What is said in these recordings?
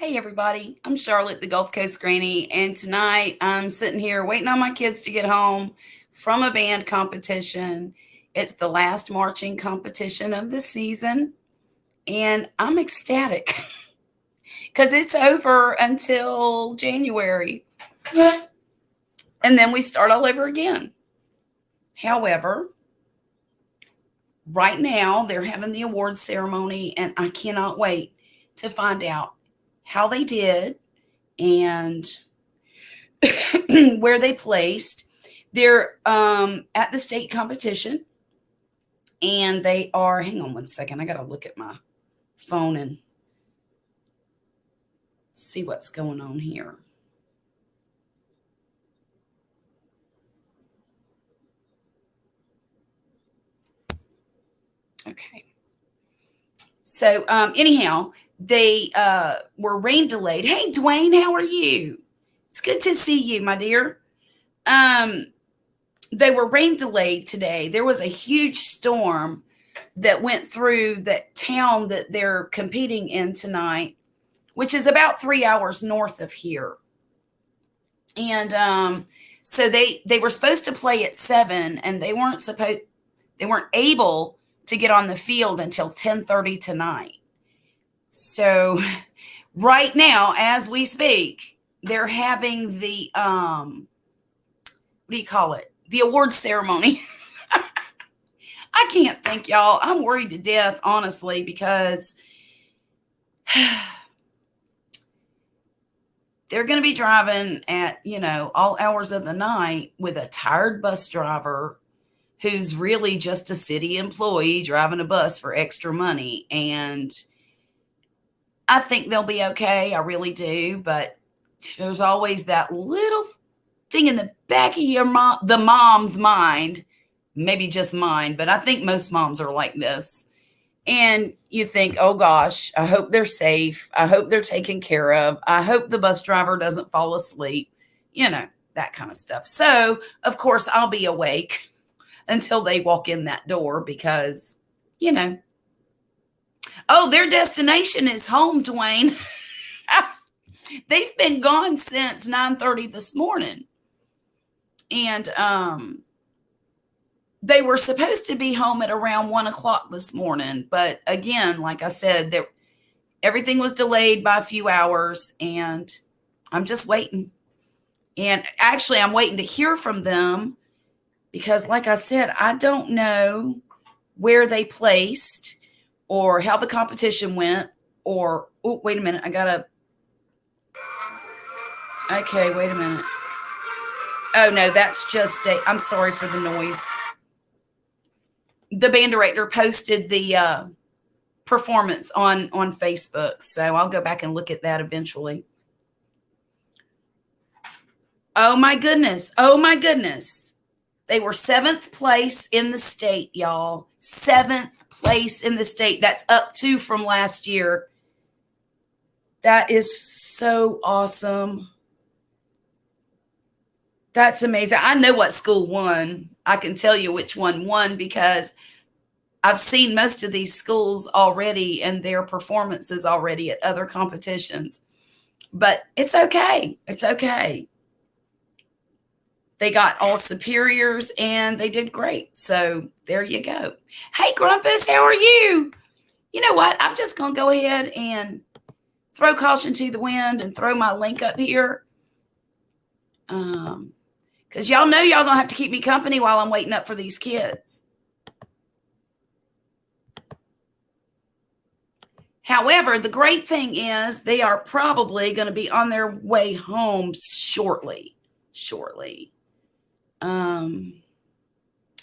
Hey everybody, I'm Charlotte, the Gulf Coast Granny, and tonight I'm sitting here waiting on my kids to get home from a band competition. It's the last marching competition of the season, and I'm ecstatic because it's over until January, and then we start all over again. However, right now they're having the awards ceremony, and I cannot wait to find out how they did and where they placed. They're at the state competition, and they are. Hang on one second. I got to look at my phone and see what's going on here. Okay. So anyhow, they were rain delayed. Hey, Dwayne, how are you? It's good to see you, my dear. They were rain delayed today. There was a huge storm that went through that town that they're competing in tonight, which is about 3 hours north of here. And so they were supposed to play at 7, and they weren't able to get on the field until 10:30 tonight. So right now, as we speak, they're having the what do you call it? The award ceremony. I can't think, y'all. I'm worried to death, honestly, because they're going to be driving at, all hours of the night with a tired bus driver who's really just a city employee driving a bus for extra money. And I think they'll be okay. I really do. But there's always that little thing in the back of the mom's mind, maybe just mine, but I think most moms are like this. And you think, oh gosh, I hope they're safe. I hope they're taken care of. I hope the bus driver doesn't fall asleep, that kind of stuff. So, of course, I'll be awake until they walk in that door because, oh, their destination is home, Dwayne. They've been gone since 9:30 this morning. And they were supposed to be home at around 1 o'clock this morning. But again, like I said, everything was delayed by a few hours, and I'm just waiting. And actually, I'm waiting to hear from them because, like I said, I don't know where they placed or how the competition went or, oh, wait a minute. Okay, wait a minute. Oh, no, that's just I'm sorry for the noise. The band director posted the performance on Facebook, so I'll go back and look at that eventually. Oh, my goodness. Oh, my goodness. They were 7th place in the state, y'all. 7th place in the state. That's up 2 from last year. That is so awesome. That's amazing. I know what school won. I can tell you which one won because I've seen most of these schools already and their performances already at other competitions. But it's okay. It's okay. They got all superiors and they did great. So there you go. Hey, Grumpus, how are you? You know what? I'm just going to go ahead and throw caution to the wind and throw my link up here. Because y'all know y'all going to have to keep me company while I'm waiting up for these kids. However, the great thing is they are probably going to be on their way home shortly.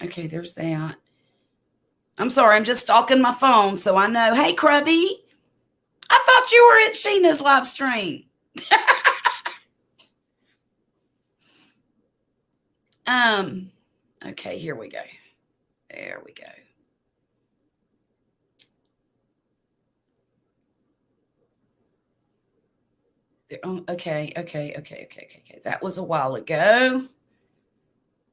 Okay, there's that. I'm sorry, I'm just stalking my phone, so I know. Hey, Krubby, I thought you were at Sheena's live stream. Okay, here we go. There we go. Okay. That was a while ago.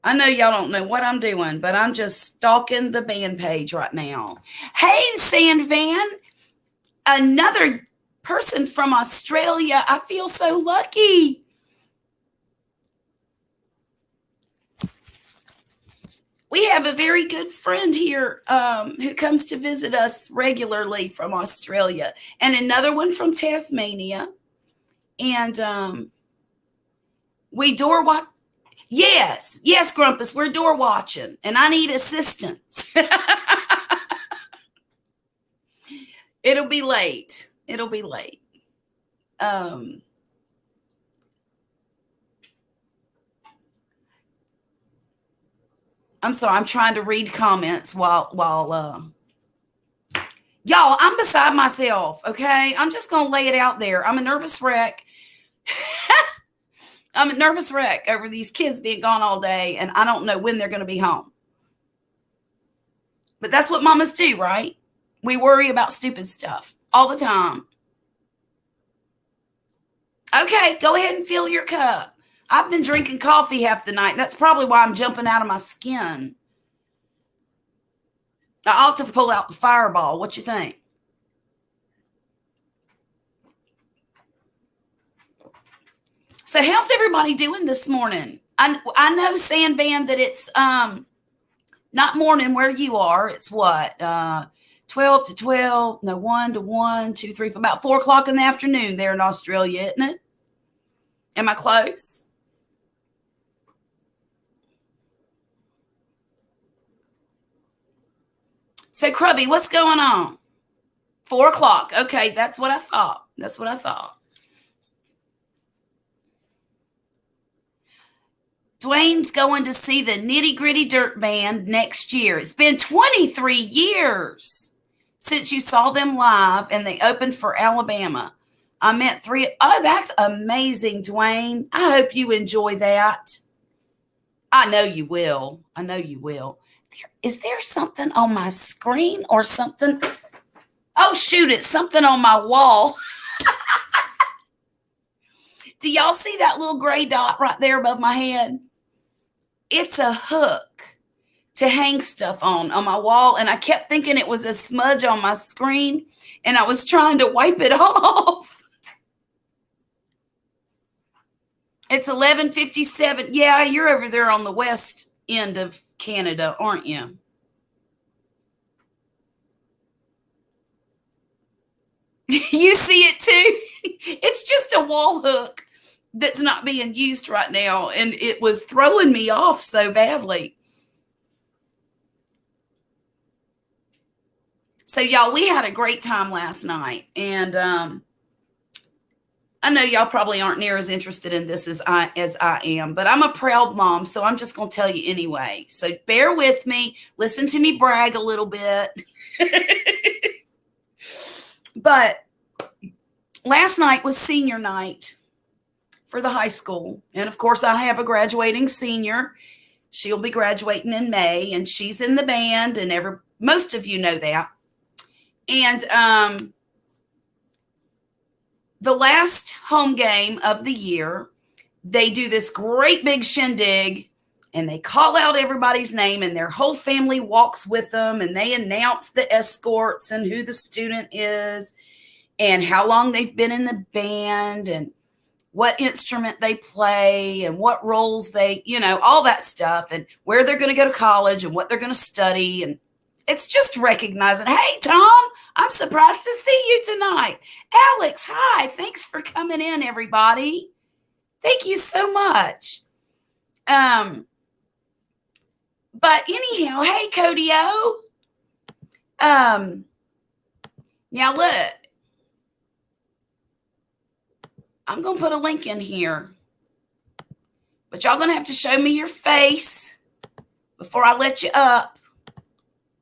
I know y'all don't know what I'm doing, but I'm just stalking the band page right now. Hey, Sand Van, another person from Australia. I feel so lucky. We have a very good friend here who comes to visit us regularly from Australia, and another one from Tasmania. And we door watch. Yes, Grumpus, we're door watching, and I need assistance. It'll be late. I'm sorry, I'm trying to read comments while y'all, I'm beside myself, okay? I'm just going to lay it out there. I'm a nervous wreck. I'm a nervous wreck over these kids being gone all day, and I don't know when they're going to be home. But that's what mamas do, right? We worry about stupid stuff all the time. Okay, go ahead and fill your cup. I've been drinking coffee half the night. That's probably why I'm jumping out of my skin. I ought to pull out the Fireball. What you think? So how's everybody doing this morning? I know, Sandvan, that it's not morning where you are. It's what? 12 to 12. No, 1 to 1, 2, 3, about 4 o'clock in the afternoon there in Australia, isn't it? Am I close? So, Krubby, what's going on? 4 o'clock. Okay, that's what I thought. Dwayne's going to see the Nitty Gritty Dirt Band next year. It's been 23 years since you saw them live, and they opened for Alabama. I met 3. Oh, that's amazing, Dwayne. I hope you enjoy that. I know you will. Is there something on my screen or something? Oh, shoot, it's something on my wall. Do y'all see that little gray dot right there above my head? It's a hook to hang stuff on my wall, and I kept thinking it was a smudge on my screen, and I was trying to wipe it off. It's 11:57. Yeah, you're over there on the west end of Canada, aren't you? You see it too? It's just a wall hook that's not being used right now, and it was throwing me off so badly. So, y'all, we had a great time last night, and I know y'all probably aren't near as interested in this as I am, but I'm a proud mom, so I'm just going to tell you anyway. So bear with me. Listen to me brag a little bit. But last night was senior night for the high school. And, of course, I have a graduating senior. She'll be graduating in May, and she's in the band, and most of you know that. And the last home game of the year, they do this great big shindig, and they call out everybody's name, and their whole family walks with them, and they announce the escorts and who the student is and how long they've been in the band and what instrument they play and what roles they, all that stuff, and where they're going to go to college and what they're going to study. And it's just recognizing, hey, Tom, I'm surprised to see you tonight. Alex, hi. Thanks for coming in, everybody. Thank you so much. But anyhow, hey, Cody O. Now look, I'm going to put a link in here, but y'all going to have to show me your face before I let you up,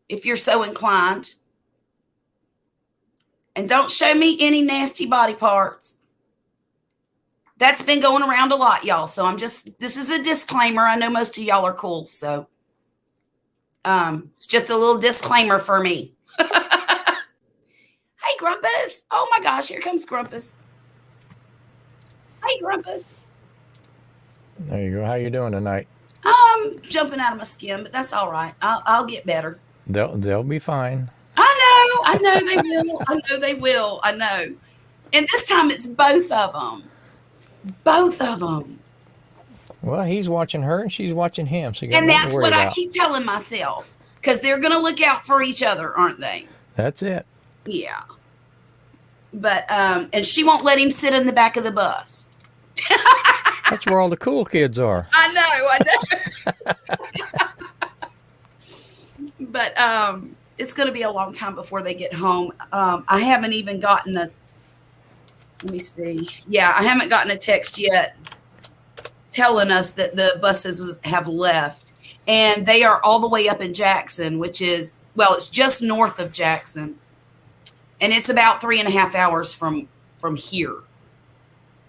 if you're so inclined. And don't show me any nasty body parts. That's been going around a lot, y'all. So this is a disclaimer. I know most of y'all are cool. So it's just a little disclaimer for me. Hey, Grumpus. Oh my gosh, here comes Grumpus. Hey, Grumpus. There you go. How you doing tonight? I'm jumping out of my skin, but that's all right. I'll get better. They'll be fine. I know they will. I know. And this time it's both of them. Both of them. Well, he's watching her and she's watching him, so you got And nothing that's to worry what I about. keep telling myself. Because they're going to look out for each other, aren't they? That's it. Yeah. But, and she won't let him sit in the back of the bus. That's where all the cool kids are. I know. But it's going to be a long time before they get home. I haven't even gotten let me see. Yeah, I haven't gotten a text yet telling us that the buses have left. And they are all the way up in Jackson, which is, well, it's just north of Jackson. And it's about 3.5 hours from here.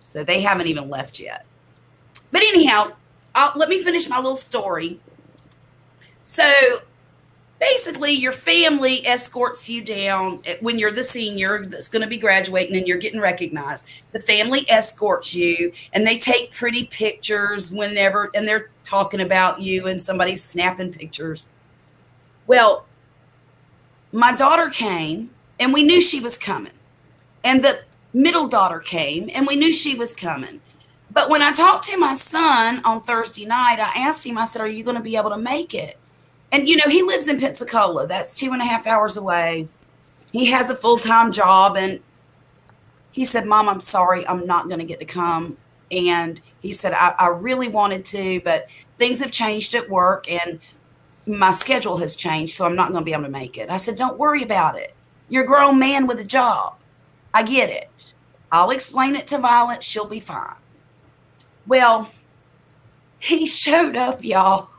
So they haven't even left yet. But anyhow, let me finish my little story. So basically, your family escorts you down when you're the senior that's going to be graduating and you're getting recognized. The family escorts you, and they take pretty pictures whenever, and they're talking about you, and somebody's snapping pictures. Well, my daughter came, and we knew she was coming. And the middle daughter came, and we knew she was coming. But when I talked to my son on Thursday night, I asked him, I said, are you going to be able to make it? And, you know, he lives in Pensacola. That's 2.5 hours away. He has a full-time job. And he said, Mom, I'm sorry, I'm not going to get to come. And he said, I really wanted to, but things have changed at work and my schedule has changed, so I'm not going to be able to make it. I said, don't worry about it. You're a grown man with a job. I get it. I'll explain it to Violet. She'll be fine. Well, he showed up, y'all.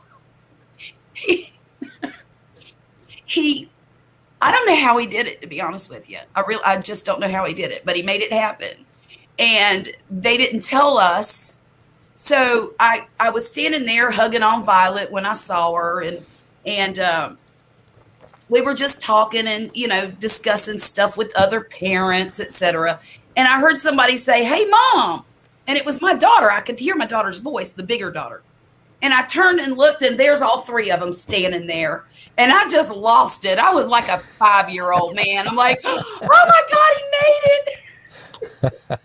I don't know how he did it, to be honest with you. I just don't know how he did it, but he made it happen. And they didn't tell us. So I was standing there hugging on Violet when I saw her, and we were just talking and, you know, discussing stuff with other parents, etc. And I heard somebody say, hey, Mom. And it was my daughter. I could hear my daughter's voice, the bigger daughter. And I turned and looked, and there's all three of them standing there. And I just lost it. I was like a 5-year-old man. I'm like, oh, my God, he made it.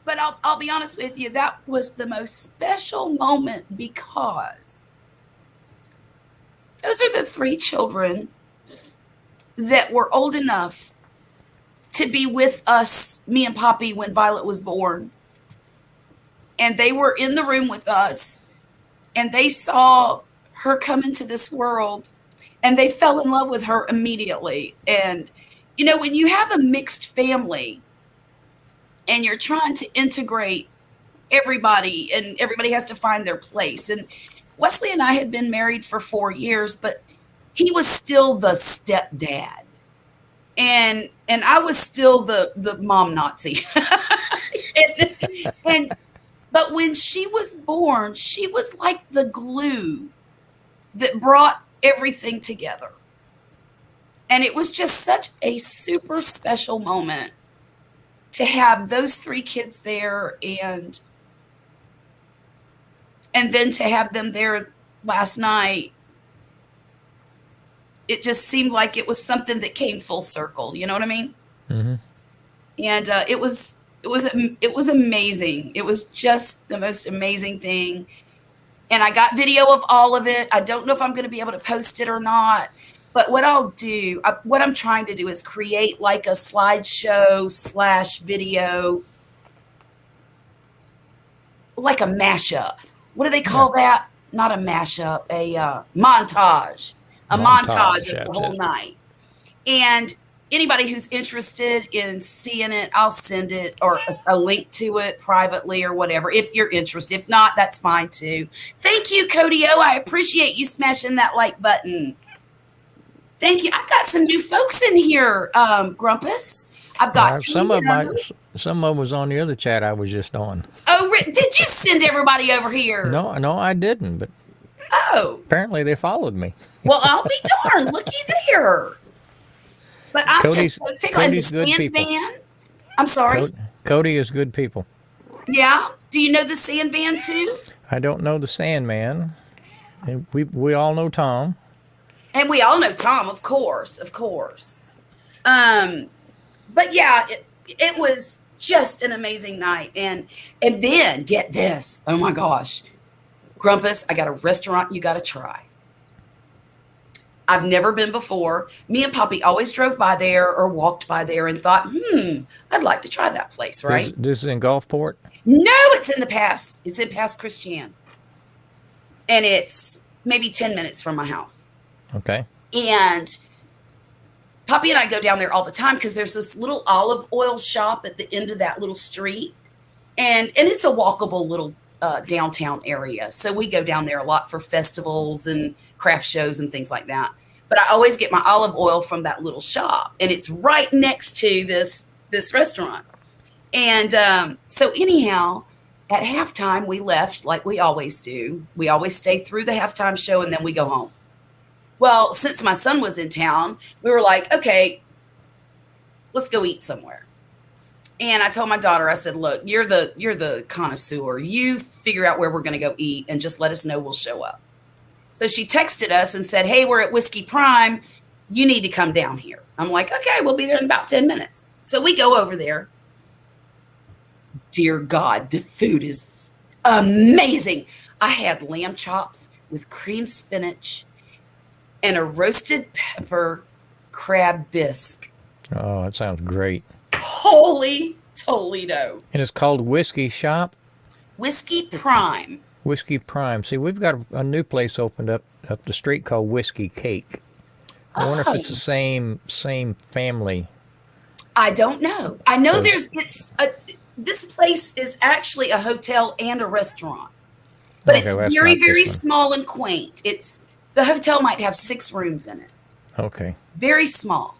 But I'll be honest with you. That was the most special moment because those are the 3 children that were old enough to be with us, me and Poppy, when Violet was born. And they were in the room with us, and they saw her come into this world, and they fell in love with her immediately. And, you know, when you have a mixed family and you're trying to integrate everybody, and everybody has to find their place. And Wesley and I had been married for 4 years, but he was still the stepdad. And I was still the mom Nazi. But when she was born, she was like the glue that brought everything together. And it was just such a super special moment to have those 3 kids there, and then to have them there last night. It just seemed like it was something that came full circle. You know what I mean? Mm-hmm. And it was amazing. It was just the most amazing thing. And I got video of all of it. I don't know if I'm going to be able to post it or not. But what I'll do, what I'm trying to do is create like a slideshow / video, like a mashup. What do they call that? Not a mashup, a montage. A montage of the whole night. And anybody who's interested in seeing it, I'll send it, or a link to it privately or whatever, if you're interested. If not, that's fine too. Thank you, Cody O. I appreciate you smashing that like button. Thank you. I've got some new folks in here, Grumpus. I've got some of them was on the other chat I was just on. Oh, did you send everybody over here? No, I didn't. But apparently they followed me. Well, I'll be darned. Looky there. But I'm Cody's good people. Van. I'm sorry. Cody is good people. Yeah. Do you know the Sandman too? I don't know the Sandman. We all know Tom. And we all know Tom, of course. But yeah, it was just an amazing night. And then get this. Oh my gosh. Grumpus, I got a restaurant you got to try. I've never been before. Me and Poppy always drove by there or walked by there and thought, I'd like to try that place, right? This is in Gulfport? No, it's in the pass. It's in Pass Christian. And it's maybe 10 minutes from my house. Okay. And Poppy and I go down there all the time because there's this little olive oil shop at the end of that little street. And it's a walkable little downtown area. So we go down there a lot for festivals and craft shows and things like that. But I always get my olive oil from that little shop. And it's right next to this restaurant. And so anyhow, at halftime, we left like we always do. We always stay through the halftime show and then we go home. Well, since my son was in town, we were like, okay, let's go eat somewhere. And I told my daughter, I said, look, you're the connoisseur. You figure out where we're going to go eat and just let us know, we'll show up. So she texted us and said, hey, we're at Whiskey Prime. You need to come down here. I'm like, okay, we'll be there in about 10 minutes. So we go over there. Dear God, the food is amazing. I had lamb chops with cream spinach and a roasted pepper crab bisque. Oh, that sounds great. Holy Toledo. And it's called Whiskey Shop? Whiskey Prime. Whiskey Prime. See, we've got a new place opened up the street called Whiskey Cake. I wonder if it's the same family. I don't know. I know this place is actually a hotel and a restaurant. But Okay, well, it's that's very, not this very one. small and quaint. The hotel might have 6 rooms in it. Okay. Very small.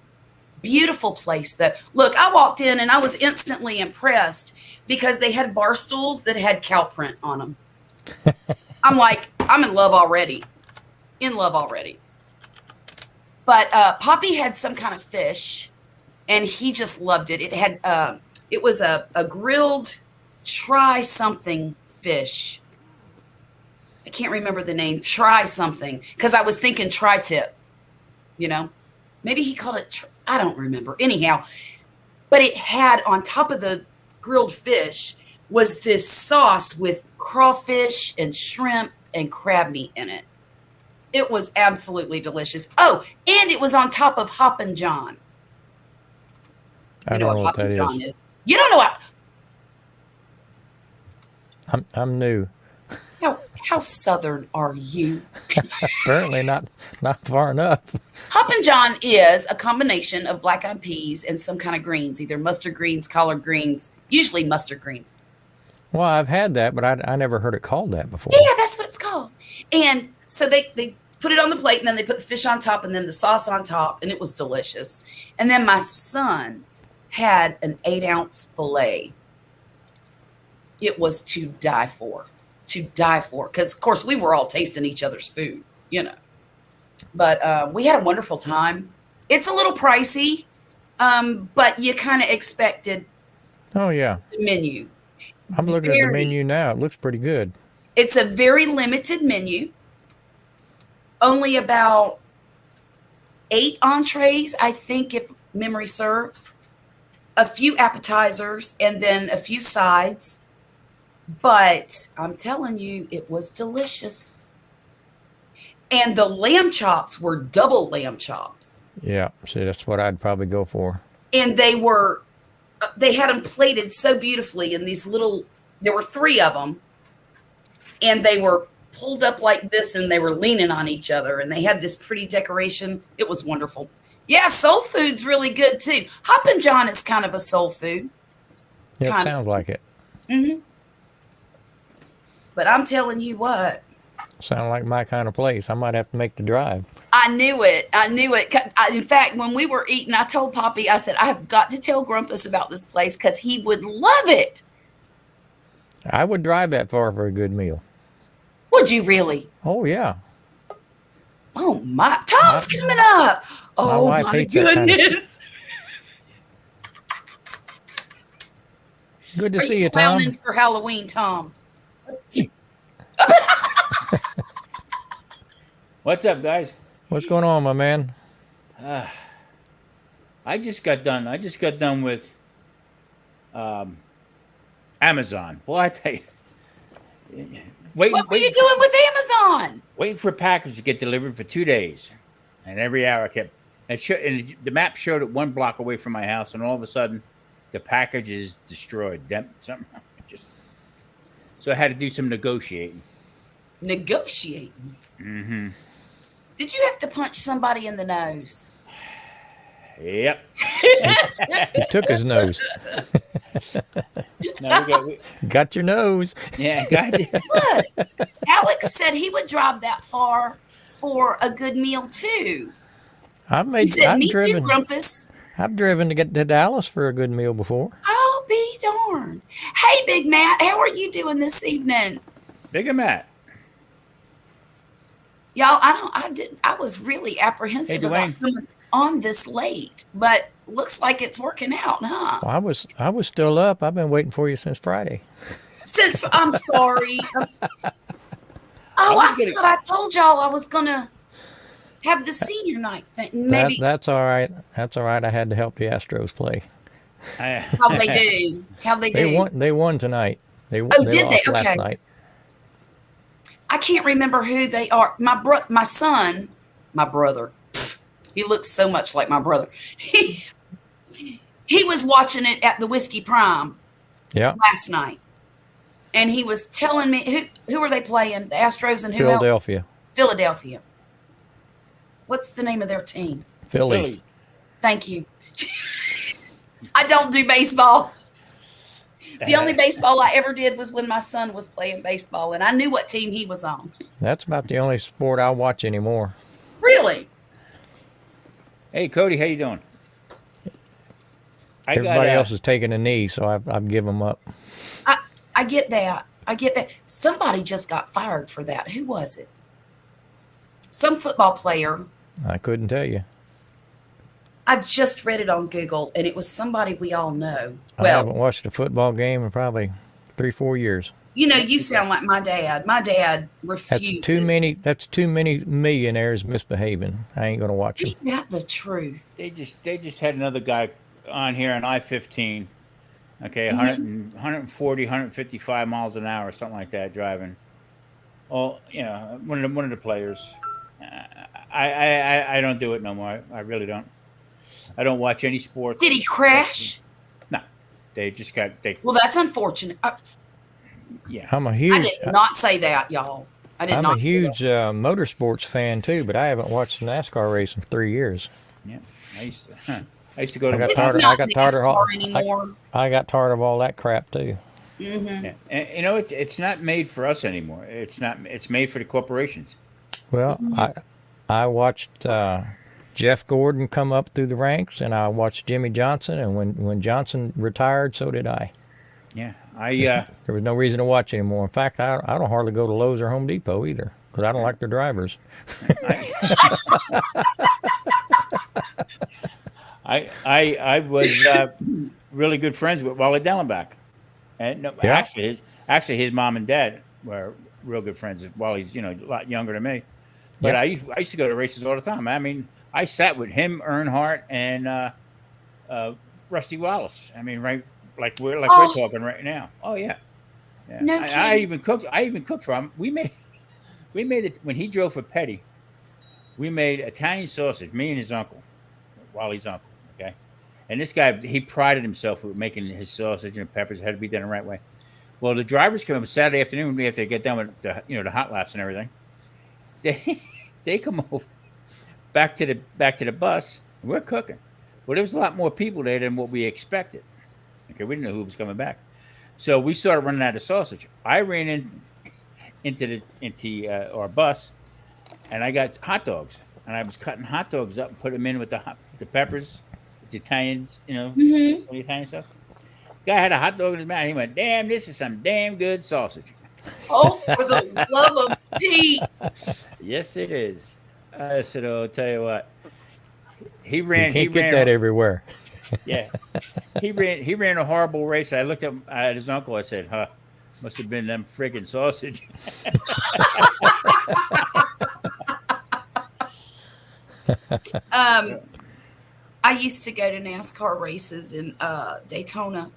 Beautiful place though. Look, I walked in and I was instantly impressed because they had bar stools that had cow print on them. I'm like, I'm in love already. In love already. But Poppy had some kind of fish and he just loved it. It had it was a grilled try something fish. I can't remember the name. Try something. Because I was thinking tri-tip. You know? Maybe he called it, I don't remember. Anyhow, but it had on top of the grilled fish was this sauce with crawfish and shrimp and crab meat in it. It was absolutely delicious. Oh, and it was on top of Hoppin' John. I don't know what that is. You don't know what? I'm new. How southern are you? Apparently not far enough. Hoppin' John is a combination of black-eyed peas and some kind of greens, either mustard greens, collard greens, usually mustard greens. Well, I've had that, but I never heard it called that before. Yeah, that's what it's called. And so they put it on the plate, and then they put the fish on top, and then the sauce on top, and it was delicious. And then my son had an 8-ounce filet. It was to die for. To die for. Because, of course, we were all tasting each other's food, you know. But we had a wonderful time. It's a little pricey, but you kind of expected Oh, yeah. the menu. I'm looking at the menu now. It looks pretty good. It's a very limited menu. Only about 8 entrees, I think, if memory serves. A few appetizers and then a few sides. But I'm telling you, it was delicious. And the lamb chops were double lamb chops. Yeah, see, that's what I'd probably go for. And they had them plated so beautifully in these little, there were 3 of them. And they were pulled up like this and they were leaning on each other. And they had this pretty decoration. It was wonderful. Yeah, soul food's really good too. Hoppin' John is kind of a soul food. Yeah, it sounds like it. Mm-hmm. But I'm telling you what. Sound like my kind of place. I might have to make the drive. I knew it. In fact, when we were eating, I told Poppy, I said, I have got to tell Grumpus about this place because he would love it. I would drive that far for a good meal. Would you really? Oh, yeah. Oh, my. Tom's coming up. Oh, wife my hates that kind of goodness. Good to Are see you you, Tom. clowning for Halloween, Tom? What's up, guys? What's going on, my man? I just got done with Amazon. Well, I tell you, What were you doing with Amazon? waiting for a package to get delivered for 2 days, and every hour I kept. The map showed it 1 block away from my house, and all of a sudden, the package is destroyed. Something just. So I had to do some negotiating. Negotiating. Mm-hmm. Did you have to punch somebody in the nose? Yep. He took his nose. No, Got your nose. yeah, got you. Look, Alex said he would drive that far for a good meal too. He said, "Me too, Grumpus." I've driven to get to Dallas for a good meal before. Oh, be darned! Hey, Big Matt, how are you doing this evening? Bigger Matt. Y'all, I was really apprehensive about coming on this late, but looks like it's working out, huh? Well, I was still up. I've been waiting for you since Friday. I'm sorry. I thought I told y'all I was gonna have the senior night thing. Maybe that's all right. That's all right. I had to help the Astros play. How'd they do? They won tonight. They did lost they? last Okay. night. I can't remember who they are. My brother. He looks so much like my brother. He was watching it at the Whiskey Prime last night. And he was telling me who are they playing? The Astros and who Philadelphia. else? Philadelphia. What's the name of their team? Phillies. Thank you. I don't do baseball. The only baseball I ever did was when my son was playing baseball, and I knew what team he was on. That's about the only sport I watch anymore. Really? Hey, Cody, how you doing? Everybody else is taking a knee, so I've given them up. I get that. Somebody just got fired for that. Who was it? Some football player. I couldn't tell you. I just read it on Google, and it was somebody we all know. I haven't watched a football game in probably 3-4 years. You know, you sound like my dad. My dad refused. That's too many millionaires misbehaving. I ain't gonna watch them. Ain't that the truth? They just had another guy on here on I-15. Okay, 140, 155 miles an hour, something like that, driving. Well, you know, one of the players. I don't do it no more. I really don't. I don't watch any sports. Did he crash? No, they just got. Well, that's unfortunate. Yeah, I did not say that, y'all. I'm a huge motorsports fan too, but I haven't watched a NASCAR race in 3 years. Yeah, I used to go to. I got tired of all that crap too. Mm-hmm. Yeah. And, you know, it's not made for us anymore. It's not. It's made for the corporations. Well, I watched Jeff Gordon come up through the ranks, and I watched Jimmy Johnson, and when Johnson retired, so did I. Yeah, there was no reason to watch anymore. In fact, I don't hardly go to Lowe's or Home Depot either because I don't like their drivers. I was really good friends with Wally Dellenbach, and actually his mom and dad were real good friends. Wally's a lot younger than me, but I used to go to races all the time. I mean, I sat with him, Earnhardt, and Rusty Wallace. I mean, right. Like we're talking right now. Oh yeah. No I even cooked for him. We made it when he drove for Petty. We made Italian sausage. Me and his uncle, Wally's uncle. Okay, and this guy he prided himself with making his sausage and peppers. It had to be done the right way. Well, the drivers come up Saturday afternoon. We have to get done with the hot laps and everything. They come over back to the bus. And we're cooking. Well, there was a lot more people there than what we expected. Okay, we didn't know who was coming back, so we started running out of sausage. I ran into our bus, and I got hot dogs, and I was cutting hot dogs up and put them in with the peppers, the Italians, the Italian stuff. Guy had a hot dog in his mouth. He went, "Damn, this is some damn good sausage." Oh, for the love of Pete! Yes, it is. I said, "Oh, I'll tell you what." He ran. You can't get that everywhere. Yeah, he ran a horrible race. I looked at his uncle. I said, "Huh, must have been them friggin' sausage." I used to go to NASCAR races in Daytona,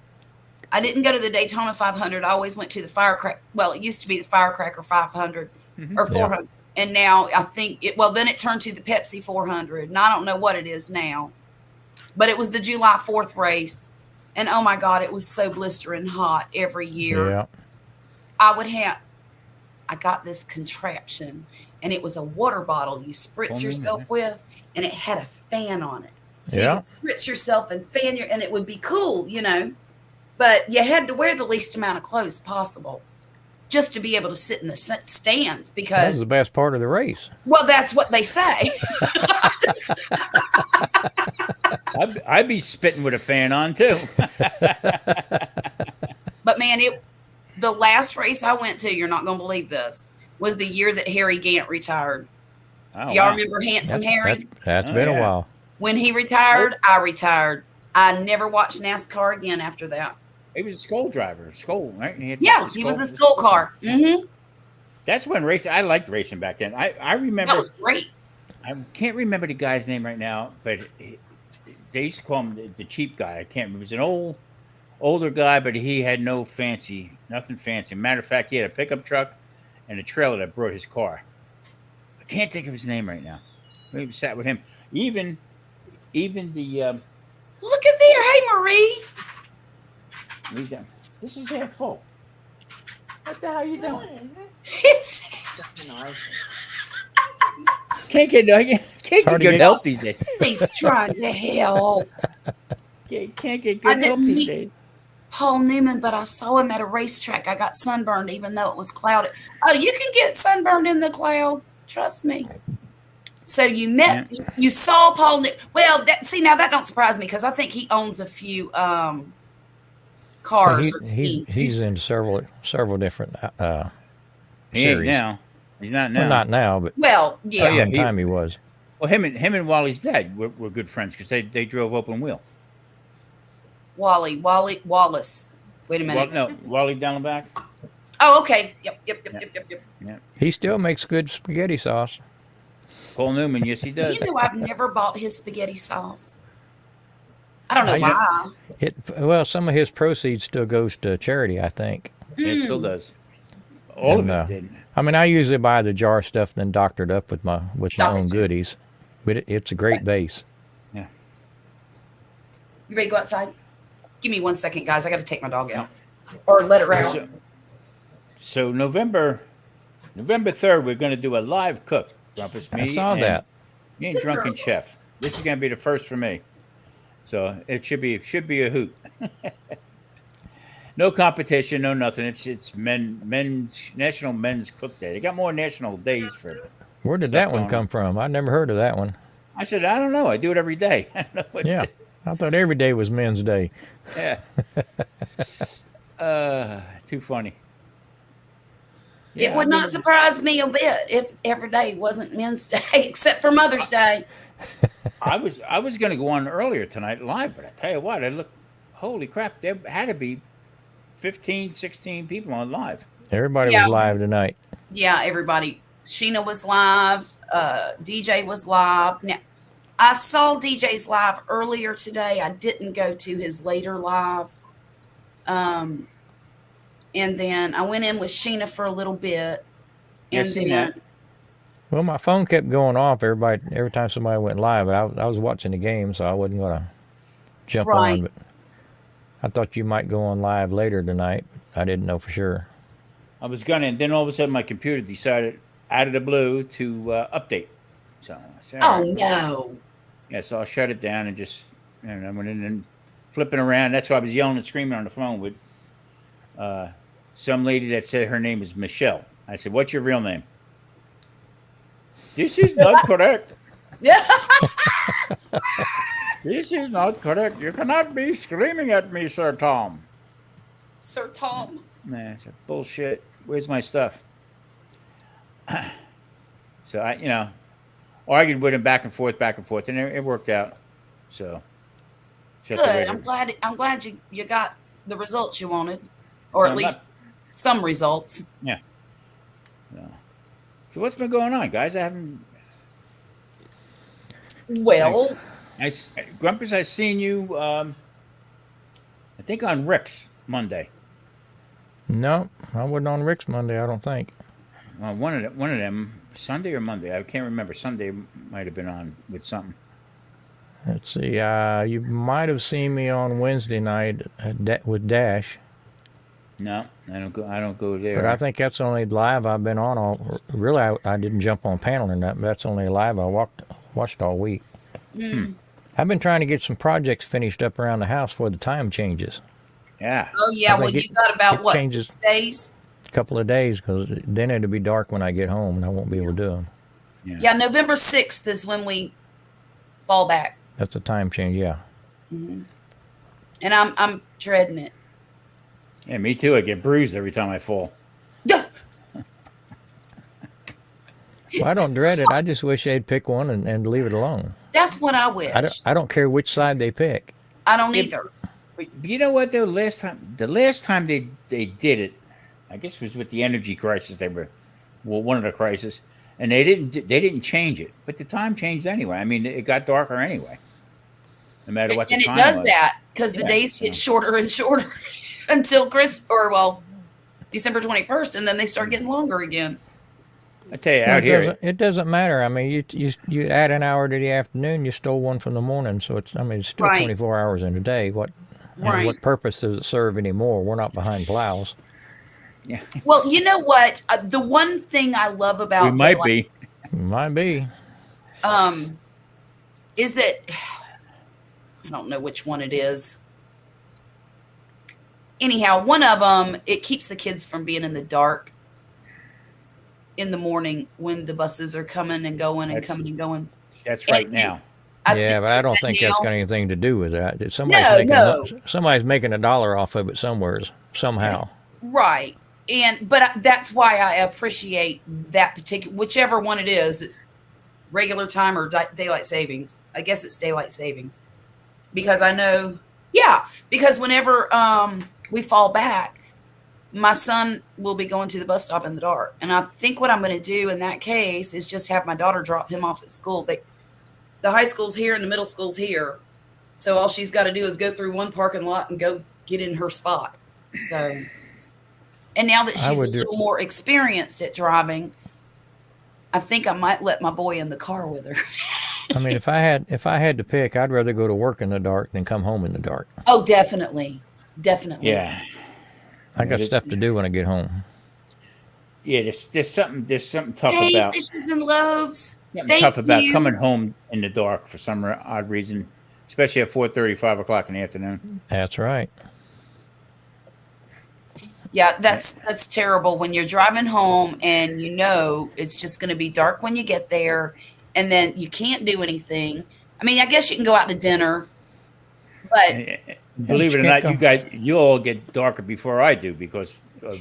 I didn't go to the Daytona 500. I always went to the Firecracker. Well, it used to be the Firecracker 500 or 400. And now I think then it turned to the Pepsi 400. And I don't know what it is now. But it was the July 4th race. And oh my God, it was so blistering hot every year. Yeah. I got this contraption, and it was a water bottle you spritz yourself with, and it had a fan on it. So you could spritz yourself and fan and it would be cool, But you had to wear the least amount of clothes possible just to be able to sit in the stands That because was the best part of the race. well, that's what they say. I'd be spitting with a fan on too. But man, the last race I went to, you're not going to believe this, was the year that Harry Gant retired. Oh, Do y'all wow. remember Handsome Harry? That's been a while. When he retired, I retired. I never watched NASCAR again after that. He was a Skoal driver. Skoal, right? He was the Skoal car. Mm-hmm. That's when racing. I liked racing back then. I remember. That was great. I can't remember the guy's name right now, but they used to call him the cheap guy. I can't remember. He was an older guy, but he had nothing fancy. Matter of fact, he had a pickup truck and a trailer that brought his car. I can't think of his name right now. Maybe sat with him. Even the Look at there. Hey, Marie. this is half full. What the hell are you doing? It's Can't get good help these days. he's trying to help. Can't get I good help didn't these mean- days. Paul Newman, but I saw him at a racetrack. I got sunburned even though it was clouded. Oh, you can get sunburned in the clouds. Trust me. So you saw Paul Newman. Well, now that don't surprise me because I think he owns a few cars. He's in several different He ain't series. now. He's not now. Well, not now, but Well, yeah. Oh, yeah. one time he was. Well, him and Wally's dad were good friends because they drove open wheel. Wallace. Wait a minute. Well, no, Wally down the back. Oh, okay. Yep. He still makes good spaghetti sauce. Paul Newman, yes, he does. You know, I've never bought his spaghetti sauce. I don't know I why. Well, some of his proceeds still goes to charity, I think. It still does. All And, of it didn't. I mean, I usually buy the jar stuff and then doctor it up with my Stop own it. goodies, but it's a great base. Yeah. You ready to go outside? Give me 1 second, guys. I got to take my dog out or let her out. So November 3rd, we're going to do a live cook. Grumpus, I saw that. Me and Drunken Chef. This is going to be the first for me. So it should be a hoot. No competition, no nothing. It's men's National Men's Cook Day. They got more national days for. Where did stuff that one going come on. from? I never heard of that one. I said, I don't know. I do it every day. I don't know what Yeah, I thought every day was Men's Day. Yeah. Too funny. It would not surprise me a bit if every day wasn't Men's Day, except for Mother's Day. I was going to go on earlier tonight live, but I tell you what, holy crap, there had to be 15, 16 people on live. Everybody Yeah. was live tonight. Yeah, everybody. Sheena was live. DJ was live. Now, I saw DJ's live earlier today. I didn't go to his later live. And then I went in with Sheena for a little bit. Yeah, And seen then, that. Well, my phone kept going off every time somebody went live, but I was watching the game, so I wasn't going to jump Right. on. But I thought you might go on live later tonight. I didn't know for sure. I was gonna, and then all of a sudden my computer decided, out of the blue, to update. So I said, all oh right. no. Yeah, so I shut it down and just, I went in and flipping around. That's why I was yelling and screaming on the phone with some lady that said her name is Michelle. I said, "What's your real name?" This is not correct. Yeah. This is not correct. You cannot be screaming at me, Sir Tom. Sir Tom. Nah, I said, bullshit. Where's my stuff? So I, argued with him back and forth, and it worked out. So, shut the Good. radio. I'm glad you got the results you wanted, or No, at least some results. Yeah. So what's been going on, guys? I haven't. Well, Grumpus, I seen you. I think on Rick's. Monday? No, I wasn't on Rick's Monday. I don't think. Well, one of them Sunday or Monday. I can't remember. Sunday might have been on with something. Let's see. You might have seen me on Wednesday night with Dash, No, I don't go. I don't go there. but I think that's the only live I've been on all. Really, I didn't jump on panel or nothing. That's the only live I watched all week. I've been trying to get some projects finished up around the house before the time changes. Yeah. Oh yeah, I well think you got about it what, changes. 6 days? A couple of days, because then it'll be dark when I get home, and I won't be able to do them. Yeah, November 6th is when we fall back. That's a time change, yeah. And I'm dreading it. Yeah, me too. I get bruised every time I fall. Well, I don't dread it. I just wish they'd pick one and leave it alone. That's what I wish. I don't care which side they pick. I don't either. But you know what though? The last time they did it, I guess it was with the energy crisis. They were, well, one of the crises, and they didn't change it, but the time changed anyway. I mean, it got darker anyway, no matter what the And time it does was. that because the Yeah, days so- get shorter and shorter until December 21st, and then they start getting longer again. I tell you, Well, out here, it doesn't matter. I mean, you add an hour to the afternoon, you stole one from the morning, so it's still Right. 24 hours in a day. What Right. what purpose does it serve anymore? We're not behind plows. yeah, Well, you know what? The one thing I love about we might daylight, be. Might be. is that I don't know which one it is. Anyhow, one of them, it keeps the kids from being in the dark in the morning when the buses are coming and going and That's- coming and going. That's right And- now. Yeah, but I don't think that's now- got anything to do with that. No. Somebody's making $1 off of it somewhere, somehow. Right. But that's why I appreciate that particular, whichever one it is. It's regular time or daylight savings. I guess it's daylight savings, because I know, because whenever we fall back, my son will be going to the bus stop in the dark. And I think what I'm going to do in that case is just have my daughter drop him off at school. The high school's here and the middle school's here. So all she's got to do is go through one parking lot and go get in her spot. So, and now that she's a little more experienced at driving, I think I might let my boy in the car with her. I mean, if I had to pick, I'd rather go to work in the dark than come home in the dark. Oh, definitely. Definitely. Yeah, I got stuff to do when I get home. yeah. There's something tough Hey, about fishes and loaves. something Thank tough about you. coming home in the dark for some odd reason, especially at 4:30, 5 o'clock in the afternoon. That's right. Yeah, that's terrible when you're driving home and you know it's just going to be dark when you get there, and then you can't do anything. I mean, I guess you can go out to dinner, but Believe it or you not, can't you all get darker before I do because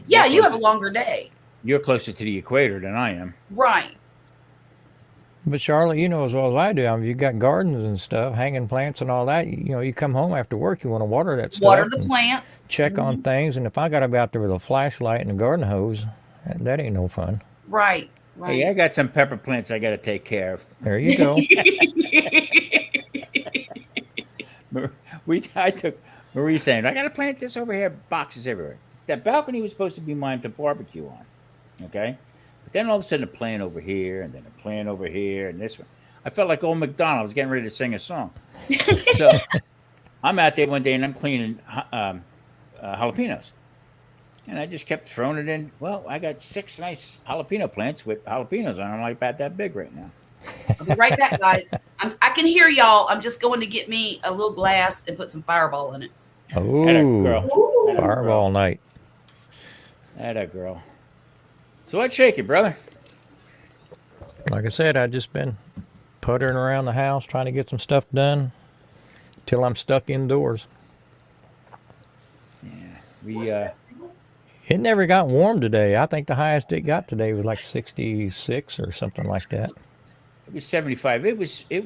yeah, you have a longer day. you're closer to the equator than I am. Right. But Charlotte, you know as well as I do. I mean, you got gardens and stuff, hanging plants and all that. You know, you come home after work, you want to water that stuff. Water the and plants. check on things. And if I got to be out there with a flashlight and a garden hose, that ain't no fun. Right. Right. Hey, I got some pepper plants I got to take care of. There you go. I took Marie saying, I got to plant this over here, boxes everywhere. That balcony was supposed to be mine to barbecue on. Okay. But then all of a sudden a plant over here and then a plant over here and this one. I felt like old McDonald. I was getting ready to sing a song. So I'm out there one day and I'm cleaning jalapenos. And I just kept throwing it in. Well, I got 6 nice jalapeno plants with jalapenos on them, like about that big right now. I'll be right back, guys. I can hear y'all. I'm just going to get me a little glass and put some Fireball in it. Ooh, girl. Fireball night. Atta girl. So let's shake it, brother. Like I said, I've just been puttering around the house trying to get some stuff done till I'm stuck indoors. We It never got warm today. I think the highest it got today was like 66 or something like that. it was 75. It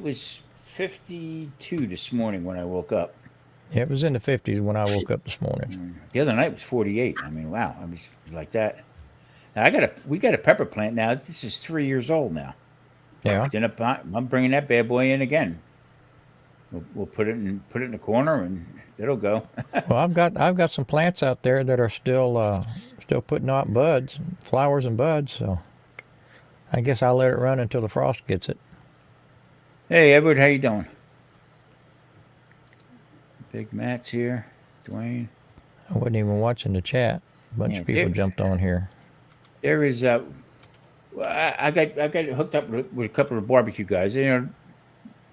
was 52 this morning when I woke up. It was in the 50s when I woke up this morning. The other night was 48. I mean, wow, it was like that. Now we got a pepper plant now. This is 3 years old now. Yeah. It's in a pot. I'm bringing that bad boy in again. We'll put it in the corner, and it'll go. Well, I've got some plants out there that are still putting out buds, flowers and buds. So I guess I'll let it run until the frost gets it. Hey, Edward, how you doing? Big Matt's here. Dwayne. I wasn't even watching the chat. A bunch Yeah, of people jumped on here. There is I got hooked up with a couple of barbecue guys.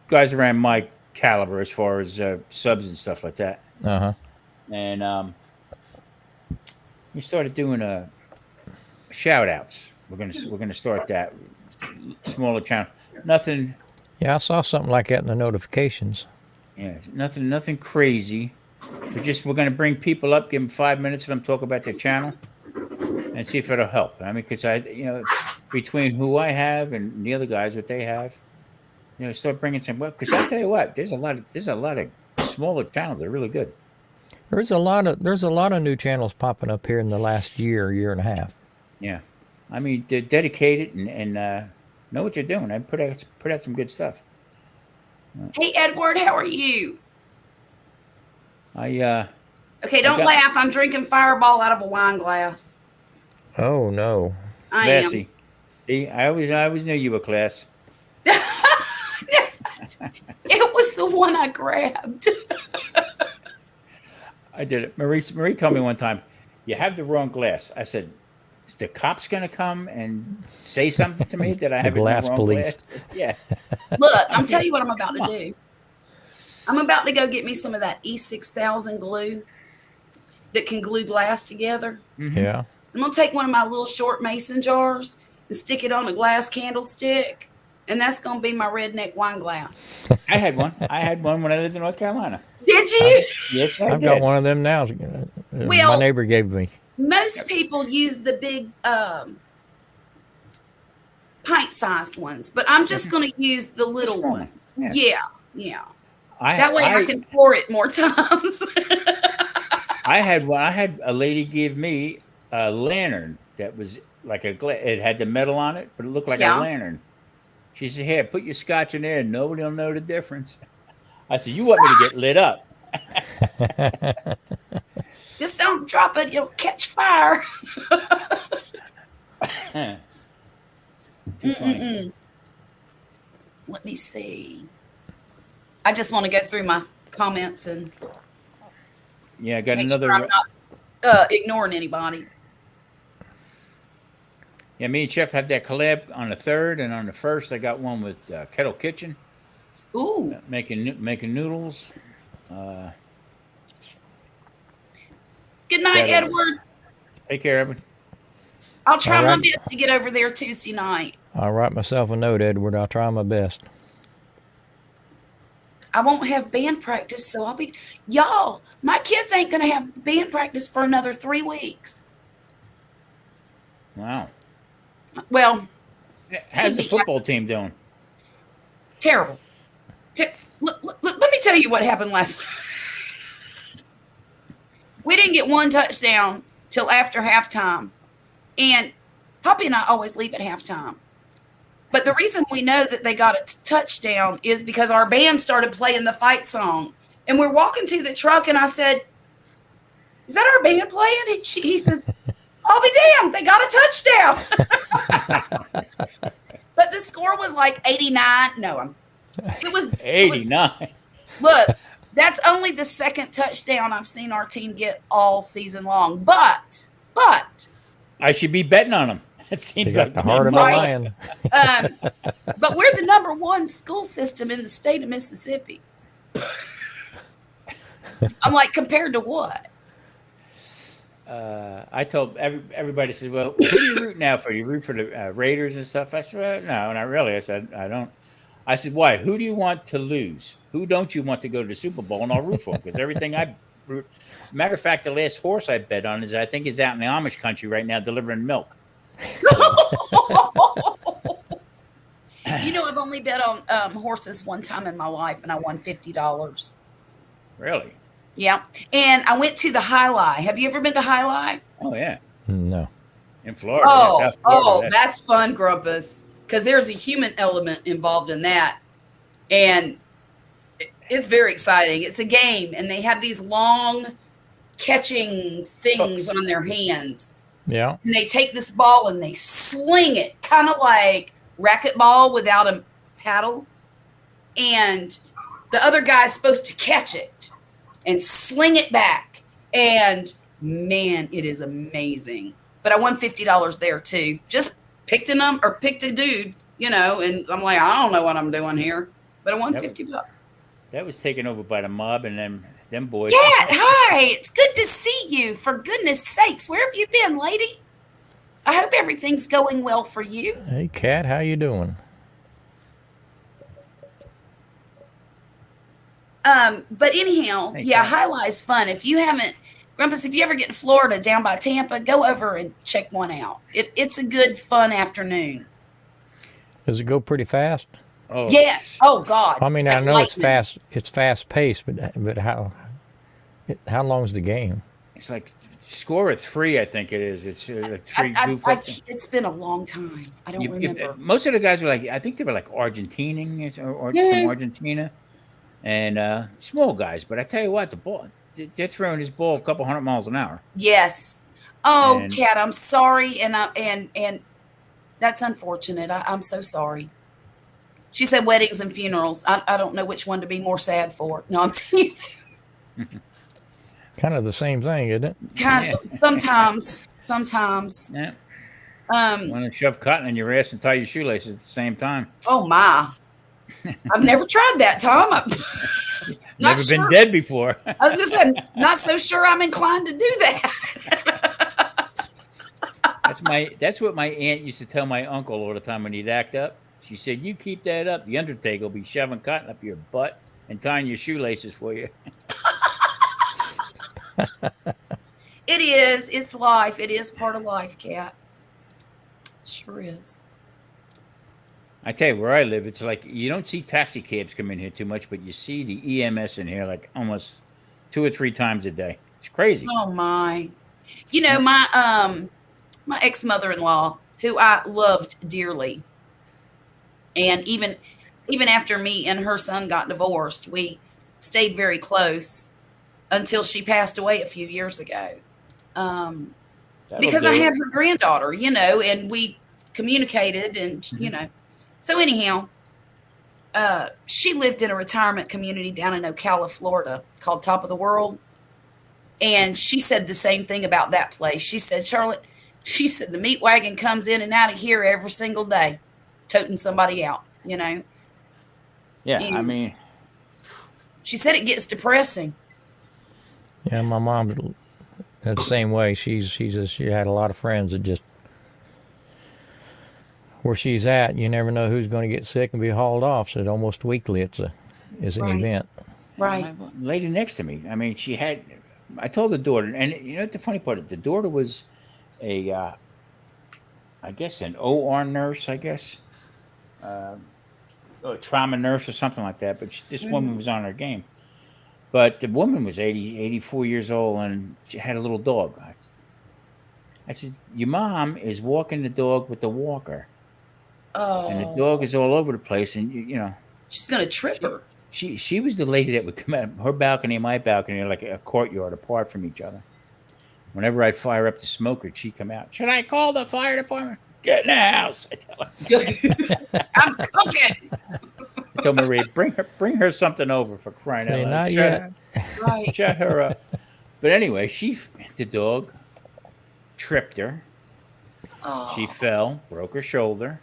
Guys around my caliber as far as subs and stuff like that. Uh-huh. And we started doing shout outs. We're gonna start that smaller channel. Nothing. Yeah, I saw something like that in the notifications. Yeah, nothing crazy. But just we're gonna bring people up, give them 5 minutes of them talk about their channel, and see if it'll help. I mean, because between who I have and the other guys, what they have, start bringing some. Because I tell you what, there's a lot of smaller channels that are really good. There's a lot of new channels popping up here in the last year and a half. Yeah, I mean they're dedicated and know what they're doing. I put out some good stuff. Hey, Edward, how are you? Okay, don't laugh. I'm drinking Fireball out of a wine glass. Oh no. I am. Classy. See, I always knew you were class. It was the one I grabbed. I did it. Marie told me one time, you have the wrong glass. I said, is the cops going to come and say something to me that I have the glass wrong police. glass? Yeah. Look, I'm telling you what I'm about to do. I'm about to go get me some of that E6000 glue that can glue glass together. Mm-hmm. Yeah. I'm going to take one of my little short mason jars and stick it on a glass candlestick, and that's going to be my redneck wine glass. I had one. When I lived in North Carolina. Did you? Yes, I've got one of them now. My neighbor gave me. Most people use the big pint-sized ones, but I'm just going to use the little one. Yeah. That way I can pour it more times. I had a lady give me a lantern that was like it had the metal on it, but it looked like a lantern. She said, "Here, put your scotch in there, and nobody will know the difference." I said, "You want me to get lit up?" Just don't drop it; you'll catch fire. Let me see. I just want to go through my comments and I got make another. sure I'm not ignoring anybody. Yeah, me and Chef had that collab on the 3rd, and on the 1st, I got one with Kettle Kitchen. Ooh, making noodles. Good night, Edward. Take care, Edward. I'll try my best to get over there Tuesday night. I'll write myself a note, Edward. I'll try my best. I won't have band practice, so I'll be... Y'all, my kids ain't going to have band practice for another 3 weeks. Wow. Well... How's the football team doing? Terrible. Let me tell you what happened last night. We didn't get one touchdown till after halftime. And Poppy and I always leave at halftime. But the reason we know that they got a touchdown is because our band started playing the fight song. And we're walking to the truck, and I said, "Is that our band playing?" He says, "I'll be damned, they got a touchdown." But the score was like 89. No, it was 89. Look, that's only the second touchdown I've seen our team get all season long. But I should be betting on them. It seems like the heart of a lion. But we're the #1 school system in the state of Mississippi. I'm like, compared to what? I told everybody, said, "Well, who do you root now for? You root for the Raiders and stuff?" I said, "Well, no, not really." I said, "I don't." I said, "Why? Who do you want to lose? Who don't you want to go to the Super Bowl?" And I'll root for, because everything I root. Matter of fact, the last horse I bet on is out in the Amish country right now delivering milk. I've only bet on horses one time in my life, and I won $50. Really? Yeah. And I went to the High Lie. Have you ever been to High Lie? Oh, yeah. No. In Florida. South Florida, that's fun, Grumpus, because there's a human element involved in that. And It's very exciting. It's a game, and they have these long catching things Hooks. on their hands. Yeah. And they take this ball and they sling it, kind of like racquetball without a paddle. And the other guy's supposed to catch it and sling it back. And man, it is amazing. But I won $50 there too. Just picked a dude, you know, and I'm like, I don't know what I'm doing here. But I won $50. That was taken over by the mob and them boys. Kat, hi. It's good to see you. For goodness sakes, where have you been, lady? I hope everything's going well for you. Hey, Kat, how you doing? But anyhow, Hey, yeah, Kat. High Lie's fun. If you haven't, Grumpus, if you ever get to Florida down by Tampa, go over and check one out. It's a good, fun afternoon. Does it go pretty fast? Oh, Yes. Oh God. I mean, I Like know it's lightning. fast. It's fast paced, but how long's the game? it's like score of 3, I think it is. It's like 3 goof. It's been a long time. I don't remember. Most of the guys were like, I think they were like Argentinians or Yeah. from Argentina, and small guys. But I tell you what, the ball, they're throwing this ball a couple 100 miles an hour. Yes. Oh, And- Kat, I'm sorry, and that's unfortunate. I'm so sorry. She said weddings and funerals. I don't know which one to be more sad for. No, I'm teasing. Kind of the same thing, isn't it? Kind of. Sometimes. Yeah, want to shove cotton in your ass and tie your shoelaces at the same time. Oh my. I've never tried that, Tom. Never been dead before. I was just saying, not so sure I'm inclined to do that. That's what my aunt used to tell my uncle all the time when he'd act up. She said, "You keep that up, the Undertaker will be shoving cotton up your butt and tying your shoelaces for you." It is. It's life. It is part of life, Kat. Sure is. I tell you, where I live, it's like you don't see taxi cabs come in here too much, but you see the EMS in here like almost 2 or 3 times a day. It's crazy. Oh my. You know, my ex-mother-in-law, who I loved dearly, and even after me and her son got divorced, we stayed very close until she passed away a few years ago. That'll Because do I it. had her granddaughter, you know, and we communicated, and you know. So anyhow, she lived in a retirement community down in Ocala, Florida, called Top of the World. And she said the same thing about that place. She said, Charlotte, she said the meat wagon comes in and out of here every single day, toting somebody out, you know. Yeah, I and- mean, She said it gets depressing. Yeah, my mom the same way. She had a lot of friends that just where she's at. You never know who's going to get sick and be hauled off. So almost weekly, it's an Right. event. Right. my lady next to me. I mean, she had. I told the daughter, and you know what the funny part is, the daughter was I guess an OR nurse, I guess, a trauma nurse or something like that. But this woman was on her game. But the woman was 84 years old, and she had a little dog. I said, your mom is walking the dog with the walker, and the Oh, dog is all over the place, and you know. she's going to trip her. She was the lady that would come out. Her balcony and my balcony are like a courtyard apart from each other. Whenever I'd fire up the smoker, she'd come out. Should I call the fire department? Get in the house. I tell her. I'm cooking. I told Marie, bring her something over for crying Say, out loud. not Shut yet. Right. Shut her up. But anyway, the dog tripped her. Oh. She fell, broke her shoulder,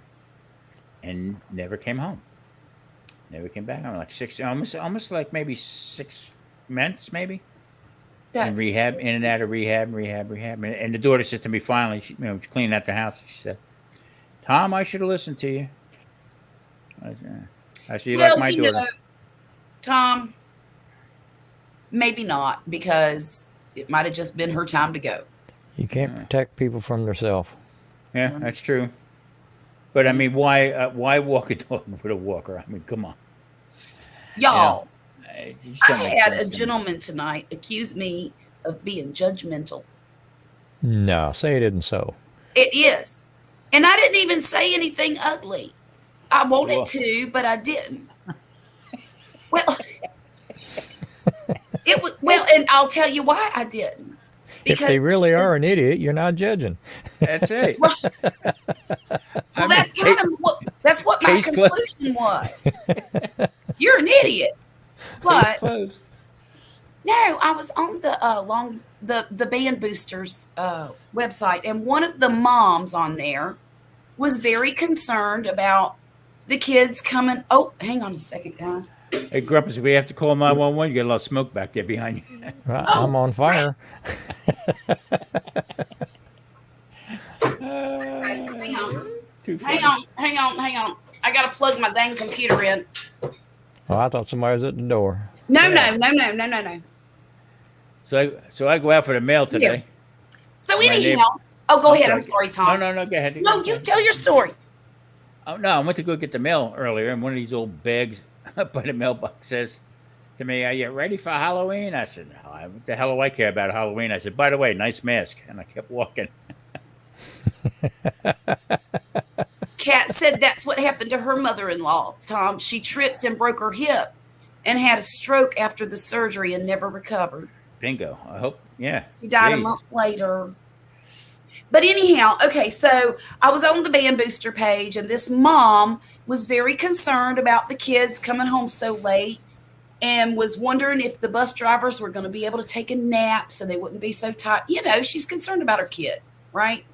and never came home. Never came back. I'm like almost like maybe 6 months, maybe. In That's rehab, in and out of rehab. And the daughter said to me finally, she cleaning out the house. She said, Tom, I should have listened to you. I said, you like my daughter. know, Tom, maybe not, because it might have just been her time to go. You can't protect people from themselves. Yeah, that's true. But I mean, why walk a dog with a walker? I mean, come on. Y'all, It just I don't make had sense a to me. gentleman tonight accuse me of being judgmental. No, say it isn't so. It is. And I didn't even say anything ugly. I wanted Well. to, but I didn't. Well, I'll tell you why I didn't. If they really are an idiot, you're not judging. That's it. Well, I mean, that's kind of that's what my case closed. conclusion was. You're an idiot. But closed. no, I was on the Band Boosters website, and one of the moms on there was very concerned about the kids coming. Oh, hang on a second, guys. Hey, Grumpus, we have to call 911. You got a lot of smoke back there behind you. I'm on fire. Hang on. Too funny. Hang on. I gotta plug my dang computer in. Oh, I thought somebody was at the door. No. So I go out for the mail today. Here. So My neighbor- anyhow, oh, go ahead. sorry. I'm sorry, Tom. No, go ahead. No, you tell your story. Oh, no, I went to go get the mail earlier, and one of these old bags by the mailbox says to me, "Are you ready for Halloween?" I said, "No, what the hell do I care about Halloween?" I said, "By the way, nice mask." And I kept walking. Kat said that's what happened to her mother-in-law, Tom. She tripped and broke her hip and had a stroke after the surgery and never recovered. Bingo. I hope, yeah. She died a Jeez. month later. But anyhow, okay, so I was on the Band Booster page, and this mom was very concerned about the kids coming home so late and was wondering if the bus drivers were going to be able to take a nap so they wouldn't be so tired. You know, she's concerned about her kid, right?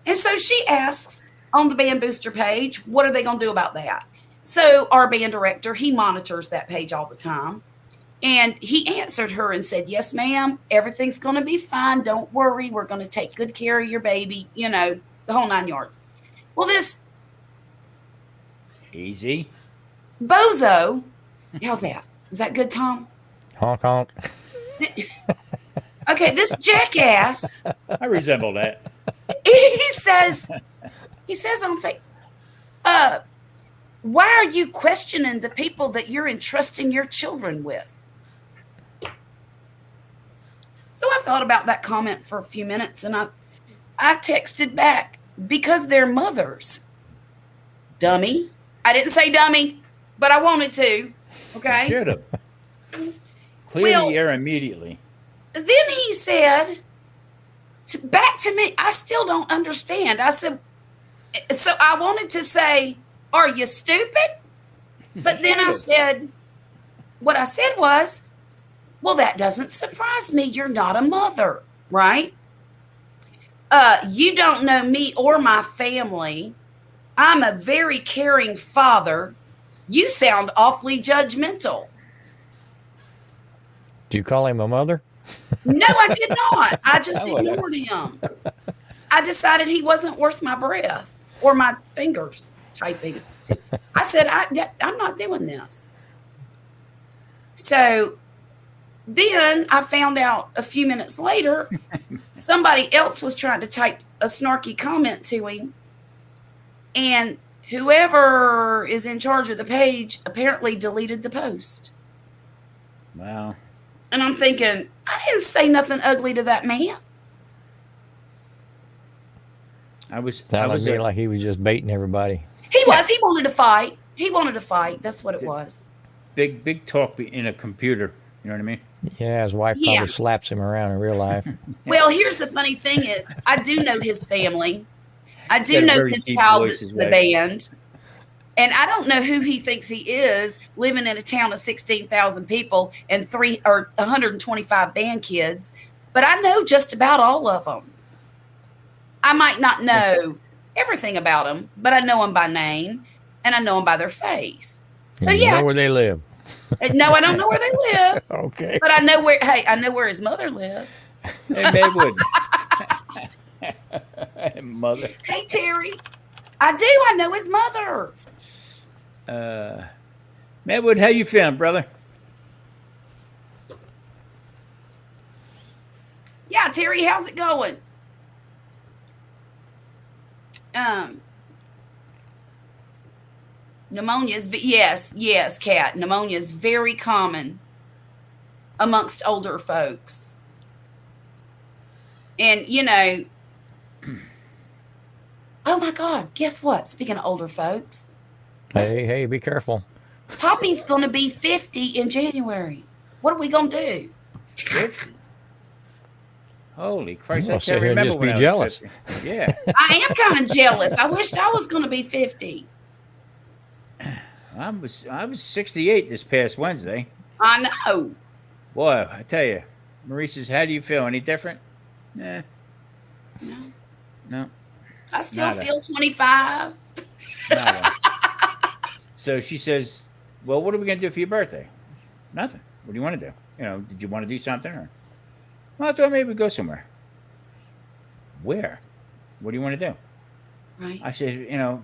And so she asks on the Band Booster page, what are they going to do about that? So our band director, he monitors that page all the time. And he answered her and said, yes, ma'am, everything's going to be fine. Don't worry. We're going to take good care of your baby, you know, the whole 9 yards. Well, this Easy. bozo, how's that? Is that good, Tom? Honk, honk. Okay, this jackass, I resemble that. he says on Facebook, why are you questioning the people that you're entrusting your children with? So I thought about that comment for a few minutes, and I texted back, because they're mothers. Dummy. I didn't say dummy, but I wanted to. Okay. Should have. Clear Well- the air immediately. Then he said back to me, I still don't understand. I said, so I wanted to say, are you stupid? But then I said, what I said was, well, that doesn't surprise me. You're not a mother, right? You don't know me or my family. I'm a very caring father. You sound awfully judgmental. Do you call him a mother? No, I did not. I just I would've. ignored him. I decided he wasn't worth my breath or my fingers typing. I said, I'm not doing this. So then I found out a few minutes later, somebody else was trying to type a snarky comment to him. And whoever is in charge of the page apparently deleted the post. Wow. And I'm thinking, I didn't say nothing ugly to that man. I was Sounded to me like he was just baiting everybody. He was. He wanted to fight. He wanted to fight. That's what it was. big talk in a computer. You know what I mean? Yeah, his wife Yeah. probably slaps him around in real life. Well, here's the funny thing is, I do know his family. I He's do got a know very his deep pal voice, that's his the wife. band. And I don't know who he thinks he is, living in a town of 16,000 people and 125 band kids. But I know just about all of them. I might not know everything about them, but I know them by name and I know them by their face. So And you yeah, know where they live. no, I don't know where they live, Okay. but I know where. Hey, I know where his mother lives. Hey, Maywood. Mother. Hey, Terry, I do. I know his mother. Maywood, how you feeling, brother? Yeah, Terry, how's it going? Pneumonia is yes, Kat. Pneumonia is very common amongst older folks, and you know. Oh my God! Guess what? Speaking of older folks, Hey, be careful. Poppy's going to be 50 in January. What are we going to do? 50. Holy Christ! gonna I sit can't here and remember just when be I was jealous. 50. Yeah. I am kind of jealous. I wished I was going to be 50. I was 68 this past Wednesday. I know. Boy, I tell you, Marie says, "How do you feel? Any different?" Nah, No, no, I still nada, feel 25. nada. So she says, "Well, what are we gonna do for your birthday?" Nothing. What do you want to do? You know, did you want to do something? Or, well, I thought maybe we'd go somewhere. Where? What do you want to do? Right. I said, you know,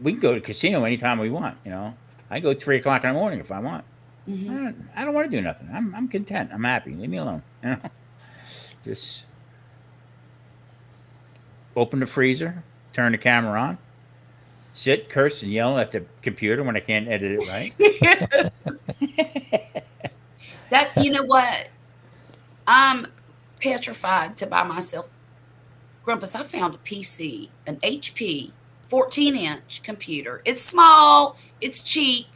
we can go to the casino anytime we want. You know, I go 3 o'clock in the morning if I want. Hmm. I don't want to do nothing. I'm content. I'm happy. Leave me alone. You know, just open the freezer, turn the camera on, sit, curse, and yell at the computer when I can't edit it right. That, you know what? I'm petrified to buy myself. Grumpus, I found a PC, an HP 14-inch computer. It's small, it's cheap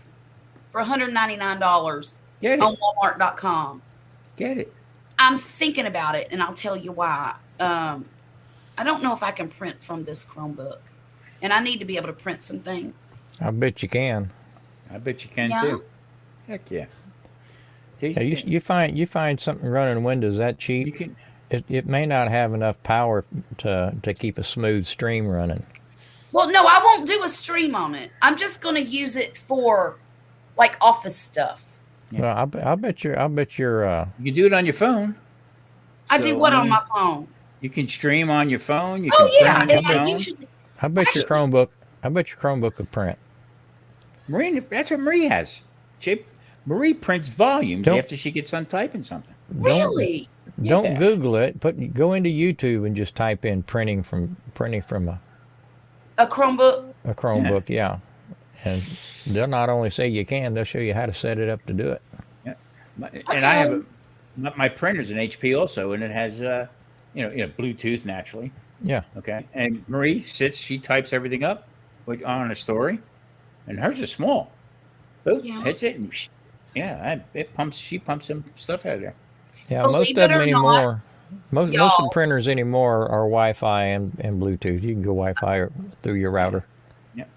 for $199 Get on it. Walmart.com. Get it. I'm thinking about it, and I'll tell you why. I don't know if I can print from this Chromebook, and I need to be able to print some things. I bet you can. I bet you can Yeah. too. Heck yeah. Yeah, you find something running Windows that cheap. You can. It may not have enough power to keep a smooth stream running. Well, no, I won't do a stream on it. I'm just going to use it for like office stuff. Yeah. Well, I bet you're You can do it on your phone. I do So, what I on mean, my phone? You can stream on your phone. You Oh can yeah, print on and your I phone. usually. I bet your Actually- Chromebook could print. Marie, that's what Marie has. Marie prints volumes Don't- after she gets done typing something. Really? Don't Yeah. Google it. Go into YouTube and just type in printing from A Chromebook? a Chromebook. Yeah. And they'll not only say you can, they'll show you how to set it up to do it. And I have my printer's an HP also, and it has Bluetooth naturally. Yeah. Okay, and Marie sits, she types everything up on a story, and hers is small. Boop, Yeah. hits it, and she pumps some stuff out of there. Yeah. Believe Most it of them or anymore. Most of the y'all- printers anymore are Wi-Fi and Bluetooth. You can go Wi-Fi through your router.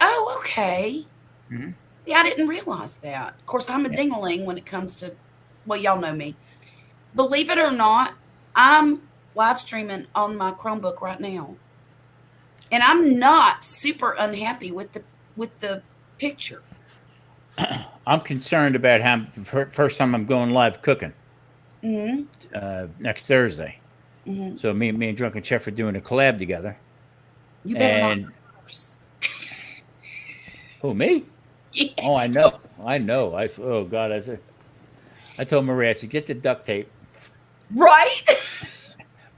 Oh, okay. Mhm. See, I didn't realize that. Of course, I'm a Yeah. dingling when it comes to, well, y'all know me. Believe it or not, I'm live streaming on my Chromebook right now, and I'm not super unhappy with the picture. I'm concerned about how first time I'm going live cooking Hmm. next Thursday. Hmm. So me and Drunken Chef are doing a collab together. You better And not. curse. who, me? Yeah. Oh, I know. Oh God, I told Maria, I said, get the duct tape. Right?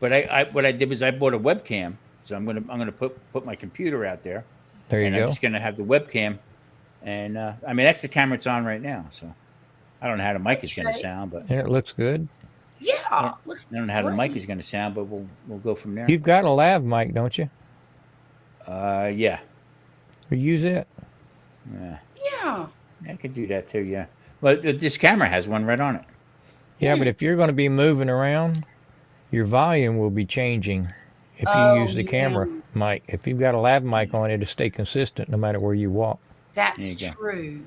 But what I did was I bought a webcam, so I'm gonna put my computer out there, There you and go. I'm just gonna have the webcam, and I mean that's the camera it's on right now. So I don't know how the mic is gonna Okay. sound, but And it looks good. Yeah. Looks I don't know how the mic great. is gonna sound, but we'll go from there. You've got a lav mic, don't you? Yeah, Or use it. yeah, Yeah. I could do that too. Yeah, but this camera has one right on it. Yeah, but if you're going to be moving around, your volume will be changing if you Oh, use the camera yeah. mic. If you've got a lav mic on, it'll stay consistent no matter where you walk. That's There you go. true.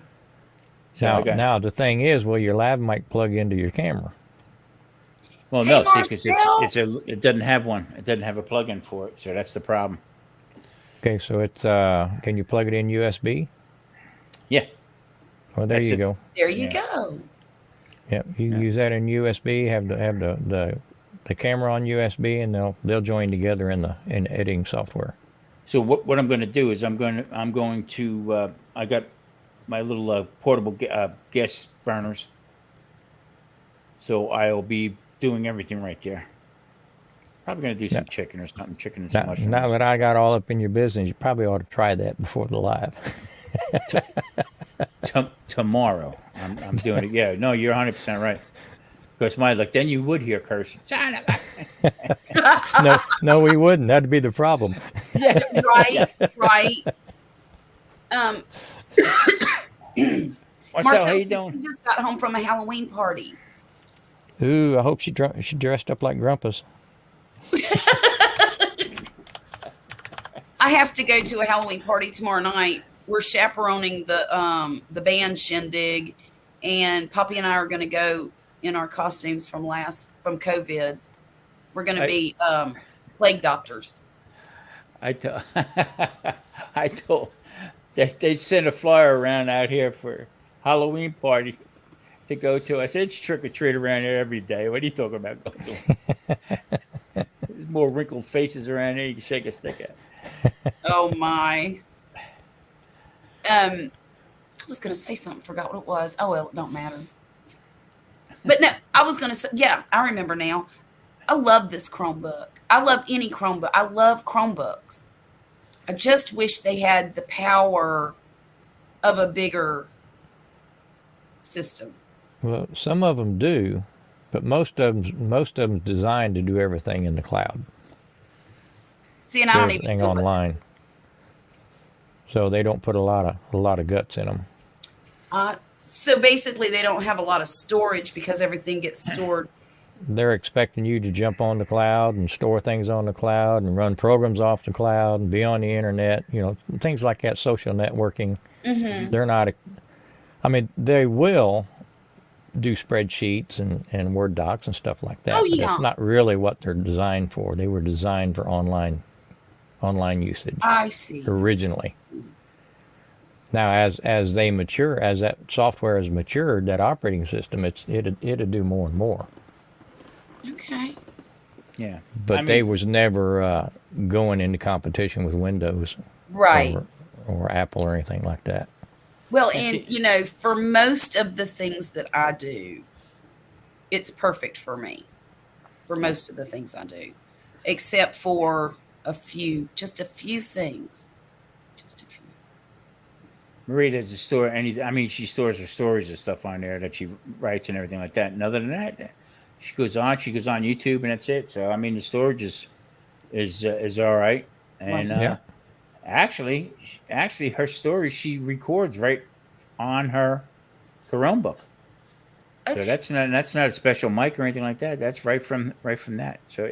So I got- Now the thing is, will your lav mic plug into your camera? well, Hey, no, see, because Marcel! it doesn't have one. It doesn't have a plug-in for it, so that's the problem. Okay, so it's can you plug it in USB? Yeah, Well, there That's you it. go. There you Yeah. go. Yep, you can use that in USB. Have the camera on USB, and they'll join together in editing software. So what I'm going to do is I'm going to I got my little portable gas burners. So I'll be doing everything right there. Probably going to do some chicken or something, chicken and some mushrooms. Now that I got all up in your business, you probably ought to try that before the live. Tomorrow I'm doing it. Yeah, no, you're 100% right. Because then you would hear cursing. No, we wouldn't. That'd be the problem. Right. Right. Marcel, Marcel how you said doing? he just got home from a Halloween party. Ooh, I hope she dressed up like Grumpus. I have to go to a Halloween party tomorrow night. We're chaperoning the band shindig, and Poppy and I are going to go in our costumes from COVID. We're going to be plague doctors. I told, I told, they sent a flyer around out here for Halloween party to go to. I said, it's trick or treat around here every day. What are you talking about? There's more wrinkled faces around here you can shake a stick at. Oh my. I was going to say something, forgot what it was. Oh, well, it don't matter. But no, I was going to say, yeah, I remember now. I love this Chromebook. I love any Chromebook. I love Chromebooks. I just wish they had the power of a bigger system. Well, some of them do, but most of them designed to do everything in the cloud. See, and I don't even Everything know online. So they don't put a lot of guts in them. So basically, they don't have a lot of storage because everything gets stored. They're expecting you to jump on the cloud and store things on the cloud and run programs off the cloud and be on the internet, things like that, social networking. Mm-hmm. They're not, they will do spreadsheets and Word docs and stuff like that. Oh, But yeah. that's not really what they're designed for. They were designed for online usage I see. originally. Now, as they mature, as that software has matured, that operating system, it'll do more and more. Okay. Yeah. But they was never going into competition with Windows, Right. or Apple or anything like that. Well, and for most of the things that I do, it's perfect for me. For most of the things I do, except for just a few things. Just a few. Marie does a store. She stores her stories and stuff on there that she writes and everything like that. And other than that, she goes on YouTube and that's it. So the storage is all right. And Yeah. actually, her stories she records right on her Chromebook. Okay. So that's not a special mic or anything like that. That's right from that. So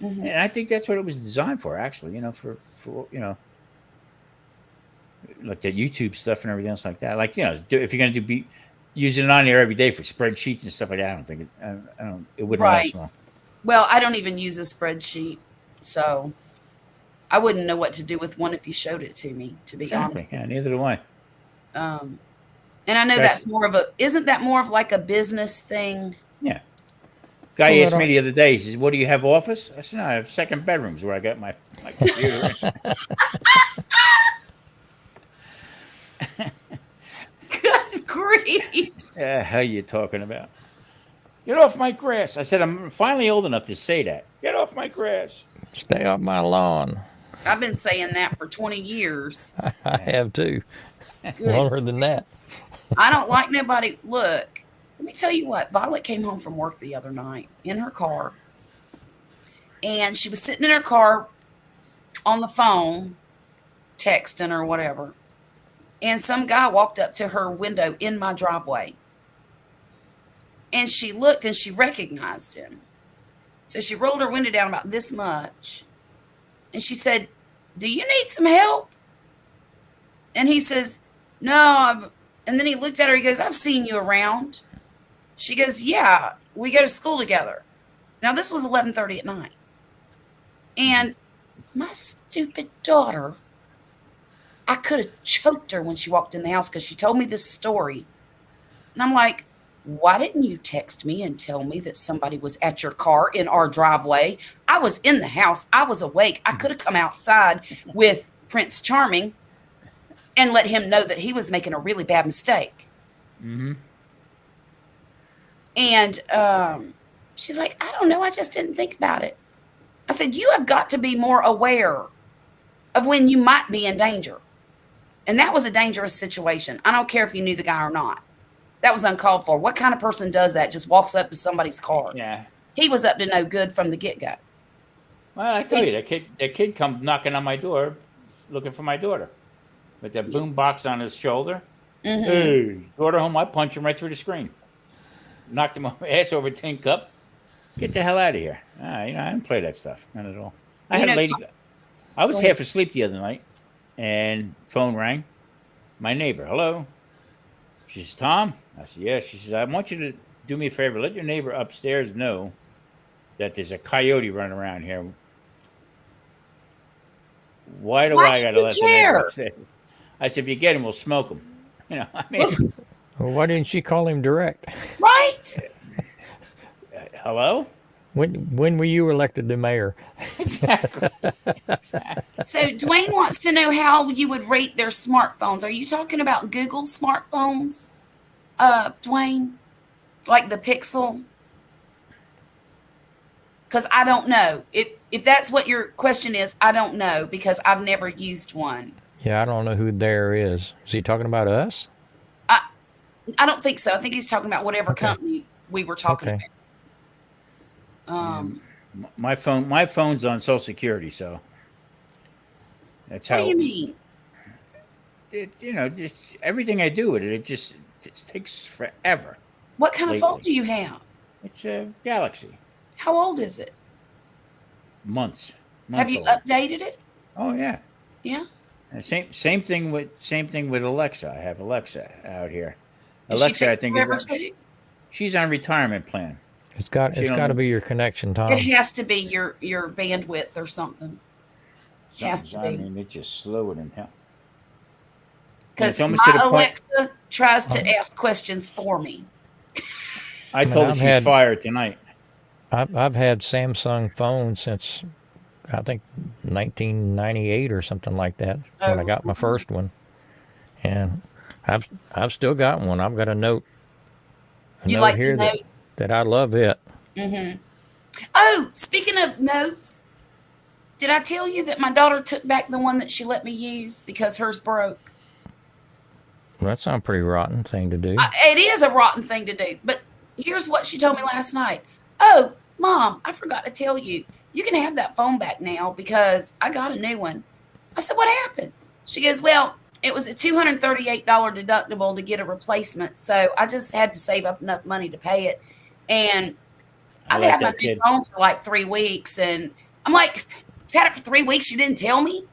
Mm-hmm. and I think that's what it was designed for. Actually, for like the YouTube stuff and everything else like that. Like if you're going to be using it on there every day for spreadsheets and stuff like that, I don't think it wouldn't last long. Well, I don't even use a spreadsheet, so I wouldn't know what to do with one if you showed it to me, to be honest. Yeah, neither do I. And I know isn't that more of like a business thing? Yeah. Guy asked me the other day, he says, "What do you have, office?" I said, "No, I have second bedrooms where I got my computer." Good grief. How are you talking about? Get off my grass. I said, I'm finally old enough to say that. Get off my grass. Stay off my lawn. I've been saying that for 20 years. I have too. Good. Longer than that. I don't like nobody. Look, let me tell you what. Violet came home from work the other night in her car. And she was sitting in her car on the phone, texting or whatever. And some guy walked up to her window in my driveway. And she looked and she recognized him. So she rolled her window down about this much. And she said, "Do you need some help?" And he says, "No." And then he looked at her. He goes, "I've seen you around." She goes, "Yeah, we go to school together." Now, this was 11:30 at night. And my stupid daughter, I could have choked her when she walked in the house because she told me this story. And I'm like, why didn't you text me and tell me that somebody was at your car in our driveway? I was in the house. I was awake. I could have come outside with Prince Charming and let him know that he was making a really bad mistake. Mm-hmm. And she's like, "I don't know. I just didn't think about it." I said, "You have got to be more aware of when you might be in danger." And that was a dangerous situation. I don't care if you knew the guy or not. That was uncalled for. What kind of person does that? Just walks up to somebody's car. Yeah. He was up to no good from the get-go. Well, I tell you, that kid come knocking on my door looking for my daughter with that boom box on his shoulder. Mm-hmm. Hey, daughter home, I punch him right through the screen. knocked him ass over tin cup. Get the hell out of here. I didn't play that stuff. None at all. I had a lady. I was half asleep the other night, and phone rang. My neighbor. Hello. She says, Tom. I said, yeah. She says, I want you to do me a favor. Let your neighbor upstairs know that there's a coyote running around here. Why do I got to let the neighbor upstairs? I said, if you get him, we'll smoke him. I mean. Well, why didn't she call him direct? Right. Hello? When were you elected the mayor? Exactly. So Dwayne wants to know how you would rate their smartphones. Are you talking about Google smartphones, Dwayne? Like the Pixel? Because I don't know. If that's what your question is, I don't know because I've never used one. Yeah, I don't know who there is. Is he talking about us? I don't think so. I think he's talking about whatever company we were talking about. My phone's on Social Security, so that's how. What do you mean? Just everything I do with it, it just takes forever. What kind of phone do you have? It's a Galaxy. How old is it? Months Have you old. updated it? Oh yeah. Yeah. And same thing with Alexa. I have Alexa out here. Is Alexa, I think too? she's on retirement plan. It's got to be your connection, Tom. It has to be your bandwidth or something. It has to be. I mean, it's just slower than hell. Because my Alexa tries to ask questions for me. I told her she's fired tonight. I've had Samsung phones since I think 1998 or something like that when I got my first one, and I've still got one. I've got a note. You like here the note? That I love it. Mm-hmm. Oh, speaking of notes, did I tell you that my daughter took back the one that she let me use because hers broke? Well, that sounds a pretty rotten thing to do. It is a rotten thing to do, but here's what she told me last night. Oh, Mom, I forgot to tell you. You can have that phone back now because I got a new one. I said, what happened? She goes, well, it was a $238 deductible to get a replacement, so I just had to save up enough money to pay it. And I've had my new phone for like 3 weeks, and I'm like, you've had it for 3 weeks? You didn't tell me?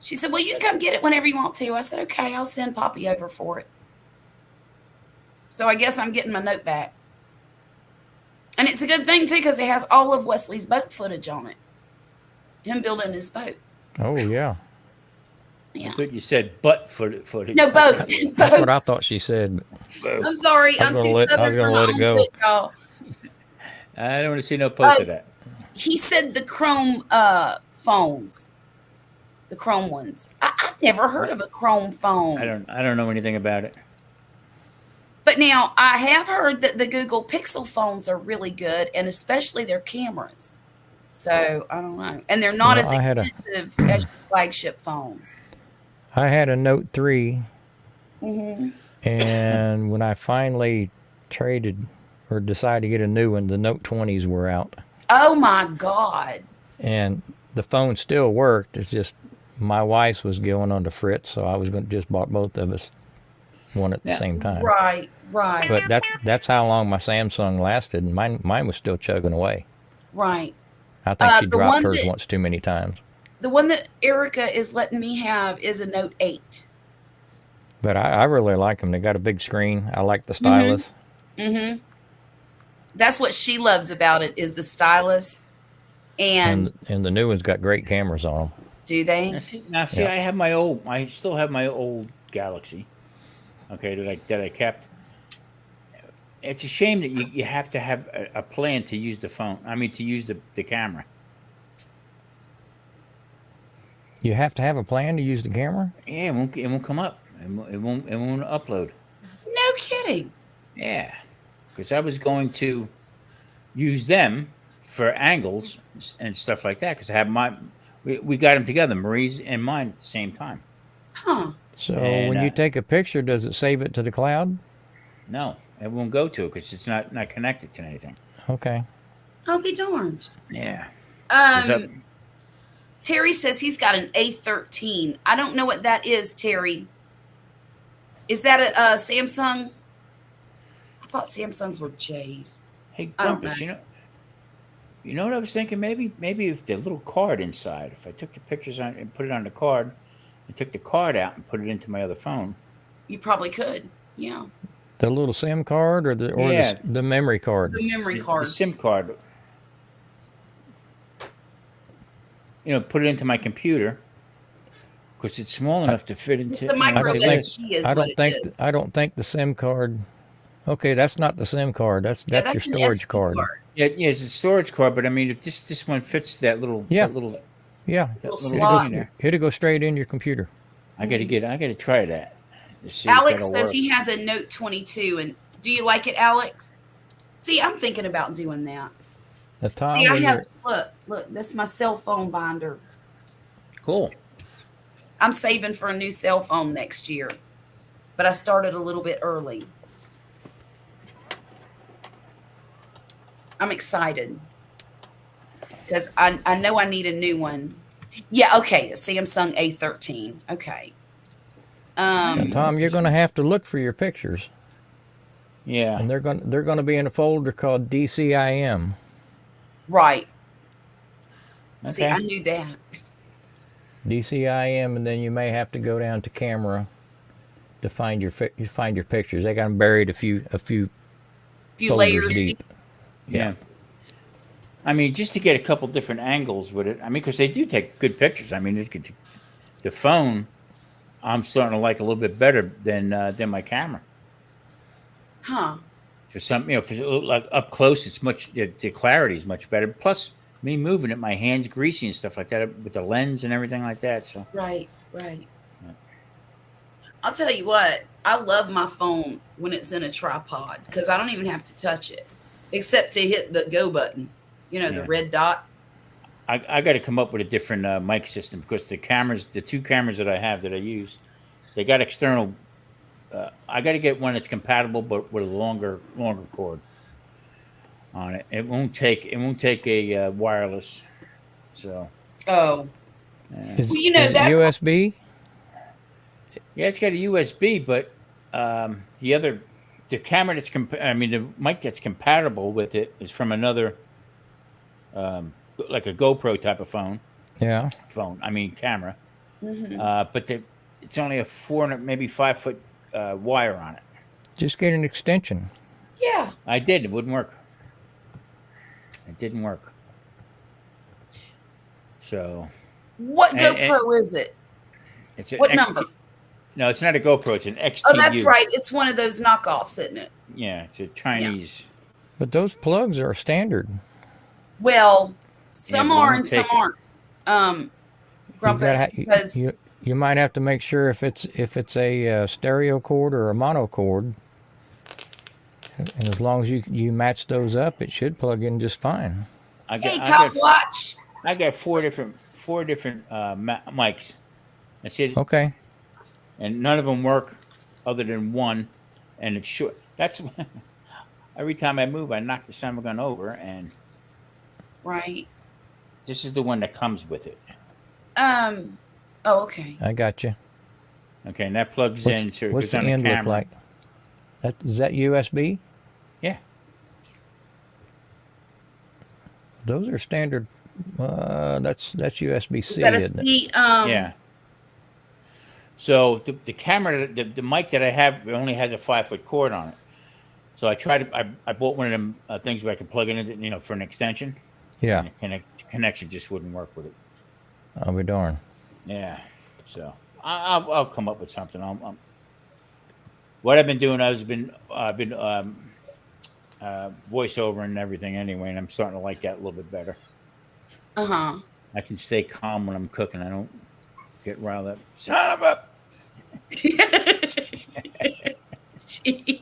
She said, well, you can come get it whenever you want to. I said, okay, I'll send Poppy over for it. So I guess I'm getting my note back. And it's a good thing, too, because it has all of Wesley's boat footage on it. Him building his boat. Oh, yeah. I thought you said butt footage. No, boat. That's what I thought she said. I'm sorry. I'm too southern. I was going to let it go. Y'all. I don't want to see no post of that. He said the Chrome phones. The Chrome ones. I've never heard of a Chrome phone. I don't know anything about it. But now I have heard that the Google Pixel phones are really good, and especially their cameras. So I don't know, and they're not as expensive as flagship phones. I had a Note 3, mm-hmm. and when I finally traded or decided to get a new one, the Note 20s were out. Oh my God! And the phone still worked. It's just my wife's was going on to Fritz, so I was going to just bought both of us one at the same time. Right. But that's how long my Samsung lasted, and mine was still chugging away. Right. I think she dropped hers once too many times. The one that Erica is letting me have is a Note 8. But I really like them. They got a big screen. I like the stylus. Mm-hmm. That's what she loves about it is the stylus. And the new one's got great cameras on them. Do they? Now see, yeah. I still have my old Galaxy. Okay, that I kept. It's a shame that you have to have a plan to use the phone. I mean, to use the camera. You have to have a plan to use the camera? Yeah, it won't come up. It won't upload. No kidding. Yeah, because I was going to use them for angles and stuff like that. Because I have we got them together, Marie's and mine at the same time. Huh. So when you take a picture, does it save it to the cloud? No, it won't go to it because it's not connected to anything. Okay. I'll be darned. Yeah. Terry says he's got an A13. I don't know what that is, Terry. Is that a Samsung? thought Samsungs were J's. Hey, I don't Grumpus, know. you know what I was thinking? Maybe if the little card inside, if I took the pictures on and put it on the card, and took the card out and put it into my other phone. You probably could. Yeah. The little SIM card or Yeah. the memory card. The memory The card. SIM card. Put it into my computer because it's small enough to fit into. It's a micro think- SD is I what don't it think is. I don't think the SIM card. Okay, that's not the SIM card. That's Yeah, your an storage SD card. Yeah, it's a storage card, but I mean, if this one fits that little, Yeah. that little, Yeah, Little little slot. thing in there. it'll go straight in your computer. I gotta try that. To see if Alex that'll says work. he has a Note 22, and do you like it, Alex? See, I'm thinking about doing that. The Tom, See, I when have you're- look. This is my cell phone binder. Cool. I'm saving for a new cell phone next year, but I started a little bit early. I'm excited because I know I need a new one. Yeah, okay, a Samsung A13. Okay. Tom, you're going to have to look for your pictures, Yeah. and they're going to be in a folder called DCIM. Right. Okay. See, I knew that. DCIM, and then you may have to go down to camera to find your pictures. They got them buried a few Few folders layers deep. deep. Yeah. I mean, just to get a couple different angles with it. I mean, because they do take good pictures. I mean, the phone, I'm starting to like a little bit better than my camera. Huh. For some, for like up close, it's the clarity is much better. Plus, me moving it, my hands greasy and stuff like that with the lens and everything like that. So Right. I'll tell you what, I love my phone when it's in a tripod because I don't even have to touch it except to hit the go button, the Yeah. red dot. I got to come up with a different mic system because the two cameras that I have that I use, they got external. I got to get one that's compatible but with a longer cord on it. It won't take a wireless. So Oh, Is, Well, you know, is it that's- USB? yeah, it's got a USB, but the camera that's the mic that's compatible with it is from another, like a GoPro type of phone. Yeah. Camera. mhm. But it's only a 400, maybe 5 foot wire on it. Just get an extension. Yeah. I did. It wouldn't work. It didn't work. So What And- GoPro is it? it's an What number? No, it's not a GoPro. It's an XTU. Oh, that's right. It's one of those knockoffs, isn't it? Yeah, it's a Chinese. But those plugs are standard. Well, some but I are won't and some take it. aren't. You gotta Grumpus, because you might have to make sure if it's a stereo cord or a mono cord. And as long as you match those up, it should plug in just fine. hey, Cop Watch. I got four different mics. That's it. Okay. And none of them work other than one, and it's short. That's every time I move, I knock the summer gun over, and Right. this is the one that comes with it. Oh, okay. I got you. Okay, and that plugs in. So it What's goes the on end camera. look like? Is that USB? Yeah. Those are standard. That's USB-C, Is that a isn't it? C? Yeah. So the camera, the mic that I have, it only has a 5 foot cord on it. So I bought one of them things where I can plug it in, for an extension. Yeah. And the connection just wouldn't work with it. I'll be darned. Yeah. So I'll come up with something. What I've been doing, I've been voiceover and everything anyway, and I'm starting to like that a little bit better. Uh-huh. I can stay calm when I'm cooking. I don't get riled up. Son of a. Jeez.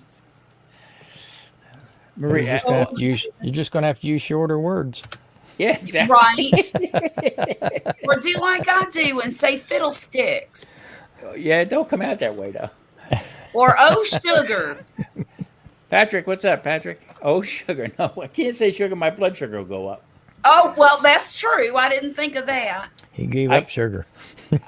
Marie, You're just gonna have to use shorter words. yeah, exactly. Right. Or do like I do and say fiddlesticks. Yeah, it don't come out that way though. Or oh sugar. Patrick, what's up, Patrick? Oh, sugar. No, I can't say sugar. My blood sugar will go up. Oh, well, that's true. I didn't think of that. He gave I- up sugar.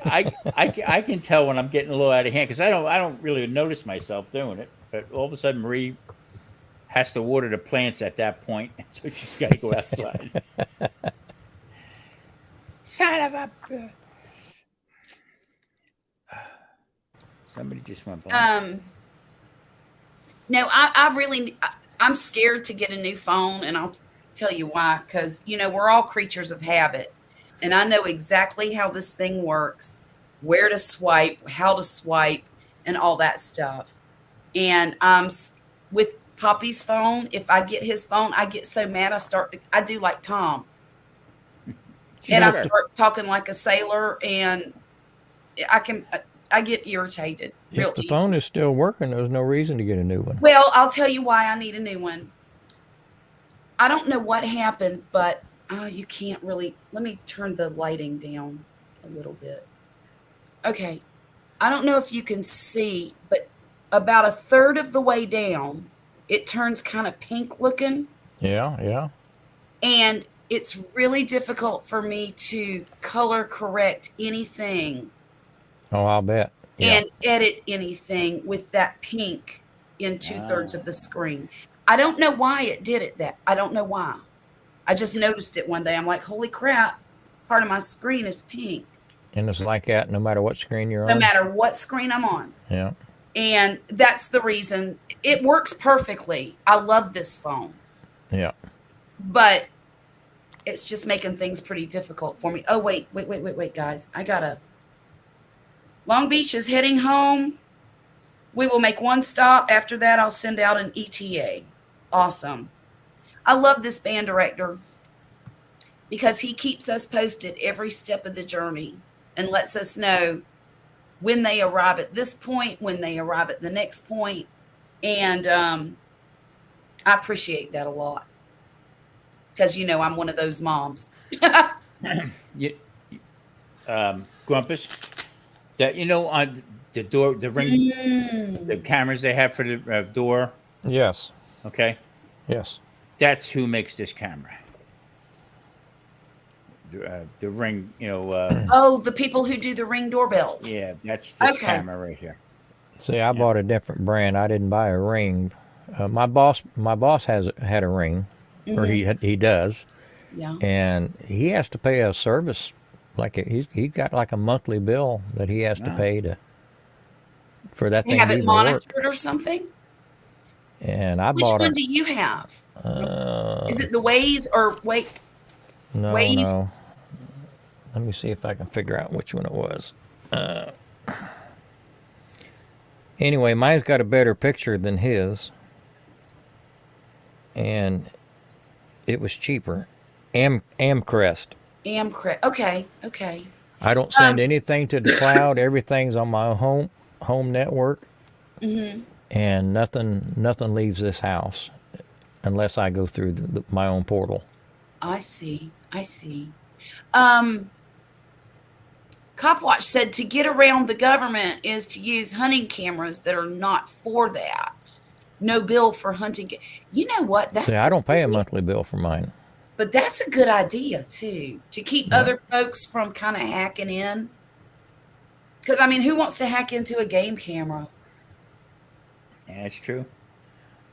I can tell when I'm getting a little out of hand because I don't really notice myself doing it. But all of a sudden, Marie has to water the plants at that point, so she's got to go outside. Son of a. Somebody just went by. No, I'm scared to get a new phone, and I'll tell you why. Because, we're all creatures of habit, and I know exactly how this thing works, where to swipe, how to swipe, and all that stuff. And with Poppy's phone, if I get his phone, I get so mad I do like Tom. And I start talking like a sailor, and I get irritated. If the phone is still working, there's no reason to get a new one. Well, I'll tell you why I need a new one. I don't know what happened, but you can't really. Let me turn the lighting down a little bit. Okay. I don't know if you can see, but about a third of the way down, it turns kind of pink looking. Yeah. And it's really difficult for me to color correct anything. Oh, I'll bet. Yeah. And edit anything with that pink in 2/3 of the screen. I don't know why it did it I don't know why. I just noticed it one day. I'm like, holy crap, part of my screen is pink. And it's like that no matter what screen you're on? No matter what screen I'm on. Yeah. And that's the reason. It works perfectly. I love this phone. Yeah. But it's just making things pretty difficult for me. Oh, wait, guys. Long Beach is heading home. We will make one stop. After that, I'll send out an ETA. Awesome. I love this band director because he keeps us posted every step of the journey and lets us know when they arrive at this point, when they arrive at the next point. And I appreciate that a lot because, I'm one of those moms. Grumpus, that on the door, the ring, the cameras they have for the door. Yes. Okay. Yes. That's who makes this camera. The ring, the people who do the Ring doorbells. Yeah, that's this Okay. camera right here. See, I bought a different brand. I didn't buy a Ring. My boss had a Ring, or he does, Yeah. and he has to pay a service. Like he got like a monthly bill that he has to pay for that They thing have to it even work. monitored or something? And I Which bought one do you have? Is it the Waze or wait? No, Wave? no. Let me see if I can figure out which one it was. Anyway, mine's got a better picture than his, and it was cheaper. Amcrest. Amcrest. Okay. I don't send anything to the cloud. Everything's on my home network, and nothing leaves this house unless I go through my own portal. I see. Copwatch said to get around the government is to use hunting cameras that are not for that. No bill for hunting. You know what? See, I don't pay a monthly bill for mine. But that's a good idea, too, to keep other folks from kind of hacking in. Because, who wants to hack into a game camera? Yeah, that's true.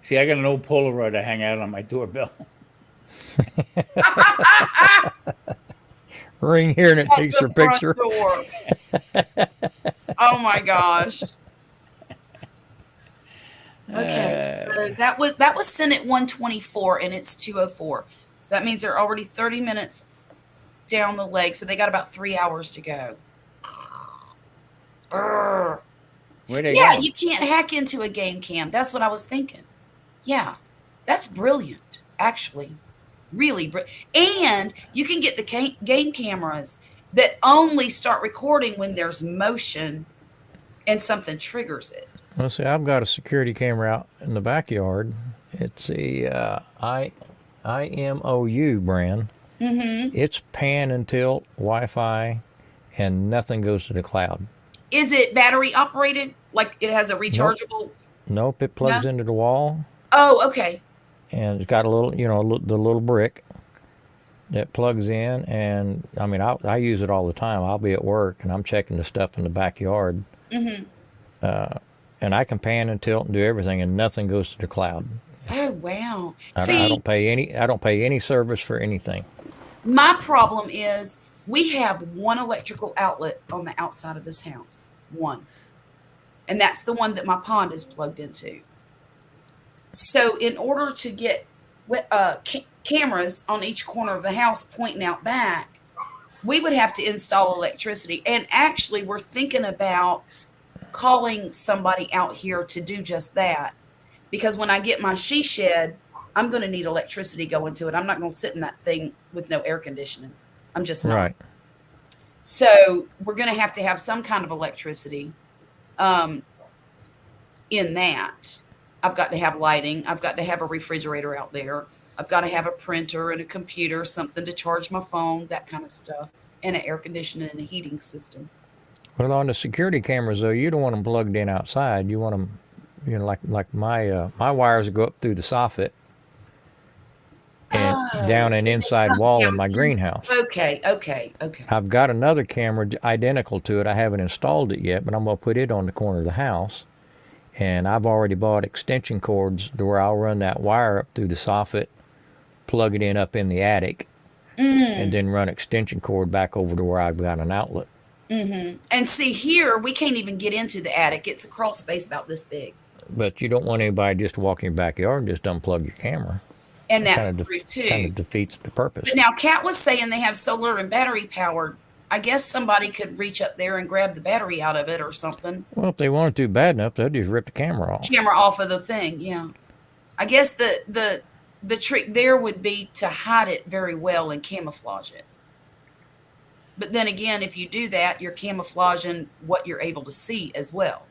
See, I got an old Polaroid I hang out on my doorbell. Ring here and it takes your picture. Door. Oh, my gosh. Okay, so that was sent at 1:24 and it's 2:04. So that means they're already 30 minutes down the leg. So they got about 3 hours to go. Where they Yeah, going? you can't hack into a game cam. That's what I was thinking. Yeah, that's brilliant, actually. Really brilliant. And you can get the game cameras that only start recording when there's motion and something triggers it. Well, see, I've got a security camera out in the backyard. It's a IMOU brand. It's pan and tilt, Wi-Fi, and nothing goes to the cloud. Is it battery operated? Like it has a rechargeable? Nope, it plugs into the wall, Oh, okay. and it's got a little, the little brick that plugs in. And I use it all the time. I'll be at work and I'm checking the stuff in the backyard. And I can pan and tilt and do everything, and nothing goes to the cloud. Oh wow. I See, don't pay any. I don't pay any service for anything. my problem is we have one electrical outlet on the outside of this house. One. And that's the one that my pond is plugged into. So in order to get cameras on each corner of the house pointing out back, we would have to install electricity. And actually, we're thinking about calling somebody out here to do just that. Because when I get my she shed, I'm going to need electricity going to it. I'm not going to sit in that thing with no air conditioning. I'm just not. Right. So we're going to have some kind of electricity in that. I've got to have lighting. I've got to have a refrigerator out there. I've got to have a printer and a computer, something to charge my phone, that kind of stuff, and an air conditioning and a heating system. Well, on the security cameras though, you don't want them plugged in outside. You want them, like my wires go up through the soffit and down an inside wall in my greenhouse. Okay. I've got another camera identical to it. I haven't installed it yet, but I'm gonna put it on the corner of the house. And I've already bought extension cords to where I'll run that wire up through the soffit, plug it in up in the attic, and then run extension cord back over to where I've got an outlet. And see, here we can't even get into the attic. It's a crawl space about this big. But you don't want anybody just to walk in your backyard and just unplug your camera. And that's Kind of true too. Kind of defeats the purpose. But now Kat was saying they have solar and battery powered. I guess somebody could reach up there and grab the battery out of it or something. Well, if they wanted to bad enough, they'll just rip the camera off. Camera off of the thing, yeah. I guess the trick there would be to hide it very well and camouflage it. But then again, if you do that, you're camouflaging what you're able to see as well.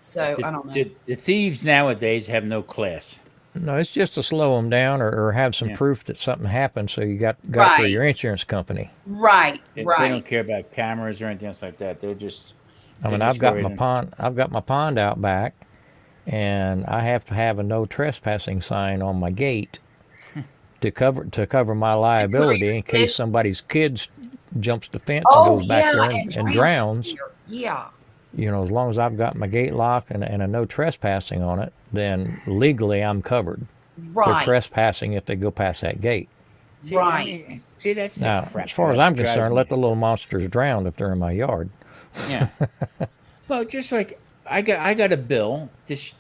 So I don't know. The thieves nowadays have no class. No, it's just to slow them down or have some proof that something happened, so you got for Right. your insurance company. Right, They right. don't care about cameras or anything else like that. They're just. I mean, they're I've just got worried my and- pond. I've got my pond out back, and I have to have a no trespassing sign on my gate to cover my liability in case fish. somebody's kids jumps the fence Oh and goes back yeah, there and and drowns. here. Yeah. As long as I've got my gate lock and a no trespassing on it, then legally I'm covered. They're Right. trespassing if they go past that gate. See, Right. see, that's the Now, crap as far as that I'm drives concerned, me. let the little monsters drown if they're in my yard. Yeah. Well, just like I got a bill this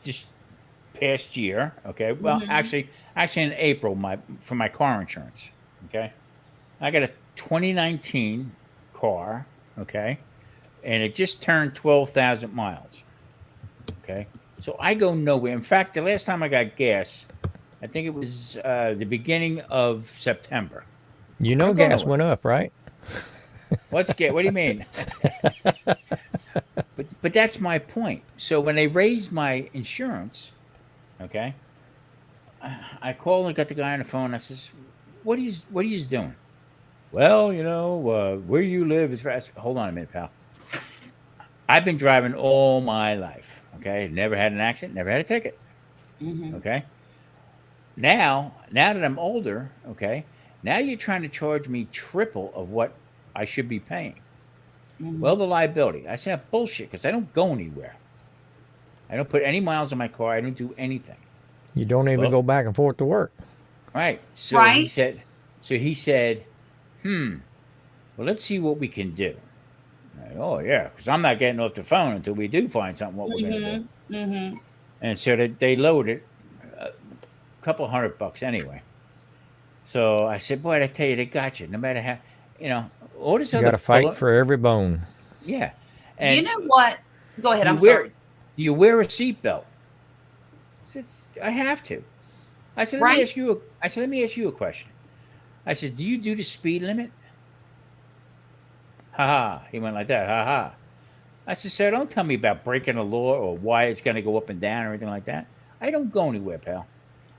past year. Okay. Well, actually in April, for my car insurance. Okay. I got a 2019 car. Okay, and it just turned 12,000 miles. Okay. So I go nowhere. In fact, the last time I got gas, I think it was the beginning of September. You know, I'm going gas nowhere. went up, right? What's get? What do you mean? but that's my point. So when they raised my insurance, okay, I called and got the guy on the phone. I says, "What are you doing?" Well, where you live is fast. Hold on a minute, pal. I've been driving all my life. Okay, never had an accident, never had a ticket. Okay. Now that I'm older, okay, now you're trying to charge me triple of what I should be paying. Well, the liability. I said bullshit because I don't go anywhere. I don't put any miles on my car. I don't do anything. You don't even Well- go back and forth to work. Right. So Right. he said, well, let's see what we can do. Oh yeah, because I'm not getting off the phone until we do find something what we're gonna do. And so they lowered it a couple $100 anyway. So I said, boy, I tell you, they got you. No matter how, all this You other got to fight bullet- for every bone. Yeah. And You know what? Go ahead. I'm do you wear a seatbelt? I said, I have to. I said, let me Right. ask you. Let me ask you a question. I said, do you do the speed limit? Ha ha. He went like that. Ha ha. I said, sir, don't tell me about breaking the law or why it's going to go up and down or anything like that. I don't go anywhere, pal.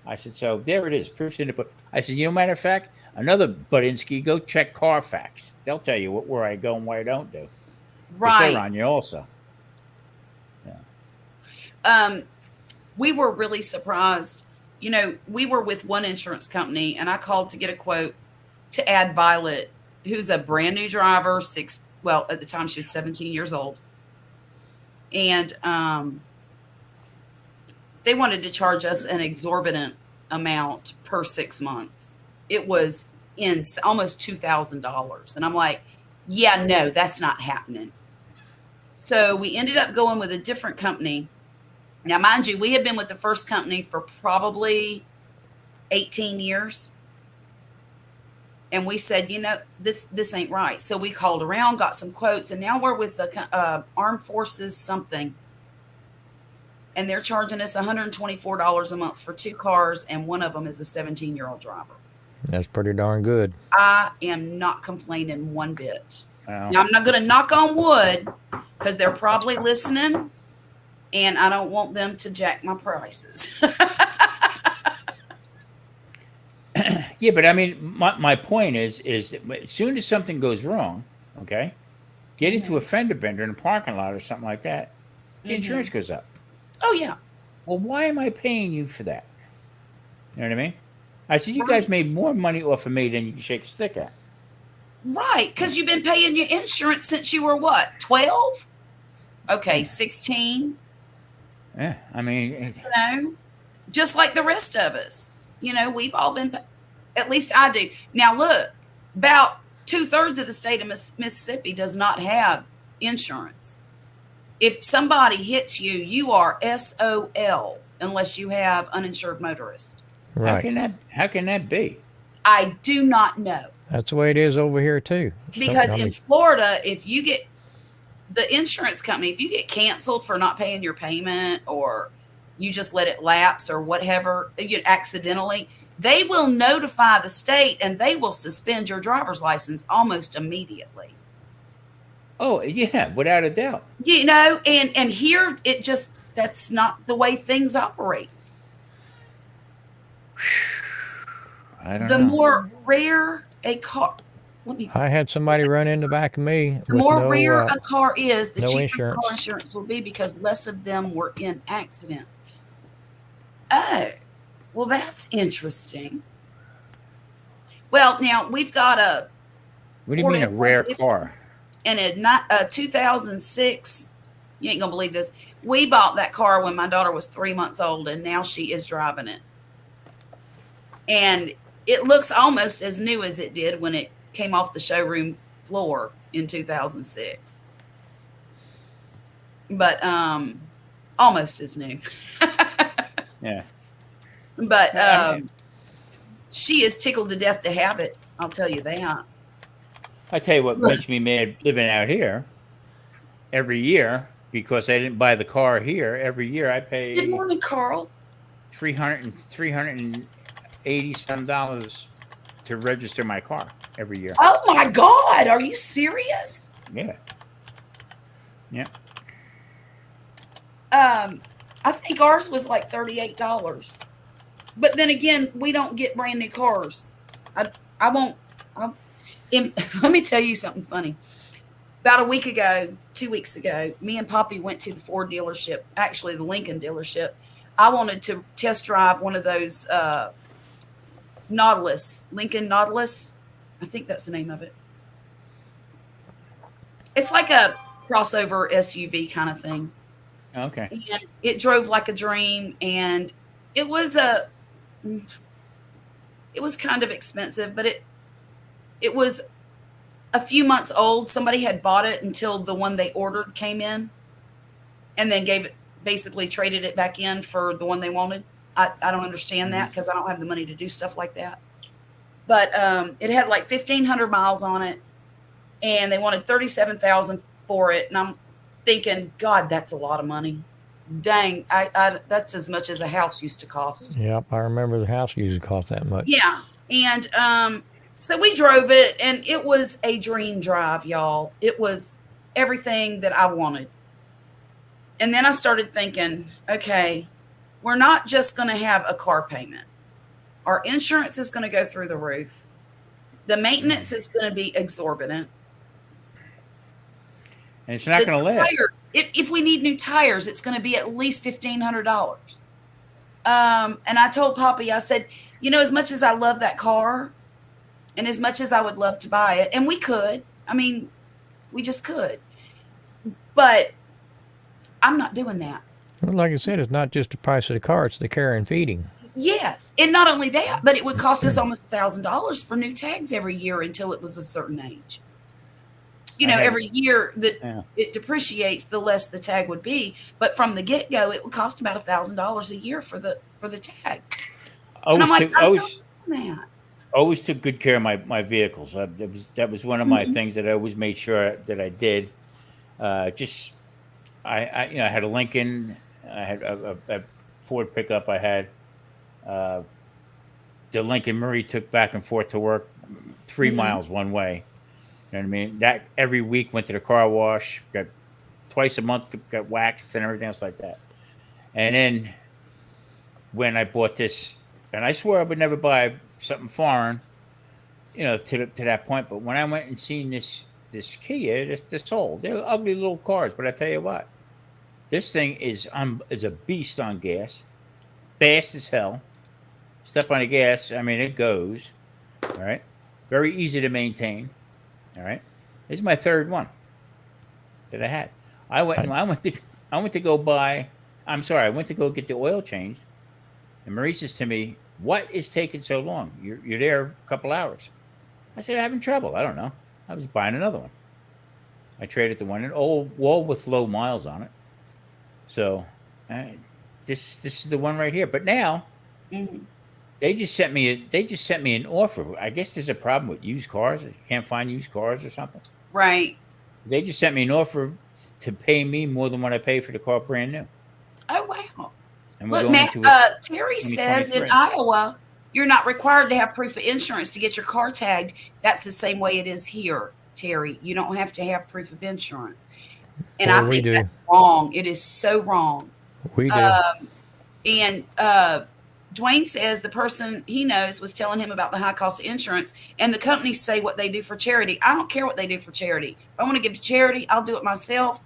I said, so there it is. Proof's in the book. I said, matter of fact, another Budinsky, go check Carfax. They'll tell you where I go and what I don't do. 'Cause Right. they're on you also. We were really surprised. We were with one insurance company and I called to get a quote to add Violet, who's a brand new driver, at the time she was 17 years old. And they wanted to charge us an exorbitant amount per 6 months. It was in almost $2,000. And I'm like, yeah, no, that's not happening. So we ended up going with a different company. Now, mind you, we had been with the first company for probably 18 years. And we said, this ain't right. So we called around, got some quotes, and now we're with the Armed Forces something. And they're charging us $124 a month for 2 cars, and one of them is a 17-year-old driver. That's pretty darn good. I am not complaining one bit. Wow. Now, I'm not going to knock on wood because they're probably listening, and I don't want them to jack my prices. Yeah, but I mean, my point is that as soon as something goes wrong, okay, get into a fender bender in a parking lot or something like that, the insurance goes up. Oh, yeah. Well, why am I paying you for that? You know what I mean? I said, you guys made more money off of me than you can shake a stick at. Right, because you've been paying your insurance since you were what, 12? Okay, 16. Yeah, I mean, Just like the rest of us. We've all been, at least I do. Now, look, about 2/3 of the state of Mississippi does not have insurance. If somebody hits you, you are SOL unless you have uninsured motorist. Right. How can that be? I do not know. That's the way it is over here too. Because in Florida, if you get the insurance company, if you get canceled for not paying your payment or you just let it lapse or whatever, accidentally, they will notify the state and they will suspend your driver's license almost immediately. Oh, yeah, without a doubt. And here that's not the way things operate. I don't The know. more rare a car, I had somebody run in the back of me. the more rare a car is, the no cheaper insurance. car insurance will be because less of them were in accidents. Oh, well, that's interesting. Well, now we've got a What do you mean a rare car? and a 2006. You ain't gonna believe this. We bought that car when my daughter was 3 months old, and now she is driving it. And it looks almost as new as it did when it came off the showroom floor in 2006. But almost as new. Yeah. But she is tickled to death to have it. I'll tell you that. I tell you what makes me mad living out here. Every year, because I didn't buy the car here, every year I pay Good morning, Carl. $380 to register my car every year. Oh my God, are you serious? Yeah. Yeah. I think ours was like $38. But then again, we don't get brand new cars. Let me tell you something funny. About 2 weeks ago, me and Poppy went to the Ford dealership, actually the Lincoln dealership. I wanted to test drive one of those Lincoln Nautilus. I think that's the name of it. It's like a crossover SUV kind of thing. Okay. And it drove like a dream, and it was kind of expensive, but it was a few months old. Somebody had bought it until the one they ordered came in, and then basically traded it back in for the one they wanted. I don't understand that because I don't have the money to do stuff like that. But it had like 1,500 miles on it, and they wanted $37,000 for it. And I'm thinking, God, that's a lot of money. Dang, that's as much as a house used to cost. Yep, I remember the house used to cost that much. Yeah, and so we drove it, and it was a dream drive, y'all. It was everything that I wanted. And then I started thinking, okay, we're not just going to have a car payment. Our insurance is going to go through the roof. The maintenance is going to be exorbitant. And it's not going to last. If we need new tires, it's going to be at least $1,500. And I told Poppy, I said, as much as I love that car and as much as I would love to buy it, and we could, we just could. But I'm not doing that. Well, like I said, it's not just the price of the car; it's the care and feeding. Yes, and not only that, but it would cost us almost $1,000 for new tags every year until it was a certain age. You I know, had- every year that Yeah. it depreciates, the less the tag would be. But from the get go, it would cost about $1,000 a year for the tag. And I'm Always like, took, I'm always, not doing that. always took good care of my vehicles. That was one of my Mhm. things that I always made sure that I did. Just I had a Lincoln, I had a Ford pickup. I had uh, the Lincoln Marie took back and forth to work 3 Mhm. miles one way. You know what I mean? That every week went to the car wash, got twice a month, got waxed and everything else like that. And then when I bought this, and I swore I would never buy something foreign, to that point. But when I went and seen this Kia, this old, they're ugly little cars. But I tell you what, this thing is a beast on gas, fast as hell. Step on the gas, I mean it goes. All right, very easy to maintain. All right, this is my third one that I had. I went to go buy. I'm sorry, I went to go get the oil changed, and Marie says to me, "What is taking so long? You're there a couple hours." I said, "I'm having trouble. I don't know. I was buying another one. I traded the one, an old wall with low miles on it. So this is the one right here. But now Mhm. they just sent me an offer. I guess there's a problem with used cars. You can't find used cars or something. Right. They just sent me an offer to pay me more than what I paid for the car brand new. Oh, wow. And we're Look, going Matt, into it. Terry says in 2023. Iowa, you're not required to have proof of insurance to get your car tagged. That's the same way it is here, Terry. You don't have to have proof of insurance. And Well, I we think do. that's wrong. It is so wrong. We do. And Dwayne says the person he knows was telling him about the high cost of insurance, and the companies say what they do for charity. I don't care what they do for charity. If I want to give to charity, I'll do it myself.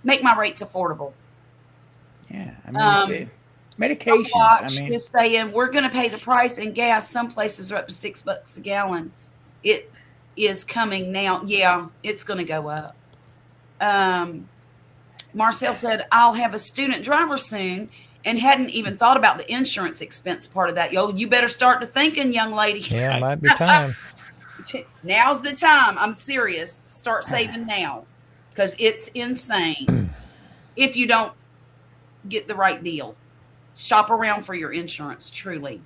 Make my rates affordable. Yeah, I mean, it's, medications. Watch I mean, is saying we're going to pay the price in gas. Some places are up to $6 a gallon. It is coming now. Yeah, it's going to go up. Marcel said, I'll have a student driver soon and hadn't even thought about the insurance expense part of that. Yo, you better start to thinking, young lady. Yeah, it might be time. Now's the time. I'm serious. Start saving now because it's insane if you don't get the right deal. Shop around for your insurance, truly.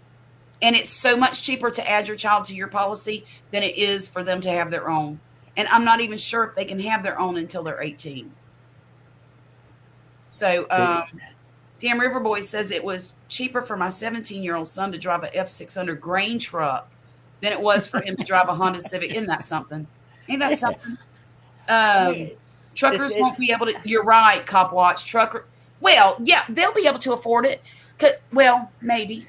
And it's so much cheaper to add your child to your policy than it is for them to have their own. And I'm not even sure if they can have their own until they're 18. So, Dan Riverboy says it was cheaper for my 17-year-old son to drive a F600 grain truck than it was for him to drive a Honda Civic. Isn't that something? Ain't that something? Truckers won't be able to. You're right, Cop Watch. Trucker. Well, yeah, they'll be able to afford it. Well, maybe.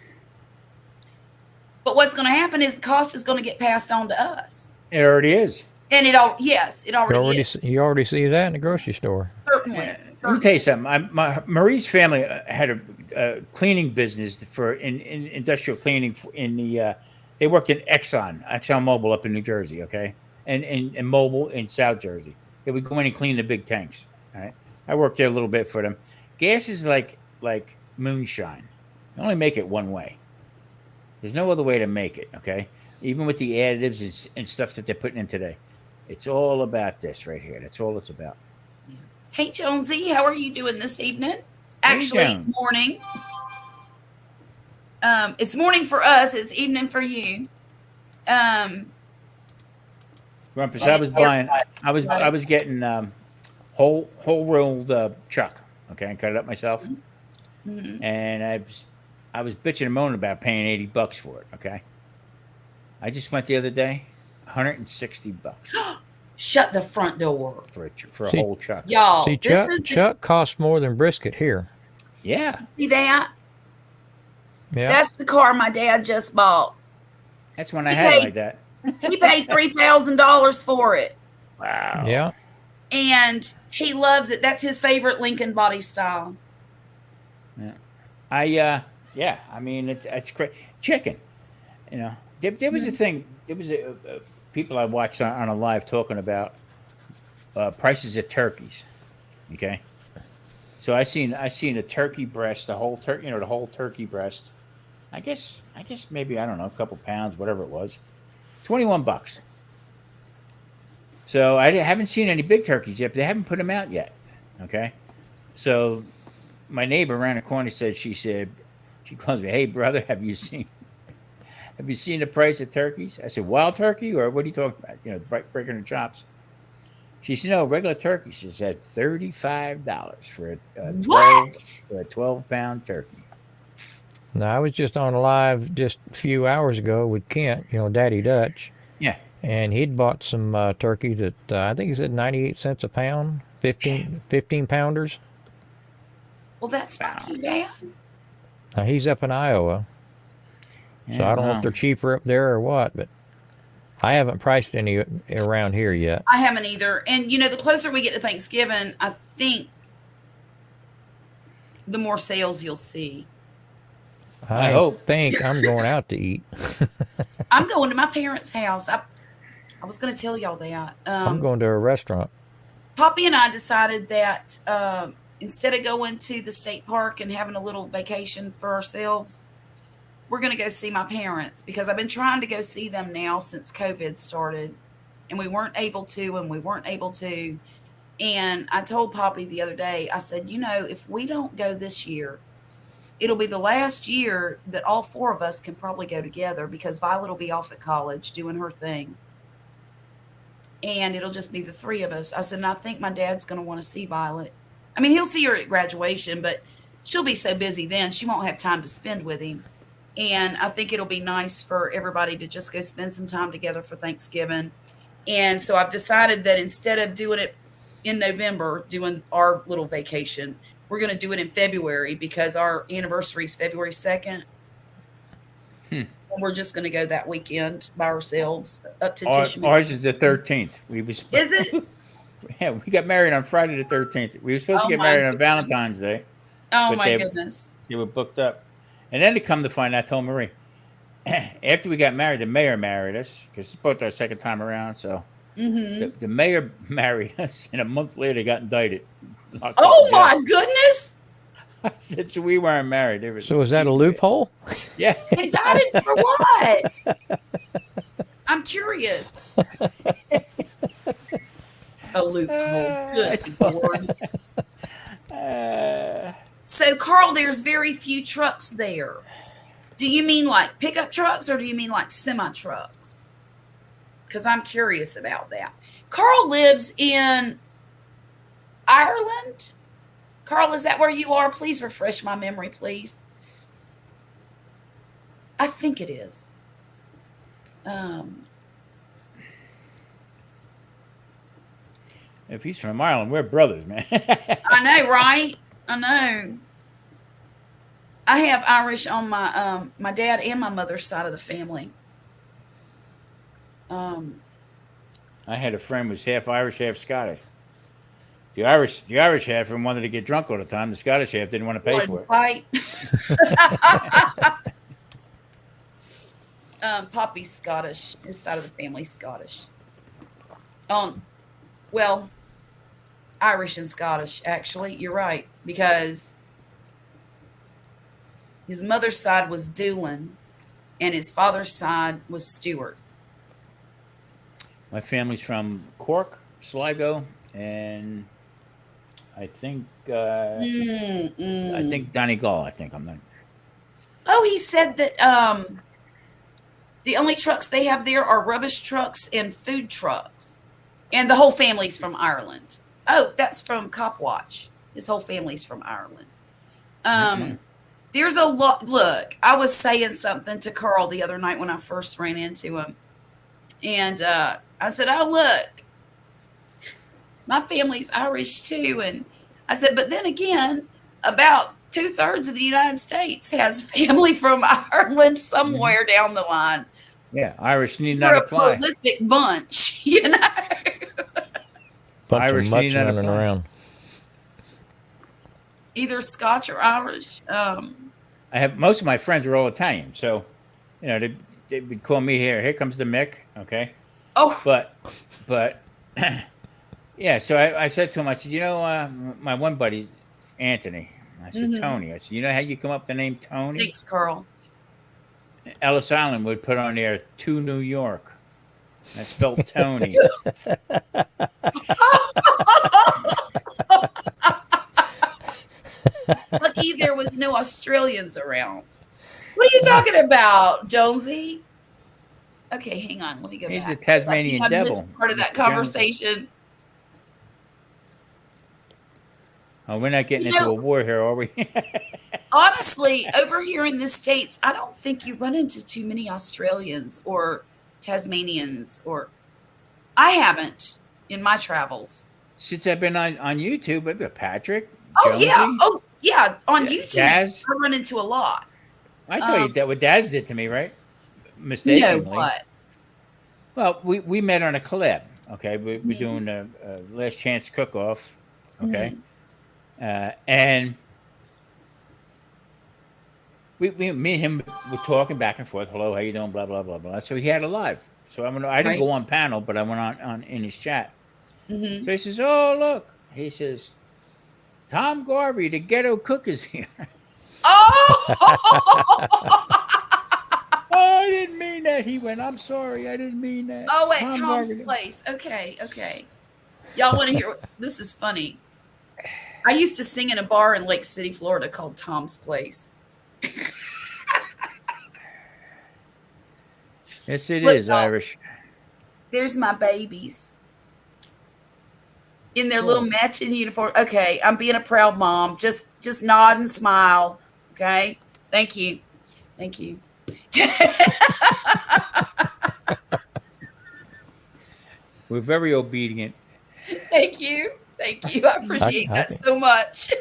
But what's going to happen is the cost is going to get passed on to us. it already is. And it already is. You already see that in the grocery store. Certainly. Let me tell you something. Marie's family had a cleaning business in industrial cleaning in the. They worked in Exxon Mobil up in New Jersey, okay, and Mobil in South Jersey. They would go in and clean the big tanks. All right, I worked there a little bit for them. Gas is like moonshine. You only make it one way. There's no other way to make it, okay? Even with the additives and stuff that they're putting in today. It's all about this right here. That's all it's about. Hey, Jonesy, how are you doing this evening? Actually, Joan. morning. It's morning for us. It's evening for you. Rumpus, I was getting whole rolled chuck. Okay, I cut it up myself, and I was bitching and moaning about paying $80 for it. Okay, I just went the other day, $160 Shut the front door. for a whole chuck. Y'all, See, Chuck costs more than brisket here. Yeah, see that? Yeah. That's the car my dad just bought. that's when I had it like that. He paid $3,000 for it. Wow. Yeah. And he loves it. That's his favorite Lincoln body style. I mean it's great. Chicken, there was a thing. There was a people I watched on a live talking about prices of turkeys. Okay, So I seen a turkey breast, the whole turkey, the whole turkey breast. I guess maybe, I don't know, a couple pounds, whatever it was. $21. So haven't seen any big turkeys yet, but they haven't put them out yet. Okay. So my neighbor around the corner she calls me, "Hey brother, have you seen the price of turkeys?" I said, "Wild turkey, or what are you talking about? Breaking the chops." She said, "No, regular turkey." She said $35 for a What? 12-pound turkey. Now, I was just on a live just a few hours ago with Kent, Daddy Dutch, Yeah. and he'd bought some turkeys at, I think he said 98 cents a pound, 15 pounders. Well, that's not too bad. Now, he's up in Iowa, so I don't know if they're cheaper up there or what, but I haven't priced any around here yet. I haven't either. And, the closer we get to Thanksgiving, I think the more sales you'll see. I think I'm going out to eat. I'm going to my parents' house. I was going to tell y'all that. I'm going to a restaurant. Poppy and I decided that instead of going to the state park and having a little vacation for ourselves, we're going to go see my parents, because I've been trying to go see them now since COVID started, and we weren't able to. And I told Poppy the other day, I said, if we don't go this year, it'll be the last year that all four of us can probably go together, because Violet will be off at college doing her thing. And it'll just be the three of us. I said, and I think my dad's going to want to see Violet. I mean, he'll see her at graduation, but she'll be so busy then, she won't have time to spend with him. And I think it'll be nice for everybody to just go spend some time together for Thanksgiving. And so I've decided that instead of doing it in November, doing our little vacation, we're going to do it in February, because our anniversary is February 2nd. And we're just going to go that weekend by ourselves up to Tishman. Ours is the 13th. Is it? Yeah, we got married on Friday the 13th. We were supposed to get married on Valentine's Day. Oh, my goodness. They were booked up. And then to come to find out, I told Marie, after we got married, the mayor married us, because it's both our second time around. So the mayor married us, and a month later got indicted. Oh, my goodness. I said, so we weren't married. So is that a loophole? Yeah. Indicted for what? I'm curious. A loophole. Good Lord. So, Carl, there's very few trucks there. Do you mean like pickup trucks, or do you mean like semi-trucks? Because I'm curious about that. Carl lives in Ireland. Carl, is that where you are? Please refresh my memory, please. I think it is. If he's from Ireland, we're brothers, man. I know, right? I know. I have Irish on my my dad and my mother's side of the family. I had a friend who was half Irish, half Scottish. The Irish half wanted to get drunk all the time. The Scottish half didn't want to pay for it. Fight. Poppy's Scottish. His side of the family's Scottish. Well, Irish and Scottish, actually. You're right. Because his mother's side was Doolin, and his father's side was Stewart. My family's from Cork, Sligo, and I think Donegal. I'm not. Oh, he said that the only trucks they have there are rubbish trucks and food trucks, and the whole family's from Ireland. Oh, that's from Copwatch. His whole family's from Ireland. There's a lot. Look, I was saying something to Carl the other night when I first ran into him, and I said, "Oh, look, my family's Irish too." And I said, but then again, about 2/3 of the United States has family from Ireland somewhere down the line. Yeah, Irish need We're not a apply. prolific bunch, you know. Bunch Irish of much need not running apply. around. Either Scotch or Irish. I have most of my friends are all Italian, so they would call me here comes the Mick, okay? Oh, But yeah, so I said to him, I said, my one buddy, Anthony. I said, Mhm. Tony. I said, you know how you come up with the name Tony? Thanks, Carl. Ellis Island would put on there to New York. That's spelled Tony. Lucky there was no Australians around. What are you talking about, Jonesy? Okay, hang on. Let me go He's back. the Tasmanian I missed devil. part of that Mr. Jones. conversation. Oh, we're not getting You into know- a war here, are we? Honestly, over here in the States, I don't think you run into too many Australians or Tasmanians, or I haven't in my travels. Since I've been on YouTube, I've got Patrick. Oh Jonesy, yeah, oh yeah. On YouTube, Daz. I run into a lot. I tell you that what Daz did to me, right? You know Mistakenly. what? Well, we met on a collab. Okay, we're Mhm. doing a last chance cook off. Okay, Mhm. and me and him were talking back and forth. Hello, how you doing? Blah blah blah blah. So he had a live. So I didn't Right. go on panel, but I went on in his chat. Mhm. So he says, "Oh look," he says, "Tom Garvey, the ghetto cook, is here." Oh! Oh, I didn't mean that. He went, "I'm sorry, I didn't mean that." Oh, at Tom Tom's Garvey. place. Okay, okay. Y'all want to hear? This is funny. I used to sing in a bar in Lake City, Florida, called Tom's Place. Yes, it Look, is y'all. Irish. There's my babies in their Cool. little matching uniform. Okay, I'm being a proud mom. Just nod and smile. Okay, thank you, thank you. We're very obedient. Thank you, thank you. I appreciate that so much.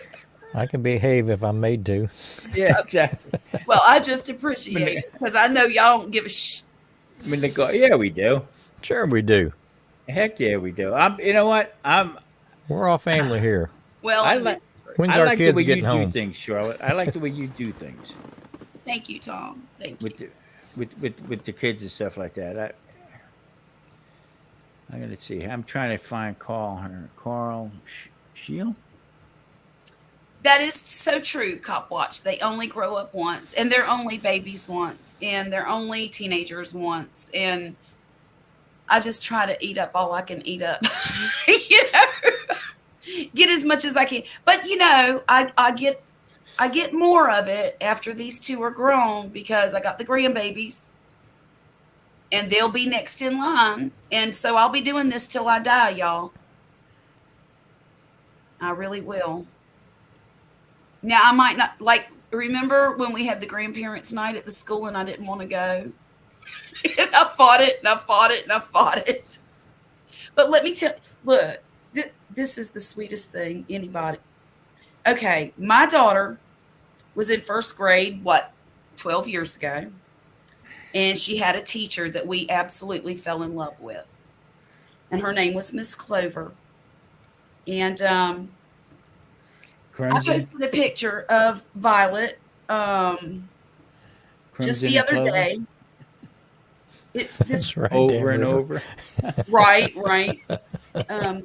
I can behave if I'm made to. Yeah, exactly. Well, I just appreciate it because I know y'all don't give a I mean, they go, yeah, we do. Sure, we do. Heck yeah, we do. You know what? We're all family here. Well, I like- When's I our like the kids way you getting do home? things, Charlotte. I like the way you do things thank you, Tom. Thank you. with the kids and stuff like that. I gotta see. I'm trying to find Carl Shield. That is so true, Cop Watch. They only grow up once, and they're only babies once, and they're only teenagers once. And I just try to eat up all I can eat up, get as much as I can. But I get more of it after these two are grown because I got the grandbabies, and they'll be next in line. And so I'll be doing this till I die, y'all. I really will. Now, I might not remember when we had the grandparents' night at the school and I didn't want to go. And I fought it and I fought it and I fought it. But let me tell look, this is the sweetest thing anybody. Okay, my daughter was in first grade, 12 years ago. And she had a teacher that we absolutely fell in love with. And her name was Miss Clover. And I Crimson, posted a picture of Violet just Crimson the other Clover? day. It's this That's right. Over damn and river. right. over.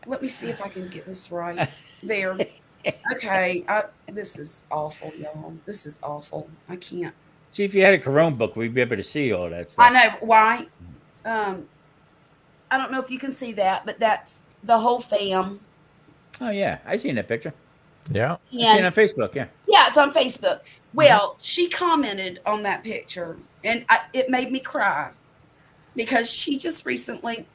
Let me see if I can get this right. There. Okay. This is awful, y'all. This is awful. I can't. See, if you had a Corona book, we'd be able to see all that stuff. I know why. I don't know if you can see that, but that's the whole fam. Oh yeah, I seen that picture. Yeah. I seen it on And Facebook. Yeah. yeah, it's on Facebook. Well, she commented on that picture, and it made me cry because she just recently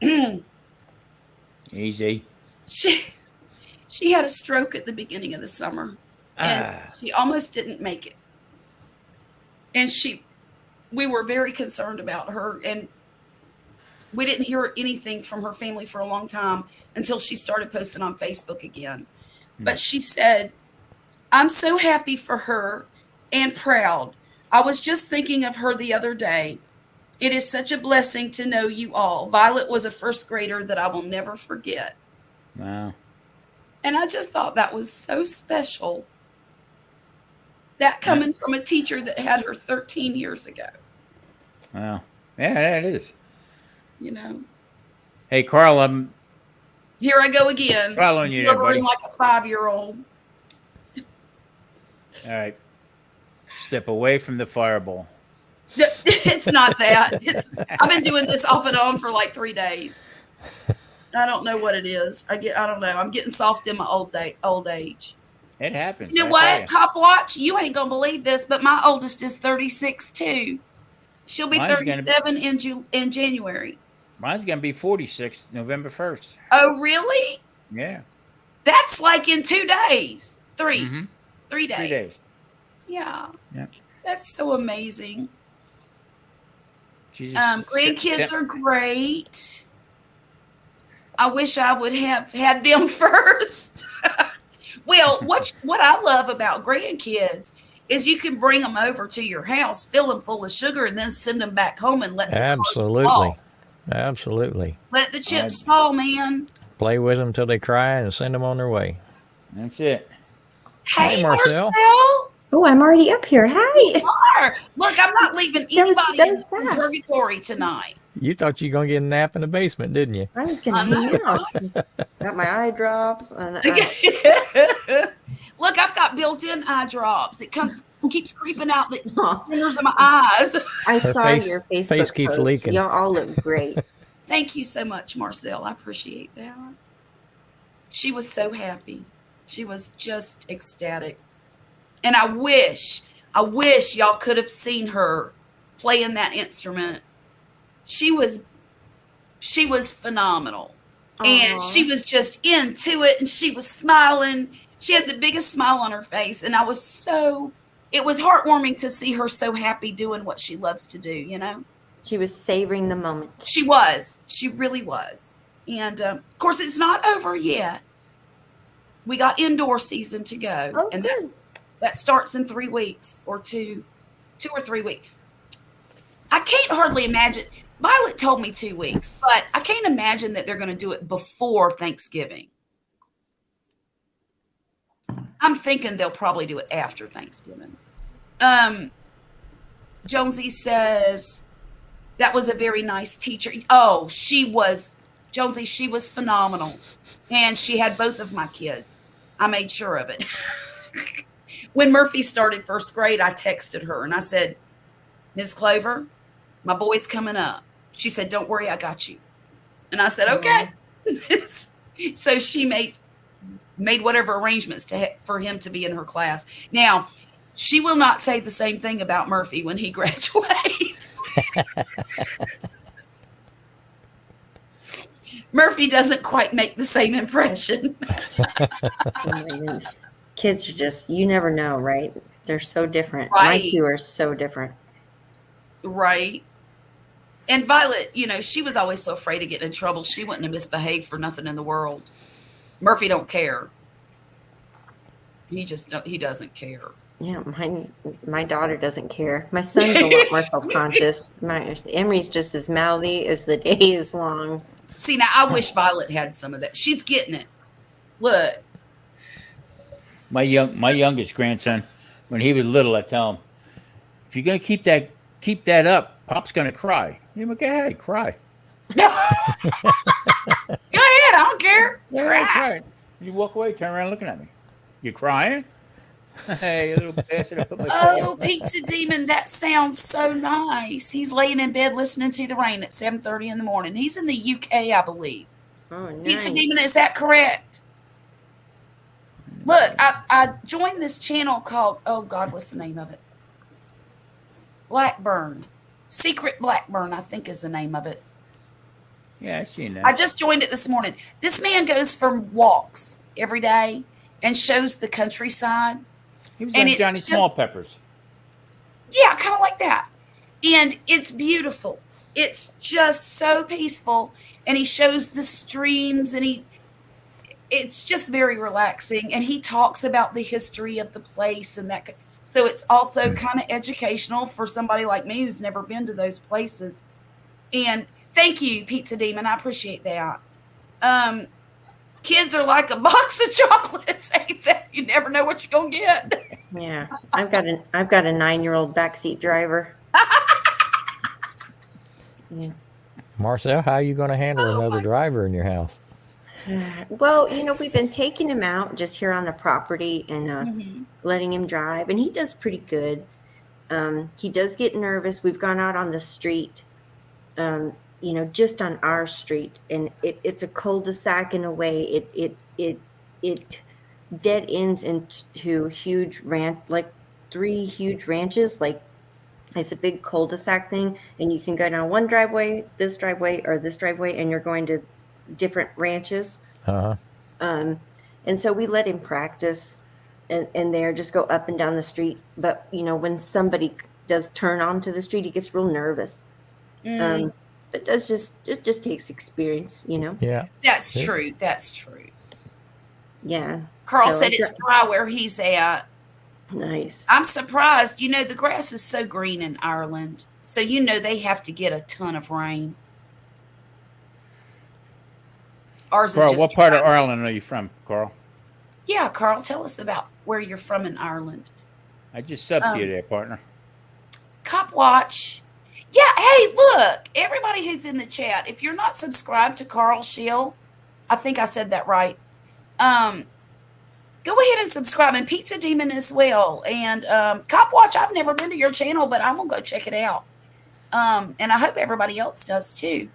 Easy. she had a stroke at the beginning of the summer, and she almost didn't make it. And we were very concerned about her, and we didn't hear anything from her family for a long time until she started posting on Facebook again. But she said, "I'm so happy for her and proud. I was just thinking of her the other day. It is such a blessing to know you all. Violet was a first grader that I will never forget." Wow. And I just thought that was so special. That coming from a teacher that had her 13 years ago, Wow. Yeah, that is. you know. Hey, Carl, Here I go again. Following you there, buddy. Blubbering like a 5-year-old. All right. Step away from the fireball. It's not that. I've been doing this off and on for like 3 days. I don't know what it is. I don't know. I'm getting soft in my old age. It happens. You know what? Cop watch. You ain't gonna believe this, but my oldest is 36 too. She'll be 37 in January. Mine's gonna be 46 November 1st. Oh, really? Yeah. That's like in 2 days. 3. Mm-hmm. 3 days. 3 days. Yeah. Yeah. That's so amazing. She just Grandkids are great. I wish I would have had them first. Well, what I love about grandkids is you can bring them over to your house, fill them full of sugar, and then send them back home and let the Absolutely. fall. Absolutely. Let the chips fall, man. Play with them till they cry and send them on their way. That's it. Hey, Marcel. Oh, I'm already up here. Hi. You are. Look, I'm not leaving anybody that was in fast. purgatory tonight. You thought you were going to get a nap in the basement, didn't you? I was going to hang out. Got my eye drops. And Look, I've got built-in eye drops. It keeps creeping out the corners of my eyes. I Her saw face- your Facebook face keeps post. leaking. Y'all all look great. Thank you so much, Marcel. I appreciate that. She was so happy. She was just ecstatic. And I wish y'all could have seen her playing that instrument. She was phenomenal. And she was just into it, and she was smiling. She had the biggest smile on her face, and it was heartwarming to see her so happy doing what she loves to do, you know? She was savoring the moment. She was. She really was. And, of course, it's not over yet. We got indoor season to go. Oh, and good. that starts in 3 weeks or 2 or 3 weeks. I can't hardly imagine. Violet told me 2 weeks, but I can't imagine that they're going to do it before Thanksgiving. I'm thinking they'll probably do it after Thanksgiving. Jonesy says that was a very nice teacher. Oh, Jonesy, she was phenomenal. And she had both of my kids. I made sure of it. When Murphy started first grade, I texted her and I said, Ms. Clover, my boy's coming up. She said, don't worry, I got you. And I said, okay. So she made whatever arrangements for him to be in her class. Now, she will not say the same thing about Murphy when he graduates. Murphy doesn't quite make the same impression. Kids are just, you never know, right? They're so different. Right. My two are so different. Right. And Violet, she was always so afraid of getting in trouble. She wouldn't have misbehaved for nothing in the world. Murphy don't care. He doesn't care. Yeah, my daughter doesn't care. My son's a lot more self-conscious. Emery's just as mouthy as the day is long. See, now I wish Violet had some of that. She's getting it. Look. My youngest grandson, when he was little, I tell him, if you're gonna keep that up, Pop's gonna cry. Go ahead, cry. Go ahead, I don't care. Cry. You walk away, turn around looking at me. You crying? Hey, little bastard, I put my Oh, Pizza Demon, that sounds so nice. He's laying in bed listening to the rain at 7:30 in the morning. He's in the UK, I believe. Oh, nice. Pizza Demon, is that correct? Look, I joined this channel called, oh God, what's the name of it? Blackburn. Secret Blackburn, I think is the name of it. Yeah, I've seen that. I just joined it this morning. This man goes for walks every day and shows the countryside. He was and on it's Johnny just- Small Peppers. Yeah, kind of like that. And it's beautiful. It's just so peaceful. And he shows the streams and it's just very relaxing. And he talks about the history of the place and that. So it's also kind of educational for somebody like me who's never been to those places. And thank you, Pizza Demon. I appreciate that. Kids are like a box of chocolates. Ain't that? You never know what you're going to get. Yeah, I've got a 9-year-old backseat driver. Yeah. Marcel, how are you going to handle another driver in your house? Well, we've been taking him out just here on the property and Mhm. letting him drive, and he does pretty good. He does get nervous. We've gone out on the street, just on our street, and it's a cul-de-sac in a way. It dead ends into huge ranch, like 3 huge ranches. Like it's a big cul-de-sac thing, and you can go down one driveway, this driveway, or this driveway, and you're going to different ranches. Uh-huh. And so we let him practice and there just go up and down the street. But, when somebody does turn onto the street, he gets real nervous. Mm, But it just takes experience. Yeah. that's Yeah. true. That's true. Yeah. Carl So said it's dry where he's at. nice. I'm surprised. The grass is so green in Ireland. So, they have to get a ton of rain. Ours is Carl, just what part of dry. Ireland are you from, Carl? Yeah, Carl, tell us about where you're from in Ireland. I just subbed to you Um, there, partner. Cop Watch. Yeah, hey, look, everybody who's in the chat, if you're not subscribed to Carl Schill, I think I said that right. Go ahead and subscribe, and Pizza Demon as well. And Cop Watch, I've never been to your channel, but I'm gonna go check it out. And I hope everybody else does too.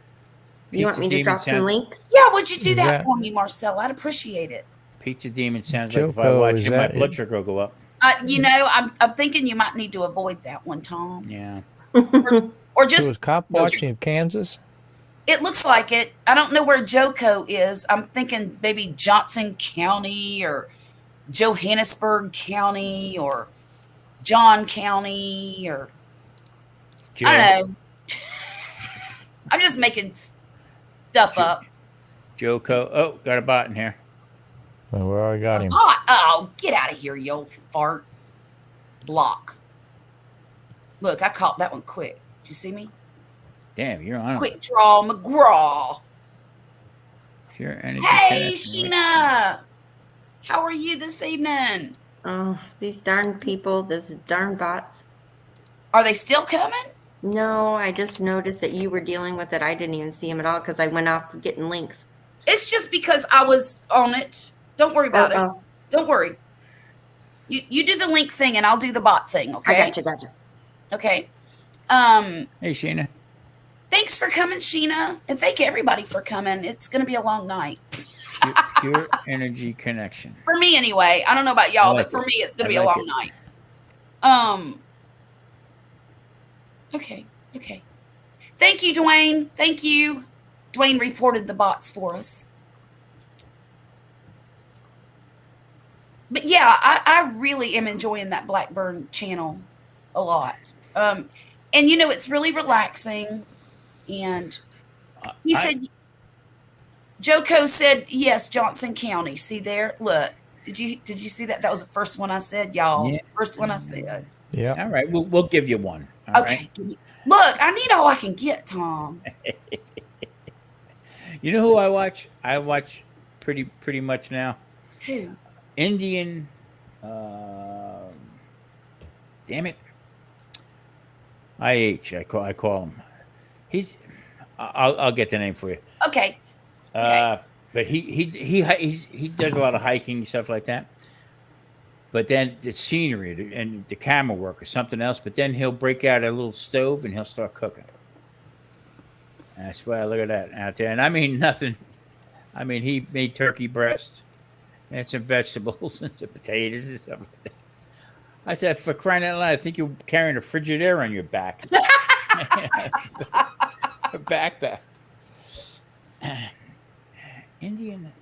You want me to Demon drop some sounds- links? Yeah, would you do Is that that- for me, Marcel? I'd appreciate it. Pizza Demon sounds like if I Joko, watch is it, my that blood it? sugar will go up. I'm thinking you might need to avoid that one, Tom, Yeah. or So just is Cop watching in Kansas? it looks like it. I don't know where Joko is. I'm thinking maybe Johnson County or Johannesburg County or John County or Joe, I don't know. I'm just making stuff up. Joko. Oh, got a bot in here. Well, we already got him. Oh, get out of here, you old fart. Block. Look, I caught that one quick. Did you see me? Damn, you're on. Quick draw McGraw. Pure energy. Hey, connection. Sheena. How are you this evening? Oh, these darn people, those darn bots. Are they still coming? No, I just noticed that you were dealing with it. I didn't even see him at all because I went off getting links. It's just because I was on it. Don't worry about it. Oh, Don't worry. You do the link thing and I'll do the bot thing, okay? I gotcha. Okay. Hey, Sheena. Thanks for coming, Sheena. And thank everybody for coming. It's gonna be a long night. Pure energy connection. For me anyway. I don't know about y'all, I like but for it. me it's gonna I be a like long it. night. Okay. Thank you, Dwayne. Thank you. Dwayne reported the bots for us. But yeah, I really am enjoying that Blackburn channel a lot. And it's really relaxing. And he said, Joko said, yes, Johnson County. See there? Look, did you see that? That was the first one I said, y'all. Yeah. First one I said. Yeah. All right, we'll give you one. All Okay. right? Look, I need all I can get, Tom. You know who I watch? I watch pretty much now. Who? Indian. Damn it. IH. I call him. I'll get the name for you. Okay. But he does a lot of hiking and stuff like that. But then the scenery and the camera work or something else. But then he'll break out a little stove and he'll start cooking. And I swear, look at that out there. And I mean nothing. I mean, he made turkey breast and some vegetables and some potatoes and stuff like that. I said, for crying out loud, I think you're carrying a Frigidaire on your back. A backpack. Indian.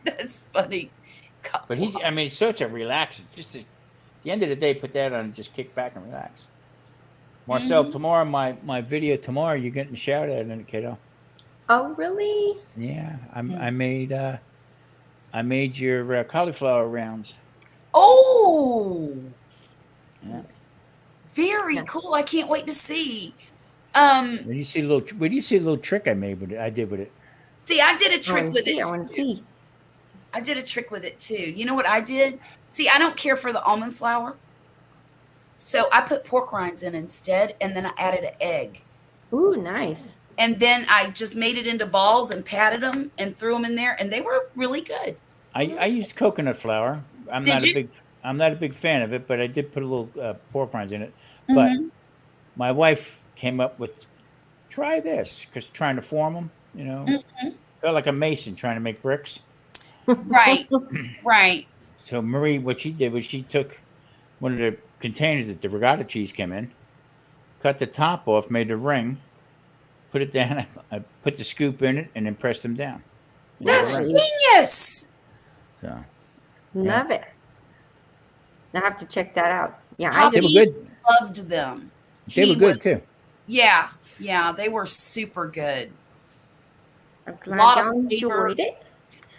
That's funny. God, But he's, I mean, such a relaxing. Just at the end of the day, put that on and just kick back and relax. Marcel, tomorrow, my video tomorrow, you're getting a shout out in it, kiddo. Oh, really? Yeah, I made your cauliflower rounds. Oh, Yeah. very Yeah. cool. I can't wait to see. When you see a little trick I made with it, I did with it. See, I did a I trick want with to see. it. I want to too. see. I did a trick with it too. You know what I did? See, I don't care for the almond flour. So I put pork rinds in instead, and then I added an egg. Ooh, nice. And then I just made it into balls and patted them and threw them in there, and they were really good. I used coconut flour. Did you? I'm not a big fan of it, but I did put a little pork rinds in it. But Mhm. my wife came up with try this because trying to form them, Mhm. felt like a mason trying to make bricks. Right, right. So Marie, what she did was she took one of the containers that the regatta cheese came in, cut the top off, made a ring, put it down. I put the scoop in it, and then pressed them down. That's Right. genius. So Love it. I have to check that out. Yeah, How they were He good. Loved them. They He were good was, too. yeah, yeah, they were super good. I'm glad Lot of y'all flavor. enjoyed it.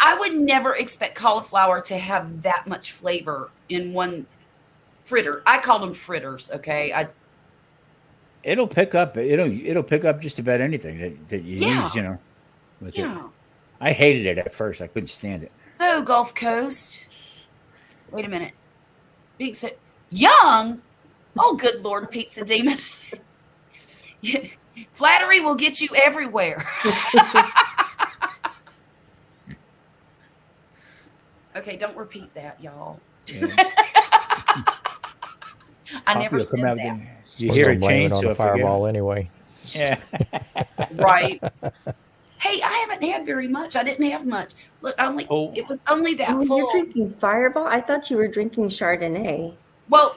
I would never expect cauliflower to have that much flavor in one fritter. I call them fritters. Okay. It'll pick up. It'll pick up just about anything that you Yeah. use. With it. Yeah. I hated it at first. I couldn't stand it. So Gulf Coast. Wait a minute. Big set. Young. Oh, good Lord, pizza demon. Flattery will get you everywhere. Okay, don't repeat that, y'all. Yeah. I never You'll said come out that. there, you We're hear a gonna blame it on chainsaw. the fireball anyway. Yeah. Right. Hey, I haven't had very much. I didn't have much. Look, Oh. it was only that Oh, full. you're drinking Fireball? I thought you were drinking Chardonnay. Well,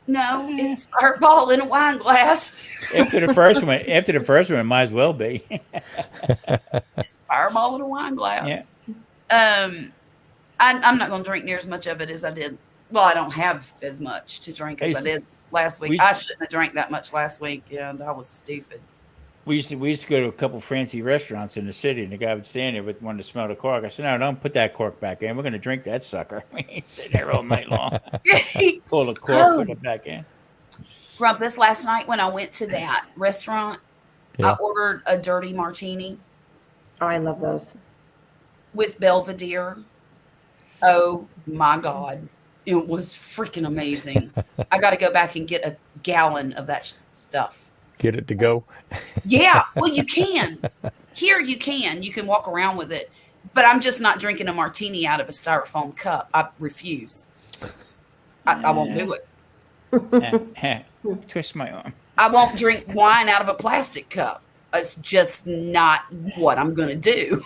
no, it's Fireball in a wine glass. After the first one, it might as well be. It's Fireball in a wine glass. Yeah. I'm not going to drink near as much of it as I did. Well, I don't have as much to drink as I did last week. I shouldn't have drank that much last week, and I was stupid. We used to go to a couple fancy restaurants in the city, and the guy would stand there with one to smell the cork. I said, "No, don't put that cork back in. We're going to drink that sucker." We ain't sitting there all night long. Pull the cork, put it back in. Rumpus, last night when I went to that restaurant, Yeah. I ordered a dirty martini Oh, I love those. with Belvedere. Oh my God. It was freaking amazing. I got to go back and get a gallon of that stuff. Get it to go. Yeah, well, you can. Here you can. You can walk around with it. But I'm just not drinking a martini out of a styrofoam cup. I refuse. I won't do it. Twist my arm. I won't drink wine out of a plastic cup. It's just not what I'm going to do.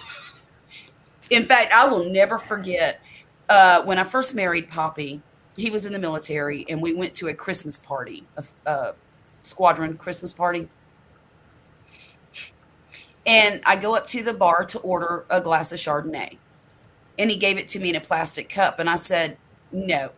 In fact, I will never forget when I first married Poppy. He was in the military, and we went to a Christmas party, a squadron Christmas party. And I go up to the bar to order a glass of Chardonnay. And he gave it to me in a plastic cup. And I said, no.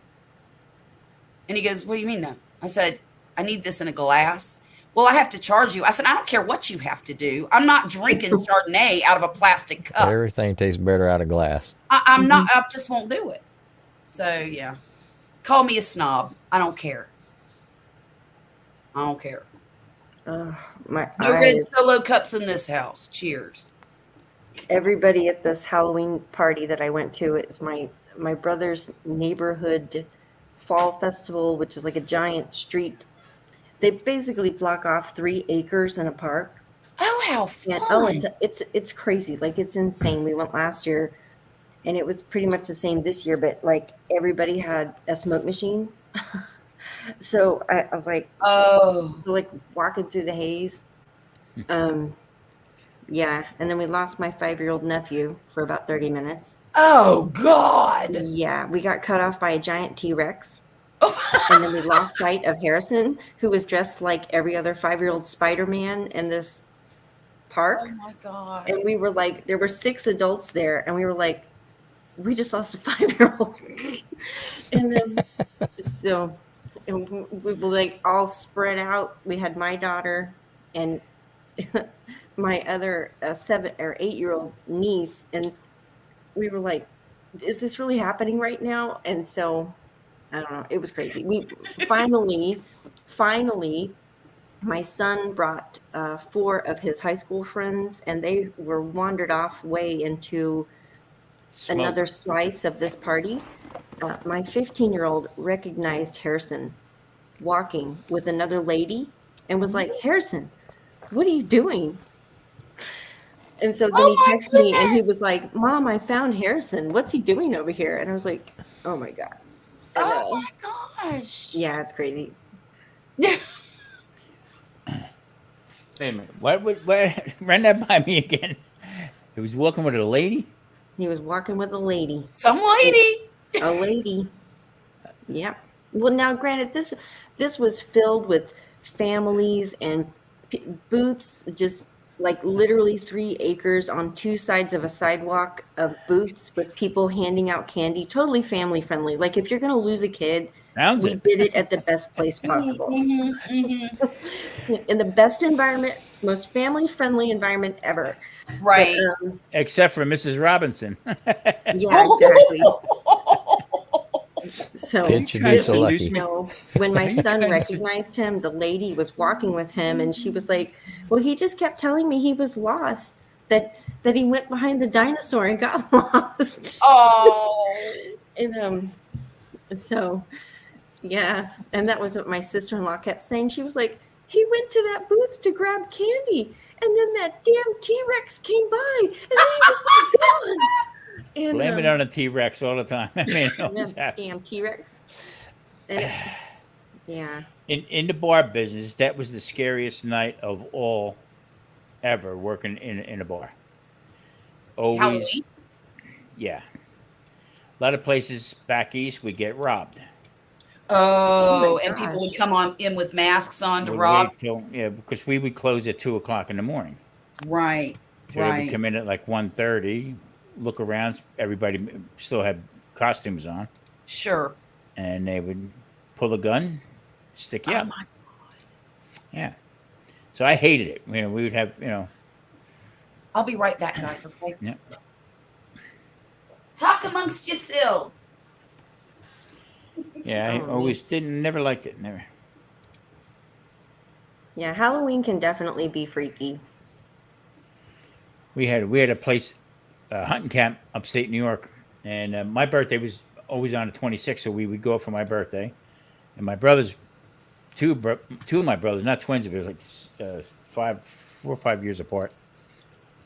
And he goes, what do you mean no? I said, I need this in a glass. Well, I have to charge you. I said, I don't care what you have to do. I'm not drinking Chardonnay out of a plastic cup. Everything tastes better out of glass. I'm not, I just won't do it. So, yeah. Call me a snob. I don't care. I don't care. My No red eyes. Solo cups in this house. Cheers. Everybody at this Halloween party that I went to, it's my brother's neighborhood fall festival, which is like a giant street. They basically block off 3 acres in a park. Oh, how fun. And oh, it's crazy. Like, it's insane. We went last year and it was pretty much the same this year, but like everybody had a smoke machine. So I was like, Oh, like walking through the haze. Yeah. And then we lost my 5-year-old nephew for about 30 minutes. oh God. Yeah. We got cut off by a giant T-Rex. And then we lost sight of Harrison, who was dressed like every other 5-year-old Spider-Man in this park. Oh my God. And we were like, there were 6 adults there, and we were like, we just lost a 5-year-old. And then so and we were like all spread out. We had my daughter and my other 7 or 8-year-old niece, and we were like, is this really happening right now? And so I don't know, it was crazy. We finally my son brought 4 of his high school friends, and they were wandered off way into another slice of this party. My 15-year-old recognized Harrison walking with another lady and was like, Harrison, what are you doing? And so then Oh he my texted me and he goodness. was like, "Mom, I found Harrison. What's he doing over here?" And I was like, "Oh my God." I know. Oh my gosh. Yeah, it's crazy. Wait a minute. What run that by me again? He was walking with a lady? He was walking with a lady. Some lady. A lady. Yep. Well, now, granted, this was filled with families and booths, just like literally 3 acres on 2 sides of a sidewalk of booths with people handing out candy. Totally family friendly. Like if you're gonna lose a kid, Sounds we it. did it at the best place possible, in the best environment, most family friendly environment ever. Right. But, Except for Mrs. Robinson. yeah, exactly. So Kids should trying be to so seduce lucky. me? when my Are you son trying to recognized him, the lady was walking with him and she was like, "Well, he just kept telling me he was lost, that he went behind the dinosaur and got lost." Oh. And so yeah, and that was what my sister-in-law kept saying. She was like, "He went to that booth to grab candy, and then that damn T-Rex came by, and then he was gone." And Blame it on a T-Rex all the time. I mean, it always that happens. damn T-Rex. And yeah. In the bar business, that was the scariest night of all ever working in a bar. Always, Halloween. yeah. A lot of places back east would get robbed. Oh, my and people would gosh. come on in with masks on to Would rob. wait till, yeah, because we would close at 2 o'clock in the morning. Right. So they would Right. come in at like 1:30, look around. Everybody still had costumes on, Sure. and they would pull a gun, stick you Oh up. my. Yeah. So I hated it. We would have, I'll be right back, guys. Okay. Yeah. Talk amongst yourselves. yeah, I Oh, always never liked it. Never. Yeah, Halloween can definitely be freaky. We had a place, hunting camp upstate New York, and my birthday was always on the 26th, so we would go for my birthday. And my brothers, two of my brothers, not twins, but it was like 4 or 5 years apart,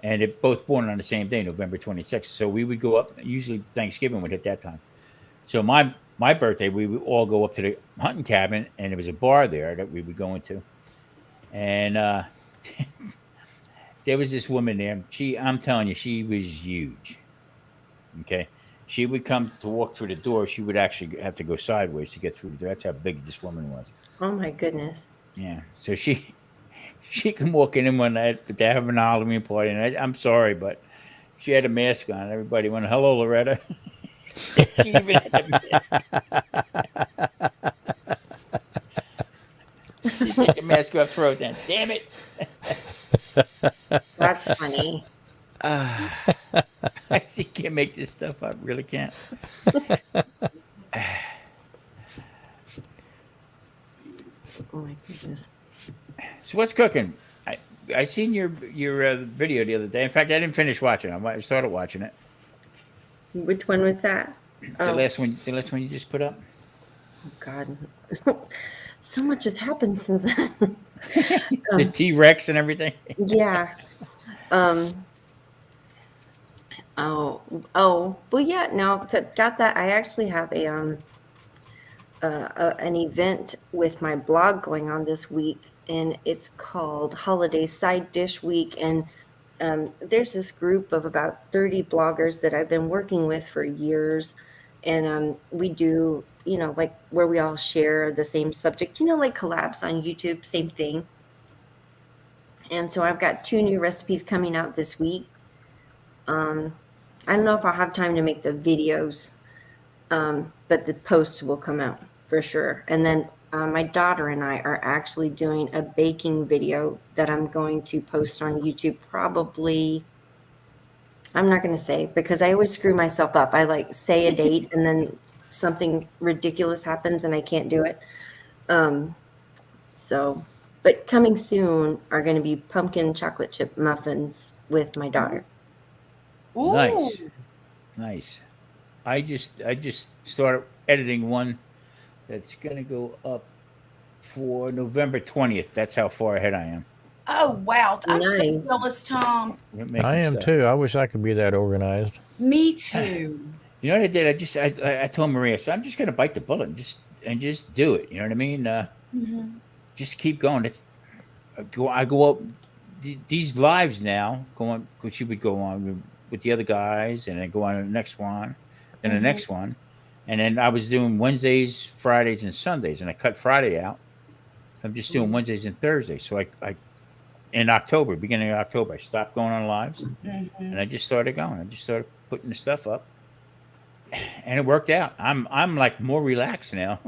and they both born on the same day, November 26th. So we would go up. Usually Thanksgiving would hit that time. So my birthday, we would all go up to the hunting cabin, and there was a bar there that we would go into, and there was this woman there. I'm telling you, she was huge. Okay. She would come to walk through the door. She would actually have to go sideways to get through the door. That's how big this woman was. Oh my goodness. Yeah. So she can walk in one night, but they're having a Halloween party. And I'm sorry, but she had a mask on. Everybody went, "Hello, Loretta." She even had a mask. She take the mask off, throw it down. Damn it. That's funny. I just can't make this stuff up. Really can't. Oh my goodness. So what's cooking? I seen your video the other day. In fact, I didn't finish watching it. I started watching it. Which one was that? The Oh, last one you just put up. God. So much has happened since then. The T-Rex and everything. Yeah. Oh, well, yeah, no, got that. I actually have an event with my blog going on this week, and it's called Holiday Side Dish Week. And there's this group of about 30 bloggers that I've been working with for years. And we do, like where we all share the same subject, like collabs on YouTube, same thing. And so I've got 2 new recipes coming out this week. I don't know if I'll have time to make the videos, but the posts will come out for sure. And then my daughter and I are actually doing a baking video that I'm going to post on YouTube probably. I'm not going to say because I always screw myself up. I like say a date and then something ridiculous happens and I can't do it. But coming soon are going to be pumpkin chocolate chip muffins with my daughter. Ooh. Nice. I just started editing one that's gonna go up for November 20th. That's how far ahead I am. Oh wow, I'm so Nice. jealous, Tom. We're making I am stuff. too. I wish I could be that organized. Me too. You know what I did? I told Maria, so I'm just gonna bite the bullet and just do it. You know what I mean? Mhm. Just keep going. I go up these lives now. She would go on with the other guys, and then go on to the next one, then the Mhm. next one, and then I was doing Wednesdays, Fridays, and Sundays, and I cut Friday out. I'm just doing Mhm. Wednesdays and Thursdays. So I in October, beginning of October, I stopped going on lives, Mhm. and I just started going. I just started putting the stuff up, and it worked out. I'm like more relaxed now.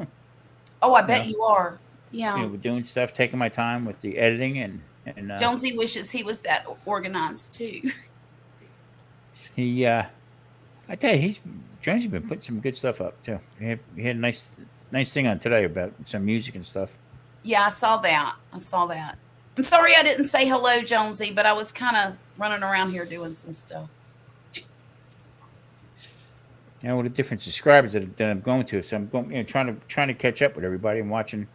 Oh, I You bet know, you are. you Yeah. know, with doing stuff, taking my time with the editing, and Jonesy wishes he was that organized too. he I tell you, Jones's been putting some good stuff up too. He had a nice thing on today about some music and stuff. Yeah, I saw that. I saw that. I'm sorry I didn't say hello, Jonesy, but I was kind of running around here doing some stuff. You know, with the different subscribers that I'm going to, so I'm going, trying to catch up with everybody and watching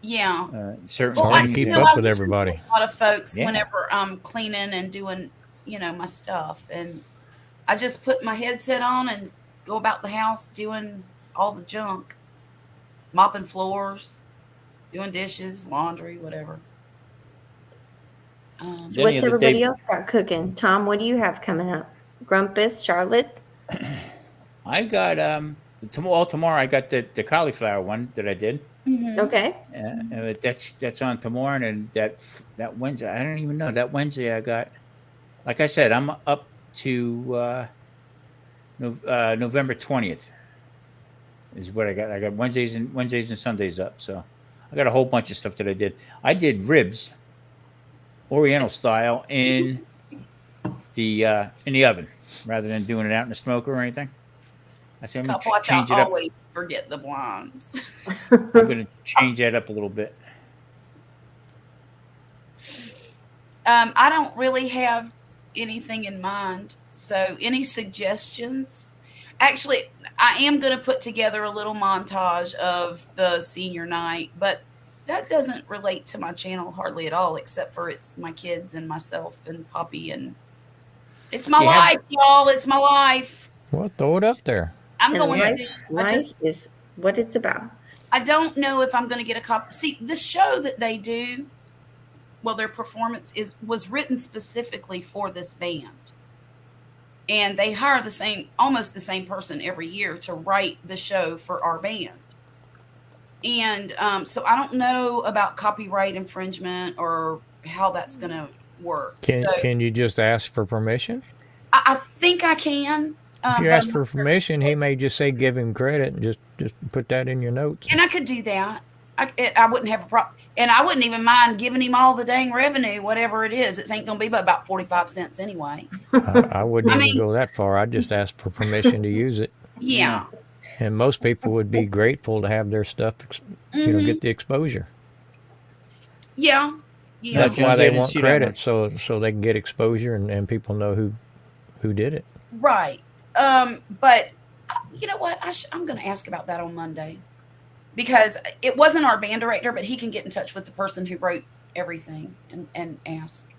Yeah. certain It's hard to things. keep and- up I with listen to everybody. a lot of folks Yeah. whenever I'm cleaning and doing, my stuff. And I just put my headset on and go about the house doing all the junk, mopping floors, doing dishes, laundry, whatever. Then What's the other everybody day- else got cooking? Tom, what do you have coming up? Grumpus, Charlotte? I got tomorrow. I got the cauliflower one that I did. Okay. That's on tomorrow, and that Wednesday. I don't even know that Wednesday. I got, like I said, I'm up to November 20th. Is what I got. I got Wednesdays and Sundays up. So I got a whole bunch of stuff that I did. I did ribs, Oriental style, in the oven rather than doing it out in the smoker or anything. I said, I'm Cop going to watch, I change it up. always forget the blinds. I'm going to change that up a little bit. I don't really have anything in mind. So, any suggestions? Actually, I am going to put together a little montage of the senior night, but that doesn't relate to my channel hardly at all, except for it's my kids and myself and Poppy, and it's my You have- life, y'all. It's my life. Well, throw it up there. I'm And going life, to. life is what it's about. I don't know if I'm going to get a copy. See, the show that they do, well, their performance was written specifically for this band, and they hire almost the same person every year to write the show for our band. And so I don't know about copyright infringement or how that's going to work. Can you just ask for permission? I think I can. If you but ask I'm for not sure. permission, he may just say give him credit and just put that in your notes. And I could do that. I wouldn't have a problem. And I wouldn't even mind giving him all the dang revenue, whatever it is. It ain't going to be but about 45 cents anyway. I wouldn't I even mean- go that far. I'd just ask for permission to use it. Yeah. And most people would be grateful to have their stuff, Mhm. get the exposure. Yeah. Yeah. That's Jones, why I they didn't want see that one. credit, so they can get exposure and people know who did it. Right. But you know what? I'm going to ask about that on Monday, because it wasn't our band director, but he can get in touch with the person who wrote everything and ask,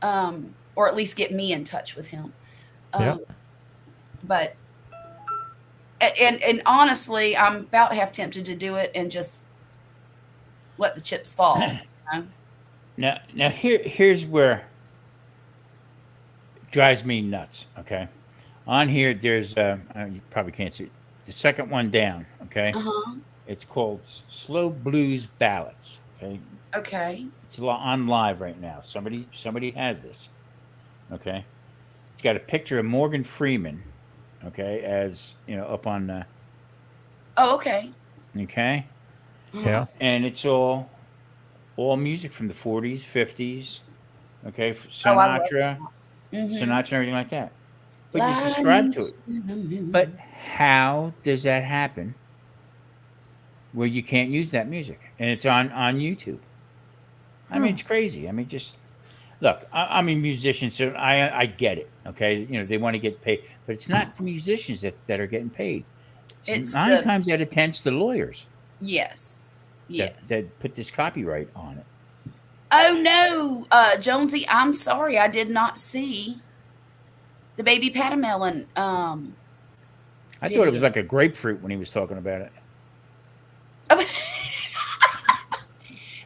or at least get me in touch with him. Yeah. But and honestly, I'm about half tempted to do it and just let the chips fall. You know? Now here's where it drives me nuts. Okay, on here there's you probably can't see it. The second one down. Okay, Uh-huh. it's called Slow Blues Ballads. Okay, Okay. it's on live right now. Somebody has this. Okay, it's got a picture of Morgan Freeman. Okay, as you know, up on Oh, okay. okay, Uh-huh. Yeah. and it's all music from the 40s, 50s. Okay, Oh, I love Sinatra. Mhm. Sinatra and everything like that. But you subscribe to it. Flies to the moon. But how does that happen where you can't use that music and it's on YouTube? I mean, it's crazy. I mean, just look. I'm a musician, so I get it. Okay, you know they want to get paid, but it's not the musicians that are getting paid. It's nine the- times out of 10 it's the lawyers Yes. Yes. that put this copyright on it. Oh no, Jonesy, I'm sorry, I did not see the baby Patamelon. I thought it was like a grapefruit when he was talking about it.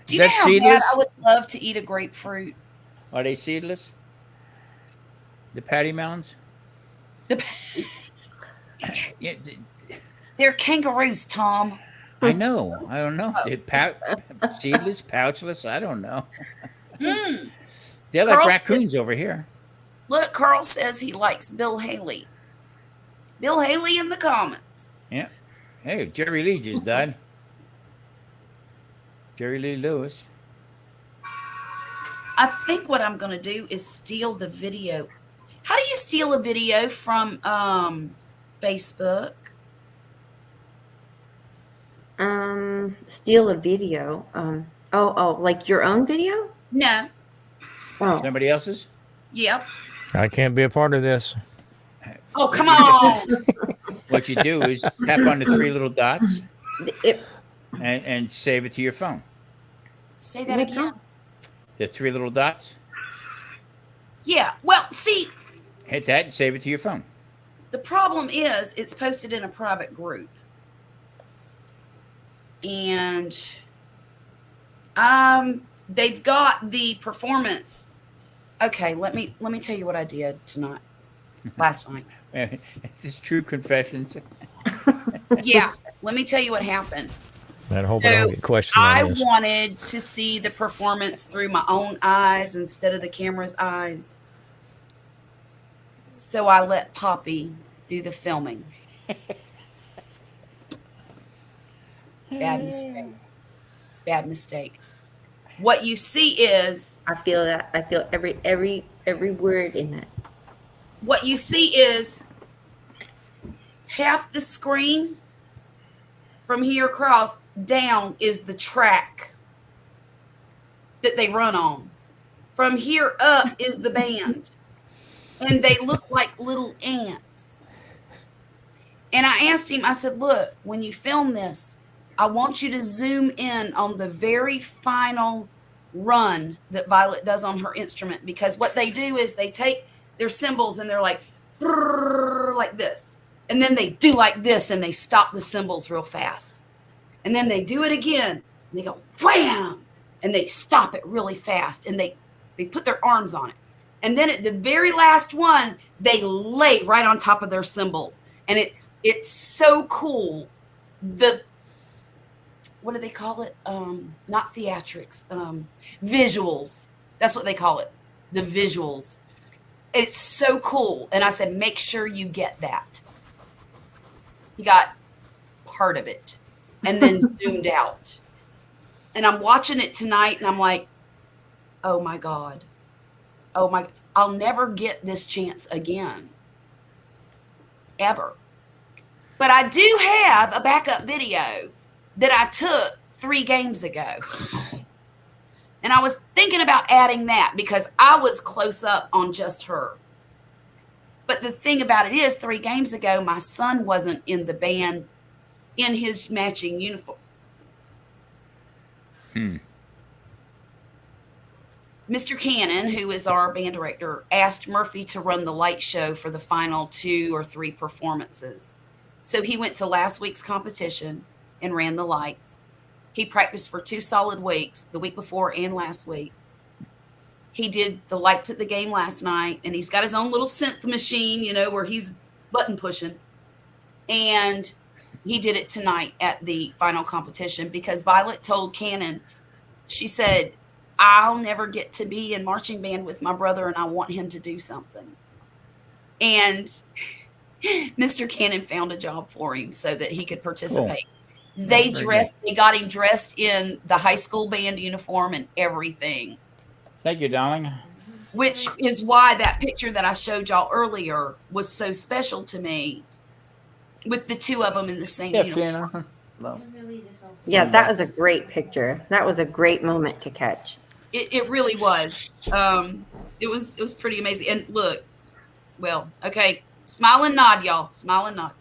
Do you know Is that how bad seedless? I would love to eat a grapefruit? Are they seedless? The patty melons? The- Yeah, They're kangaroos, Tom. I know. I don't know. They're seedless, pouchless. I don't know. Mm. They're like Carl raccoons over here. Look, Carl says he likes Bill Haley. Bill Haley in the comments. Yeah. Hey, Jerry Lee just died. Jerry Lee Lewis. I think what I'm going to do is steal the video. How do you steal a video from Facebook? Steal a video. Like your own video? No. Oh, Somebody else's? Yep. I can't be a part of this. Oh, come on. What you do is tap on the three little dots it, and save it to your phone. Say that again. The three little dots. Yeah. Well, see, Hit that and save it to your phone. the problem is it's posted in a private group. And they've got the performance. Okay, let me tell you what I did last night. It's true confessions. Yeah, let me tell you what happened. I hope I don't get questioned I on this. wanted to see the performance through my own eyes instead of the camera's eyes. So I let Poppy do the filming. Bad mistake. Bad mistake. What you see is I feel that. I feel every word in that. what you see is half the screen from here across down is the track that they run on. From here up is the band. And they look like little ants. And I asked him, I said, look, when you film this, I want you to zoom in on the very final run that Violet does on her instrument, because what they do is they take their cymbals and they're like, like this. And then they do like this and they stop the cymbals real fast. And then they do it again. And they go, wham! And they stop it really fast. And they put their arms on it. And then at the very last one, they lay right on top of their cymbals. And it's so cool. What do they call it? Not theatrics, visuals. That's what they call it. The visuals. It's so cool. And I said, make sure you get that. He got part of it and then zoomed out. And I'm watching it tonight and I'm like, oh my God. Oh my, I'll never get this chance again. Ever. But I do have a backup video that I took 3 games ago. And I was thinking about adding that because I was close up on just her. But the thing about it is 3 games ago, my son wasn't in the band in his matching uniform. Mr. Cannon, who is our band director, asked Murphy to run the light show for the final 2 or 3 performances. So he went to last week's competition and ran the lights. He practiced for 2 solid weeks, the week before and last week. He did the lights at the game last night, and he's got his own little synth machine, you know, where he's button pushing. And he did it tonight at the final competition because Violet told Cannon, she said, I'll never get to be in marching band with my brother, and I want him to do something. And Mr. Cannon found a job for him so that he could participate. Cool. They got him dressed in the high school band uniform and everything. Thank you, darling. Which is why that picture that I showed y'all earlier was so special to me, with the 2 of them in the same uniform. Yeah, that was a great picture. That was a great moment to catch. It really was. It was pretty amazing. And look, well, okay, smile and nod, y'all. Smile and nod.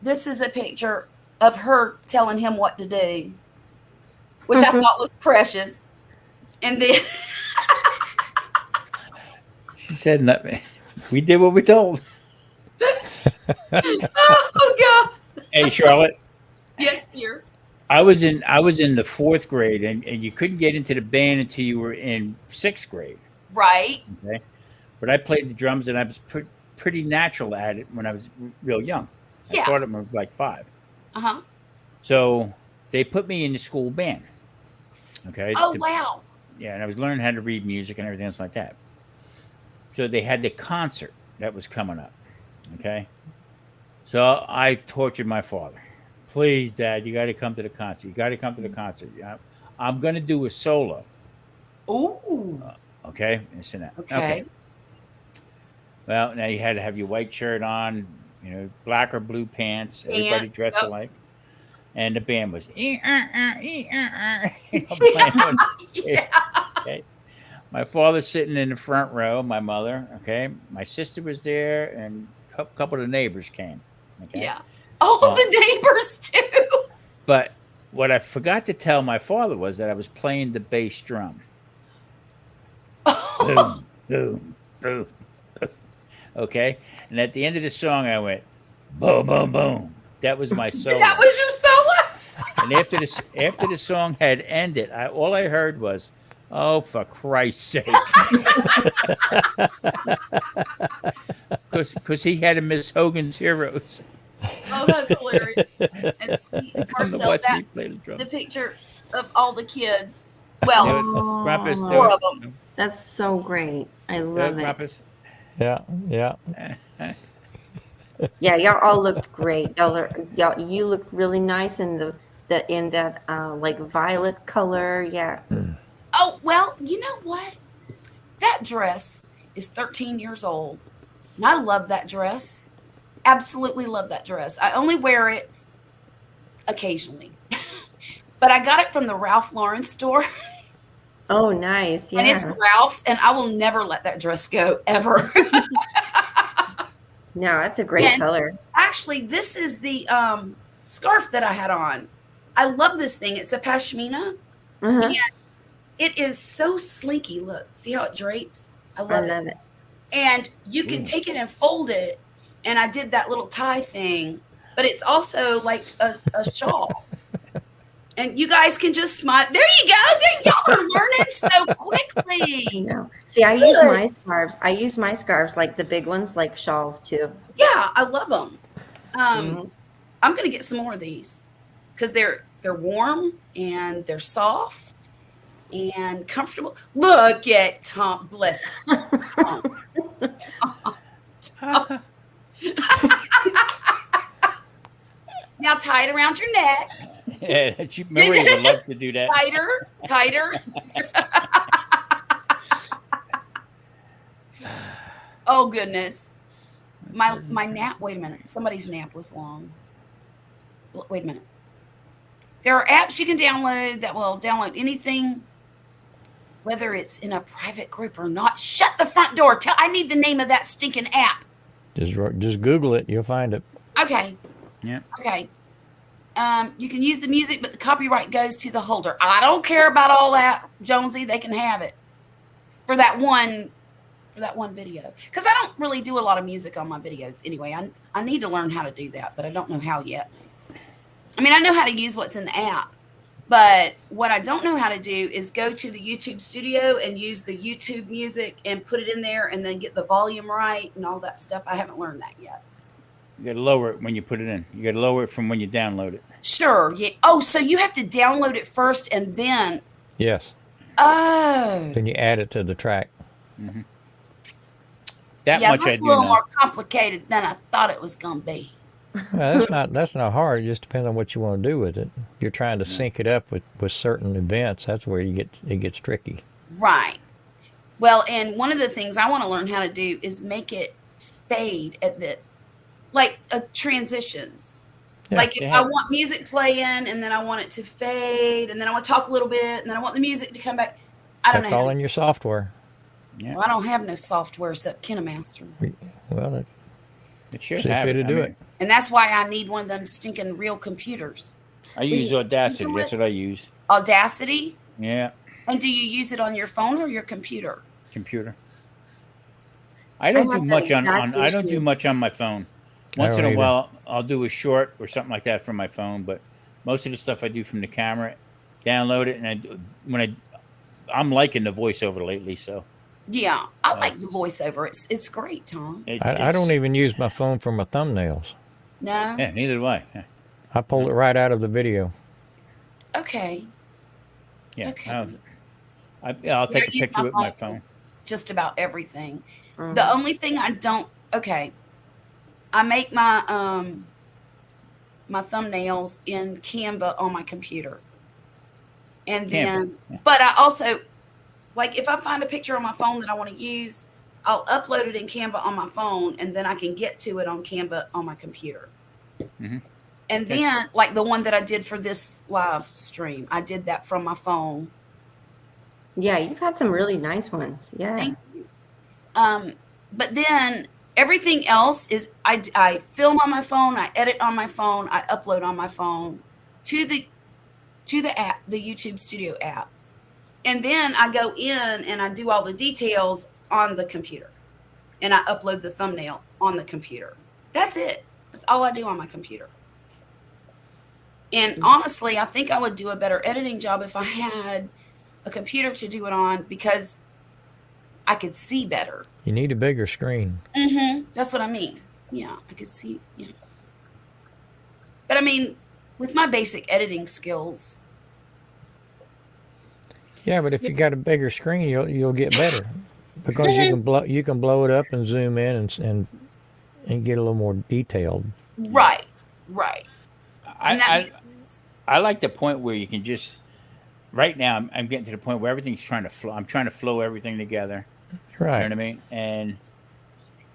This is a picture of her telling him what to do, which I thought was precious. And then She said, "Nothing." We did what we told. oh god. Hey, Charlotte. Yes, dear. I was in the 4th grade, and you couldn't get into the band until you were in 6th grade. Right. Okay, but I played the drums, and I was pretty natural at it when I was real young. I Yeah. started when I was like 5. Uh-huh. So they put me in the school band. Okay. Oh wow. Yeah, and I was learning how to read music and everything else like that. So they had the concert that was coming up. Okay. So I tortured my father. Please, Dad, you got to come to the concert. You got to come to the concert. I'm going to do a solo. Ooh. Okay. Listen that. Okay. Well, now you had to have your white shirt on, black or blue pants, everybody dressed Yep. alike. And the band was, playing. Yeah. Okay. My father's sitting in the front row, my mother, okay. My sister was there, and a couple of the neighbors came. Okay. Yeah. Oh, the neighbors too. But what I forgot to tell my father was that I was playing the bass drum. Boom, boom, boom, boom. Okay. And at the end of the song, I went, boom, boom, boom. That was my solo. That was your solo. And after the song had ended, all I heard was, "Oh, for Christ's sake!" Because he had to miss Hogan's Heroes. Oh, that's hilarious. And see, Come to Marcel, watch that me play the drum. the picture of all the kids. Well, Do it. Rumpus, do four it. of them. That's so great. I Do love it. Rumpus. Yeah, yeah. Yeah, y'all all looked great. You looked really nice in that like violet color. Yeah. Oh, well, you know what? That dress is 13 years old. And I love that dress. Absolutely love that dress. I only wear it occasionally. But I got it from the Ralph Lauren store. Oh, nice. And it's Yeah. Ralph, and I will never let that dress go, ever. No, that's a great And- color. Actually, this is the scarf that I had on. I love this thing. It's a pashmina. Uh-huh. And it is so slinky. Look, see how it drapes? I I love it. love it. And you can Ooh. take it and fold it. And I did that little tie thing, but it's also like a shawl. And you guys can just smile. There you go. There, y'all are learning so quickly. No. See, I use my scarves. I use my scarves like the big ones, like shawls too. Yeah, I love them. Mhm. I'm gonna get some more of these because they're warm and they're soft and comfortable. Look at Tom, bless you. Tom. Now tie it around your neck. Yeah, Maria would love to do that. Tighter. Oh goodness. My nap, wait a minute. Somebody's nap was long. Wait a minute. There are apps you can download that will download anything, whether it's in a private group or not. Shut the front door. I need the name of that stinking app. Just Google it. You'll find it. Okay. Yeah. Okay. You can use the music, but the copyright goes to the holder. I don't care about all that, Jonesy. They can have it for that one video. Because I don't really do a lot of music on my videos anyway. I need to learn how to do that, but I don't know how yet. I mean, I know how to use what's in the app, but what I don't know how to do is go to the YouTube studio and use the YouTube music and put it in there and then get the volume right and all that stuff. I haven't learned that yet. You got to lower it when you put it in. You got to lower it from when you download it. Sure. Yeah. Oh, so you have to download it first and then. Yes. Oh. Then you add it to the track. That Yeah, much I that's do a little know. more complicated than I thought it was going to be. Well, that's not hard. It just depends on what you want to do with it. If you're trying to sync it up with certain events, that's where it gets tricky. Right. Well, and one of the things I want to learn how to do is make it fade at the, like transitions. Yeah, like if they I have- want music playing and then I want it to fade and then I want to talk a little bit and then I want the music to come back. I don't That's know. all in your software. Yeah. Well, I don't have no software except KineMaster. Well, It should see have if it. it'll do it. And that's why I need one of them stinking real computers. I use Audacity. That's what I use. Audacity. Yeah. And do you use it on your phone or your computer? Computer. I don't have do that much on exact I don't do issue. much on my phone. I Once in don't a either. while, I'll do a short or something like that from my phone, but most of the stuff I do from the camera, download it, and I'm liking the voiceover lately, so Yeah, I like the it's voiceover. It's great, Tom. I don't even use my phone for my thumbnails. No? yeah, neither do I. Yeah, I pull it right out of the video. Okay. yeah. Okay. I'll See, I take a use picture my with my phone for phone. just about everything. Mhm. The only thing I don't okay, I make my my thumbnails in Canva on my computer. And Canva. then Yeah. but I also like if I find a picture on my phone that I want to use, I'll upload it in Canva on my phone and then I can get to it on Canva on my computer. Mhm. And Okay. then like the one that I did for this live stream, I did that from my phone. Yeah, you've had some really nice ones. Yeah. Thank you. But then everything else is I film on my phone, I edit on my phone, I upload on my phone to the app, the YouTube Studio app. And then I go in and I do all the details on the computer. And I upload the thumbnail on the computer. That's it. That's all I do on my computer. And honestly, I think I would do a better editing job if I had a computer to do it on because I could see better. You need a bigger screen. That's what I mean. Yeah, I could see. Yeah. But I mean, with my basic editing skills, Yeah, but if you got a bigger screen, you'll get better because you can blow it up and zoom in and get a little more detailed. right. And that I makes sense. I like the point where you can just. Right now, I'm getting to the point where everything's trying to flow. I'm trying to flow everything together. You know Right. what I mean? And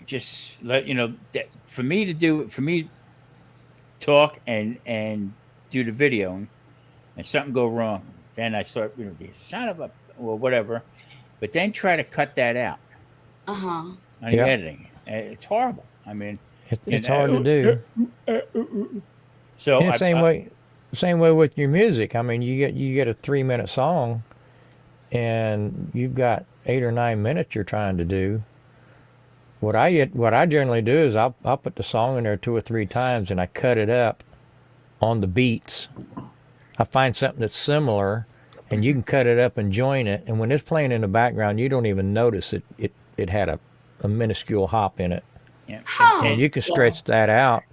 just let that for me talk and do the video, and something go wrong, then I start the son of a or whatever, but then try to cut that out Uh-huh. on the Yeah. editing. It's horrible. I mean, It's hard to do. so And same way with your music. I mean, you get a 3-minute song, and you've got 8 or 9 minutes you're trying to do. What I generally do is I'll put the song in there 2 or 3 times, and I cut it up on the beats. I find something that's similar, and you can cut it up and join it. And when it's playing in the background, you don't even notice it had a minuscule hop in it. yeah, And you can stretch that out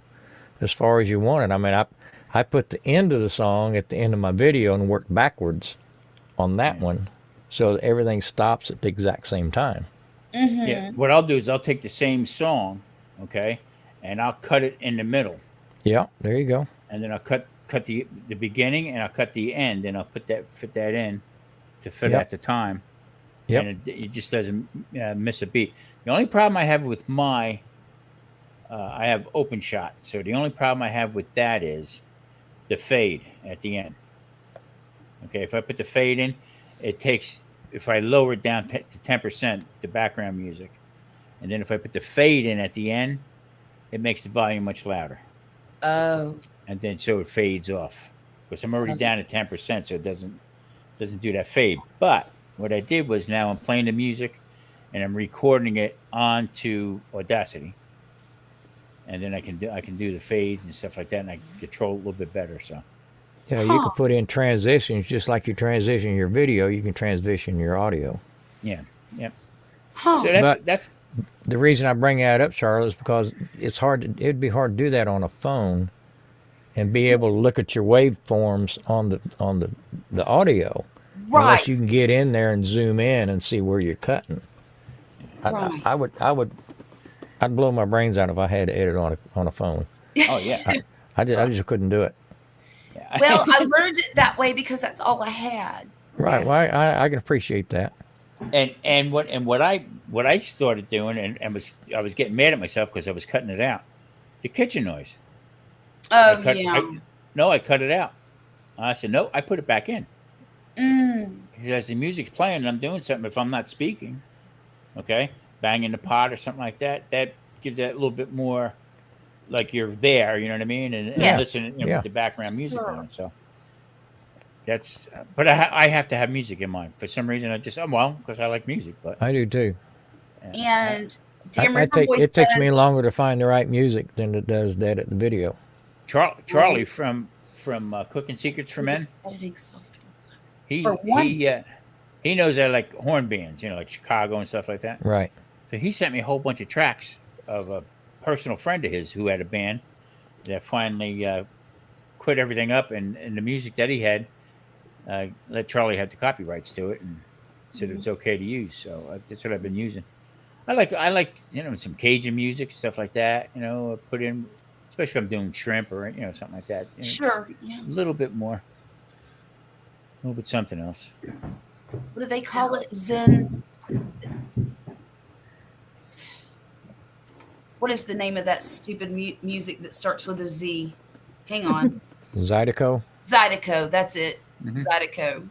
as far as you want it. I mean, I put the end of the song at the end of my video and work backwards on that one, so that everything stops at the exact same time. yeah. What I'll do is I'll take the same song, okay, and I'll cut it in the middle, Yeah, there you go. and then I'll cut the beginning, and I'll cut the end, and I'll fit that in to fit Yep. at the time. Yep. And it just doesn't miss a beat. The only problem I have with I have open shot, so the only problem I have with that is the fade at the end. Okay, if I put the fade in, it takes. If I lower it down to 10%, the background music, and then if I put the fade in at the end, it makes the volume much louder, Oh. and then so it fades off because I'm already down at 10%, so it doesn't do that fade. But what I did was now I'm playing the music, and I'm recording it onto Audacity, and then I can do the fades and stuff like that, and I control it a little bit better. So Yeah, you can put in transitions just like you transition your video. You can transition your audio. yeah. Huh. So But- that's The reason I bring that up, Charlotte, is because it'd be hard to do that on a phone and be able to look at your waveforms on the audio. Right. Unless you can get in there and zoom in and see where you're cutting. Right. I'd blow my brains out if I had to edit on a phone. oh yeah. I just couldn't do it. Well, I learned it that way because that's all I had. Right. Well, I can appreciate that. And what I started doing and I was getting mad at myself because I was cutting it out. The kitchen noise. Oh, I cut it out. I said no, I put it back in. Because the music's playing and I'm doing something. If I'm not speaking, okay, banging the pot or something like that, that gives that a little bit more like you're there. You know what I mean? And Yes. listening Yeah. with the background music Sure. on. So that's. But I have to have music in mind for some reason. I just because I like music, but I do too. And Dan River Boy It takes said, me longer to find the right music than it does to edit the video. Charlie from Cooking Secrets for Men. editing software. He For one- he knows I like horn bands, like Chicago and stuff like that. Right. So he sent me a whole bunch of tracks of a personal friend of his who had a band that finally quit everything up, and the music that he had let Charlie have the copyrights to it, and said it was okay to use. So that's what I've been using. I like some Cajun music, stuff like that. Put in, especially if I'm doing shrimp or something like that. Sure, yeah. A little bit more, a little bit something else. What do they call it? Zen. What is the name of that stupid music that starts with a Z? Hang on. Zydeco. Zydeco. That's it. Mhm. Zydeco.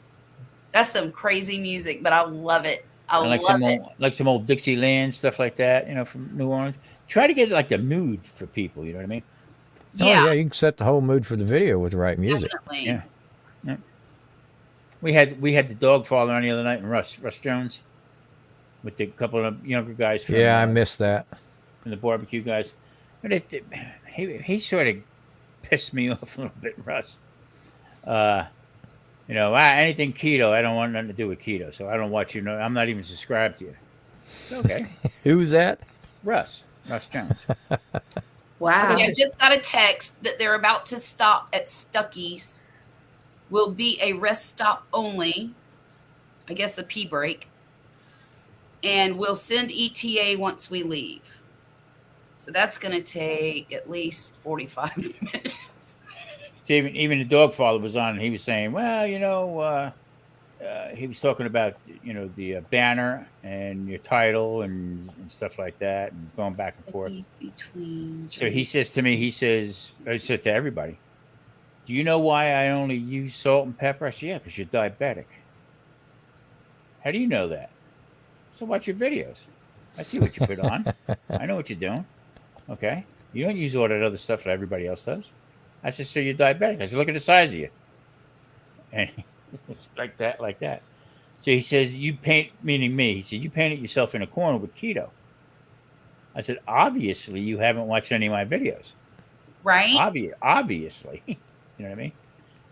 That's some crazy music, but I love it. I And love some old Dixieland stuff like that, from New Orleans. Try to get like the mood for people. You know what I mean? Yeah, Oh yeah, you can set the whole mood for the video with the right music. definitely. Yeah. We had the dog father on the other night, and Russ Jones, with the couple of younger guys. From, Yeah, I missed that. from the barbecue guys. But he sort of pissed me off a little bit, Russ. Anything keto, I don't want nothing to do with keto, so I don't watch you. I'm not even subscribed to you. Okay, Who's that? Russ Jones. Wow. I just got a text that they're about to stop at Stuckey's. Will be a rest stop only. I guess a pee break. And we'll send ETA once we leave. So that's going to take at least 45 minutes. See, even the dog father was on, and he was saying, well, he was talking about, the banner and your title and stuff like that, and going back and forth. Between So he says to me, I said to everybody, do you know why I only use salt and pepper? I said, yeah, because you're diabetic. How do you know that? So watch your videos. I see what you put on. I know what you're doing. Okay. You don't use all that other stuff that everybody else does. I said, so you're diabetic. I said, look at the size of you. And it's like that. So he says, meaning me, he said, you painted yourself in a corner with keto. I said, obviously you haven't watched any of my videos. right? Obviously. You know what I mean?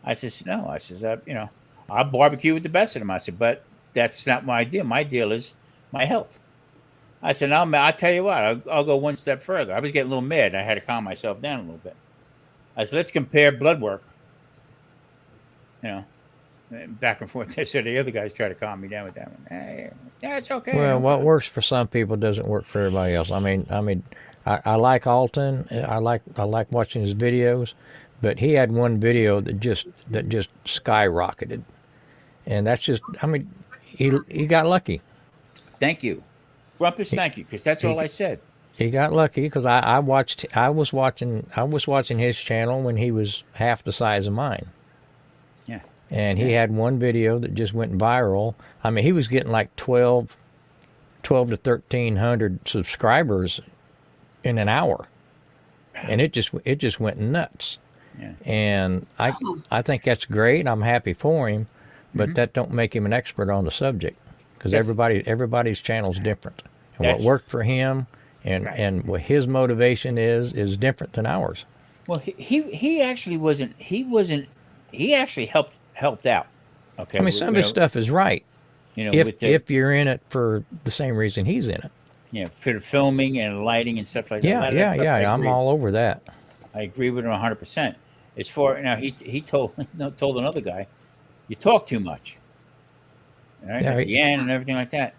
I says, no. I says, I'll barbecue with the best of them. I said, but that's not my deal. My deal is my health. I said, no, I'll tell you what, I'll go one step further. I was getting a little mad. I had to calm myself down a little bit. I said, let's compare blood work. Back and forth. I said, the other guys try to calm me down with that one. Hey, yeah, it's okay. Well, what works for some people doesn't work for everybody else. I like Alton. I like watching his videos, but he had one video that just skyrocketed, and that's just. He got lucky. Thank you, Grumpus. Thank you, because that's all I said. He got lucky because I was watching his channel when he was half the size of mine. Yeah. And he had one video that just went viral. He was getting like 12 to 1,300 subscribers in an hour, and it just went nuts. Yeah. And I think that's great. I'm happy for him, but that don't make him an expert on the subject, because everybody's channel's different, and what worked for him and what his motivation is different than ours. Well, he actually wasn't. He actually helped out. Okay. Some of his stuff is right. If you're in it for the same reason he's in it. For the filming and lighting and stuff like that. Yeah. I'm all over that. I agree with him 100%. As for now, he told another guy, you talk too much. All right, at the end and everything like that.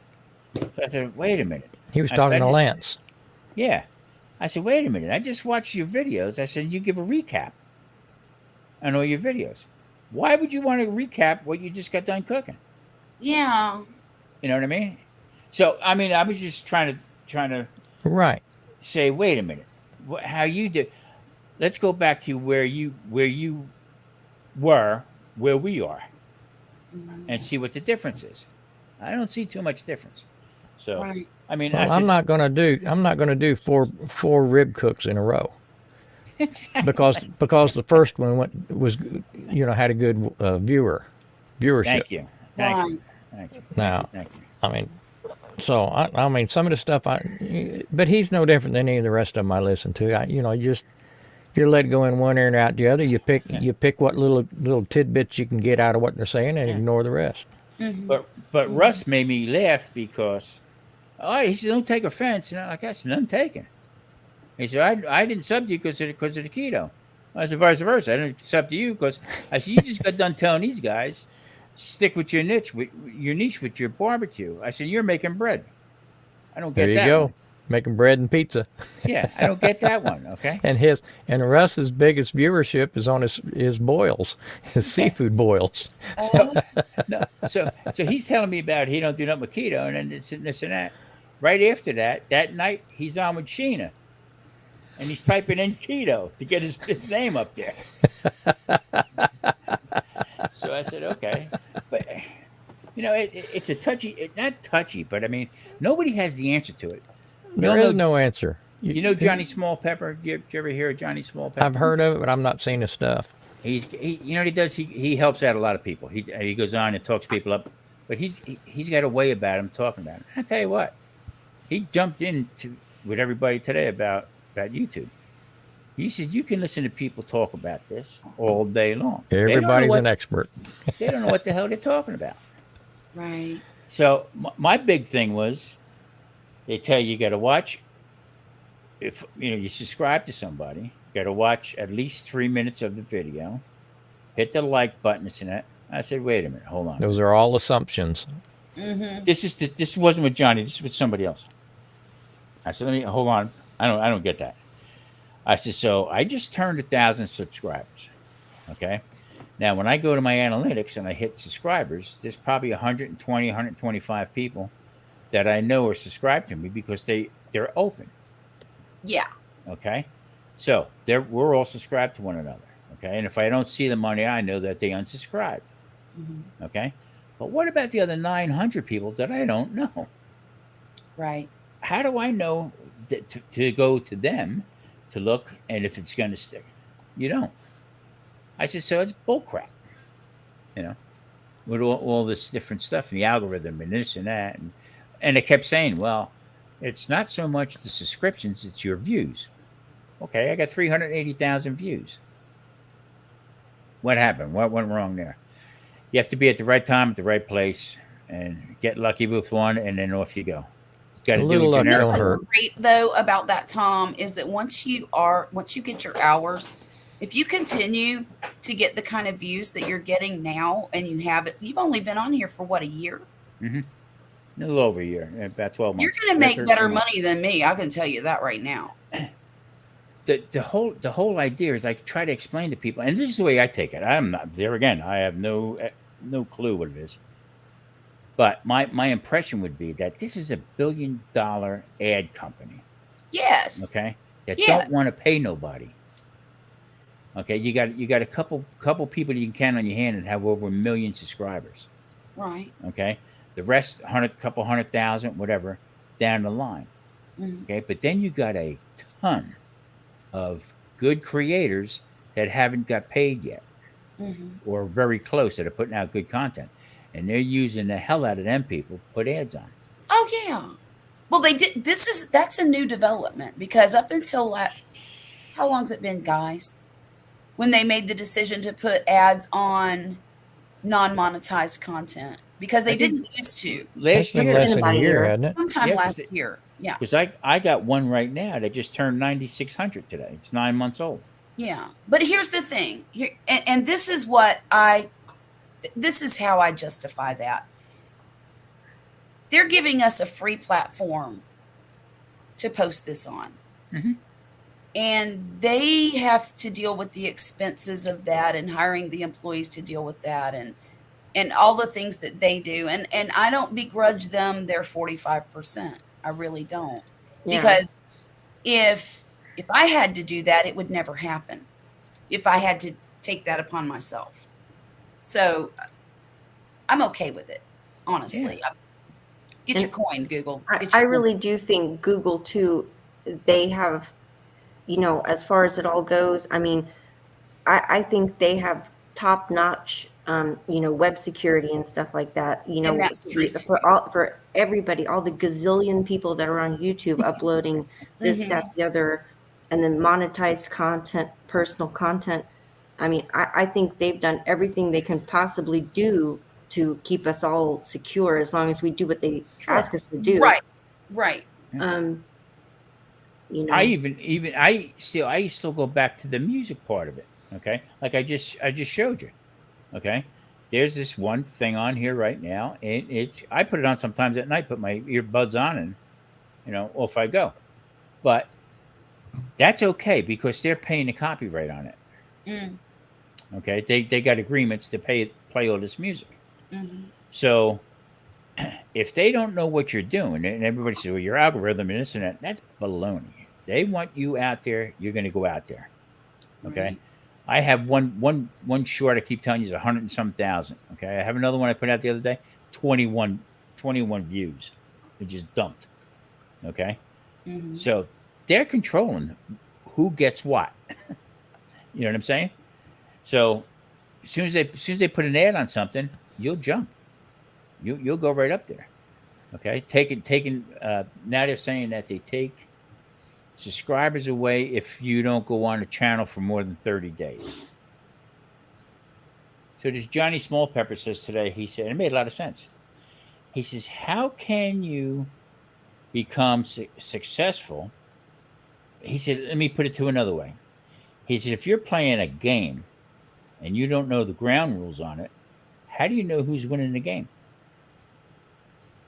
So I said, wait a minute. He was talking to Lance. Yeah. I said, wait a minute. I just watched your videos. I said, you give a recap on all your videos. Why would you want to recap what you just got done cooking? Yeah. You know what I mean? So, I was just trying to right. say, wait a minute. How you did. Let's go back to where you were, where we are, and see what the difference is. I don't see too much difference. So, Right. I'm not gonna do four rib cooks in a row. Exactly. because the first one was had a good viewer. viewership. Thank you. Thank Right. you. Thank you. Now, Thank you. I mean, so I mean, some of the stuff but he's no different than any of the rest of them I listen to. You let go in one ear and out the other. You pick what little tidbits you can get out of what they're saying and ignore the rest. But Russ made me laugh because he said, don't take offense. And I'm like, that's none taken. He said, I didn't sub to you because of the keto. I said, vice versa. I didn't sub to you because I said, you just got done telling these guys, stick with your niche with your barbecue. I said, you're making bread. I don't get There you that go. one. Making bread and pizza. Yeah, I don't get that one. Okay. And Russ's biggest viewership is on his boils, his seafood boils. No, so he's telling me about he don't do nothing with keto and then this and that. Right after that night, he's on with Sheena. And he's typing in keto to get his name up there. So I said, okay. But, it's a not touchy, but I mean, nobody has the answer to it. There is no answer. You know Johnny Small Pepper? Did you ever hear of Johnny Small Pepper? I've heard of it, but I'm not seeing his stuff. You know what he does? He helps out a lot of people. He goes on and talks people up. But he's got a way about him talking about it. I tell you what, he jumped into with everybody today about YouTube. He said you can listen to people talk about this all day long. Everybody's an expert. They don't know what the hell they're talking about. Right. So my big thing was, they tell you got to watch. If you subscribe to somebody, you got to watch at least 3 minutes of the video. Hit the like button, and that. I said, wait a minute, hold on. Those are all assumptions. Mm-hmm. This wasn't with Johnny. This is with somebody else. I said, let me hold on. I don't get that. I said, so I just turned 1,000 subscribers. Okay. Now, when I go to my analytics and I hit subscribers, there's probably 120, 125 people that I know are subscribed to me because they're open. Yeah. Okay. So we're all subscribed to one another. Okay. And if I don't see them on there, I know that they unsubscribed. Mm-hmm. Okay. But what about the other 900 people that I don't know? Right. How do I know that to go to them to look and if it's going to stick? You don't. I said, so it's bullcrap, with all this different stuff and the algorithm and this and that. And they kept saying, well, it's not so much the subscriptions, it's your views. Okay, I got 380,000 views. What happened? What went wrong there? You have to be at the right time, at the right place, and get lucky with one, and then off you go. Got to do luck generic. don't hurt. What's great though about that, Tom, is that once you get your hours, if you continue to get the kind of views that you're getting now, and you've only been on here for what, a year? Mm-hmm. A little over a year, about 12 months. You're going to make better money than me. I can tell you that right now. The whole idea is I try to explain to people, and this is the way I take it. I'm not there again. I have no clue what it is. But my impression would be that this is $1 billion ad company. Yes. Okay. That Yes. don't want to pay nobody. Okay. You got a couple people you can count on your hand and have over 1 million subscribers. Right. Okay. The rest, couple 100,000, whatever, down the line. Mm-hmm. Okay. But then you got a ton of good creators that haven't got paid yet, or very close, that are putting out good content. And they're using the hell out of them people to put ads on. Oh yeah. Well, they did. That's a new development, because up until how long's it been, guys? When they made the decision to put ads on non-monetized content, because they didn't used to. Last Been year, less than a year, hadn't it? Sometime Yeah, last year. Yeah. because I got one right now that just turned 9,600 today. It's 9 months old. Yeah. But here's the thing. And this is how I justify that. They're giving us a free platform to post this on. Mm-hmm. And they have to deal with the expenses of that, and hiring the employees to deal with that, and all the things that they do. And I don't begrudge them their 45%. I really don't. Yeah. Because if I had to do that, it would never happen. If I had to take that upon myself. So I'm okay with it, honestly. Get your coin, Google. I really do think Google too, they have, as far as it all goes, I mean, I think they have top-notch web security and stuff like that. And that's true too. For everybody, all the gazillion people that are on YouTube uploading this, that, the other, and then monetized content, personal content. I mean, I think they've done everything they can possibly do to keep us all secure, as long as we do what they ask us to do. Right. I still go back to the music part of it. Okay, like I just showed you. Okay, there's this one thing on here right now, and I put it on sometimes at night, put my earbuds on, and off I go. But that's okay because they're paying the copyright on it. Okay, they got agreements to play all this music. So if they don't know what you're doing, and everybody says, well, your algorithm and this and that, that's baloney. They want you out there, you're going to go out there. Okay. I have one short I keep telling you is 100 and some thousand. Okay. I have another one I put out the other day, 21 views. It just dumped. Okay. So they're controlling who gets what. You know what I'm saying? So as soon as they put an ad on something, you'll jump. You'll go right up there. Okay. Now they're saying that they take subscribers away if you don't go on a channel for more than 30 days. So this Johnny Smallpepper says today, he said, it made a lot of sense. He says, how can you become successful? He said, let me put it to another way. He said, if you're playing a game and you don't know the ground rules on it, how do you know who's winning the game?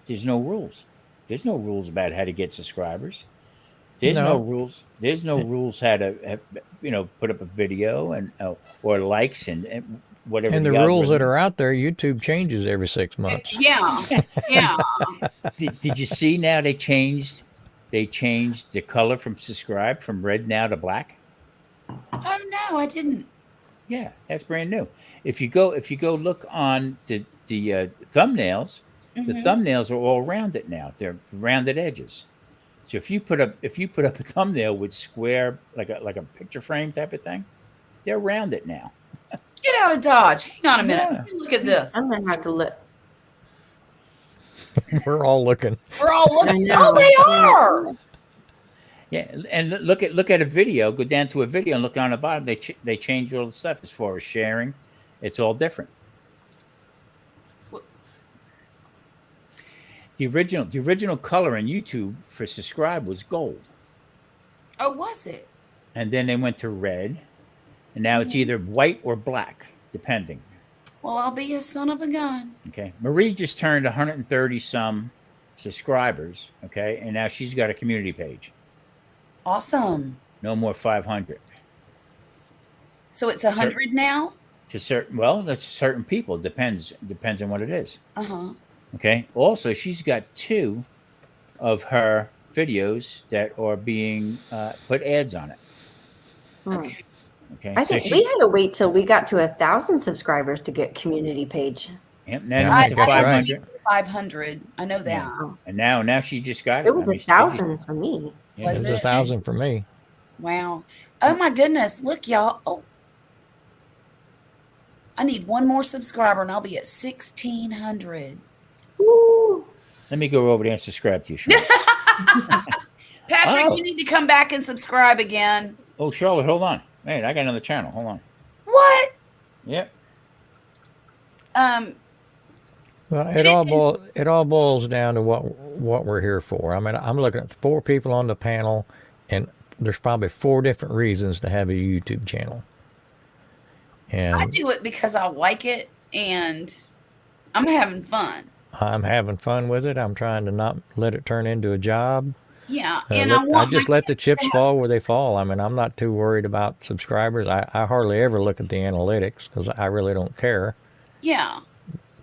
There's no rules. There's no rules about how to get subscribers. There's no rules. There's no rules how to, put up a video and or likes and whatever. And the rules that are out there, YouTube changes every 6 months. Yeah. Did you see now they changed the color from subscribe from red now to black? Oh no, I didn't. Yeah, that's brand new. If you go look on the thumbnails, the thumbnails are all rounded now. They're rounded edges. So if you put up a thumbnail with square like a picture frame type of thing, they're rounded now. Get out of Dodge. Hang on a minute. Yeah. Look at this. I'm gonna have to look. We're all looking. Oh, they are. Yeah, and look at a video. Go down to a video and look on the bottom. They change all the stuff as far as sharing. It's all different. The original color in YouTube for subscribe was gold. Oh, was it? And then they went to red, and now it's either white or black, depending. Well, I'll be a son of a gun. Okay, Marie just turned 130 some subscribers. Okay, and now she's got a community page. Awesome. No more 500. So it's 100 now? That's certain people. Depends on what it is. Okay. Also, she's got 2 of her videos that are being put ads on it. Okay. Okay. I think we had to wait till we got to 1,000 subscribers to get community page. Yep. Yeah, Now I it's think that's right. 500. I know that. Yeah. And now she just got it. It was 1,000 for me. Yeah, Was It was it? 1,000 for me. Wow. Oh my goodness. Look, y'all. Oh. I need one more subscriber and I'll be at 1,600. Ooh. Let me go over there and subscribe to you, Charlotte. Patrick, Oh. you need to come back and subscribe again. Oh, Charlotte, hold on. Man, I got another channel. Hold on. What? Yep. Well, it all boils down to what we're here for. I mean, I'm looking at 4 people on the panel, and there's probably 4 different reasons to have a YouTube channel. And I do it because I like it and I'm having fun. I'm having fun with it. I'm trying to not let it turn into a job. Yeah. I And I want just my let the kids chips to have fall where they fall. I mean, I'm not too worried about subscribers. I hardly ever look at the analytics because I really don't care. Yeah,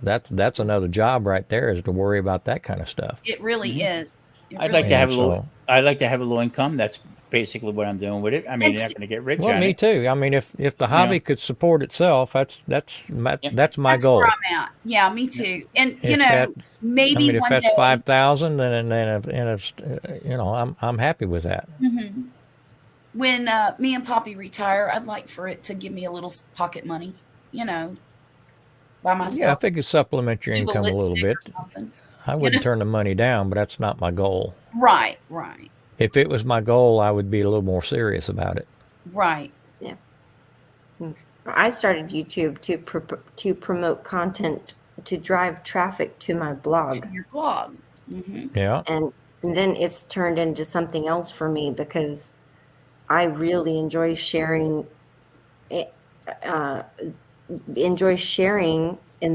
That's another job right there, is to worry about that kind of stuff. it really is. It I'd really like to have a is. little. I'd like to have a low income. That's basically what I'm doing with it. I mean, And you're not see- going to get rich Well, on me it. too. I mean, if the hobby could support itself, that's my Yep. that's my That's goal. where I'm at. Yeah, me too. And If that- maybe I mean, if one that's day 5,000, then if I'm happy with that. when me and Poppy retire, I'd like for it to give me a little pocket money. by Yeah, myself. if it could supplement your Tube of income a little lipstick bit, or something. I You know? wouldn't turn the money down, but that's not my goal. Right, right, If it was my goal, I would be a little more serious about it. right. Yeah. I started YouTube to promote content to drive traffic to my blog. To your blog. Hmm. Yeah. And then it's turned into something else for me because I really enjoy sharing in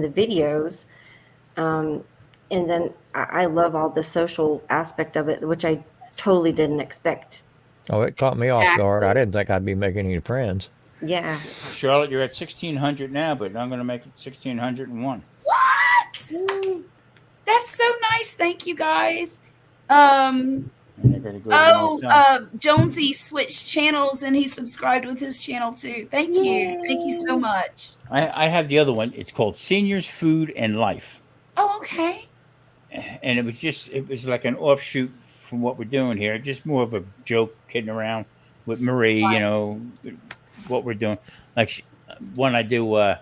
the videos. And then I love all the social aspect of it, which I totally didn't expect. Oh, it caught me off guard. I Exactly. didn't think I'd be making any friends. Yeah. Charlotte, you're at 1,600 now, but I'm going to make it 1,601. What? That's so nice. Thank you guys. And they're going to go to the Oh, motel. Jonesy switched channels and he subscribed with his channel too. Thank you. Thank you so much. I have the other one. It's called Seniors Food and Life. Oh, okay. And it was like an offshoot from what we're doing here. Just more of a joke, kidding around with Marie, Right. you know, what we're doing. Like one I do when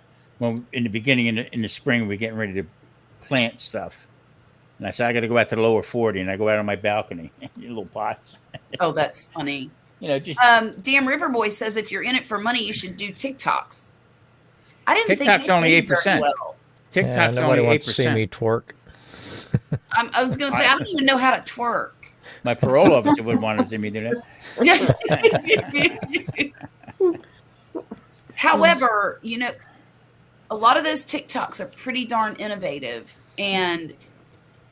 in the beginning in the spring, we're getting ready to plant stuff. And I said, I got to go out to the lower 40, and I go out on my balcony, little pots. Oh, that's funny. You know, just Dan Riverboy says if you're in it for money, you should do TikToks. I didn't TikTok's think only they did very 8%. well. Yeah, TikTok's nobody only wants to see me 8%. twerk. I was going to say, I don't even know how to twerk. My parole officer would want to see me do that. However, you know, a lot of those TikToks are pretty darn innovative and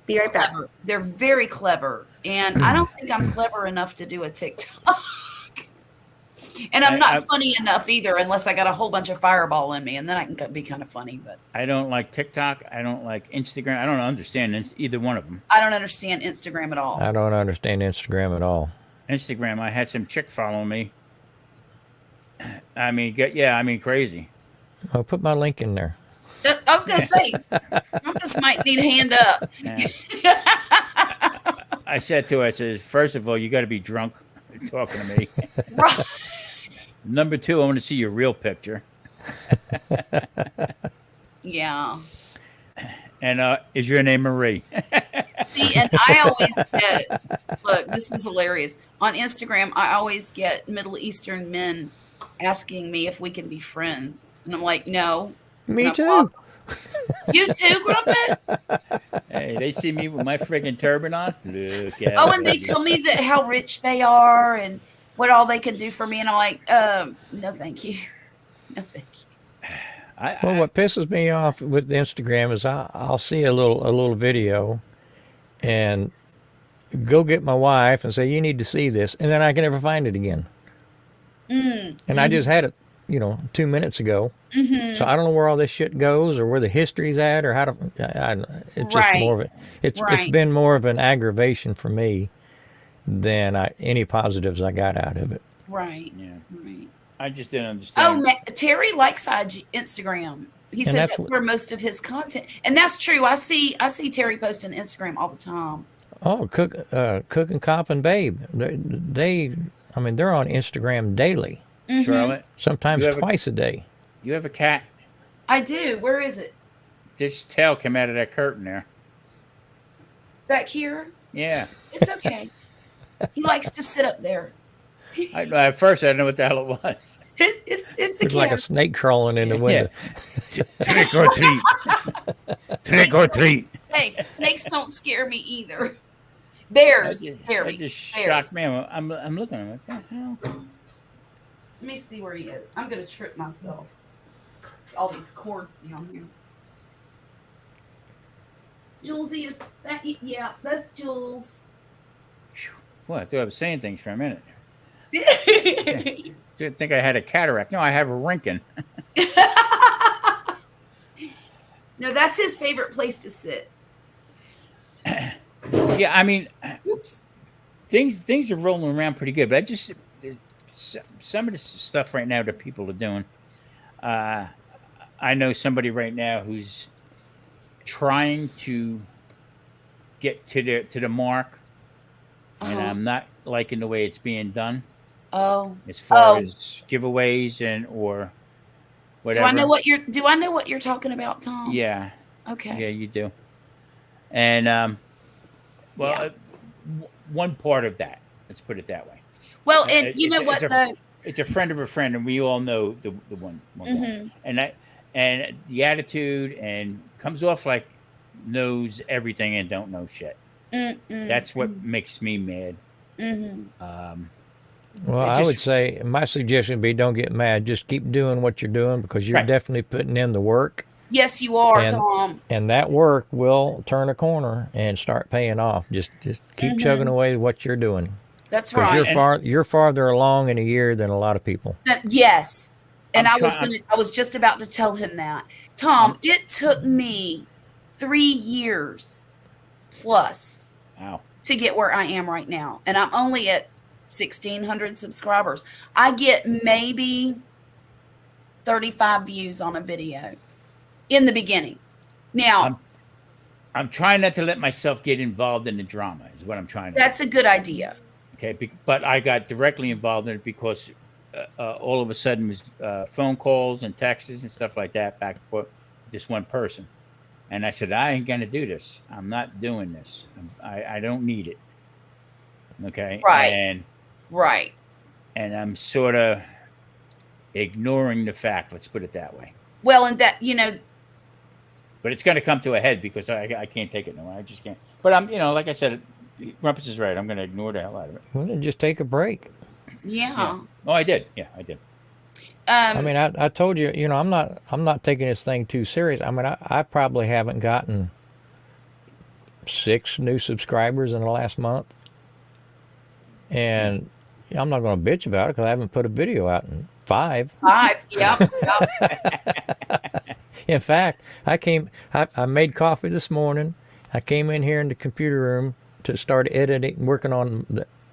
Be right back. clever. They're very clever. And I don't think I'm clever enough to do a TikTok. And I'm not funny enough either, unless I got a whole bunch of fireball in me, and then I can be kind of funny. But I don't like TikTok. I don't like Instagram. I don't understand either one of them. I don't understand Instagram at all. I don't understand Instagram at all. Instagram, I had some chick follow me. I mean, crazy. I'll put my link in there. I was going to say, Rumpus might need a hand up. Yeah. I said to her, I said, first of all, you got to be drunk talking to me. Right. Number two, I want to see your real picture. Yeah. And is your name Marie? See, and I always get, look, this is hilarious. On Instagram, I always get Middle Eastern men asking me if we can be friends. And I'm like, no. Me No, too. You too, Grumpus? Hey, they see me with my friggin' turban on. Look at Oh, and they tell me that how rich they are and what all they can do for me. And I'm like, no, thank you. No, thank you. Well, what pisses me off with Instagram is I'll see a little video and go get my wife and say, you need to see this. And then I can never find it again. And I just had it, 2 minutes ago. So I don't know where all this shit goes or where the history's at or how to, it's just Right. more of it. It's Right. been more of an aggravation for me than any positives I got out of it. Right. Yeah. Right. I just didn't Oh, understand. Terry likes Instagram. He said that's that's where most of his content, and that's true. I see Terry posting Instagram all the time. Oh, Cooking Cop and Babe. I mean, they're on Instagram daily, Charlotte, sometimes You have a- twice a day. you have a cat. I do. Where is it? This tail came out of that curtain there. Back here? Yeah. It's okay. He likes to sit up there. At first, I didn't know what the hell it was. It's a It's like a cat. snake crawling in the window. Trick or treat. Trick or treat. Hey, snakes don't scare me either. That Bears just, scare that me. just Bears. shocked me. I'm looking at him. What the hell? Let me see where he is. I'm gonna trip myself. All these cords down here. Julesy, is that you? Yeah, that's Jules. What? I thought I was saying things for a minute. Didn't think I had a cataract. No, I have a Rinkin. No, that's his favorite place to sit. Yeah, I mean, Oops. things are rolling around pretty good, but I just some of the stuff right now that people are doing. I know somebody right now who's trying to get to the mark, and Uh-huh. I'm not liking the way it's being done Oh, as far Oh. as giveaways or whatever. Do I know what you're talking about, Tom? Yeah, Okay. yeah, you do. And well, Yeah. one part of that. Let's put it that way. Well, and you know It's what a, though? it's a friend of a friend, and we all know the one guy. Mhm. And the attitude and comes off like knows everything and don't know shit. That's what makes me mad. Well, It I just- would say my suggestion would be don't get mad. Just keep doing what you're doing because you're Right. definitely putting in the work, Yes, you are, And- Tom. and that work will turn a corner and start paying off. Just keep chugging away what you're doing That's because right. you're farther along in a year than a lot of people. Yes. And I'm I was just about to tell him that. Tom, it took me 3 years plus Wow. to get where I am right now. And I'm only at 1,600 subscribers. I get maybe 35 views on a video in the beginning. Now, I'm trying not to let myself get involved in the drama. Is what I'm trying to. that's a good idea. Okay, but I got directly involved in it because all of a sudden was phone calls and texts and stuff like that back and forth with this one person, and I said I ain't gonna do this. I'm not doing this. I don't need it. Okay, Right. Right. and I'm sort of ignoring the fact. Let's put it that way. Well, and that, you know, But it's going to come to a head because I can't take it no more. I just can't. But I'm, like I said, Rumpus is right. I'm going to ignore the hell out of it. Well, then just take a break. yeah. Oh, I did. Yeah, I did. I mean, I told you, I'm not taking this thing too serious. I mean, I probably haven't gotten 6 new subscribers in the last month, and I'm not going to bitch about it because I haven't put a video out in 5. 5. Yep. In fact, I made coffee this morning. I came in here in the computer room to start working on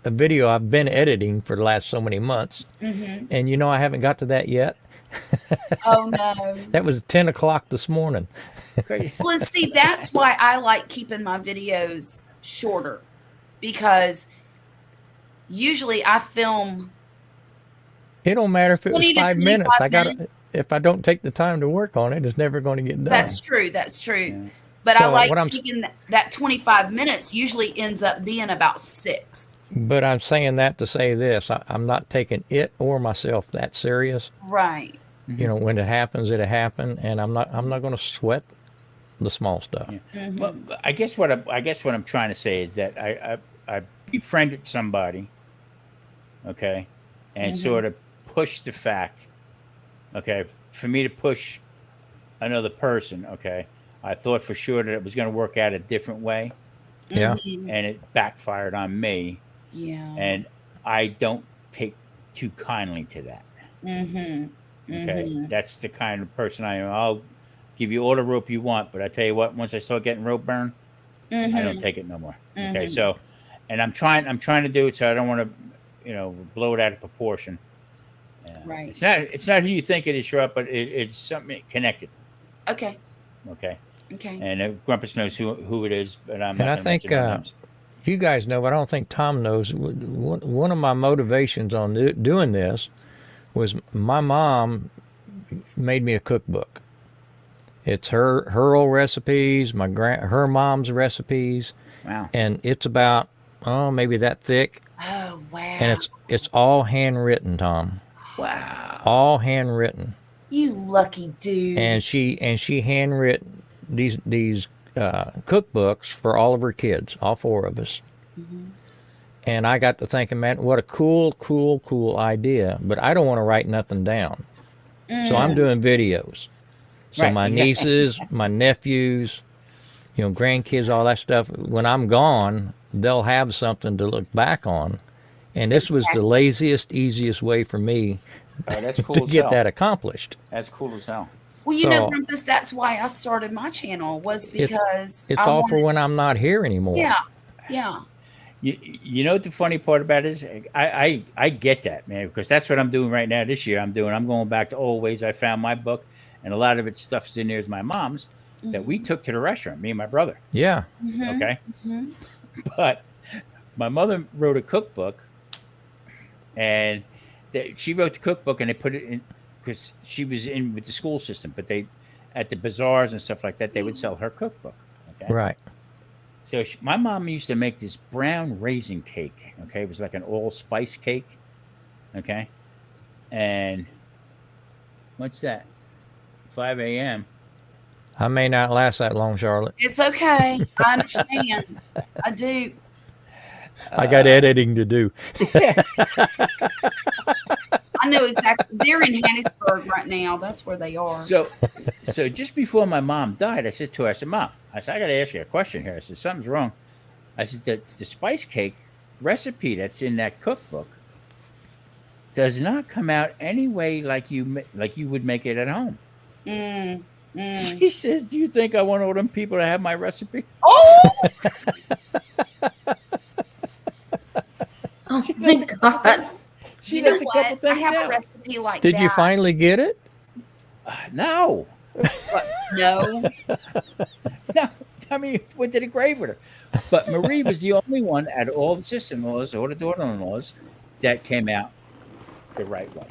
a video I've been editing for the last so many months. And I haven't got to that yet. Oh no. That was 10 o'clock this morning. Well, and see, that's why I like keeping my videos shorter, because usually I film. It don't matter if it 20 was to 5 minutes. 25 minutes. If I don't take the time to work on it, it's never going to get done. That's true. That's true. Yeah. But I So like what I'm- keeping that 25 minutes usually ends up being about 6. But I'm saying that to say this: I'm not taking it or myself that serious. Right. When it happens, it'll happen, and I'm not going to sweat the small stuff. Well, I guess what I'm trying to say is that I befriended somebody, okay, and sort of pushed the fact, okay, for me to push another person, okay. I thought for sure that it was going to work out a different way, Yeah. and it backfired on me, Yeah. and I don't take too kindly to that. Okay, that's the kind of person I am. I'll give you all the rope you want, but I tell you what, once I start getting rope burn, I don't take it no more. Okay, so, and I'm trying to do it, so I don't want to, blow it out of proportion. Right. It's not who you think it is, Shrub, but it's something connected. Okay. Okay, Okay. and Grumpus knows who it is, but I'm And not I gonna think mention their names. you guys know, but I don't think Tom knows. One of my motivations on doing this was my mom made me a cookbook. It's her old recipes, her mom's recipes, Wow. and it's about maybe that thick, Oh wow. and it's all handwritten, Tom. Wow. All handwritten. You lucky dude. And she handwritten these cookbooks for all of her kids, all 4 of us. And I got to thinking, man, what a cool idea. But I don't want to write nothing down. So I'm doing videos. So Right, my exactly. nieces, my nephews, grandkids, all that stuff, when I'm gone, they'll have something to look back on. And this was the Exactly. laziest, easiest way for me Oh, that's cool to as get hell. that accomplished. That's cool as hell. Well, you know, So- Rumpus, that's why I started my channel, was because It's I all for wanted- when I'm not here anymore. Yeah. Yeah. You know what the funny part about it is? I get that, man, because that's what I'm doing right now this year. I'm going back to old ways. I found my book, and a lot of its stuff's in there is my mom's that we took to the restaurant, me and my brother. Yeah. Okay. But my mother wrote a cookbook, and she wrote the cookbook, and they put it because she was in with the school system, but they at the bazaars and stuff like that, they would sell her cookbook. Okay. Right. So my mom used to make this brown raisin cake. Okay, it was like an all-spice cake. Okay, and what's that? 5 a.m. I may not last that long, Charlotte. It's okay. I understand. I do. I got editing to do. I know exactly. They're in Hattiesburg right now. That's where they are. So just before my mom died, I said to her, I said, Mom, I said, I got to ask you a question here. I said, something's wrong. I said, the spice cake recipe that's in that cookbook does not come out any way like you would make it at home. She says, do you think I want all them people to have my recipe? Oh, Oh my God. She you know left a couple what? I things have a out. recipe like Did that. you finally get it? No. No. No. I mean, it went to the grave with her. But Marie was the only one out of all the sister-in-laws or the daughter-in-laws that came out the right way.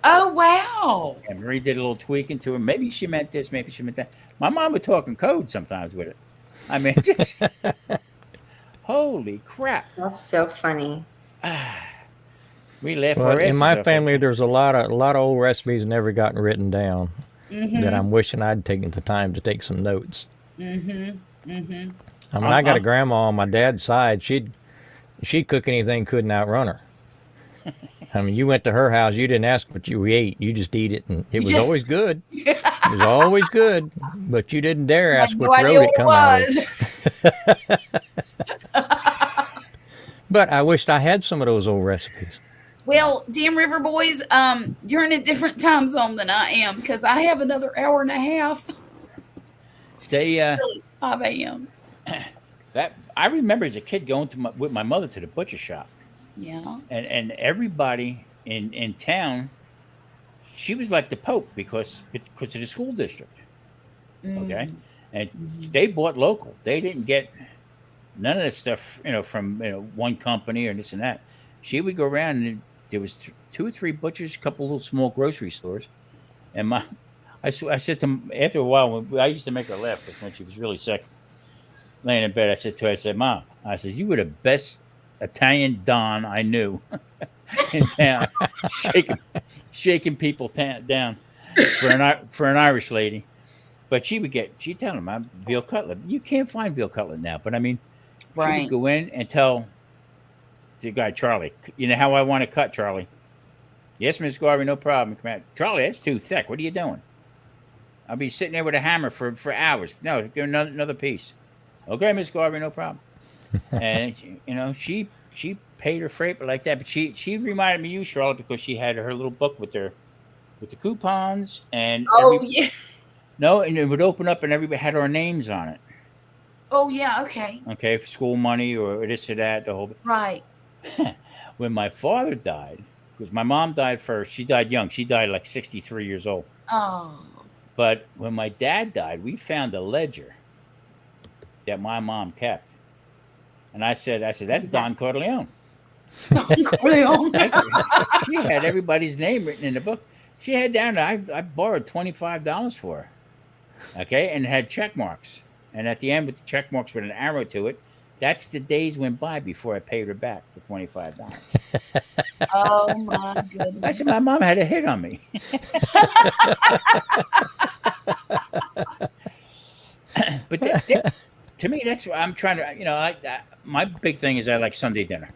Oh, wow. And Marie did a little tweaking to her. Maybe she meant this, maybe she meant that. My mom would talk in code sometimes with it. I mean, just holy crap. That's so funny. We laugh Well, our in asses my off. family, there's a lot of old recipes never gotten written down that I'm wishing I'd taken the time to take some notes. I mean, I got a grandma on my dad's side. She'd cook anything, couldn't outrun her. I mean, you went to her house, you didn't ask what you ate, you just eat it, and it was always good. It was always good, but you didn't dare ask No which idea road it what come it out of. was. But I wished I had some of those old recipes. Well, Damn River Boys, you're in a different time zone than I am because I have another hour and a half. They It's 5 a.m. that I remember as a kid going with my mother to the butcher shop. Yeah. And everybody in town, she was like the Pope because of the school district. Okay. And they bought local. They didn't get none of this stuff, from one company or this and that. She would go around and there was 2 or 3 butchers, a couple little small grocery stores. And I said to them after a while, I used to make her laugh because when she was really sick, laying in bed, I said to her, I said, Mom, I said, you were the best Italian Don I knew in town, shaking people down for an Irish lady. But she'd tell them, I'm veal cutlet. You can't find veal cutlet now. But I mean, she Right. would go in and tell the guy, Charlie, you know how I want to cut, Charlie? Yes, Miss Garvey, no problem. Come out. Charlie, that's too thick. What are you doing? I'll be sitting there with a hammer for hours. No, give another piece. Okay, Miss Garvey, no problem. And she paid her freight like that. But she reminded me of you, Charlotte, because she had her little book with the coupons and Yeah. no, and it would open up and everybody had our names on it. Oh, yeah. Okay. Okay, for school money or this or that, the whole. Right. When my father died, because my mom died first, she died young. She died like 63 years old. Oh. But when my dad died, we found a ledger that my mom kept. And I said, that's Don Corleone. Corleone. She had everybody's name written in the book. She had down, I borrowed $25 for her. Okay, and it had check marks. And at the end with the check marks with an arrow to it, that's the days went by before I paid her back the $25. Oh, my I goodness. said, my mom had a hit on me. But to me, that's what I'm trying to, my big thing is I like Sunday dinner.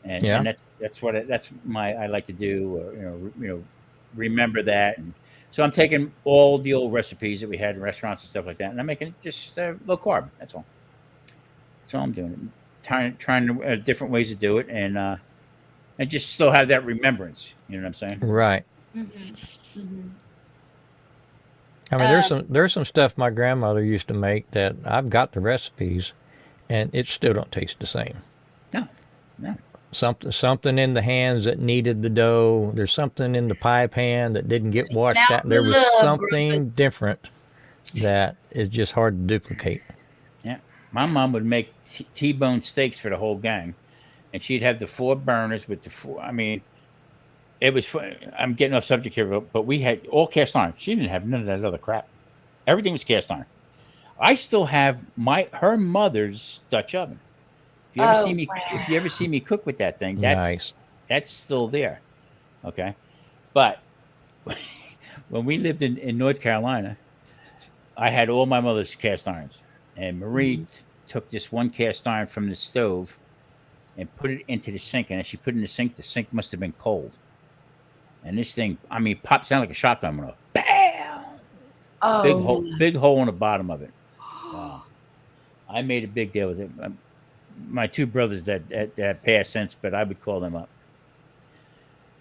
And that's what I like to do, or, remember that. And so I'm taking all the old recipes that we had in restaurants and stuff like that, and I'm making it just low carb. That's all. That's all I'm doing. Trying to, different ways to do it, and just still have that remembrance. You know what I'm saying? Right. I mean, there's some stuff my grandmother used to make that I've got the recipes, and it still don't taste the same. No. Something in the hands that needed the dough. There's something in the pie pan that didn't get washed Now out. There was love something breakfast. different that is just hard to duplicate. Yeah. My mom would make T-bone steaks for the whole gang, and she'd have the 4 burners with the 4. I mean, it was fun. I'm getting off subject here, but we had all cast iron. She didn't have none of that other crap. Everything was cast iron. I still have her mother's Dutch oven. If you ever Oh, see me, wow. if you ever see me cook with that thing, Nice. that's still there. Okay, but when we lived in North Carolina, I had all my mother's cast irons, and Marie took this one cast iron from the stove and put it into the sink. And as she put it in the sink must have been cold. And this thing, I mean, popped sound like a shotgun went off. Bam! Oh, Big hole in the bottom of it. Wow. I made a big deal with it. My two brothers that passed since, but I would call them up.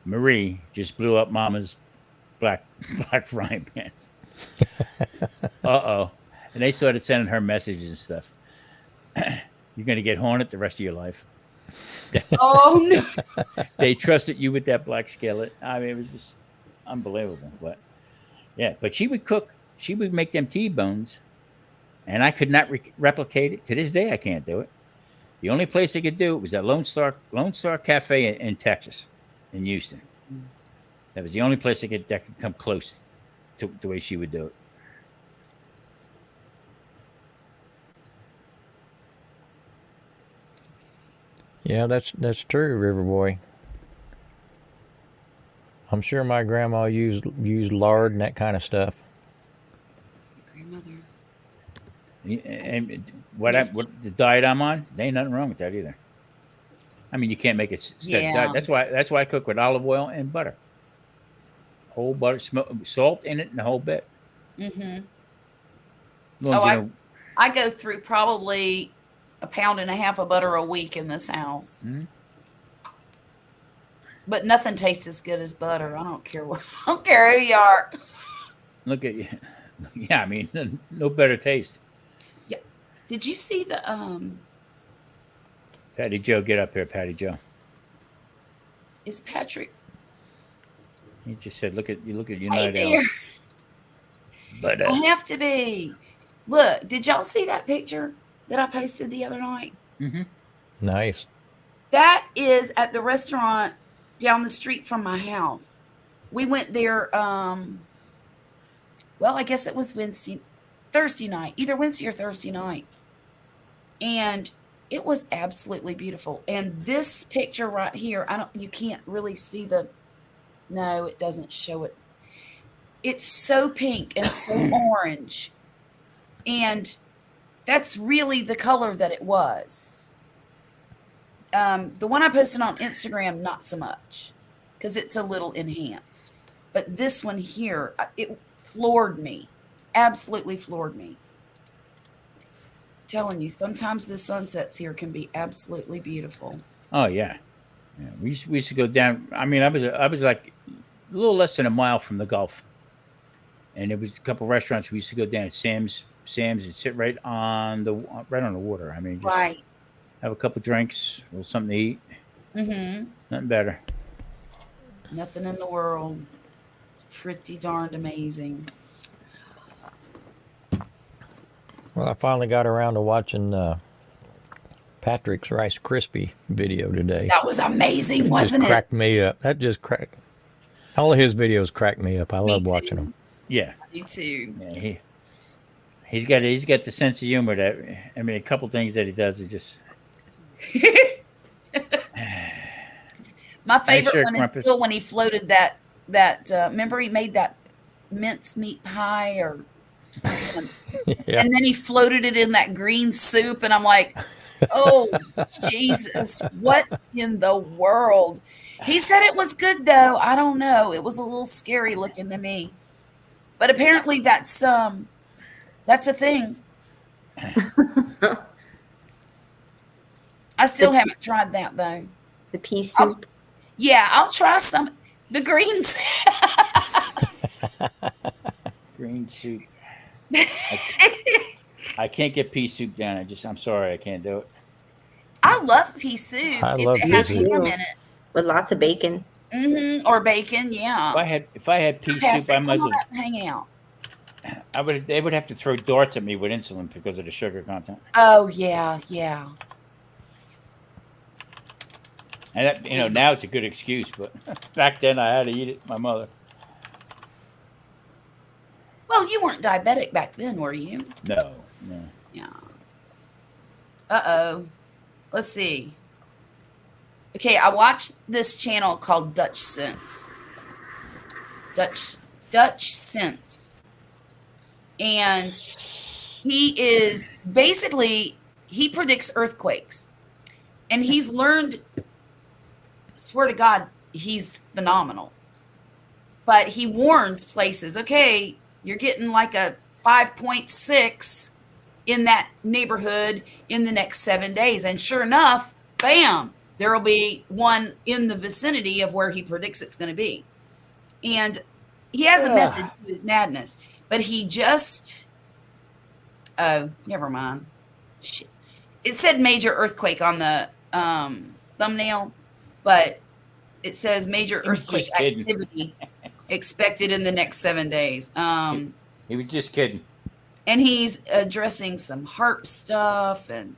Marie just blew up Mama's black frying pan. And they started sending her messages and stuff. You're gonna get haunted the rest of your life. oh no. They trusted you with that black skillet. I mean, it was just unbelievable. But yeah, but she would cook. She would make them T-bones, and I could not replicate it. To this day, I can't do it. The only place I could do it was at Lone Star Cafe in Texas, in Houston. That was the only place that could come close to the way she would do it. Yeah, that's true, River Boy. I'm sure my grandma used lard and that kind of stuff. Grandmother. And what the diet I'm on, there ain't nothing wrong with that either. I mean, you can't make it steady diet. That's why I cook with olive oil and butter. Whole butter, salt in it, and the whole bit. Mm-hmm. Long I go through probably 1.5 pounds of butter a week in this house. Mm-hmm. But nothing tastes as good as butter. I don't care who you are. Look at you. Yeah, I mean, no better taste. Yeah. Did you see the Patty Joe, get up here, Patty Joe. is Patrick He just said, "Look at hey United." there? But I have to be. Look, did y'all see that picture that I posted the other night? mm-hmm. Nice. That is at the restaurant down the street from my house. We went there, well, I guess it was Thursday night, either Wednesday or Thursday night. And it was absolutely beautiful. And this picture right here, you can't really see no, it doesn't show it. It's so pink and so orange. And that's really the color that it was. The one I posted on Instagram, not so much, because it's a little enhanced. But this one here, it floored me. Absolutely floored me. Telling you, sometimes the sunsets here can be absolutely beautiful. Oh yeah. We used to go down. I mean, I was like a little less than a mile from the Gulf, and there was a couple restaurants we used to go down at Sam's and sit right on the water. I mean, just Right. have a couple drinks, a little something to eat. Mm-hmm. Nothing better. Nothing in the world. It's pretty darned amazing. Well, I finally got around to watching Patrick's Rice Krispie video today. That was amazing, It wasn't just it? cracked me up. That just cracked. All of his videos crack me up. I love too. watching them. Yeah. You too. Yeah, he's got the sense of humor that, I mean, a couple things that he does are just. My favorite shirt, one is Krampus. still when he floated that remember he made that mincemeat pie or something. Yeah. And then he floated it in that green soup and I'm like, oh Jesus, what in the world? He said it was good though. I don't know. It was a little scary looking to me. But apparently that's a thing. I still haven't tried that though. The pea soup. Yeah, I'll try some. The greens. Green soup. I can't get pea soup down. I'm sorry, I can't do it. I love pea soup. I if love it pea has soup. ham in it. With lots of bacon. Mm-hmm. Or bacon, yeah. If I had pea Patrick, soup, I might as come well. on up, hang out. They would have to throw darts at me with insulin because of the sugar content. Oh yeah, yeah. And that, now it's a good excuse, but back then I had to eat it. My mother. Well, you weren't diabetic back then, were you? No. Yeah. Uh-oh. Let's see. Okay, I watched this channel called Dutch Sense. Dutch Sense. And he predicts earthquakes. And he's learned, swear to God, he's phenomenal. But he warns places, okay, you're getting like a 5.6 in that neighborhood in the next 7 days. And sure enough, bam, there will be one in the vicinity of where he predicts it's going to be. And he has a method to his madness, but he just, oh, never mind. It said major earthquake on the thumbnail, but it says major earthquake activity expected in the next 7 days. He was just kidding. And he's addressing some HARP stuff and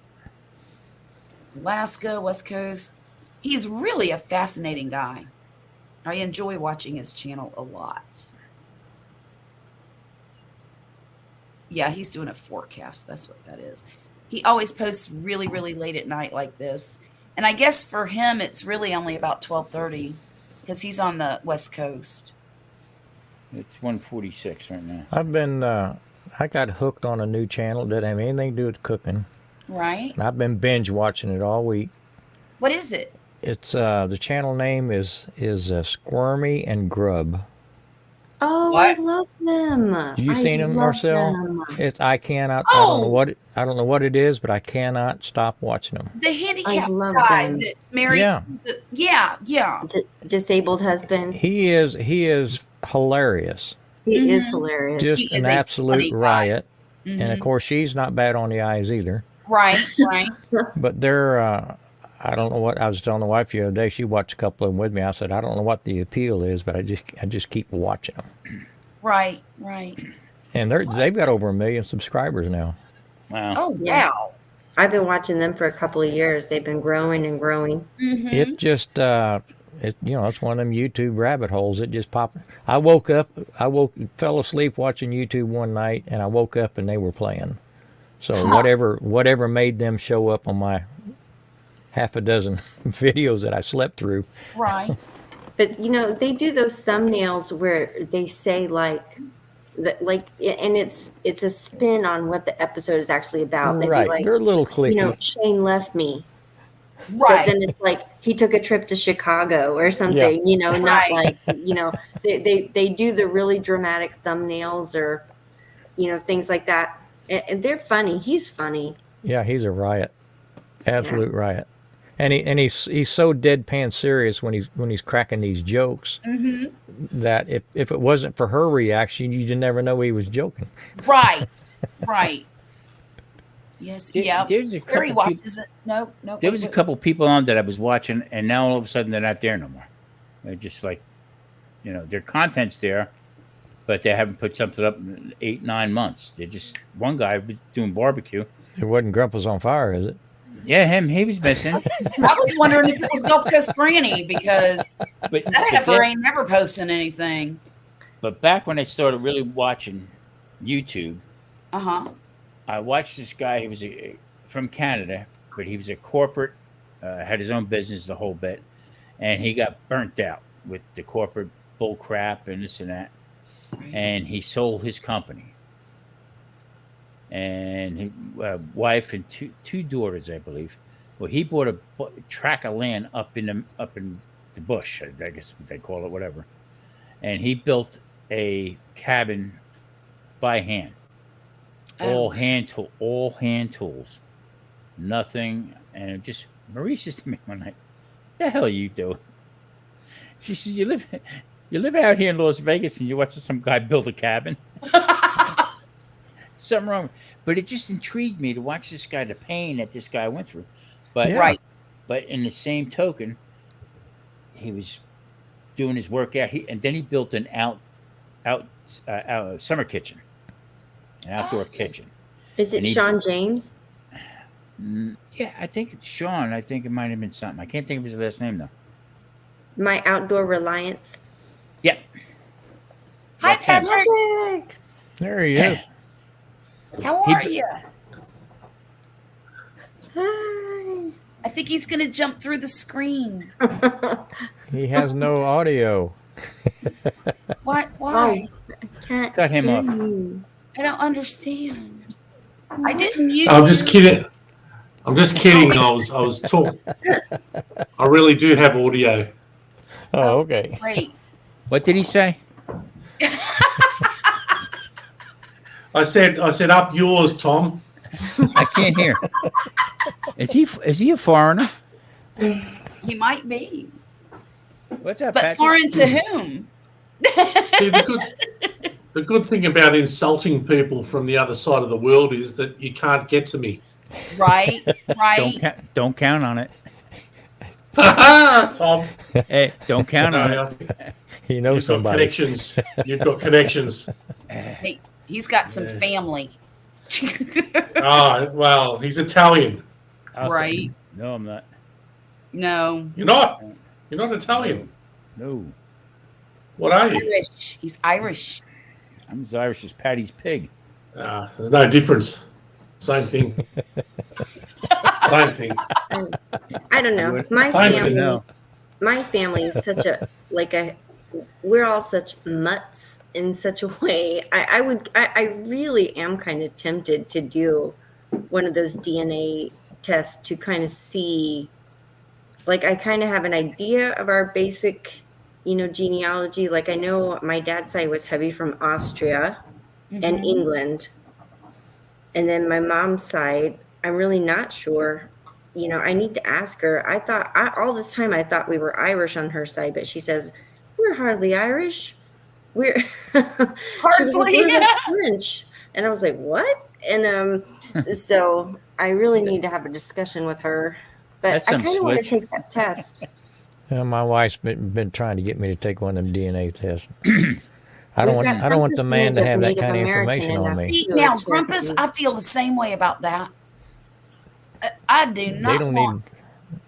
Alaska, West Coast. He's really a fascinating guy. I enjoy watching his channel a lot. Yeah, he's doing a forecast. That's what that is. He always posts really, really late at night like this. And I guess for him, it's really only about 12:30 because he's on the West Coast. It's 1:46 right now. I got hooked on a new channel. Didn't have anything to do with cooking. Right? And I've been binge watching it all week. What is it? It's the channel name is Squirmy and Grub. Oh, What? I love them. You seen them, love Marcel? them. I cannot. Oh! I don't know what it is, but I cannot stop watching them. The handicapped love guy them. that's married. Yeah. Yeah. Disabled husband. He is hilarious. He is hilarious. Just He is an a funny absolute guy. riot. Mhm. And of course, she's not bad on the eyes either. Right. But they're, I don't know what, I was telling the wife the other day, she watched a couple of them with me. I said, I don't know what the appeal is, but I just keep watching them. Right. And they've got over 1 million subscribers now. Wow. Oh, Yeah. wow. I've been watching them for a couple of years. They've been growing and growing. Mm-hmm. It just, it's one of them YouTube rabbit holes. It just popped. Fell asleep watching YouTube one night, and I woke up and they were playing. So whatever made them show up on my half a dozen videos that I slept through. Right. But they do those thumbnails where they say and it's a spin on what the episode is actually about. They'd Right. be like, They're a little clicky. Shane left me. Right. But then it's like he took a trip to Chicago or something, not Right. like, they do the really dramatic thumbnails or, things like that. And they're funny. He's funny. Yeah, he's a riot. Absolute riot. And he's so deadpan serious when he's cracking these jokes that if it wasn't for her reaction, you'd never know he was joking. Right. Yes. Yeah. There's a Terry couple watches it. No. There was a couple people on that I was watching, and now all of a sudden they're not there no more. They're just like, their content's there, but they haven't put something up in 8-9 months. They're just, one guy was doing barbecue. It wasn't Grumpus on Fire, is it? Yeah, he was missing. I was wondering if it was Gulf Coast Granny because But that heifer ain't never posting anything. But back when I started really watching YouTube, I watched this guy. He was from Canada, but he was a corporate, had his own business, the whole bit, and he got burnt out with the corporate bull crap and this and that, and he sold his company. And his wife and two daughters, I believe. Well, he bought a tract of land up in the bush, I guess they call it, whatever, and he built a cabin by hand. All hand tools, nothing. And it just, Marie says to me one night, "The hell are you doing?" She says, "You live out here in Las Vegas and you watch some guy build a cabin." Something wrong, but it just intrigued me to watch this guy, the pain that this guy went through. But but in the same token, he was doing his workout. And then he built an out summer kitchen. An outdoor kitchen. Is it Sean James? Yeah, I think it's Sean. I think it might have been something. I can't think of his last name though. My Outdoor Reliance. Yep. Hi, That's him. Patrick. Patrick! There he is. How He- are you? Hi. I think he's going to jump through the screen. He has no audio. What? Why? Can't Cut him hear off. you. I don't understand. I didn't use I'm just kidding. I'm just kidding. I was talking. I really do have audio. Oh, okay. Great. What did he say? I said up yours, Tom. I can't hear. Is he a foreigner? He might be. What's up, But Patrick? foreign to whom? See, the good thing about insulting people from the other side of the world is that you can't get to me. Right, right. Don't count on it. Tom, Hey, don't count no, on it. I think He knows you've got somebody. connections. You've got connections. Hey, he's got some family. Ah, well, he's Italian. I'll say- Right. No, I'm not. No. You're not. You're not Italian. No. What are you? Irish. He's Irish. I'm as Irish as Paddy's pig. There's no difference. Same thing. Same thing. I don't know. would- My Fine, family, no. my family is such a we're all such mutts in such a way. I really am kind of tempted to do one of those DNA tests to kind of see, like, I kind of have an idea of our basic, genealogy. Like, I know my dad's side was heavy from Austria and Mhm. England. And then my mom's side, I'm really not sure. I need to ask her. All this time I thought we were Irish on her side, but she says, we're hardly Irish. We're she was like, Hardly. "We're like French." And I was like, what? And so I really need to have a discussion with her. But That's I some kind of want to switch. take that test. My wife's been trying to get me to take one of them DNA tests. I We've don't got want the some man to percentage have of that Native kind of American information in on us. me. See, So now, it's Grumpus, like- I feel the same way about that. I do not They don't want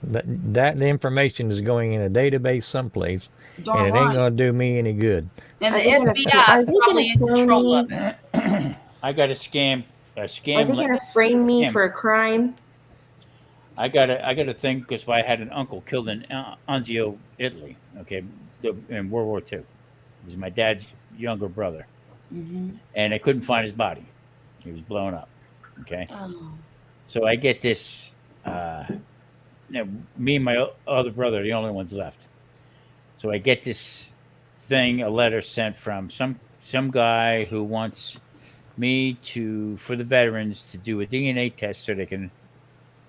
need that. The information is going in a database someplace, darn and it ain't right. gonna do me any good. And the Are they gonna FBI are is they gonna probably in clone control me? of it. I got a scam. A Are scam. they going to frame me Him. for a crime? I got a thing because I had an uncle killed in Anzio, Italy. Okay, in World War II. He was my dad's younger brother, Mhm. and they couldn't find his body. He was blown up. Okay, Oh. so I get this. Me and my other brother are the only ones left. So I get this thing, a letter sent from some guy who wants me for the veterans to do a DNA test so they can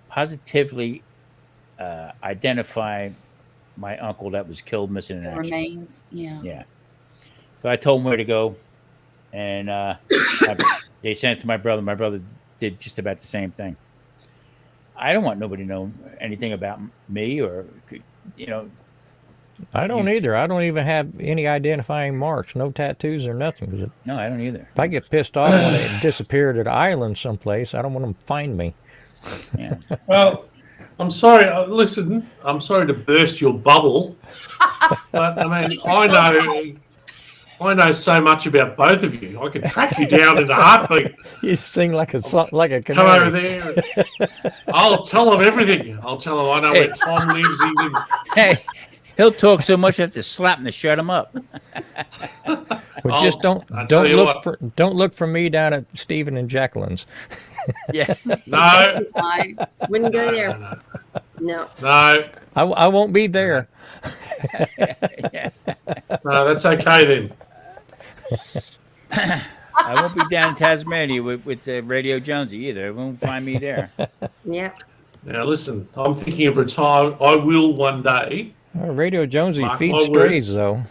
positively identify my uncle that was killed missing in The action. remains. Yeah. Yeah. So I told him where to go, and they sent it to my brother. My brother did just about the same thing. I don't want nobody to know anything about me or, I don't You- either. I don't even have any identifying marks, no tattoos or nothing. 'Cause no, I don't either. if I get pissed off when they disappeared at an island someplace, I don't want them to find me. Yeah. Well, I'm sorry. Listen, I'm sorry to burst your bubble, but I mean, I know so much about both of you. I could track you down in a heartbeat. You sing like a Come over canary. there. I'll tell them everything. I'll tell them I know where Tom lives. He's in. Hey, he'll talk so much I have to slap him to shut him up. Well, just I'll tell you what. don't look for me down at Stephen and Jacqueline's. Yeah. No, I, Wouldn't go no, there. no, No. no, I won't be there. no. That's okay then. I won't be down in Tasmania with Radio Jonesy either. It won't find me there. Yeah. Now listen, I'm thinking of retire. I will one day. Radio Jonesy Mark feeds my strays, words. though.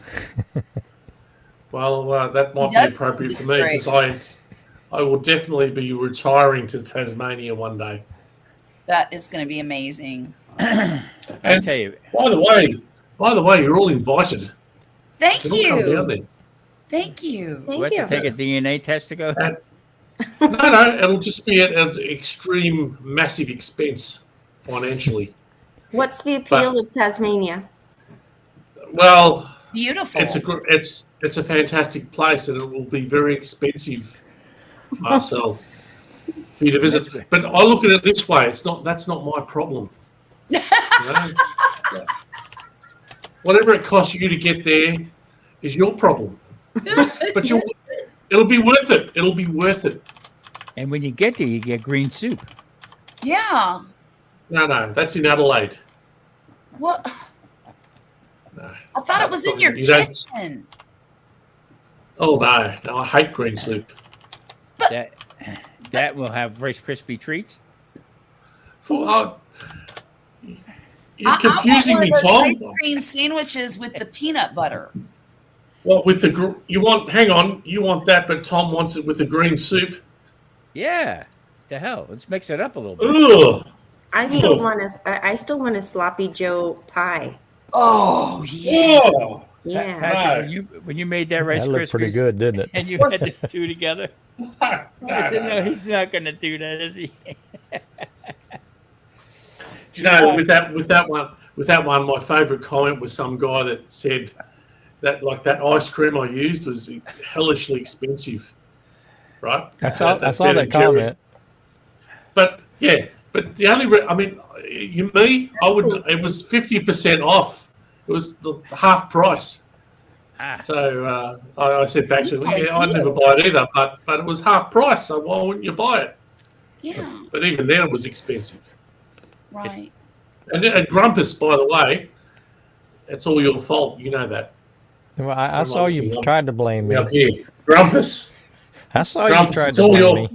Well, that might be does appropriate feed for me the because I will definitely be retiring to Tasmania one day. that is going to be amazing. I And tell you, by the way, you're all invited. Thank You can all come down you. there. Thank you. we Thank have to you. take a DNA test to go. No, it'll just be at an extreme, massive expense. financially. What's the appeal of Tasmania? Well, Beautiful. it's a fantastic place, and it will be very expensive, Marcel, for you to visit. But I look at it this way: that's not my problem. You know? Whatever it costs you to get there is your problem. But it'll be worth it. It'll be worth it. And when you get there, you get green soup. Yeah. No, that's in Adelaide. What? No, I thought it was in your you don't- kitchen. Oh no, I hate green soup. That will have Rice Krispie treats. Oh, you're I confusing want me, one of those Tom. ice cream sandwiches with the peanut butter. Well, with the you want? Hang on, you want that, but Tom wants it with the green soup. Yeah. The hell? Let's mix it up a little bit. Ugh. I still want a sloppy Joe pie. Oh yeah. Oh. Yeah. Patrick, when you made that Rice That looked pretty Krispies good, didn't it? and you What's- had the two together, I said, no, he's not going to do that, is he? Do you know, with that one, my favourite comment was some guy that said that that ice cream I used was hellishly expensive, right? I saw Ben that and Jerry's. comment. But the only, I mean, I would. It was 50% off. It was the half price. Ah, So I said back to him, Oh, yeah, I'd never buy it either, but it was half price. So why wouldn't you buy it? Yeah. But even then, it was expensive. Right. And Grumpus, by the way, it's all your fault. You know that. Well, I saw you tried to blame me. Up here, Grumpus. I saw you Grumpus, tried it's to all blame your- me.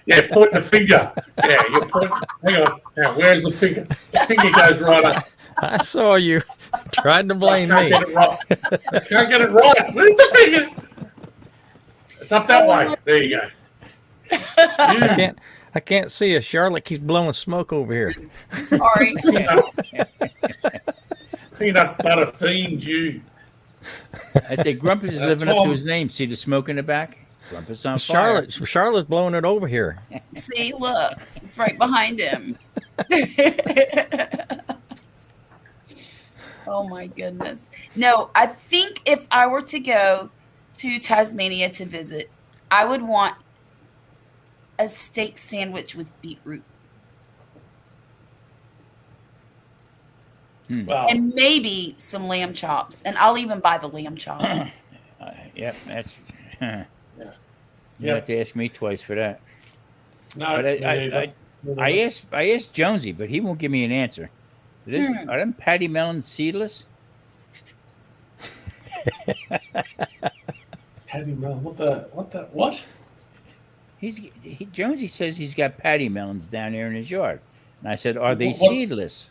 yeah, point the finger. Yeah, you point. Hang on. Now, where's the finger? The finger goes right up. I saw you tried to blame I me. can't get it right. I can't get it right. Where's the finger? It's up that way. There you go. I can't see us. Charlotte keeps blowing smoke over here. Sorry. Peanut butter fiend, you. I think Grumpus is living up to his name. See the smoke in the back? Grumpus on fire. Charlotte's blowing it over here. See, look, it's right behind him. Oh my goodness. No, I think if I were to go to Tasmania to visit, I would want a steak sandwich with beetroot Wow. and maybe some lamb chops. And I'll even buy the lamb chops. Yep, that's. You Yeah. have to ask me twice for that. No, But I asked Jonesy, but he won't give me an answer. Are them patty melons seedless? Patty Mel, what? Jonesy says he's got patty melons down there in his yard, and I said, "Are they What? seedless?"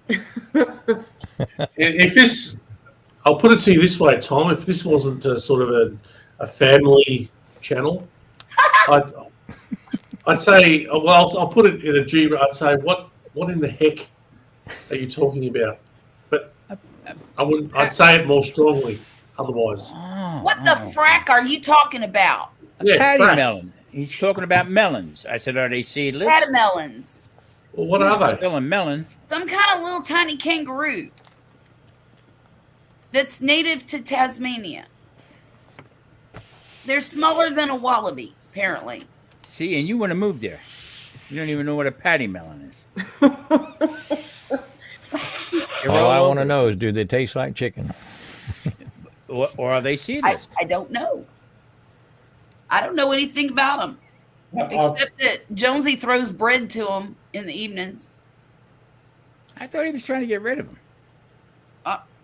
If this, I'll put it to you this way, Tom. If this wasn't a sort of a family channel, I'd say, well, I'll put it in a G. I'd say, what in the heck are you talking about? But I wouldn't. I'd say it more strongly. Otherwise, What the frack are you talking about? yeah, Patty frack. melon. He's talking about melons. I said, "Are they seedless?" Catamelons. Well, what are they? Still a melon. Some kind of little tiny kangaroo that's native to Tasmania. They're smaller than a wallaby, apparently. See, and you want to move there. You don't even know what a patty melon is. They're All I all want to over. know is, do they taste like chicken? Or are they seedless? I don't know. I don't know anything about them except that Jonesy throws bread to them in the evenings. I thought he was trying to get rid of them.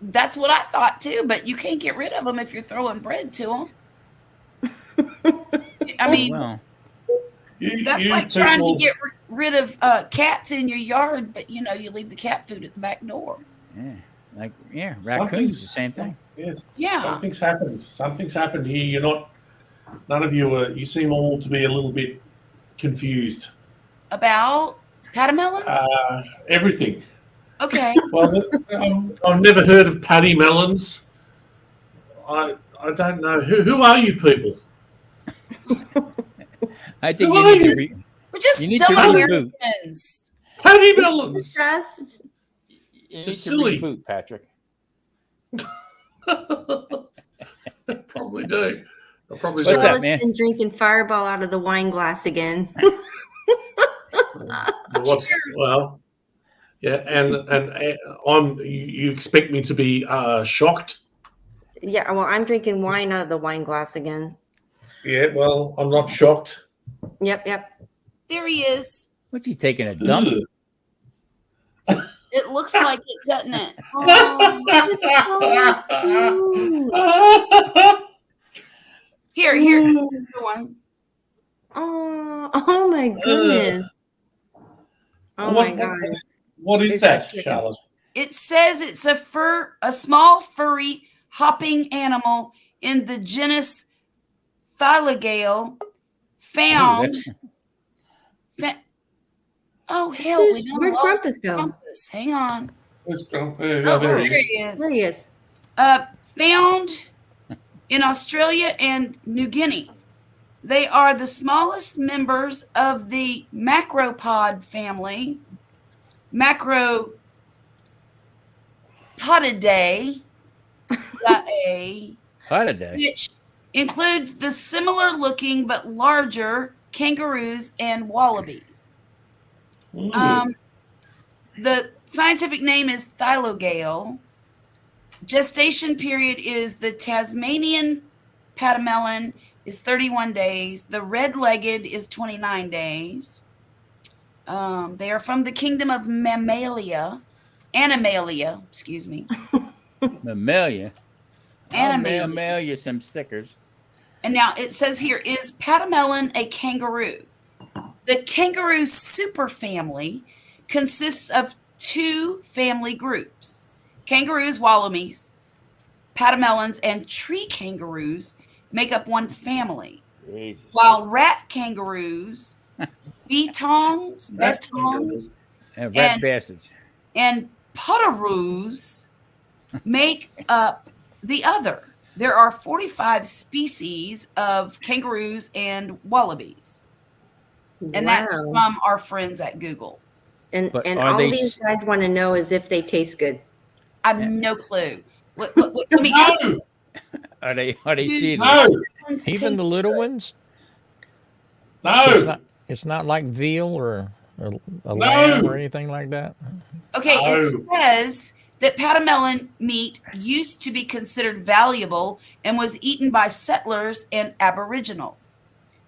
That's what I thought too, but you can't get rid of them if you're throwing bread to them. I mean, Well, that's like trying to get rid of cats in your yard, but you leave the cat food at the back door. yeah, raccoons, the same thing. Yes. Yeah. Something's happened. Something's happened here. You're not. None of you are. You seem all to be a little bit confused. About catamelons? Everything. Okay. Well, I've never heard of patty melons. I don't know. Who are you people? I think Who you are need you? to We're just You need to dumb reboot. Americans. Patty melons. Just You need Just to silly. reboot, Patrick. Probably do. I probably What's do. that, Stella's man? been drinking Fireball out of the wine glass again. Well, yeah, and you expect me to be shocked? Yeah, well, I'm drinking wine out of the wine glass again. Yeah, well, I'm not shocked. Yep. There he is. What's he taking a dump? Ugh. It looks like it, doesn't it? Oh, Here's another one. oh my goodness. Oh my god. What is It's that, chicken. Charlotte? It says it's a small furry hopping animal in the genus Thylogale, found. Oh hell, we done Where'd lost Grumpus go? Grumpus. Hang on. Let's go. Oh, There there he he is. There is. he is. Found in Australia and New Guinea. They are the smallest members of the macropod family, Macropodidae, Holiday. which includes the similar looking but larger kangaroos and wallabies. The scientific name is Thylogale. Gestation period is the Tasmanian patamelon is 31 days. The red-legged is 29 days. They are from the kingdom of Animalia, excuse me. Mammalia. Animalia. I'll mail you some stickers. And now it says here, is patamelon a kangaroo? The kangaroo superfamily consists of two family groups: kangaroos, wallabies, patamelons, and tree kangaroos make up one family, Jesus. while rat kangaroos, betongs, And rat And- bastards. and potaroos make up the other. There are 45 species of kangaroos and wallabies. And that's Wow. from our friends at Google. And But and are all they these guys want to know is if they taste good. I have no clue. Let me ask No, Are they Dude, seedless? no, Even the little ones? no. It's not like veal or a No. lamb or anything like that. Okay, it No. says that patamelon meat used to be considered valuable and was eaten by settlers and aboriginals.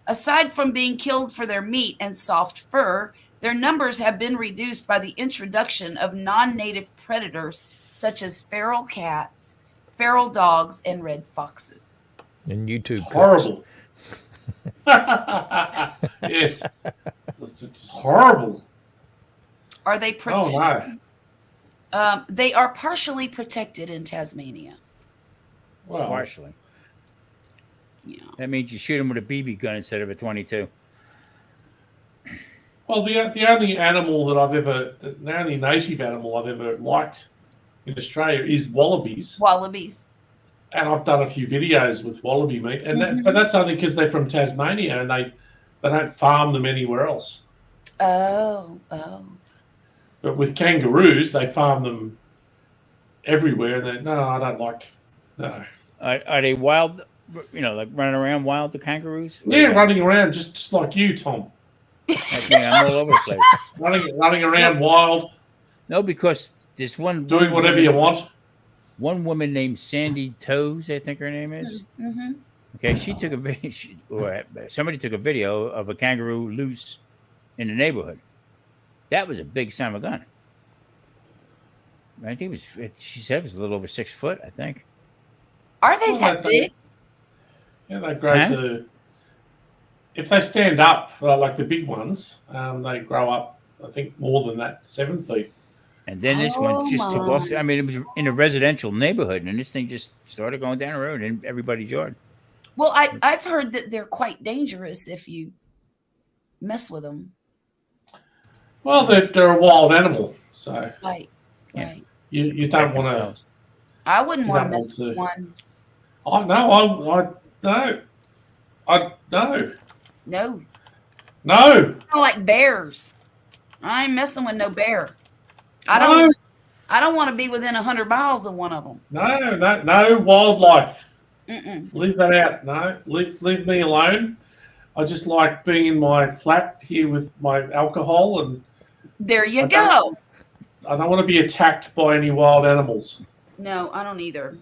Aside from being killed for their meat and soft fur, their numbers have been reduced by the introduction of non-native predators such as feral cats, feral dogs, and red foxes. And YouTube cooks. Horrible. Yes, it's horrible. Are they protected? Oh no. They are partially protected in Tasmania. Well, Partially. Yeah. That means you shoot them with a BB gun instead of a 22. well, the only animal that the only native animal I've ever liked in Australia is wallabies, Wallabies. and I've done a few videos with wallaby meat, and but that's only because they're from Tasmania and they don't farm them anywhere else. Oh. But with kangaroos, they farm them everywhere. And no, I don't like. No. Are they wild? You know, like running around wild, the kangaroos? Yeah, running around just like you, Tom. Like me, I'm all over the place. Running around wild, No, because there's one doing whatever you want. One woman named Sandy Toes, I think her name is. Mm-hmm. Okay, she took a video, or somebody took a video of a kangaroo loose in the neighborhood. That was a big son of a gun. I think she said it was a little over 6 foot, I think. Are they Well, that big? Yeah, they grow Huh? to. If they stand up, like the big ones, they grow up. I think more than that, 7 feet. And then this Oh, one just took off. my. I mean, it was in a residential neighborhood, and this thing just started going down the road in everybody's yard. Well, I've heard that they're quite dangerous if you mess with them. Well, they're a wild animal, so Right. Yeah. Right. you don't want Themselves. I wouldn't You want to don't mess want with to. one. I no. No. No. I don't like bears. I ain't messing with no bear. No, I don't want to be within 100 miles of one of them. no wildlife. Mm-mm. Leave that out. No, leave me alone. I just like being in my flat here with my alcohol, and There you I go. I don't want to be attacked by any wild animals. No, I don't either.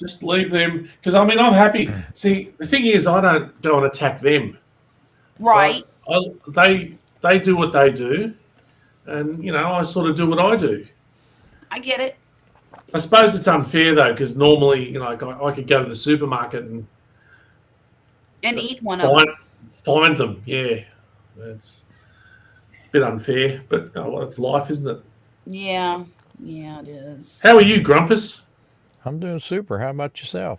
Just leave them, because I mean I'm happy. See, the thing is, I don't go and attack them. Right. They do what they do, and I sort of do what I do. I get it. I suppose it's unfair though, because normally, I could go to the supermarket and And eat one of them. find them. Yeah, it's a bit unfair, but well, it's life, isn't it? Yeah. Yeah, it is. How are you, Grumpus? I'm doing super. How about yourself?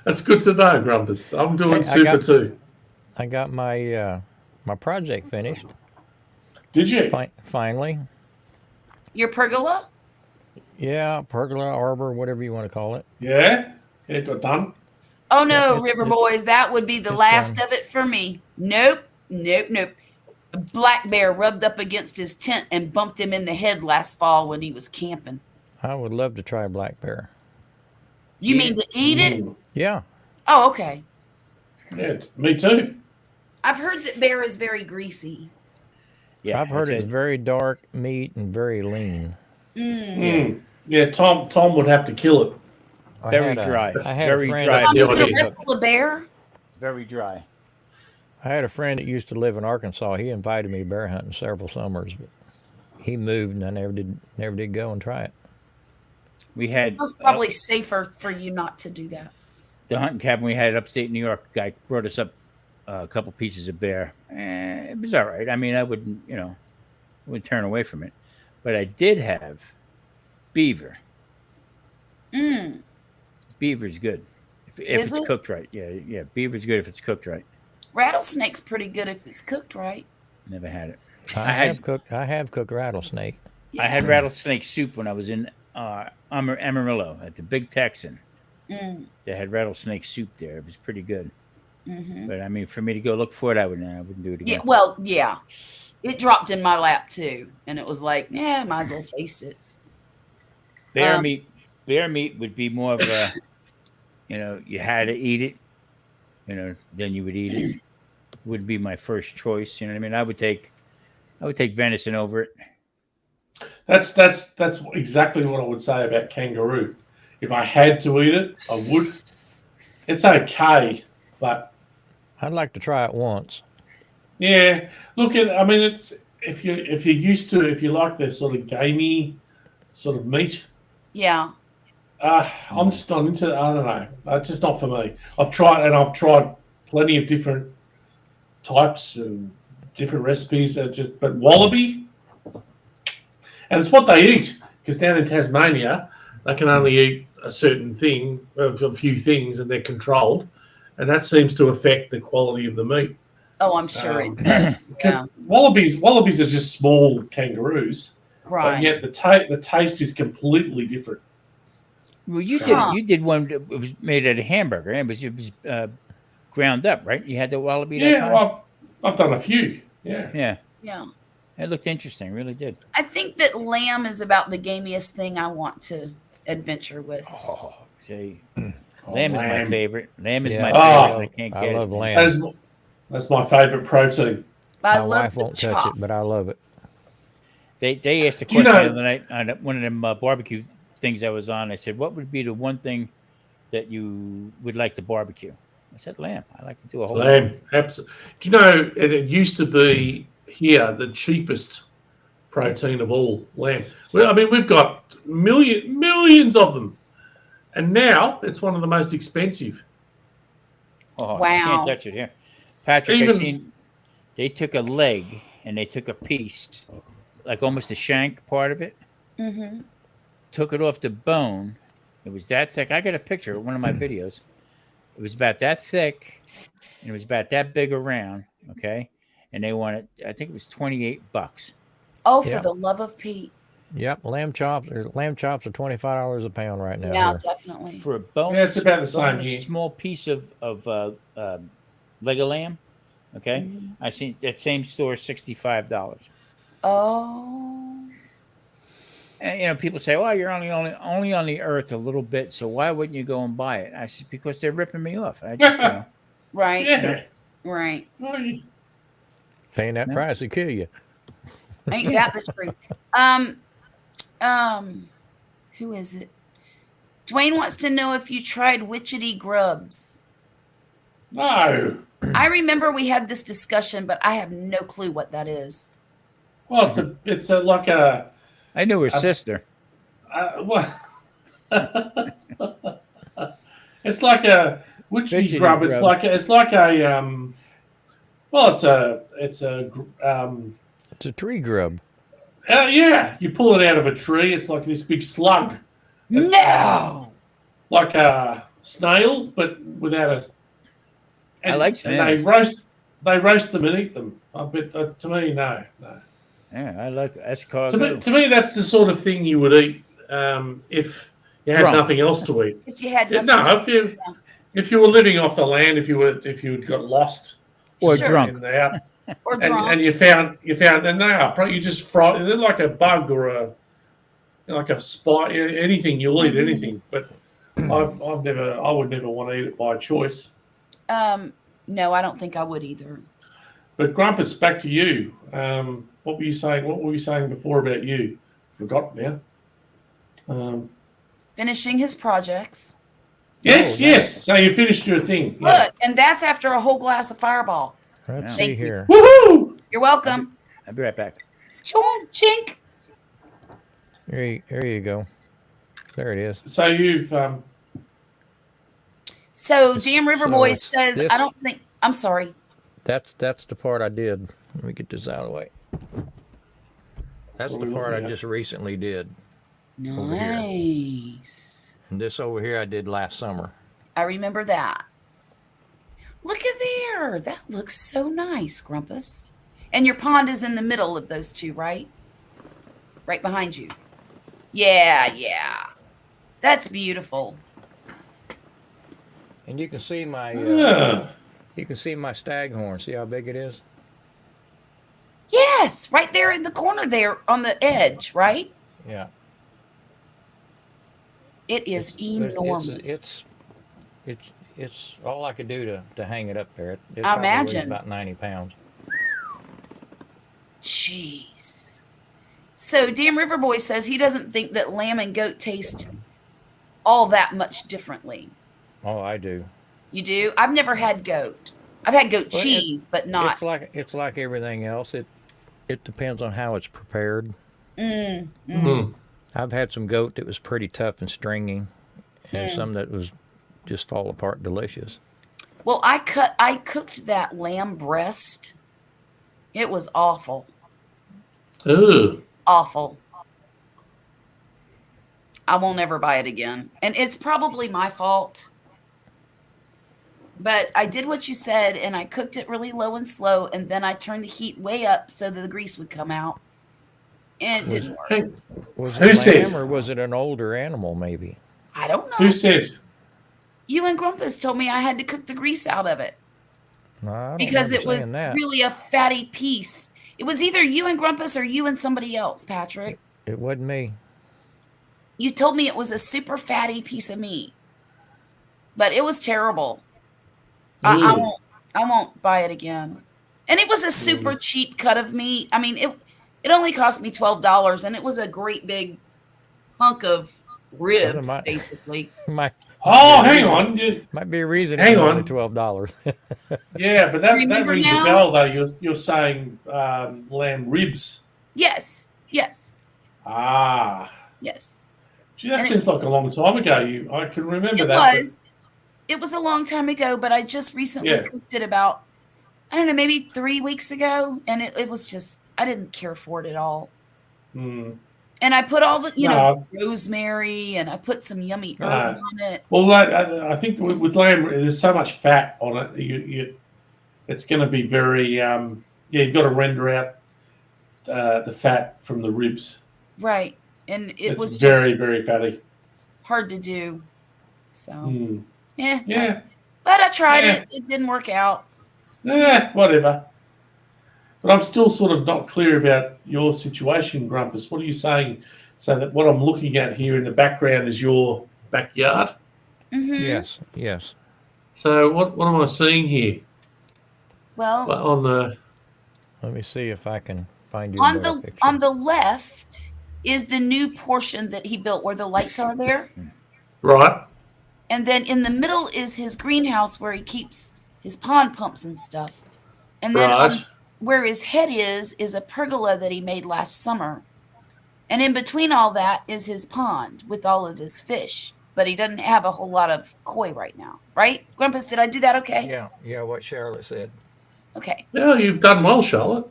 That's good to know, Grumpus. I'm doing Hey, super too. I got my my project finished Did you? finally. Your pergola? Yeah, pergola, arbor, whatever you want to call it. Yeah, it got done. Oh no, it's- River it's- Boys, that would be the it's last done. of it for me. Nope. A black bear rubbed up against his tent and bumped him in the head last fall when he was camping. I would love to try black bear. You mean to eat it? Mm. Yeah, Oh, okay. Yeah, me too. I've heard that bear is very greasy. Yeah, I've heard it's it's very dark meat and very lean. Mm. Yeah, Tom would have to kill it. I Very had a- dry. I had Very a friend. dry. That, You're Yeah, gonna okay. wrestle a bear? very dry. I had a friend that used to live in Arkansas. He invited me bear hunting several summers, but he moved and I never did go and try it. We had It was probably safer for you not to do that. the hunting cabin we had upstate New York. Guy brought us up a couple pieces of bear. It was all right. I mean, I wouldn't turn away from it, but I did have beaver. Mm. Beaver's good if Is it's it? cooked right. Yeah. Beaver's good if it's cooked right. Rattlesnake's pretty good if it's cooked right. Never had it. I had- have cooked rattlesnake. I had rattlesnake soup when I was in Amarillo at the Big Texan. Mm. They had rattlesnake soup there. It was pretty good. Hmm. But I mean, for me to go look for it, I wouldn't do it Yeah, again. well, yeah. It dropped in my lap too. And it was like, yeah, might as well taste it. Bear meat would be more of a, you had to eat it, then you would eat it. Would be my first choice. You know what I mean? I would take venison over it. That's exactly what I would say about kangaroo. If I had to eat it, I would. It's okay, but I'd like to try it once. yeah. I mean, it's if you like the sort of gamey sort of meat. Yeah. I'm just not into. I don't know. It's just not for me. I've tried plenty of different types and different recipes. But wallaby, and it's what they eat, because down in Tasmania they can only eat a certain thing, a few things, and they're controlled, and that seems to affect the quality of the meat. Oh, I'm sure it does. Because Yeah. wallabies are just small kangaroos, but Right. yet the taste is completely different. Well, you Huh. did one that was made out of hamburger. It was ground up, right? You had the wallaby. that Yeah, time? well, I've done a few. Yeah. Yeah. Yeah. It looked interesting. Really did. I think that lamb is about the gamiest thing I want to adventure with. Oh, see, Oh, lamb is my favorite. Lamb is Yeah. my Oh, favorite. I can't I get love it. lamb. That's my favorite protein. I My love wife the won't chop. touch it, but I love it. They asked a Do you question know- the other night on one of them barbecue things I was on. I said, "What would be the one thing that you would like to barbecue?" I said, "Lamb. I like to do a whole Lamb, absolutely. Do you know it used to be here the cheapest protein of all, lamb. Well, I mean, we've got millions of them, and now it's one of the most expensive. Oh, I Wow. can't touch it here. Patrick, Even- I seen they took a leg and they took a piece, like almost the shank part of it, Mm-hmm. took it off the bone. It was that thick. I got a picture of one of my videos. It was about that thick, and it was about that big around. Okay, and they wanted, I think it was $28. Oh, for Yeah. the love of Pete. Yep, lamb chops are $25 a pound right now. Yeah, here. definitely. For a bone. Yeah, it's about the same here. Small piece of leg of lamb, Okay, Mhm. I seen that same store $65. Oh. And people say, "Well, you're only on the earth a little bit, so why wouldn't you go and buy it?" I said, "Because they're ripping me off." I just, Right. Yeah. Right. Well, Paying that No. price will kill you. Ain't that the truth? Who is it? Dwayne wants to know if you tried witchetty grubs. no. I remember we had this discussion, but I have no clue what that is. Well, it's a like a I knew her sister. what? It's like a witchy Witchetty grub. grub. It's like a well, it's a It's a tree grub. yeah. You pull it out of a tree. It's like this big slug, No. like a snail, but without a. I like and snails. they roast them and eat them. I bet to me, no. Yeah, I like escargot. To me, that's the sort of thing you would eat if you had Drunk. nothing else to eat. If you had Yeah, nothing. no, if you were living off the land, if you had got lost Or Sure. drunk. in the out, Or and, drunk. and you found and they are you just fry. They're like a bug or like a spy. Anything you'll eat anything, but I would never want to eat it by choice. No, I don't think I would either. But Grumpus, back to you. What were you saying? What were you saying before about you? Forgot now. Finishing his projects. Yes, Oh, yes. So you finished your thing. Yeah. Look, and that's after a whole glass of Fireball. Let's Yeah. see Thank you. here. Woohoo! You're welcome. I'll be right back. Chink. Here you go. There it is. So you've So Dan River So Boy it's says, this- I don't think, I'm sorry. That's the part I did. Let me get this out of the way. That's What the are we part I looking at? just recently did. Over here. Nice. And this over here I did last summer. I remember that. Look at there. That looks so nice, Grumpus. And your pond is in the middle of those two, right? Right behind you. Yeah. That's beautiful. And you can see my staghorn. See how big it is? Yes, right there in the corner there on the edge, right? Yeah. It is enormous. It's all I could do to hang it up there. It I probably weighs imagine. about 90 pounds. Jeez. So Dan River Boy says he doesn't think that lamb and goat taste all that much differently. Oh, I do. You do? I've never had goat. I've had goat Well, cheese, but not. It's like everything else. It depends on how it's prepared. mm, I've had some goat that was pretty tough and stringy, and some that was just fall apart delicious. Well, I cooked that lamb breast. It was awful. ooh. Awful. I won't ever buy it again. And it's probably my fault. But I did what you said, and I cooked it really low and slow, and then I turned the heat way up so that the grease would come out. And it didn't work. Hey, Was Who it said? lamb or was it an older animal? Maybe. I don't know. who said? You and Grumpus told me I had to cook the grease out of it No, I don't because it remember was saying that. really a fatty piece. It was either you and Grumpus or you and somebody else, Patrick. It wasn't me. You told me it was a super fatty piece of meat, but it was terrible. I Ooh. won't buy it again. And it was a super cheap cut of meat. I mean, it only cost me $12, and it was a great big hunk of ribs, might- basically. Might Oh, hang on. might be a reason Hang it was on. only $12. Yeah, but that Remember rings now? a bell though. You're saying lamb ribs. Yes. Ah, gee, that And seems like a long time ago. I can remember It that. was. It was a long time ago, but I just recently Yeah. cooked it about, I don't know, maybe 3 weeks ago, and it was just, I didn't care for it at all. But, And I put all the, No. the rosemary, and I put some yummy herbs on it. well, I think with lamb, there's so much fat on it. It's going to be very. You've got to render out the fat from the ribs. Right. And it It's was very, just very fatty. hard to do. So, Mm. yeah. Yeah. But I tried Yeah. it. It didn't work out. Whatever. But I'm still sort of not clear about your situation, Grumpus. What are you saying? So that what I'm looking at here in the background is your backyard. Mm-hmm. Yes, yes. So what am I seeing here? Well, On the Let me see if I can find you a better picture. on the left is the new portion that he built where the lights are there. right. And then in the middle is his greenhouse where he keeps his pond pumps and stuff. And then Right. where his head is a pergola that he made last summer. And in between all that is his pond with all of his fish. But he doesn't have a whole lot of koi right now. Right? Grumpus, did I do that okay? Yeah, what Charlotte said. Okay. Yeah, you've done well, Charlotte.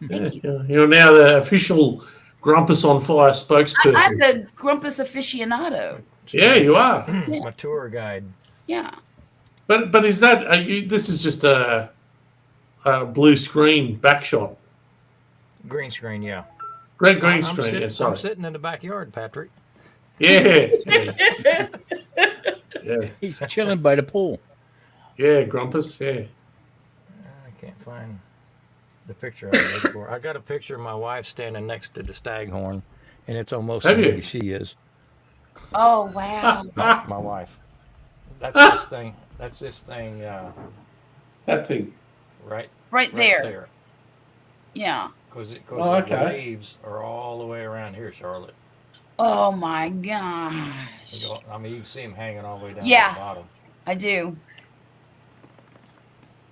Thank you. You're now the official Grumpus on Fire spokesperson. I'm the Grumpus aficionado. Yeah, you are. My tour guide. Yeah. But is that this is just a blue screen back shot? Green screen, yeah. Green I'm screen. sitting, Yeah, sorry. I'm sitting in the backyard, Patrick. Yeah. Yeah. He's chilling by the pool. Yeah, Grumpus. Yeah. I can't find the picture I was looking for. I got a picture of my wife standing next to the staghorn, and it's almost Have as you? big as she is. Oh, wow. My wife. That's this thing. That's this thing That thing. right Right there. there. Yeah. Because the okay. leaves are all the way around here, Charlotte. Oh, my gosh. I mean, you can see them hanging all the way down Yeah. to the bottom. I do.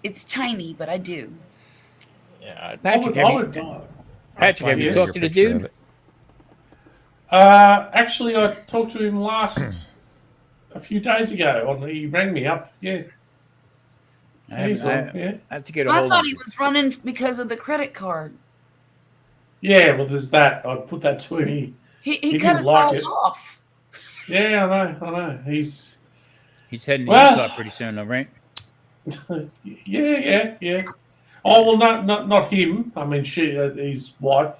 It's tiny, but I do. Yeah, Patrick, I have would, you, Patrick, have you Yes. talked to the dude? actually, I talked to him a few days ago. He rang me up. Yeah. He's on. Yeah. I have to get a I hold thought of he him. was running because of the credit card. Yeah. Well, there's that. I put that to him. He He cut didn't us like all it. off. Yeah, I know. He's. He's heading to Well- Utah pretty soon, though, right? Yeah. Oh well, not him. I mean, his wife,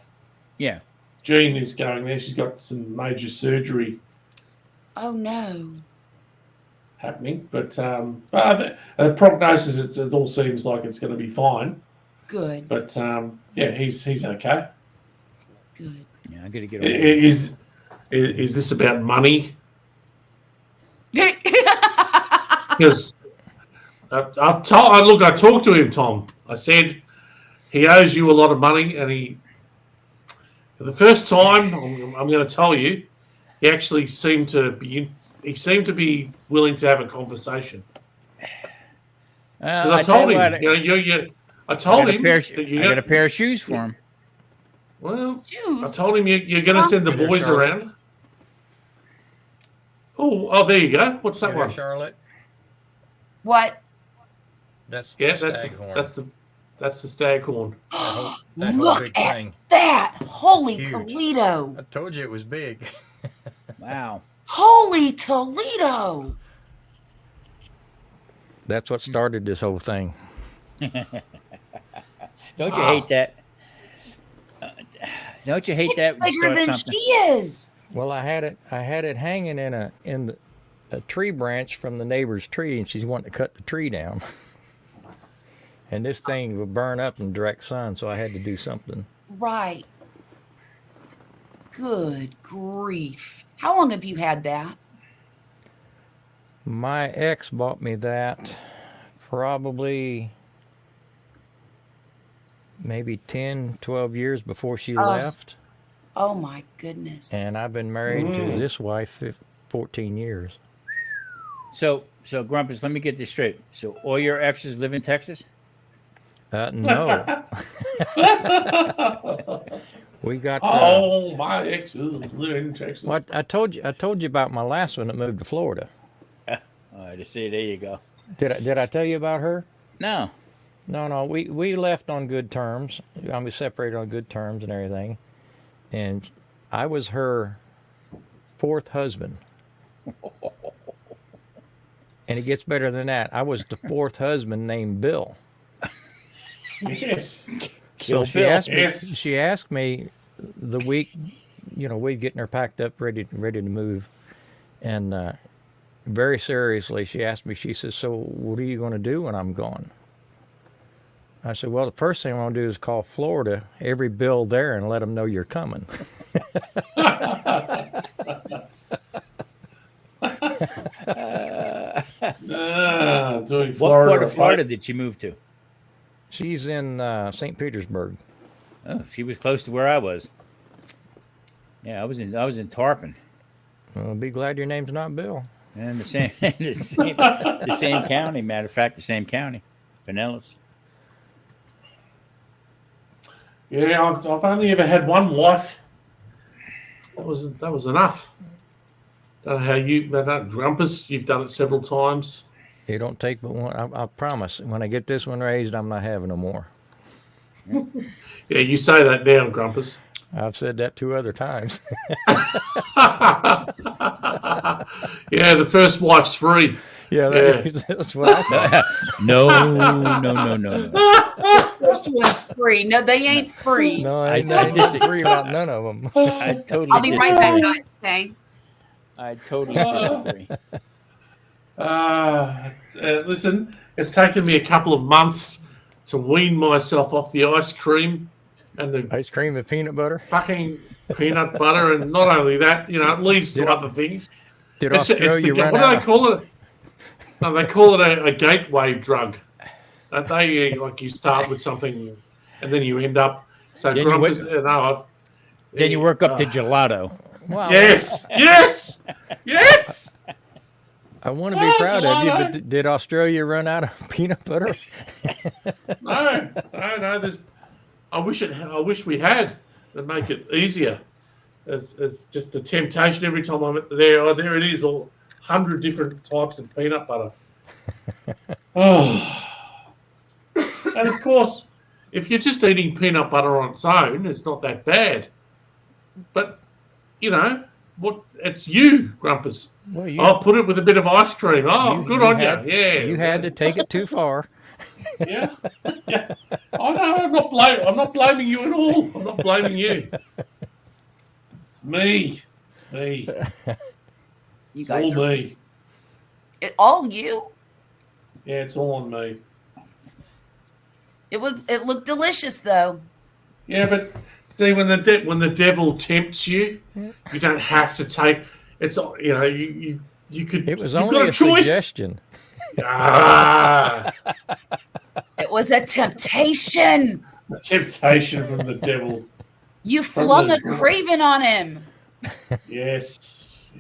Yeah. Jean, is going there. She's got some major surgery Oh, no. happening, but the prognosis, it all seems like it's going to be fine. Good. But yeah, he's okay. Good. Yeah, I got to get a hold of him. Is this about money? Because I talked to him, Tom. I said he owes you a lot of money, and for the first time, I'm going to tell you, he actually seemed to be willing to have a conversation. 'Cause I told him, I told him that I got a pair of shoes for him. Well, I Shoes. told him you're going to send the There, boys Charlotte. around. Oh, there you go. What's that Here, one? Charlotte. What? That's Yeah, the that's staghorn. that's the staghorn. That whole Look big at thing. that. Holy Huge. Toledo. I told you it was big. Wow. Holy Toledo. That's what started this whole thing. Don't you Wow. hate that? Don't you hate It's that when you bigger start than something? she is. Well, I had it hanging in a tree branch from the neighbor's tree, and she's wanting to cut the tree down. And this thing would burn up in direct sun, so I had to do something. Right. Good grief. How long have you had that? My ex bought me that probably maybe 10, 12 years before she left. Oh my goodness. And I've been married to this wife 14 years. So Grumpus, let me get this straight. So all your exes live in Texas? No. We got. Oh, my ex live in Texas. What I told you about my last one that moved to Florida. All right, see, there you go. Did I tell you about her? No. No. We left on good terms. We separated on good terms and everything. And I was her fourth husband. And it gets better than that. I was the fourth husband named Bill. Yes. Kill she Bill. asked me. Yes. She asked me the week, we'd getting her packed up, ready to move, and very seriously, she asked me. She says, "So what are you going to do when I'm gone?" I said, well, the first thing I want to do is call Florida, every bill there, and let them know you're coming. Doing What Florida. part of Florida did she move to? She's in St. Petersburg. Oh, she was close to where I was. Yeah, I was in Tarpon, Well, be glad your name's not Bill. and the same county. Matter of fact, the same county, Pinellas. Yeah, I've only ever had one wife. That was enough. Don't know how you, but Grumpus, you've done it several times. It don't take but one. I promise. When I get this one raised, I'm not having no more. Yeah, you say that now, Grumpus. I've said that 2 other times. Yeah, the first wife's free. Yeah, Yeah. that's what I thought. No. First one's free. No, they ain't free. No, I I just- disagree about none of them. I totally. I'll be right back, guys. Okay. I totally disagree. Listen, it's taken me a couple of months to wean myself off the ice cream and the Ice cream and peanut butter. fucking peanut butter, and not only that, it leads to other things. Did It's Australia the, run what do they out? call it? No, they call it a gateway drug. They like you start with something, and then you end up. So Then you Grumpus, went- no, I've, Then you work up to gelato. Wow. Yes, yes, yes. I want to be proud of you, but did Australia run out of peanut butter? No. There's. I wish we had to make it easier. It's just a temptation every time I'm there. Oh, there it is, all 100 different types of peanut butter. Oh. And of course, if you're just eating peanut butter on its own, it's not that bad. But what? It's you, Grumpus. Well, I'll put it with a bit of ice cream. Oh, good on had, you. Yeah, you had to take it too far. Yeah. Yeah. I know. I'm not blaming you at all. I'm not blaming you. It's me. It's me. You It's guys all are me. all you. Yeah, it's all on me. It looked delicious though. Yeah, but see, when the devil tempts you, you don't have to take. It's you could. It was you've only got a choice. suggestion. Ah, It was a temptation. a temptation from the devil. You flung a craven on him. Yes.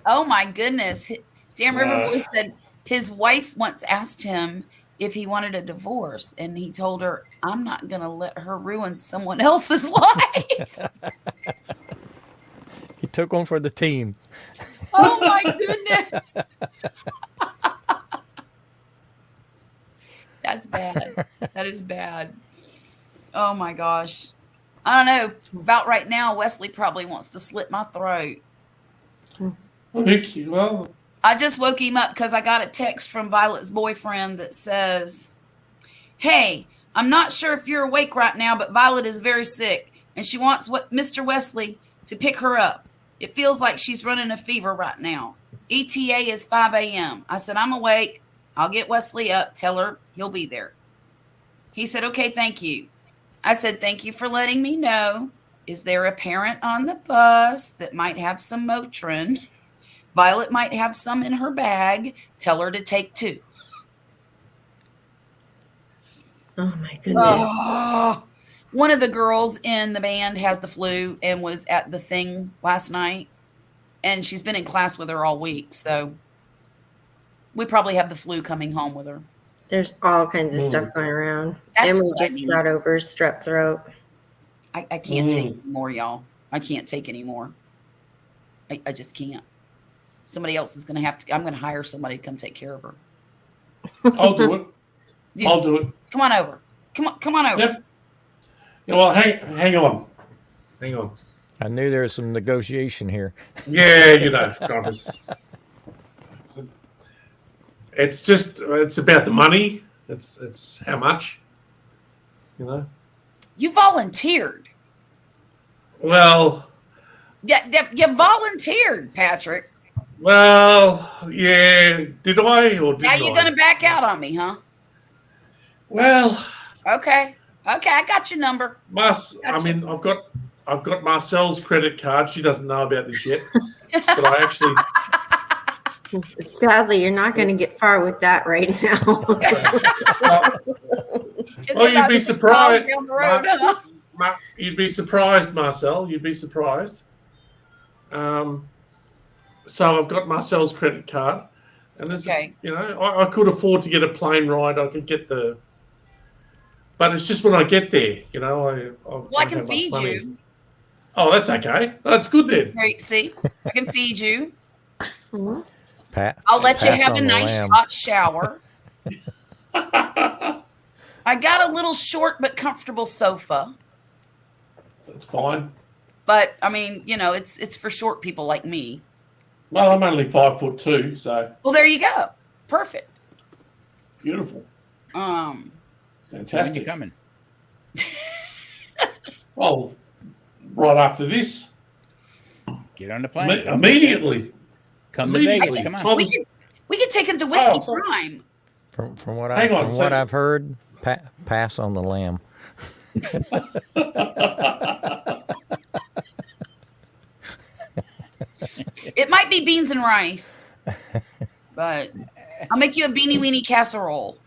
Oh my goodness. Dan River Boy Uh. said his wife once asked him if he wanted a divorce, and he told her, I'm not going to let her ruin someone else's life. He took one for the team. Oh my goodness. That's bad. That is bad. Oh my gosh. I don't know. About right now, Wesley probably wants to slit my throat. Well, I just woke him up because I got a text from Violet's boyfriend that says, hey, I'm not sure if you're awake right now, but Violet is very sick and she wants Mr. Wesley to pick her up. It feels like she's running a fever right now. ETA is 5 a.m. I said, I'm awake. I'll get Wesley up. Tell her he'll be there. He said, okay, thank you. I said, thank you for letting me know. Is there a parent on the bus that might have some Motrin? Violet might have some in her bag. Tell her to take 2. Oh my goodness. Oh, one of the girls in the band has the flu and was at the thing last night. And she's been in class with her all week. So we probably have the flu coming home with her. There's all kinds of stuff going around. That's Emily what I just mean. got over strep throat. I can't take any more, y'all. I can't take any more. I just can't. Somebody else is going to have to. I'm going to hire somebody to come take care of her. I'll do it. Yeah. I'll do it. Come on over. Come on over. Yep. Yeah, well, hang on. Hang on. I knew there was some negotiation here. Yeah, Grumpus. It's about the money. It's how much. You volunteered. Well, Yeah, you volunteered, Patrick. yeah. Did I or did Now you're going to back out on me, huh? Well, Okay. Okay, I got your number. I mean, I've got Marcel's credit card. She doesn't know about this yet, but I actually. Sadly, you're not going to get far with that right now. And Well, then you'd be that's 6 miles surprised. down the road, huh? You'd be surprised, Marcel. You'd be surprised. So I've got Marcel's credit card, and there's, Okay. I could afford to get a plane ride. I could get but it's just when I get there, Well, I can feed you. Oh, that's okay. That's good then. Great. See, I can feed you. Mhm. I'll let you Pass have a on the nice lamb. hot shower. I got a little short but comfortable sofa. That's fine. But I mean, it's for short people like me. Well, I'm only 5'2", so Well, there you go. Perfect. beautiful, When you fantastic. coming? Well, right after this, Get on the plane. immediately. Come to immediately. Vegas. Come on. Tom- We could take him to Whiskey sorry. Prime. From what Hang on a second. I've heard, pass on the lamb. It might be beans and rice, but I'll make you a beanie weenie casserole.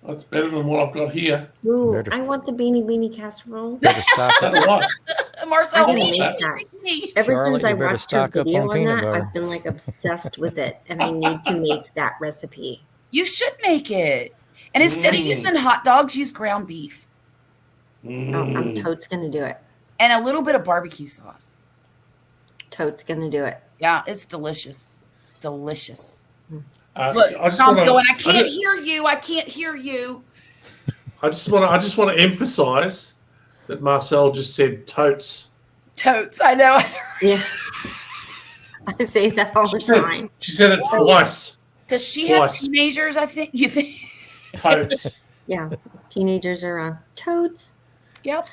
That's better than what I've got here. Ooh, Better- I want the beanie beanie casserole. Better stock So up. do I. Marcel, I'm gonna me, make that. me. Ever Charlotte, since I you better watched her stock up video on on peanut that, butter. I've been like obsessed with it, and I need to make that recipe. You should make it. And instead of using hot dogs, use ground beef Oh, I'm Mm. totes gonna do it. and a little bit of barbecue sauce. Totes gonna do it. Yeah, it's delicious. Delicious. Uh, Look, I just Tom's wanna- going, I I can't ju- hear you. I can't hear you. I just want to emphasise that Marcel just said totes. Totes. I know. Yeah, I say that all the time. She said it twice. Does she have Twice. teenagers? I think. You think? Totes. Yeah, teenagers are on totes. Yep.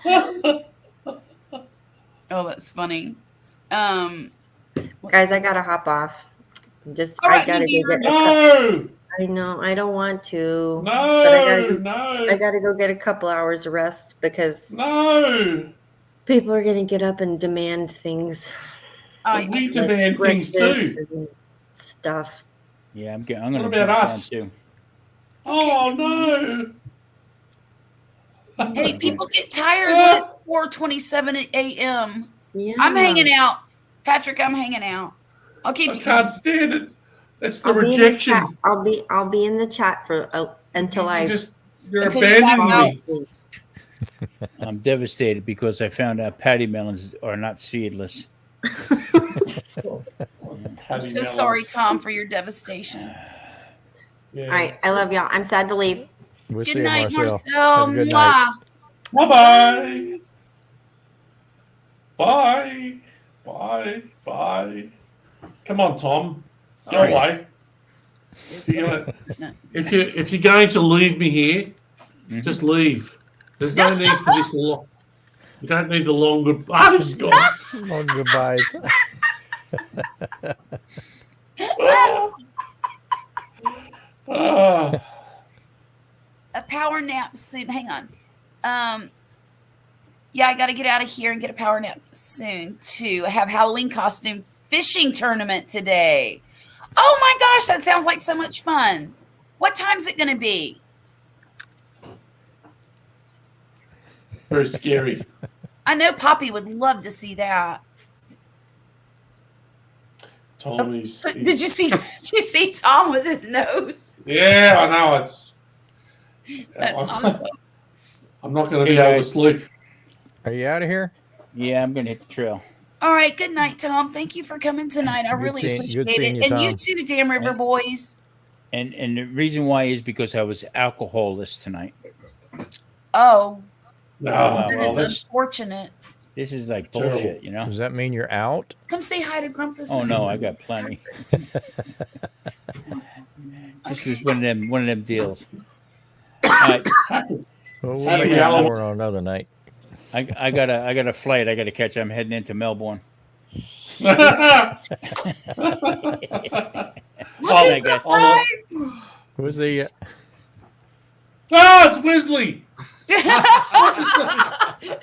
Oh, that's funny. Guys, I gotta hop off. Just All I right, gotta me go get. No, I know I don't want to. no, I no, gotta go get a couple hours of rest because no. people are gonna get up and demand things. We demand things too. breakfast and stuff. Yeah, I'm going to What jump about down us? too. Oh no. Hey, people get tired when it's 4:27 a.m. Yeah, I'm hanging out, Patrick. I'm hanging out. I'll keep I you can't company. stand it. It's the I'll be in the rejection. chat. I'll be in the chat for until I You're Until you pass abandoning out. me. sleep. I'm devastated because I found out patty melons are not seedless. I'm so sorry, Tom, for your devastation. Yeah. All right, I love y'all. I'm sad to leave. We'll see Good you, night, Marcel. Marcel. Have a good night. Mwah. Bye-bye. Bye. Bye. Bye. Come on, Tom. Go Sorry. away. It's You're fine. gonna- No. if you're going to leave me here, Mhm. just leave. There's no need for this long. You don't need the long goodbye. Ah, he's gone. Long goodbyes. Ah. A power nap soon. Hang on. Yeah, I got to get out of here and get a power nap soon too. I have Halloween costume fishing tournament today. Oh my gosh, that sounds like so much fun. What time's it going to be? Very scary. I know Poppy would love to see that. Tom is. Did you see? Did you see Tom with his nose? Yeah, I know. It's. That's I'm, awesome. I'm not going to Hey, be able to guys. sleep. Are you out of here? Yeah, I'm going to hit the trail. All right. Good night, Tom. Thank you for coming tonight. I Good really seeing- appreciate good seeing it. you, And you Tom. too, Damn River Boys. And the reason why is because I was alcoholless tonight. Oh, No, Wow. that well, is that's, unfortunate. This is like Terrible. bullshit, you know? Does that mean you're out? Come say hi to Grumpus. Oh no, I got plenty. This was one of them deals. All right, Well, we'll Happy make that Halloween. more on another night. I got a flight I got to catch. I'm heading into Melbourne. Look Oh, who's my God. surprised. We'll see you. Oh, it's Wesley.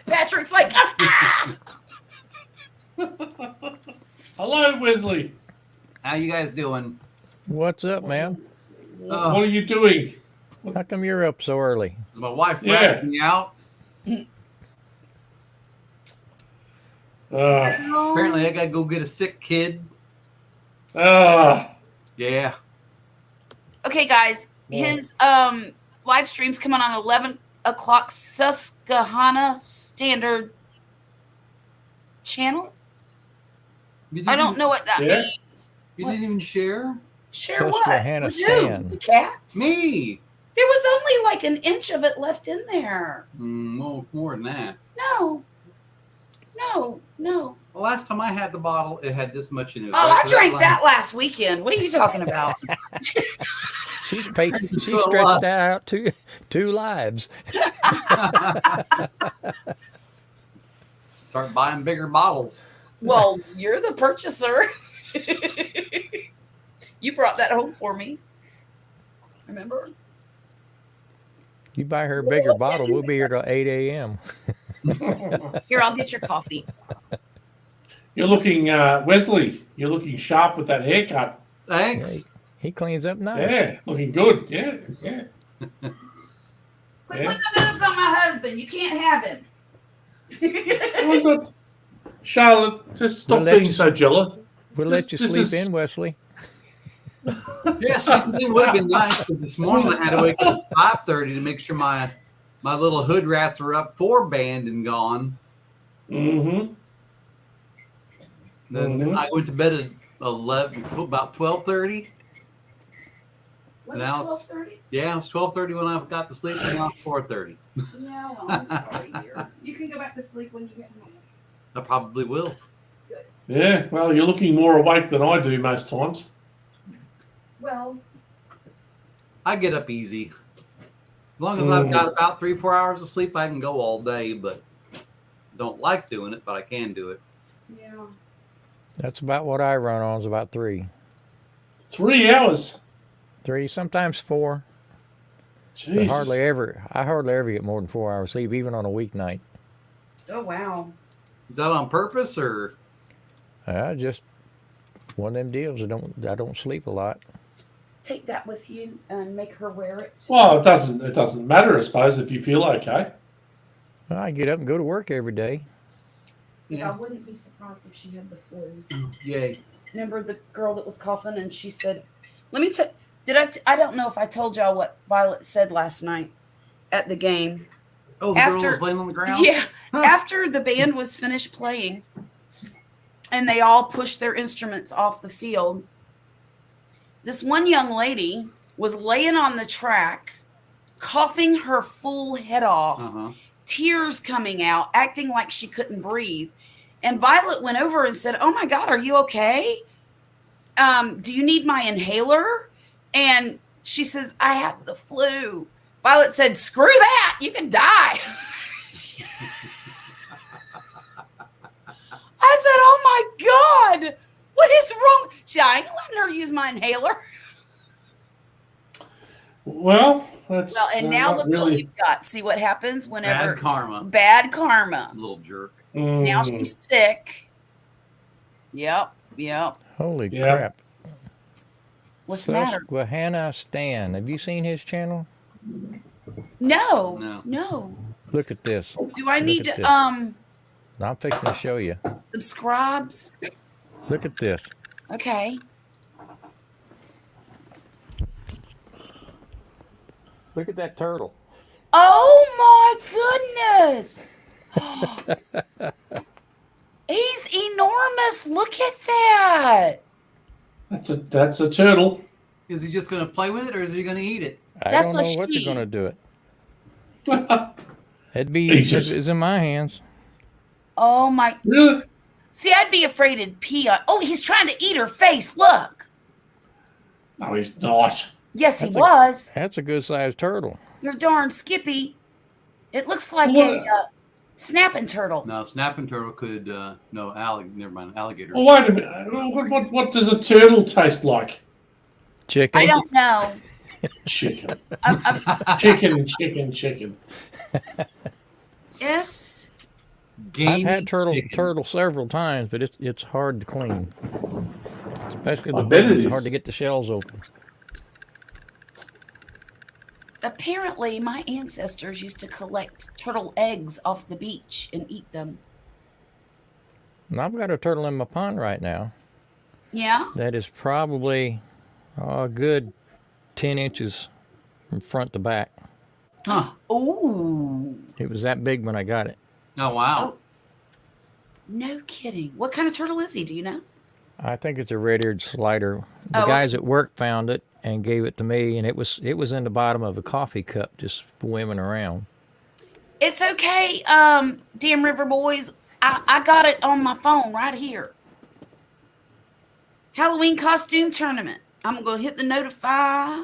Patrick's like, ah! Hello, Wesley. How you guys doing? What's up, man? What are you doing? How come you're up so early? My wife Yeah. ratted me out. Apparently, I gotta go get a sick kid. Ah, Yeah. Okay, guys, Yeah. his live stream's coming on 11 o'clock Susquehanna Standard Channel. I don't know what that Yeah. means. You didn't even share Share what? Susquehanna With who? Stand. The cats? me. There was only like an inch of it left in there. Well, more than that. No. The last time I had the bottle, it had this much in it. Oh, I drank that last weekend. What are you talking about? She Well, stretched that out two lives. Start buying bigger bottles. Well, you're the purchaser. You brought that home for me. Remember? You buy her a bigger bottle, we'll be here till 8 a.m. Here, I'll get your coffee. you're looking, Wesley. You're looking sharp with that haircut. Thanks. Yeah, he cleans up nice. Yeah, looking good. Yeah. Quit Yeah. putting the moves on my husband. You can't have him. Oh, God. Charlotte, just stop We'll let being you- so jealous. We'll let you This sleep is- in, Wesley. Yeah, sleeping in would have been nice because this morning I had to wake up at 5:30 to make sure my little hood rats were up 4 band and gone. Mm-hmm. Then Mhm. I went to bed at about 12:30. Was Now it it's- 12:30? Yeah, it was 12:30 when I got to sleep, and now it's 4:30. Yeah, well, I'm sorry, dear. You can go back to sleep when you get home. I probably will. Yeah, well, you're looking more awake than I do most times. Well, I get up easy. As long as I've got about 3-4 hours of sleep, I can go all day, but don't like doing it, but I can do it. yeah. That's about what I run on, is about 3. 3 hours. 3, sometimes 4. But Jesus. I hardly ever get more than 4 hours sleep, even on a weeknight. Oh, wow. Is that on purpose or? Just one of them deals. I don't sleep a lot. Take that with you and make her wear it. Well, it doesn't matter, I suppose, if you feel okay. Well, I get up and go to work every day. Because I wouldn't be surprised if she had the flu. Yay. Remember the girl that was coughing and she said, let me tell, I don't know if I told y'all what Violet said last night at the game. Oh, the girl After- was laying on the ground? Yeah. Huh. After the band was finished playing and they all pushed their instruments off the field, this one young lady was laying on the track, coughing her full head off, Uh-huh. tears coming out, acting like she couldn't breathe. And Violet went over and said, "Oh my God, are you okay? Do you need my inhaler?" And she says, "I have the flu." Violet said, "Screw that, you can die." I said, "Oh my God, what is wrong?" She said, "I ain't letting her use my inhaler." Well, that's Well, and now not look what really. we've got. See what happens whenever Bad karma. bad karma. Little jerk. Now Mm, she's sick. Yep. Holy Yeah. crap. What's the matter? Susquehanna Stan. Have you seen his channel? No. No. Look at this. Do I need at to this. I'm fixing to show you. subscribes? Look at this. Okay. Look at that turtle. Oh my goodness. He's enormous. Look at that. that's a turtle. Is he just going to play with it or is he going to eat it? I That's don't a know what they're she. going to do it. It'd be He just- it's in my hands. Oh my. Really? See, I'd be afraid it'd pee on. Oh, he's trying to eat her face. Look. No, he's not. Yes, he That's a- was. That's a good sized turtle. You're darn Skippy. It looks like What? a snapping turtle. No, snapping turtle could, never mind, alligator. Well, wait a minute. What does a turtle taste like? Chicken. I don't know. Chicken. Chicken. Yes. I've had Gamey chicken. turtle several times, but it's hard to clean, especially I the bet big it ones. is. Hard to get the shells open. Apparently, my ancestors used to collect turtle eggs off the beach and eat them. And I've got a turtle in my pond right now Yeah. that is probably a good 10 inches from front to back. Huh. Ooh. It was that big when I got it. Oh wow. Oh. No kidding. What kind of turtle is he? Do you know? I think it's a red-eared slider. The Oh, guys okay. at work found it and gave it to me, and it was in the bottom of a coffee cup, just swimming around. It's okay, Damn River Boys. I got it on my phone right here. Halloween costume tournament. I'm going to hit the notify,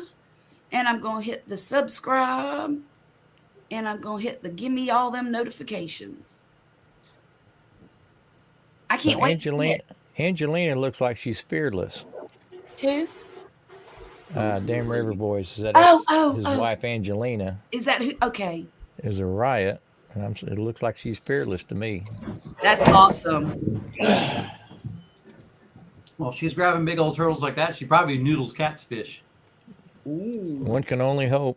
and I'm going to hit the subscribe, and I'm going to hit the give me all them notifications. I can't But wait to see it. Angelina looks like she's fearless. Who? Damn River Boys. His Oh. wife Angelina Is that who? Okay. is a riot, and it looks like she's fearless to me. That's awesome. Well, if she's grabbing big old turtles like that, she probably noodles catfish. Ooh. One can only hope.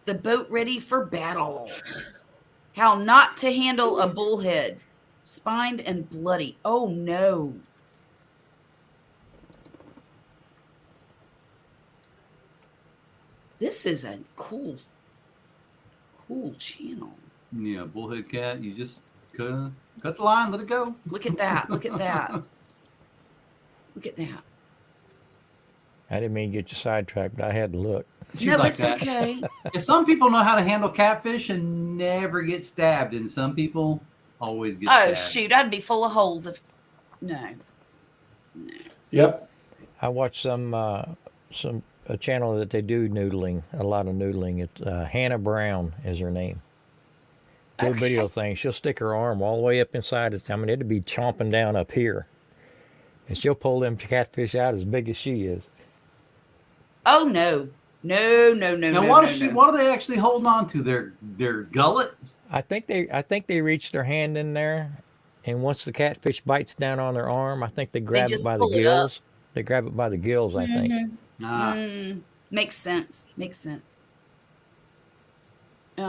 The boat ready for battle. How not to handle a bullhead. Spined and bloody. Oh no. This is a cool channel. Yeah, bullhead cat. You just cut the line, let it go. Look at that. Look at that. Look at that. I didn't mean to get you sidetracked, but I had to look. She's No, like it's that. okay. If some people know how to handle catfish and never get stabbed, and some people always get Oh stabbed. shoot, I'd be full of holes if no. Yep. I watched a channel that they do noodling, a lot of noodling. It's Hannah Brown is her name. Little Okay. video thing. She'll stick her arm all the way up inside it. I mean, it'd be chomping down up here, and she'll pull them catfish out as big as she is. Oh no. No. Now, what are they actually holding on to? Their gullet? I think they reach their hand in there, and once the catfish bites down on their arm, I think they grab it just by the pull it up. gills. They grab it by the gills, I think. Nah. Makes sense. Makes sense. But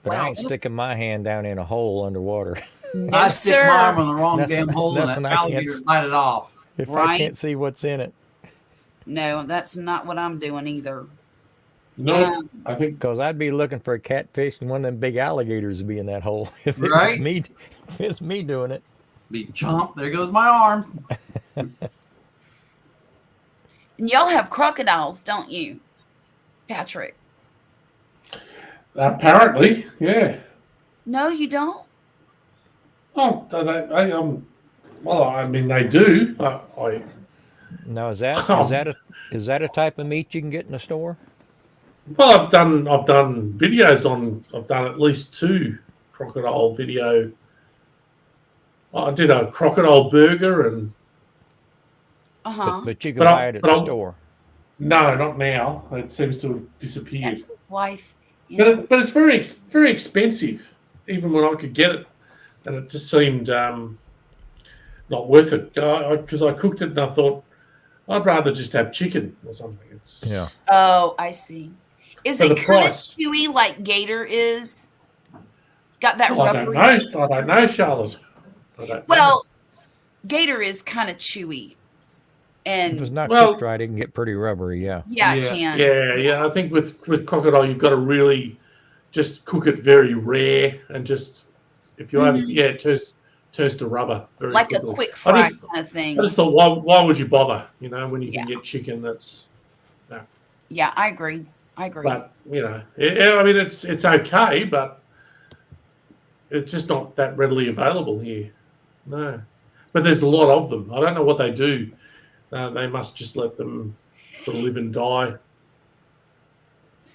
Wow. I ain't sticking my hand down in a hole underwater. No, I stick sir. my arm on the wrong Nothing- damn hole and nothing that I can't alligator s- bite it off. If I Right. can't see what's in it, No, that's not what I'm doing either. No, I think because I'd be looking for a catfish and one of them big alligators would be in that hole. If it Right. was me, if it's me doing it. Be chomp. There goes my arms. And y'all have crocodiles, don't you, Patrick? apparently, yeah. No, you don't. Oh, well, I mean, they do. Now is that a type of meat you can get in the store? Well, I've done videos on. I've done at least 2 crocodile video. I did a crocodile burger, and Uh-huh. But you can But I- buy it at but the I'm- store. no, not now. It seems to have disappeared. His wife. But it's very expensive, even when I could get it, and it just seemed not worth it. Because I cooked it and I thought I'd rather just have chicken or something. It's Yeah. Oh, I see. Is For it the kind of price. chewy like gator is? Got that Well, I don't rubbery. know. I don't know, Charlotte. I don't know. Well, gator is kind of chewy, If it's and not Well- cooked right, it can get pretty rubbery. Yeah. yeah, it Yeah. can. Yeah. I think with crocodile, you've got to really just cook it very rare, and just if you have it turns to rubber very Like a quickly. quick I fry just- kind of thing. I just thought, why would you bother? You know, when you can get chicken, that's. Yeah, I agree. But you know, I mean, it's okay, but it's just not that readily available here. No, but there's a lot of them. I don't know what they do. They must just let them sort of live and die.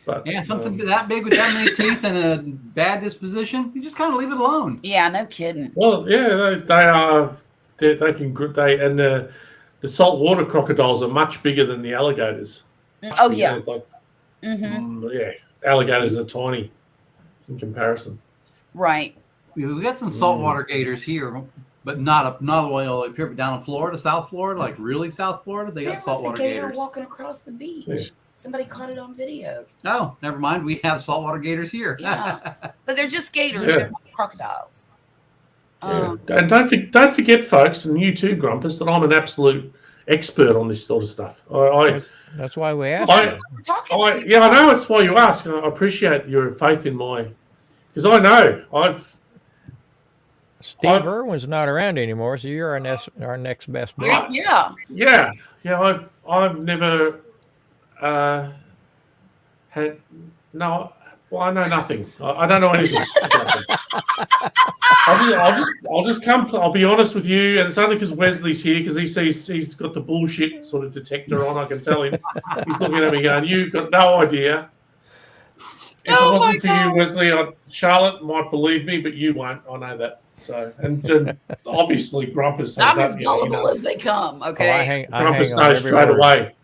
But Yeah, something that big with that many teeth and a bad disposition, you just kind of leave it alone. Yeah, no kidding. Well, yeah, they are. They can. the saltwater crocodiles are much bigger than the alligators. Oh You yeah. know, like, Hmm. yeah, alligators are tiny in comparison. Right. We got some saltwater gators here, but not all the way up here, but down in Florida, South Florida, like really South Florida, they There got was a saltwater gator gators. walking across the beach. Yeah. Somebody caught it on video. Oh, never mind. We have saltwater gators here. Yeah. But they're just gators. Yeah. They're not crocodiles. Yeah. And don't forget, folks, and you too, Grumpus, that I'm an absolute expert on this sort of stuff. That's why we asked. I- you. We're talking to you. Yeah, I know. It's why you ask. I appreciate your faith in my, because I know Steve Irwin's not around anymore, so you're our next best bet. Yeah. I've never had no. Well, I know nothing. I don't know anything. I'll just come. I'll be honest with you, and it's only because Wesley's here because he's got the bullshit sort of detector on. I can tell him. He's looking at me going, "You've got no idea." If it Oh wasn't for my you, Wesley, Charlotte might believe me, but you won't. I know that. So, and obviously, Grumpus. I'm as gullible as they come. Oh, Okay. I hang Grumpus on knows every straight word. away.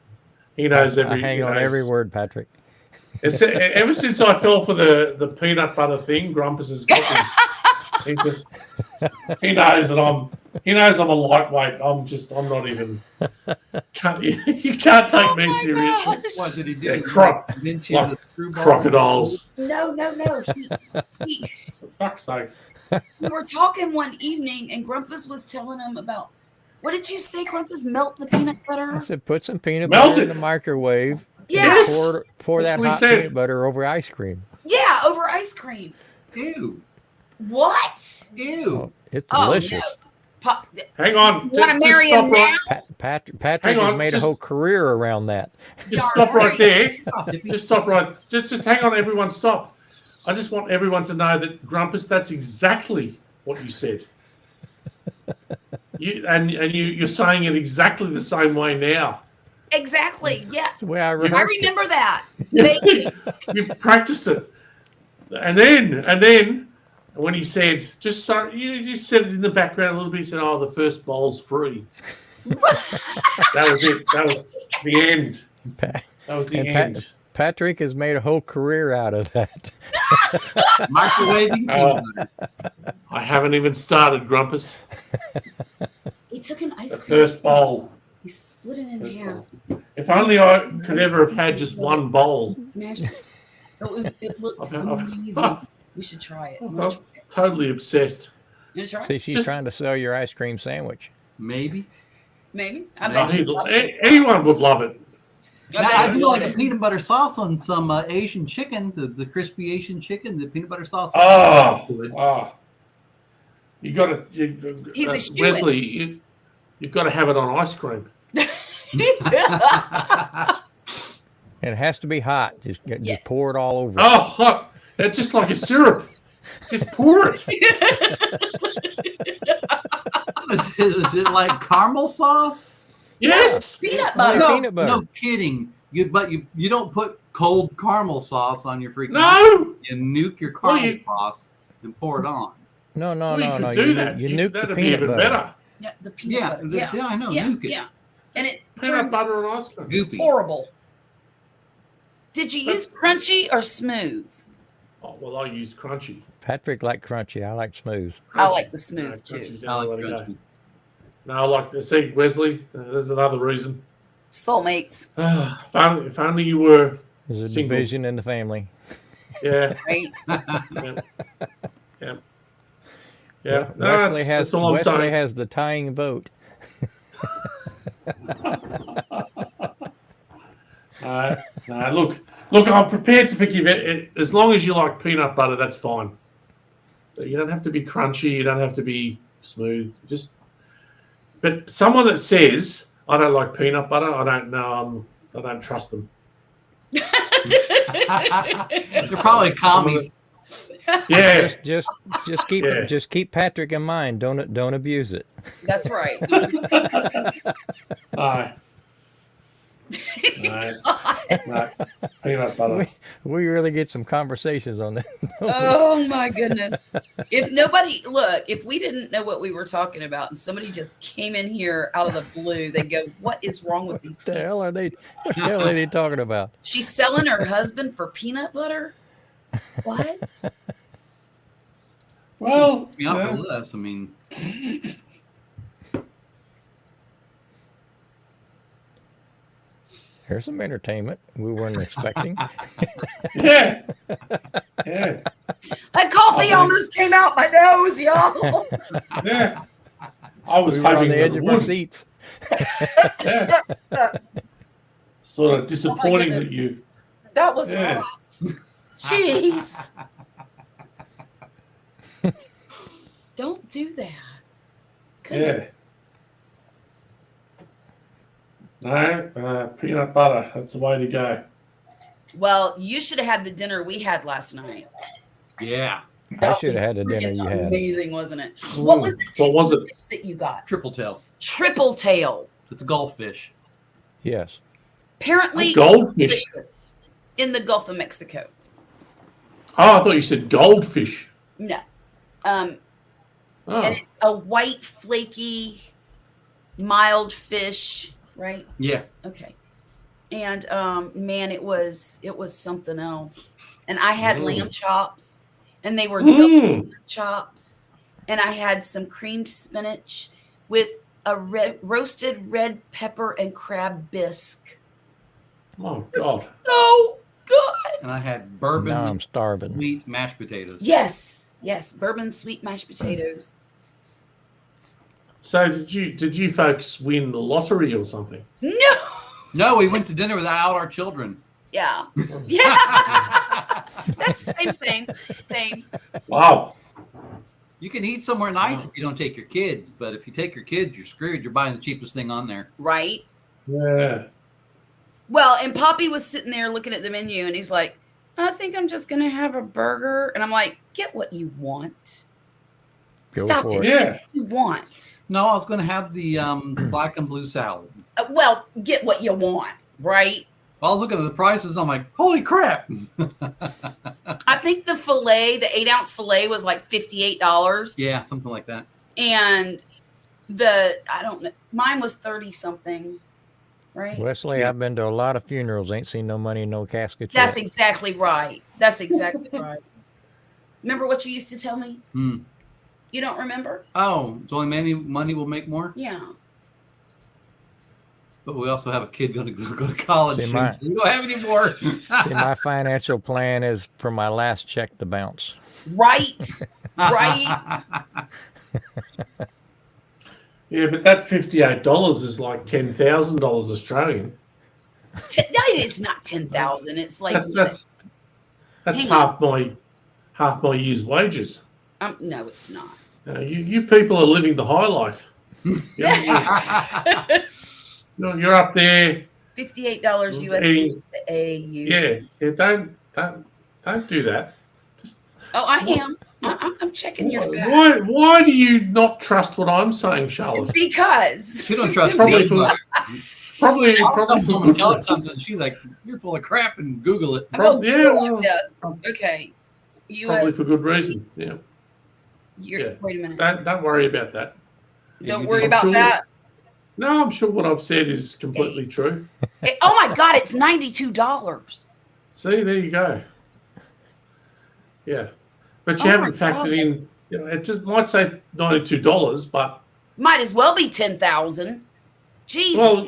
He knows I every. hang he on knows. every word, Patrick. Ever since I fell for the peanut butter thing, Grumpus has got me. He knows that I'm a lightweight. I'm not even. You can't take me my seriously. gosh. What did he do? Yeah, Did he convince you of like the screwball? Crocodiles. No. For fuck's sake. We were talking one evening, and Grumpus was telling him about. What did you say, Grumpus? Melt the peanut I butter? said, put some peanut Melt butter in it. the microwave. Yes. Pour That's that what he hot said. peanut butter over ice cream. Yeah, over ice cream. Ew. What? Ew. Oh, it's Oh, delicious. Pop, Hang on. You want to Just marry stop him right- now? Patrick Hang has on, made a just- whole career around that. Just stop right there. Oh, if you- Just stop right. Just hang on, everyone. Stop. I just want everyone to know that Grumpus, that's exactly what you said. You're saying it exactly the same way now. Exactly. Yeah. That's the way I I rehearsed it. remember that. Baby. You've practiced it, and then when he said, you just said it in the background a little bit. He said, "Oh, the first bowl's free." That was it. That was the end. Pa- That was the And end. Patrick has made a whole career out of that. Microwaving Oh. peanut butter. I haven't even started, Grumpus. He took an ice The cream. first bowl. He split it in First half. bowl. If only I could ever have had just one bowl. Smashed it. It looked Okay. amazing. We should try it. You wanna try it? Totally obsessed. You wanna try it? See, she's Just- trying to sell your ice cream sandwich. Maybe. Maybe. I No, bet you. Anyone would love it. I Now, bet I you do would. like the peanut butter sauce on some Asian chicken, the crispy Asian chicken, the peanut butter sauce. Oh, Good. you got to. He's a shoo-in. Wesley, you've got to have it on ice cream. And it has to be hot. Just Yes. pour it all over. Oh, hot! It's just like a syrup. Just pour it. Is it like caramel sauce? Yes. Peanut No, butter. No, peanut butter. no kidding. You don't put cold caramel sauce on your freaking. No. You nuke your Well, caramel you- sauce and pour it on. No, no, Well, no, you could no. do You, that. you nuke the That'd be peanut even butter. better. Yeah, the peanut Yeah, butter. Yeah. I know. Yeah. Nuke it. Yeah. And it Peanut turns butter and ice cream. Goopy. horrible. Did you use crunchy or smooth? Oh, well, I use crunchy. Patrick like crunchy. I like smooth. I Crunchy. like the smooth No, too. crunchy's the I only like way to go. crunchy. No, I like to see Wesley. There's another reason. Soulmates, If only you were. There's a Single. division in the family. Yeah. right? Yeah. Yeah. No, Wesley that's all I'm Wesley saying. has the tying vote. No, look, I'm prepared to forgive it. As long as you like peanut butter, that's fine. You don't have to be crunchy. You don't have to be smooth. But someone that says I don't like peanut butter, I don't know. I don't trust them. They're probably commies. Yeah. Just keep Patrick in mind. Don't abuse it. That's right. No. No. No, peanut butter. We really get some conversations on that. Oh my goodness. If we didn't know what we were talking about and somebody just came in here out of the blue, they'd go, what is wrong with these What the people? hell are they? What the hell are they talking about? She's selling her husband for peanut butter? What? Well, Be out yeah. for less. I mean, Here's some entertainment we weren't expecting. Yeah. Yeah. That coffee almost came out my nose, y'all. Yeah. I was We were on hoping the that edge it of our would. seats. Yeah. Sort of disappointing goodness. that you. That was Yeah. hot. Jeez. Don't do that. Goodness. Yeah. No, peanut butter. That's the way to go. Well, you should have had the dinner we had last night. yeah, I should have had the dinner freaking you had. Amazing, wasn't it? What was the What was it? fish that you got? triple tail. Triple tail. It's a goldfish. Yes. Apparently, Goldfish. it's delicious in the Gulf of Mexico. Oh, I thought you said goldfish. No. Oh. And it's a white, flaky, mild fish, right? Yeah, Okay. And man, it was something else. And I had lamb chops, and they were double Mm. chops, and I had some creamed spinach with a roasted red pepper and crab bisque. Oh, God. So good. and I had bourbon Now I'm starving. sweet mashed potatoes. Yes, bourbon sweet mashed potatoes. So did you folks win the lottery or something? No. No, we went to dinner without our children. Yeah. Yeah. That's the same. Wow. You can eat somewhere nice if you don't take your kids, but if you take your kids, you're screwed. You're buying the cheapest thing on there. Right. Yeah. Well, and Poppy was sitting there looking at the menu, and he's like, I think I'm just going to have a burger. And I'm like, get what you want. Go Stop for it. it. Get Yeah. what you want. No, I was going to have the black and blue salad. Well, get what you want, right? I was looking at the prices. I'm like, holy crap. I think the 8-ounce filet was like $58. Yeah, something like that. And I don't know, mine was 30 something, right? Wesley, I've been to a lot of funerals. Ain't seen no money in no caskets That's yet. exactly right. That's exactly right. Remember what you used to tell me? Hmm. You don't remember? Oh, it's only money will make more? Yeah. But we also have a kid going to go to college. See, soon, so we don't have any more. See, my financial plan is for my last check to bounce. Right. Right. Yeah, but that $58 is like $10,000 Australian. That is not 10,000. It's like That's Hang half my year's wages. no, it's not. You people are living the high life. You're up there. $58 USD Eating- to AU. Yeah. Don't do that. Oh, I am. I'm checking your facts. Why do you not trust what I'm saying, Charlotte? Because You don't trust Probably me. for probably Someone tell her something. She's like, "You're full of crap," and Google it. I'm gonna Yeah, Google well, like this. Okay. probably US. for good reason. Yeah. Yeah. Wait a minute. Don't worry about that. Don't you worry do. about Sure. that. No, I'm sure what I've said is completely true. Oh my God! It's $92. See, there you go. Yeah, but you Oh haven't my factored God. in. It just might say $92, but Might as well be 10,000. Jesus. well,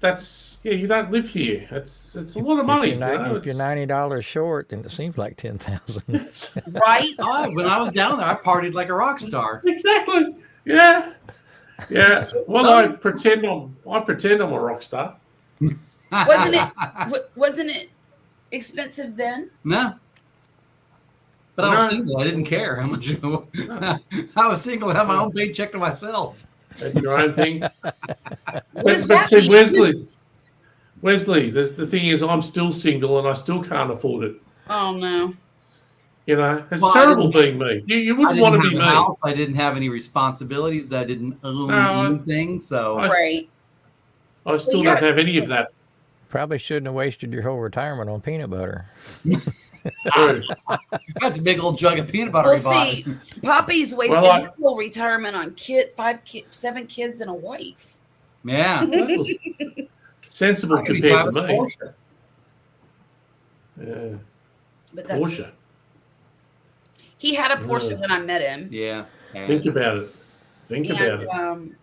that's you don't live here. It's a lot of money. If you're $90 short, then it seems like 10,000. Right? When I was down there, I partied like a rock star. Exactly. Yeah. Yeah. Well, I pretend I'm a rock star. Wasn't it expensive then? No. But I was No. single. I didn't care how much. I was single. I had my own paycheck to myself. That's your own thing. What does But that see, mean? Wesley, the thing is, I'm still single and I still can't afford it. Oh no. You know, it's Well, terrible being me. You I wouldn't didn't want to have be a me. house. I didn't have any responsibilities. I didn't own No, anything. So I- Right. I still Well, don't have any of that. Probably shouldn't have wasted your whole retirement on peanut butter. True. That's a big old jug of peanut butter. Well, he bought. see, Poppy's wasted Well, his whole retirement on 7 kids and a wife. Yeah. That was sensible I could be compared to driving a me. Porsche. Yeah, But that's Porsche. he had a Porsche Yeah. when I met him. Yeah. yeah. Think about it. Think about it. And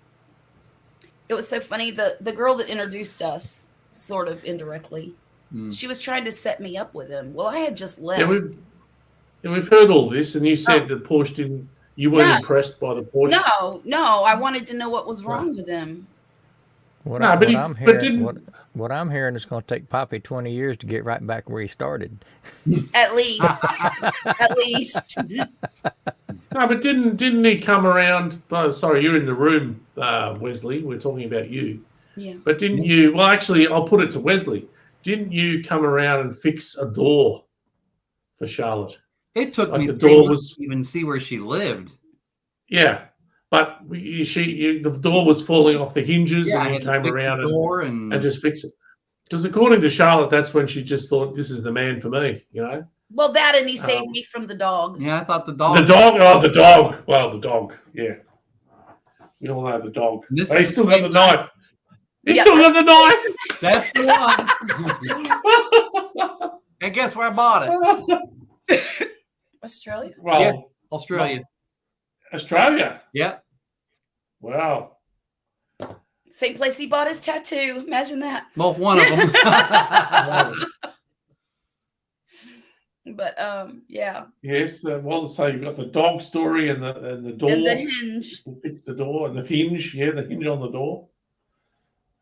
it was so funny. The girl that introduced us, sort of indirectly, Mm. she was trying to set me up with him. Well, I had just left. Yeah, we've heard all this, and you said that Porsche didn't. You weren't No. impressed by the Porsche. No, I wanted to know what was wrong with him. What, No, I, but what he- I'm but hearing, didn't- what I'm hearing is going to take Poppy 20 years to get right back where he started. At least, at least. No, but didn't he come around? Oh, sorry, you're in the room, Wesley. We're talking about you. Yeah. But didn't you? Well, actually, I'll put it to Wesley. Didn't you come around and fix a door for Charlotte? It took Like me the 3 door months was- to even see where she lived. Yeah, but the door was falling off the hinges, Yeah, I and you had to came fix the around door and and just fix it. Because according to Charlotte, that's when she just thought, "This is the man for me." You know, Well, that and he saved me from the dog. yeah, I thought the dog. the dog. Oh, the dog. Well, the dog. Yeah, we all know the dog. This But he's is still the got the same knife. He's Yeah. still got the knife. That's the one. And guess where I bought it? Australia? Well, Yeah. Australia. Australia. Yeah. Wow. Same place he bought his tattoo. Imagine that. Well, one of them. But yeah. Yes. Well, so you've got the dog story and the door. And the hinge. Fix the door and the hinge. Yeah, the hinge on the door.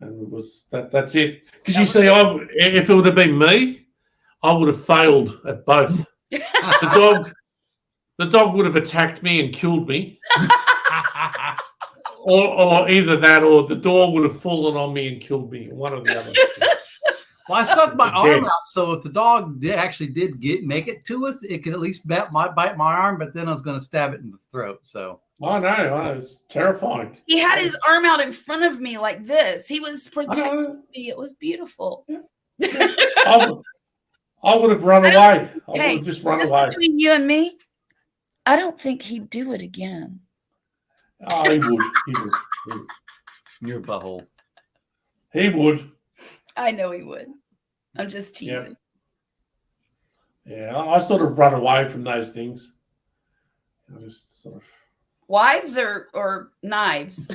And it was that's it. Because you see, if it would have been me, I would have failed at both. The dog would have attacked me and killed me, or either that, or the door would have fallen on me and killed me. One or the other. Well, I stuck my Yeah. arm out, so if the dog actually did make it to us, it could at least bite my arm. But then I was going to stab it in the throat. So I know. It's terrifying. He had his arm out in front of me like this. He was protecting know. me. It was beautiful. I would have run away. I would Hey, have just run just away. between you and me, I don't think he'd do it again. Oh, he would. He would. your butthole. He would. I know he would. I'm just Yeah. teasing. Yeah, I sort of run away from those things. I just sort of Wives or knives?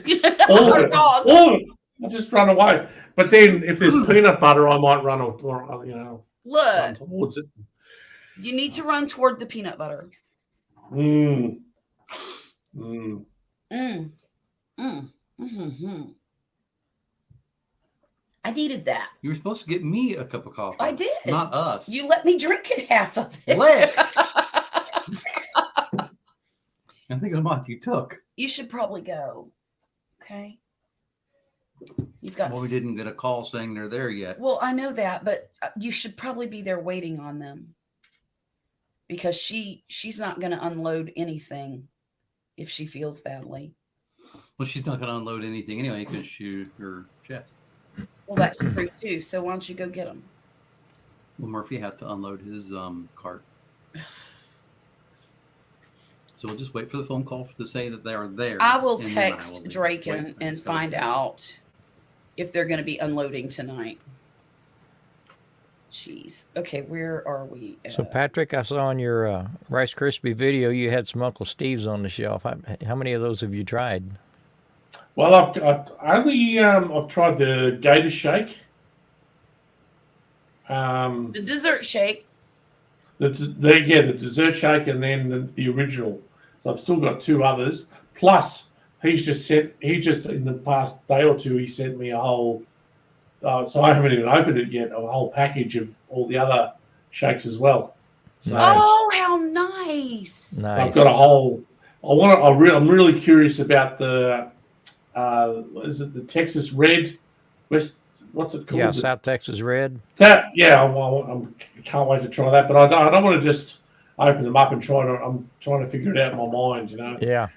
all or of it. dogs? All of it. I just run away. But then if there's peanut butter, I might run or run Look, towards it. you need to run toward the peanut butter. Mm. Mm. Mm. Mm. Mm-hmm. I needed that. You were supposed to get me a cup of coffee. I did. Not us. You let me drink it half of it. Lick. I think of what you took. You should probably go. Okay. You've got. Well, we didn't get a call saying they're there yet. Well, I know that, but you should probably be there waiting on them because she's not going to unload anything if she feels badly. Well, she's not going to unload anything anyway because her chest. Well, that's true too. So why don't you go get them? Well, Murphy has to unload his cart. So we'll just wait for the phone call to say that they are there. I will and then I text will Drake wait. and I just gotta find wait. out if they're going to be unloading tonight. Jeez. Okay, where are we? So, Patrick, I saw on your Rice Krispie video you had some Uncle Steve's on the shelf. How many of those have you tried? Well, I've tried the Gator Shake. The dessert shake. The dessert shake, and then the original. So I've still got 2 others. Plus, he just in the past day or 2 he sent me a whole. So I haven't even opened it yet. A whole package of all the other shakes as well. So Oh, how nice! Nice. I've got a whole. I'm really curious about the. Is it the Texas Red? What's it called? Yeah, South Texas Red. That, yeah, I can't wait to try that. But I don't want to just open them up and I'm trying to figure it out in my mind. You know, Yeah.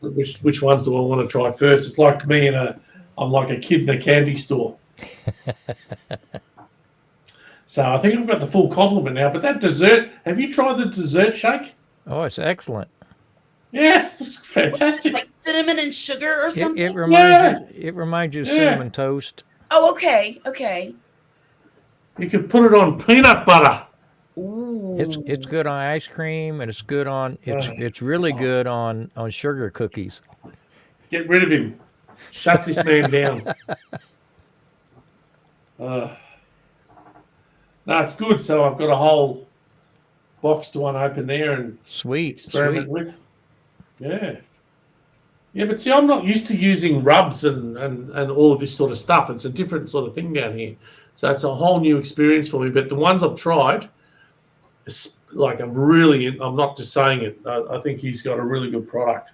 which ones do I want to try first? It's like me I'm like a kid in a candy store. So I think I've got the full complement now. But that dessert, have you tried the dessert shake? Oh, it's excellent. Yes, it's fantastic. Like cinnamon and sugar or something? It reminds you of Yeah. cinnamon toast. Oh, okay. Okay. You can put it on peanut butter. Ooh. It's good on ice cream, and it's good on it's really good on sugar cookies. Get rid of him. Shut this man down. No, it's good. So I've got a whole box to unopen there and Sweet. experiment with. Yeah. Yeah, but see, I'm not used to using rubs and all of this sort of stuff. It's a different sort of thing down here. So it's a whole new experience for me. But the ones I've tried, it's like I'm not just saying it. I think he's got a really good product.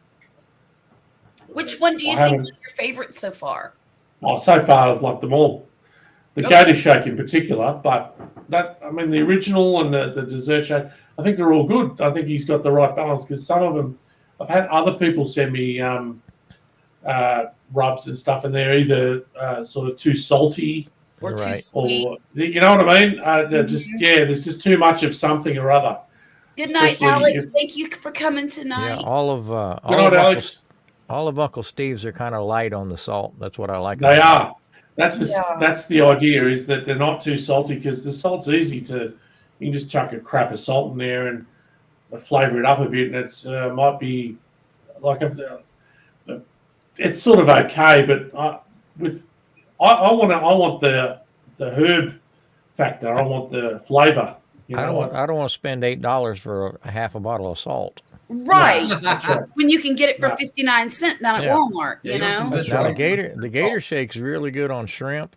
Which one do you think is your favorite so far? Oh, so far I've liked them all. The Okay. Gator Shake in particular, but the original and the dessert shake, I think they're all good. I think he's got the right balance because some of them, I've had other people send me rubs and stuff, and they're either sort of too salty Or too Right. sweet? or you know what I mean. They're just there's just too much of something or other. Good night, especially Alex. if- Thank you for coming Yeah, tonight. Good night, Alex. all of Uncle Steve's are kind of light on the salt. That's what I like. They about are. That's the Yeah. that's the idea, is that they're not too salty, because the salt's easy to. You can just chuck a crap of salt in there and flavour it up a bit, and it's might be like it's sort of okay, but I want the herb factor. I want the flavour. You it. know, I don't want to spend $8 for a half a bottle of salt. Right. that's right. When you can get it for Yeah. 59 cents down at Yeah. Walmart, Yeah, you you want some know? good Now right. the Gator shake's really good on shrimp,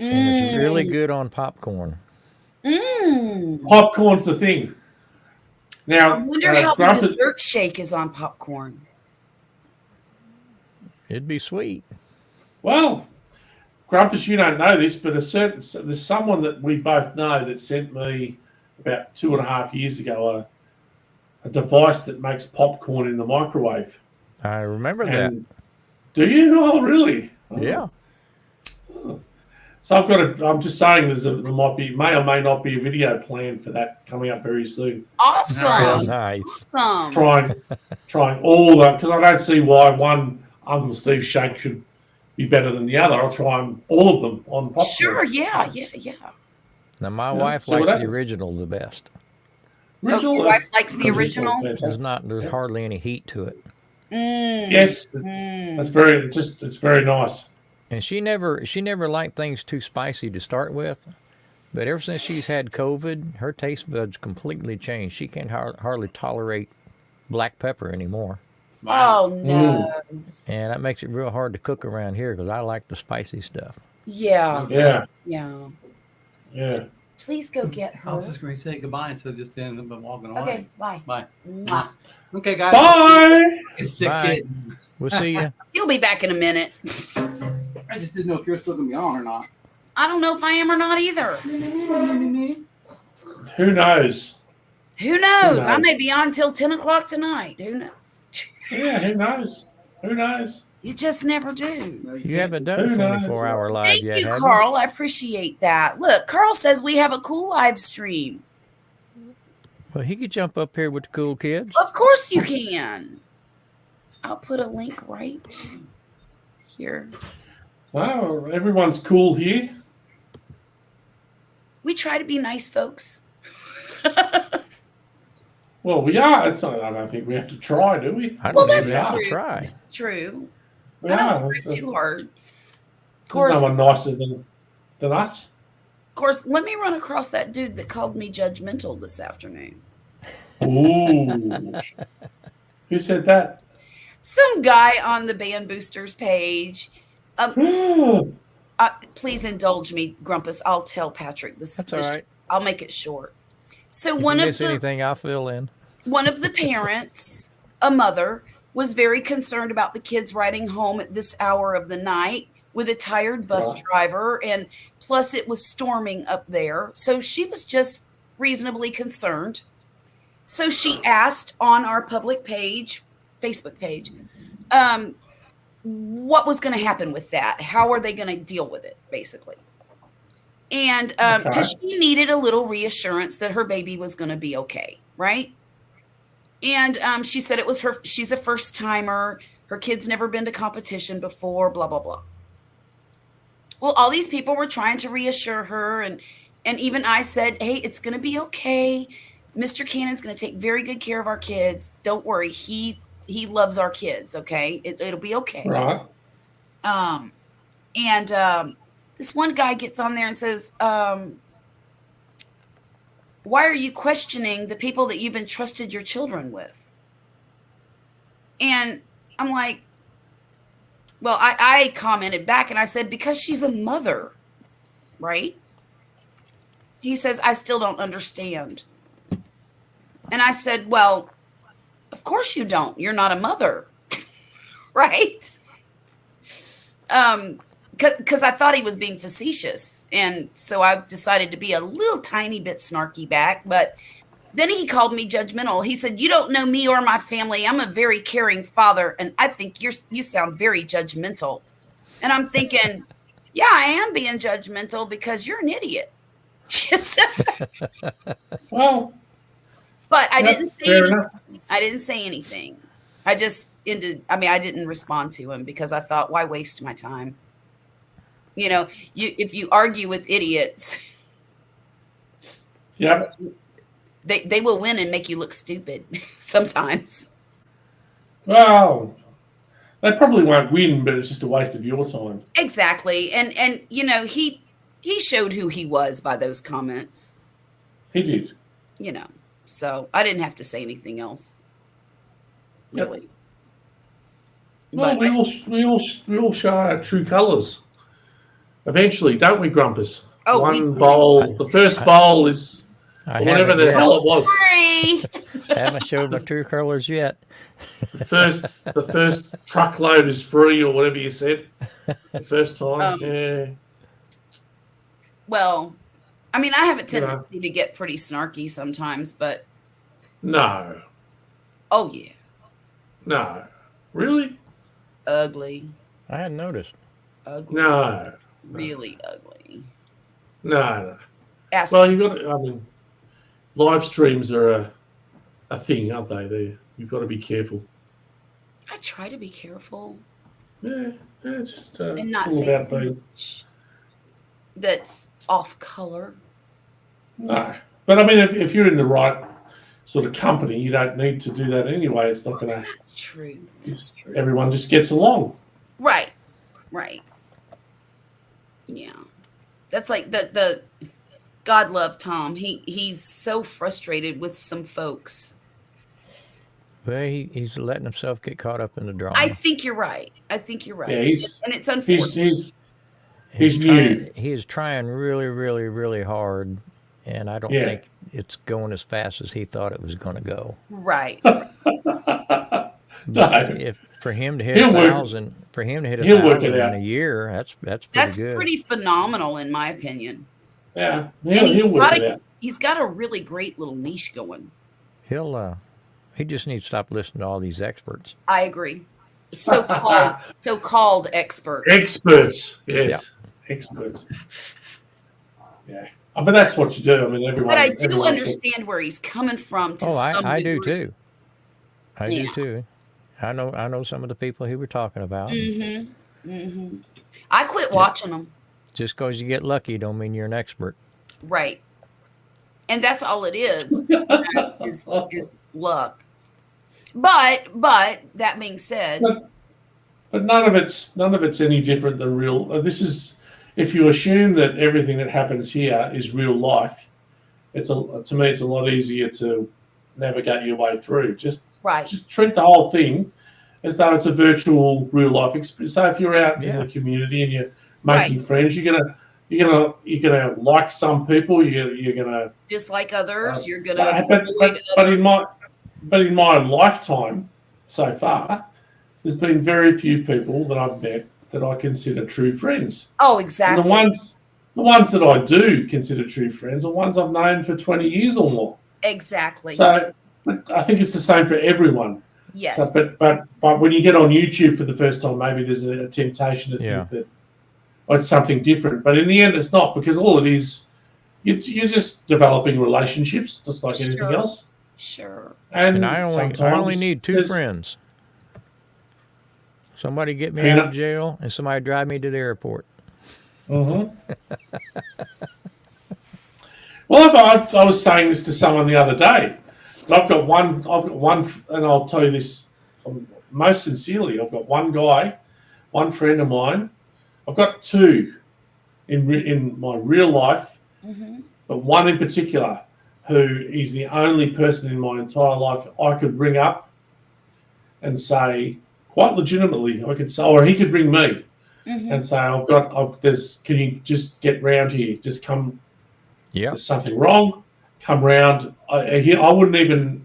and it's really good on popcorn. Popcorn's the thing. Now, I wonder how the granted- dessert shake is on popcorn. It'd be sweet. Well, Grumpus, you don't know this, but there's someone that we both know that sent me about 2.5 years ago a device that makes popcorn in the microwave. I remember that. And do you? Oh, really? Yeah. So I'm just saying may or may not be a video plan for that coming up very soon. Awesome. Nice. Awesome. Trying all that, because I don't see why one Uncle Steve shake should be better than the other. I'll try all of them on popcorn. Sure. Yeah. Now my Yeah, wife see what likes the happens. original the best. Original your wife is- likes the original? There's hardly any heat to it. Yes, it's very nice. And she never liked things too spicy to start with, but ever since she's had COVID, her taste buds completely changed. She can't hardly tolerate black pepper anymore, Oh, no. and that makes it real hard to cook around here because I like the spicy stuff. Yeah. Yeah. Please go get I was her. just going to say goodbye, so just ended up walking away. Okay. Bye. Bye. Mwah. Okay, guys. Bye. It's sick Bye. kid. We'll see you. He'll be back in a minute. I just didn't know if you're still going to be on or not. I don't know if I am or not either. Who knows? Who knows? knows? I may be on till 10 o'clock tonight. Who knows? Yeah, who knows? Who knows? You just never do. No, You haven't done a Who knows? 24-hour live Thank yet, you, have Carl. I appreciate that. Look, Carl says we have a cool live stream. you? Well, he could jump up here with the cool kids. Of course you can. I'll put a link right here. Well, everyone's cool here. We try to be nice folks. Well, we are. I don't think we have to try, do we? I Well, don't that's even have to true. try. That's true. We I are. don't try There's too hard. Of no course, one nicer than us. let me run across that dude that called me judgmental this afternoon. Ooh. Who said that? Some guy on the Band Boosters page. Please indulge me, Grumpus. I'll tell Patrick this. That's all right. I'll make it short. So If one you of miss the anything, I'll fill in. one of the parents, a mother, was very concerned about the kids riding home at this hour of the night with a tired bus driver, and plus it was storming up there. So she was just reasonably concerned. So she asked on our public page, Facebook page, what was going to happen with that? How are they going to deal with it, basically? And Okay. because she needed a little reassurance that her baby was going to be okay, right? And she said it was her. She's a first timer. Her kid's never been to competition before. Blah blah blah. Well, all these people were trying to reassure her, and even I said, "Hey, it's going to be okay. Mr. Cannon's going to take very good care of our kids. Don't worry. He loves our kids. Okay, it'll be okay." Right. This one guy gets on there and says, "Why are you questioning the people that you've entrusted your children with?" And I'm like, well, I commented back and I said, because she's a mother, right? He says, "I still don't understand." And I said, well, of course you don't. You're not a mother, right? Because I thought he was being facetious. And so I decided to be a little tiny bit snarky back. But then he called me judgmental. He said, "You don't know me or my family. I'm a very caring father. And I think you sound very judgmental." And I'm thinking, yeah, I am being judgmental because you're an idiot. Well, But I that's didn't say fair anything. enough. I didn't say anything. I didn't respond to him because I thought, why waste my time? You know, if you argue with idiots, Yep. they will win and make you look stupid sometimes. Well, they probably won't win, but it's just a waste of your time. Exactly. And you know, he showed who he was by those comments, He did. you know. So I didn't have to say anything else. Yep. Really. Well, But we all show our true colours. Eventually, don't we, Grumpus? Oh, One we- bowl. The first bowl is I whatever haven't the yet. hell it was. sorry. Haven't showed my true colors yet. The first truckload is free, or whatever you said. The first time. Um, Yeah. Well, I mean, I have a You know. tendency to get pretty snarky sometimes, but No. oh yeah, No. Really? ugly, I hadn't noticed. ugly, No. really ugly. No. Ask Well, you got. I mean, live streams are a thing, aren't they? You've got to be careful. I try to be careful Yeah. Just and not all say about too being. much that's off color. No. But I mean, if you're in the right sort of company, you don't need to do that anyway. It's not going to. That's true. That's true. Everyone just gets along. Right. Yeah, that's like the God love Tom. He's so frustrated with some folks. Well, he's letting himself get caught up in the drama. I think you're right. Yeah, And it's unfortunate. he's new. He is trying really, really, really hard, and I don't Yeah. think it's going as fast as he thought it was going to go. Right. But No. if for him to hit He'll work- 1,000, he'll work it in out. a year, that's pretty That's good. pretty phenomenal in my opinion. Yeah, And he'll work it out. he's got a really great little niche going. He just needs to stop listening to all these experts. I agree. So-called experts. Experts, yes, experts. Yeah, but that's what you do. I mean, everyone. But I do everyone's got- understand where he's coming from to Oh, some I do degree. too. I Yeah. do too. I know some of the people he were talking about. I quit watching them. Just because you get lucky don't mean you're an expert. Right. And that's all it is, is luck. But that being said, But none of it's any different than real. This is if you assume that everything that happens here is real life. To me, it's a lot easier to navigate your way through. Just right. treat the whole thing as though it's a virtual real life experience. So if you're out in Yeah. the community and you're making friends, you're gonna like some people. You're gonna. Dislike others, you're gonna But avoid in my lifetime so far, there's been very few people that I've met that I consider true friends. Oh, And exactly. the ones that I do consider true friends are ones I've known for 20 years or more. Exactly. So I think it's the same for everyone. Yes. So, but when you get on YouTube for the first time, maybe there's a temptation to Yeah. think or it's something different. But in the end, it's not, because all it is, you're just developing relationships, just like anything Sure. else. Sure. And I only sometimes need two there's- friends. Somebody get me Peanut. out of jail, and somebody drive me to the airport. Mhm. Well, I was saying this to someone the other day. I've got one, and I'll tell you this most sincerely. I've got one guy, one friend of mine. I've got two in my real life, Hmm. but one in particular who is the only person in my entire life I could ring up and say, quite legitimately, I could say, or he could ring me Hmm. and say, can you just get round here? Just come. Yeah. There's something wrong. Come round. I wouldn't even,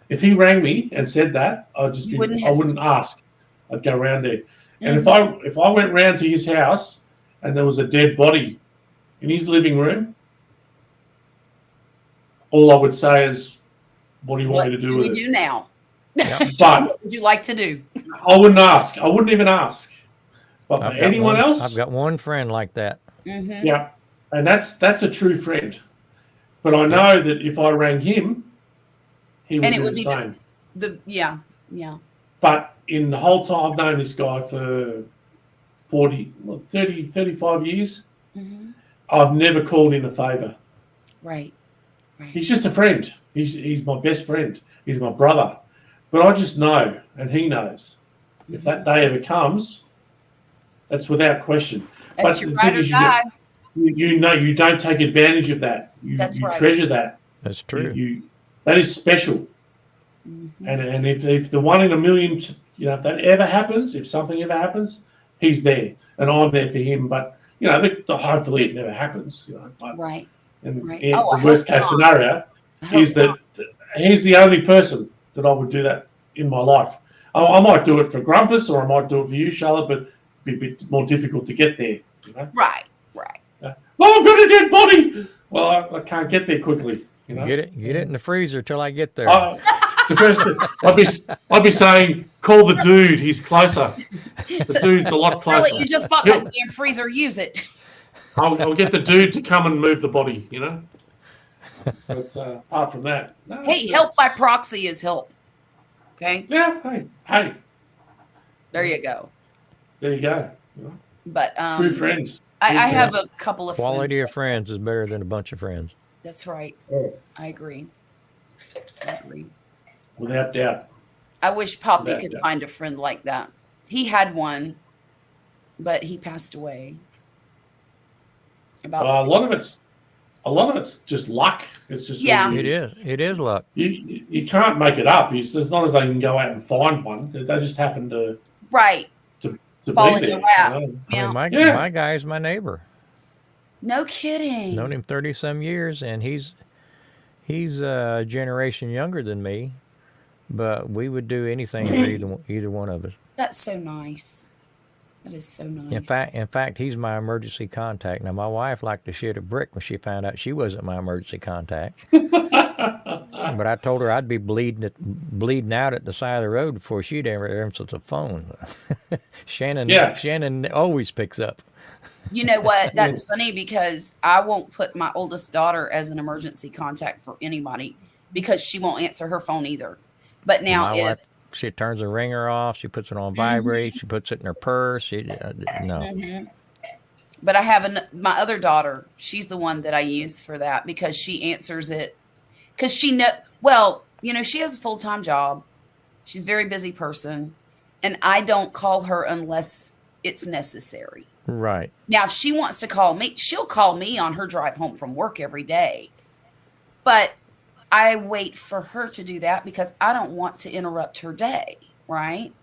if he rang me and said that, I wouldn't ask. I'd go round there. And if I went round to his house and there was a dead body in his living room, all I would say is, "What do you want What me to do do we with it?" do now? But What would you like to do? I wouldn't ask. I wouldn't even ask. But for I've got anyone one, else, I've got one friend like that. Hmm. yeah, and that's a true friend. But I know that if I rang him, he would And it do would the be same. yeah. But in the whole time, I've known this guy for 35 years. Hmm. I've never called in a favour. Right. He's just a friend. He's my best friend. He's my brother. But I just know, and he knows, if that day ever comes, that's without question. That's But your the ride thing or is, die. you know, you don't take advantage of that. You That's right. treasure that. That's true. That is special. Mhm. And if the one in a million, if that ever happens, if something ever happens, he's there, and I'm there for him. But hopefully it never happens. Right. And Right. the Oh, I worst hope case not. scenario I hope is that he's the only person that I would do that in my life. I might do it for Grumpus, or I might do it for you, Charlotte, but it'd be a bit more difficult to get there. Right. Well, I've got a dead body. Well, I can't get there quickly. Get it in the freezer till I get there. The first thing, I'd be saying, call the dude. He's closer. The dude's a lot closer. Really, you just bought that damn freezer. Use it. I'll get the dude to come and move the body. But apart from that, no, Hey, help by proxy is help. Okay, Yeah. Hey. there you go. There you go. But True friends. I have a couple of Quality friends. of friends is better than a bunch of friends. That's right. Oh. I agree. Without doubt. I wish Poppy Yeah, could yeah. find a friend like that. He had one, but he passed away. About A lot of it's just luck. It's just Yeah. It is luck. You can't make it up. It's not as though you can go out and find one. They just happen to right. be Fall in there. your lap. I Yeah. mean, Yeah. my guy's my neighbor. No kidding. Known him 30 some years, and he's a generation younger than me, but we would do anything for either one of us. That's so nice. That is so nice. In fact, he's my emergency contact. Now, my wife liked to shit a brick when she found out she wasn't my emergency contact. But I told her I'd be bleeding out at the side of the road before she'd ever answer the phone. Shannon always picks up. You know what? That's funny because I won't put my oldest daughter as an emergency contact for anybody because she won't answer her phone either. But now My wife, she turns the ringer off. She puts it on vibrate. She puts it in her purse. No. Mhm. But I have my other daughter. She's the one that I use for that because she answers it. Because she she has a full-time job. She's a very busy person. And I don't call her unless it's necessary. Right. Now, if she wants to call me, she'll call me on her drive home from work every day. But I wait for her to do that because I don't want to interrupt her day, right?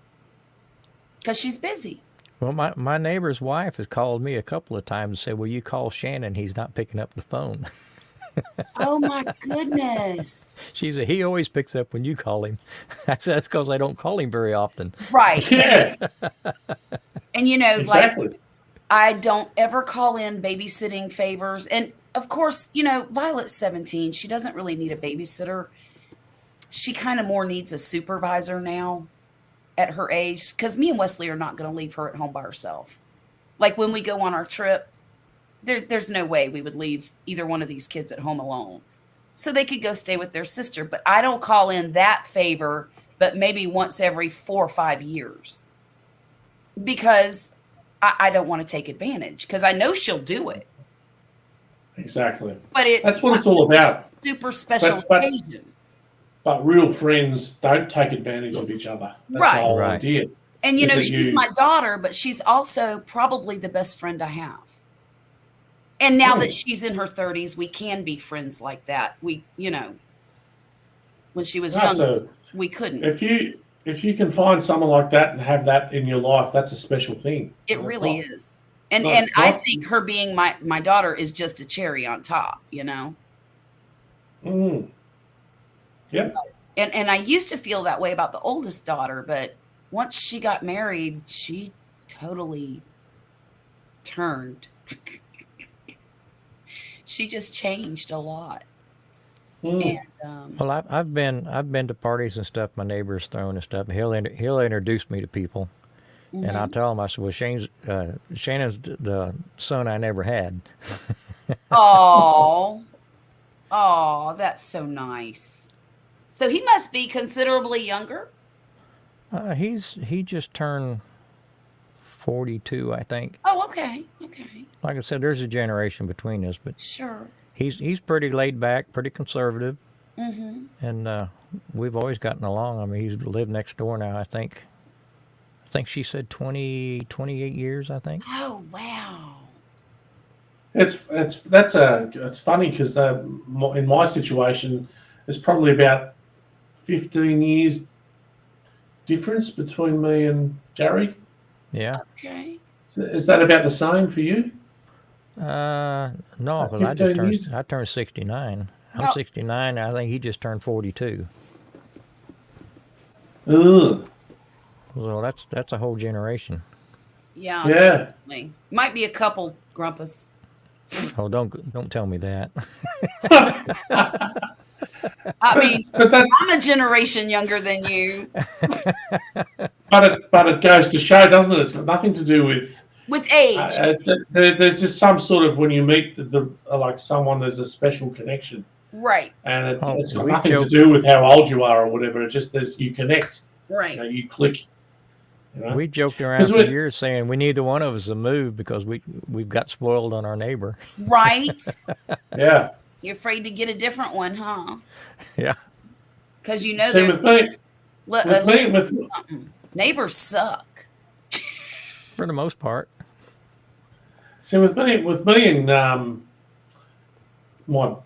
Because she's busy. Well, my neighbor's wife has called me a couple of times and said, "Will you call Shannon? He's not picking up the phone." Oh my goodness. She said, "He always picks up when you call him." I said, "That's because I don't call him very often." Right. Yeah. And Exactly. like I don't ever call in babysitting favors. And of course, Violet's 17. She doesn't really need a babysitter. She kind of more needs a supervisor now at her age because me and Wesley are not going to leave her at home by herself. Like when we go on our trip, there's no way we would leave either one of these kids at home alone. So they could go stay with their sister. But I don't call in that favor, but maybe once every 4 or 5 years. Because I don't want to take advantage, because I know she'll do it. Exactly. But That's what it's all about. Super special But- occasion. But real friends don't take advantage of each other. That's Right. the whole Right. idea. And, you is know, that she's you- my daughter, but she's also probably the best friend I have. And now that she's in her 30s, we can be friends like that. We, you know, when she was young, So we couldn't. if you can find someone like that and have that in your life, that's a special thing. It It's really not- is. And no, and it's I not. think her being my daughter is just a cherry on top, you know. Mm. Yep. And I used to feel that way about the oldest daughter, but once she got married, she totally turned. She just changed a lot. Mm. And Well, I've been to parties and stuff my neighbor's throwing and stuff. He'll introduce me to people, and I'll tell him, I said, well, Shannon's the son I never had. oh, that's so nice. So he must be considerably younger. He just turned 42, I think. Oh, okay, Like I said, there's a generation between us, but sure. he's pretty laid back, pretty conservative, Mm-hmm. and we've always gotten along. I mean, he's lived next door now. I think she said 28 years. I think. Oh, wow. It's funny because in my situation, there's probably about 15 years difference between me and Gary. Yeah. Okay. So is that about the same for you? No, because 15 years? I turned 69. I'm Oh. 69. I think he just turned 42. Ugh. Well, that's a whole generation. Yeah. Yeah. Definitely. Might be a couple grumpus. Oh, don't tell me that. I mean, but I'm a generation younger than you. but it goes to show, doesn't it? It's got nothing to do with. With age. There's just some sort of, when you meet like someone, there's a special connection, Right. and it's got we nothing to joke- do with how old you are or whatever. It's just you connect, Right. you click. You know? We joked around 'Cause for we- years saying we neither one of us to move because we've got spoiled on our neighbor. Right. Yeah. You're afraid to get a different one, huh? Yeah. Because you know See, they're with me, with something. Neighbors suck. For the most part. See, with me and my well,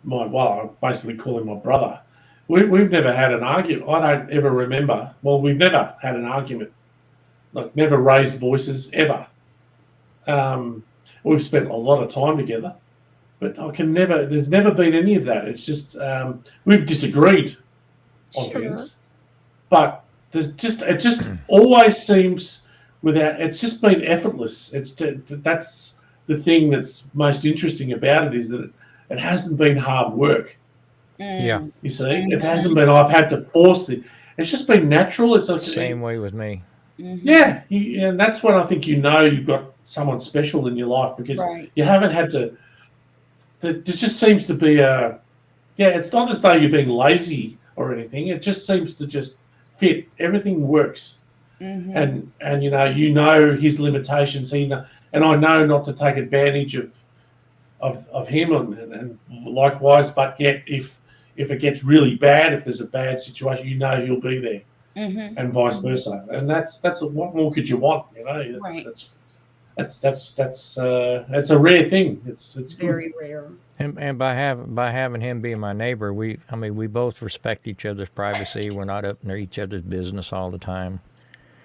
I basically call him my brother. We've never had an argument. I don't ever remember. Well, we've never had an argument. Like, never raised voices ever. We've spent a lot of time together, but there's never been any of that. It's just we've disagreed on Sure. things, but it just always seems it's just been effortless. That's the thing that's most interesting about it, is that it hasn't been hard work. Yeah. You see, it hasn't been. I've had to force it. It's just been natural. It's like, Same way with me. Mhm. yeah, and that's when I think you've got someone special in your life, because Right. you haven't had to. There just seems to be it's not as though you're being lazy or anything. It just seems to just fit. Everything works, Mhm. and you know his limitations. And I know not to take advantage of him, and likewise. But yet, if it gets really bad, if there's a bad situation, he'll be there. Mhm. And vice versa, and that's what more could you want? Right. That's a rare thing. It's good. Very rare. And by having him be my neighbor, we both respect each other's privacy. We're not up near each other's business all the time.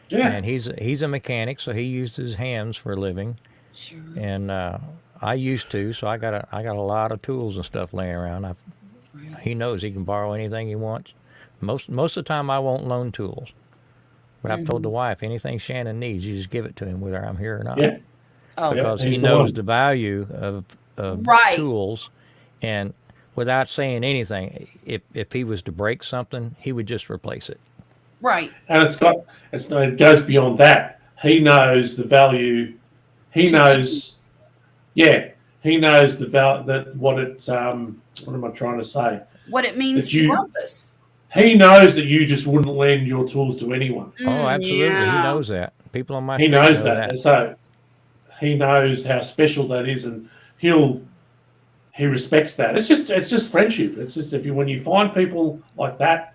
Yeah, And he's a mechanic, so he used his hands for a living. Sure. And I used to, so I got a lot of tools and stuff laying around. He knows he can borrow anything he wants. Most of the time, I won't loan tools. But I've told the wife, anything Shannon needs, you just give it to him, whether I'm here or not. yeah, Oh, Yeah. Because he he's the knows one. the value of Right. tools, and without saying anything, if he was to break something, he would just replace it. right. and it goes beyond that. He knows the value he To knows. Yeah, he knows that what it's. What am I trying to say? what it means That to you. Grumpus. He knows that you just wouldn't lend your tools to anyone. Oh, absolutely. He Yeah. knows that. People on my He street knows know that. that. So he knows how special that is, and he respects that. It's just friendship. It's just when you find people like that,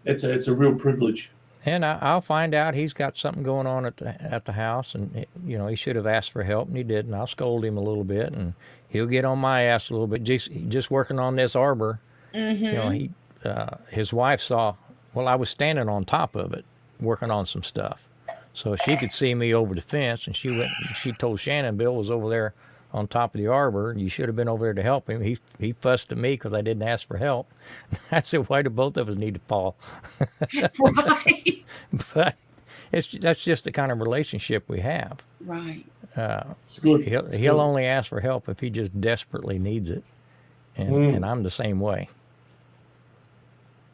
it's a real privilege. And I'll find out he's got something going on at the house, and he should have asked for help, and he didn't. I'll scold him a little bit, and he'll get on my ass a little bit. Just working on this arbor, his wife saw. Well, I was standing on top of it, working on some stuff, so she could see me over the fence, and she went. She told Shannon Bill was over there on top of the arbor. You should have been over there to help him. He fussed at me because I didn't ask for help. I said, why do both of us need to fall? Right. But that's just the kind of relationship we have. Right. It's good. He'll only ask for help if he just desperately needs it, and I'm the same way.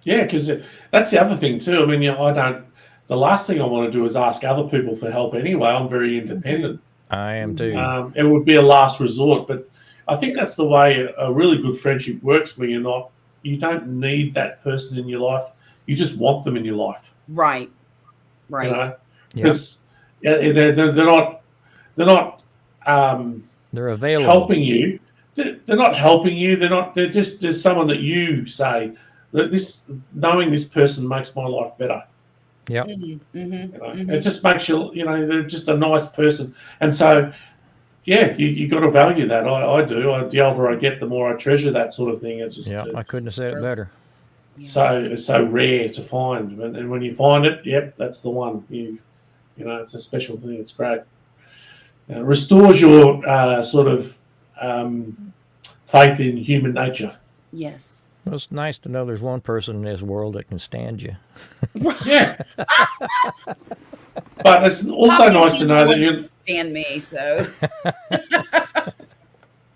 Yeah, because that's the other thing too. I mean, I don't. The last thing I want to do is ask other people for help anyway. I'm very independent. I am too. It would be a last resort, but I think that's the way a really good friendship works. Where you don't need that person in your life. You just want them in your life. Right. Right. You know, Yeah. because they're not They're available. helping you. They're not helping you. They're just there's someone that you say that knowing this person makes my life better. Yep. It just makes they're just a nice person, and so yeah, you got to value that. I do. The older I get, the more I treasure that sort of thing. It's just I couldn't have said it better. it's so rare to find, and when you find it, yep, that's the one. It's a special thing. It's great. It restores your sort of faith in human nature. Yes. Well, it's nice to know there's one person in this world that can stand you. Yeah. But it's also nice to know that you. Stand me. So.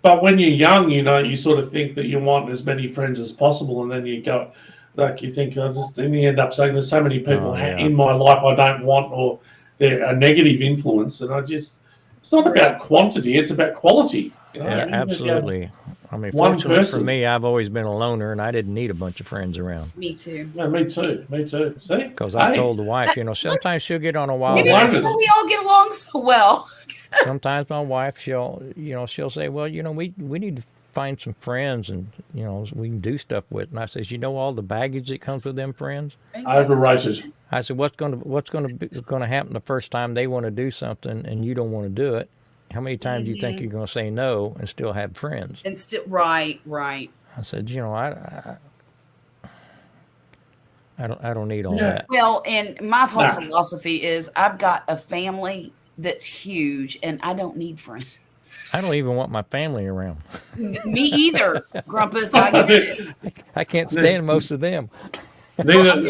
But when you're young, you sort of think that you want as many friends as possible, and then you go, you think, then you end up saying, there's so many people in my life I don't want, or they're a negative influence, and it's not about quantity, it's about quality. Yeah, absolutely. I mean, One fortunately for person. me, I've always been a loner, and I didn't need a bunch of friends around. Me too. Yeah, me too. See? Because I told the wife, sometimes she'll get on a wild Maybe why that's does- why we all get along so well. Sometimes my wife, she'll say, well, we need to find some friends, and we can do stuff with. And I says, all the baggage that comes with them friends. Overrated. I said, what's going to happen the first time they want to do something and you don't want to do it? How many times do you think you're going to say no and still have friends? And still, right. I said, I don't need all that. Well, and my whole Nah. philosophy is I've got a family that's huge, and I don't need friends. I don't even want my family around. Me either, Grumpus. I get it. I can't stand most of them. Neither,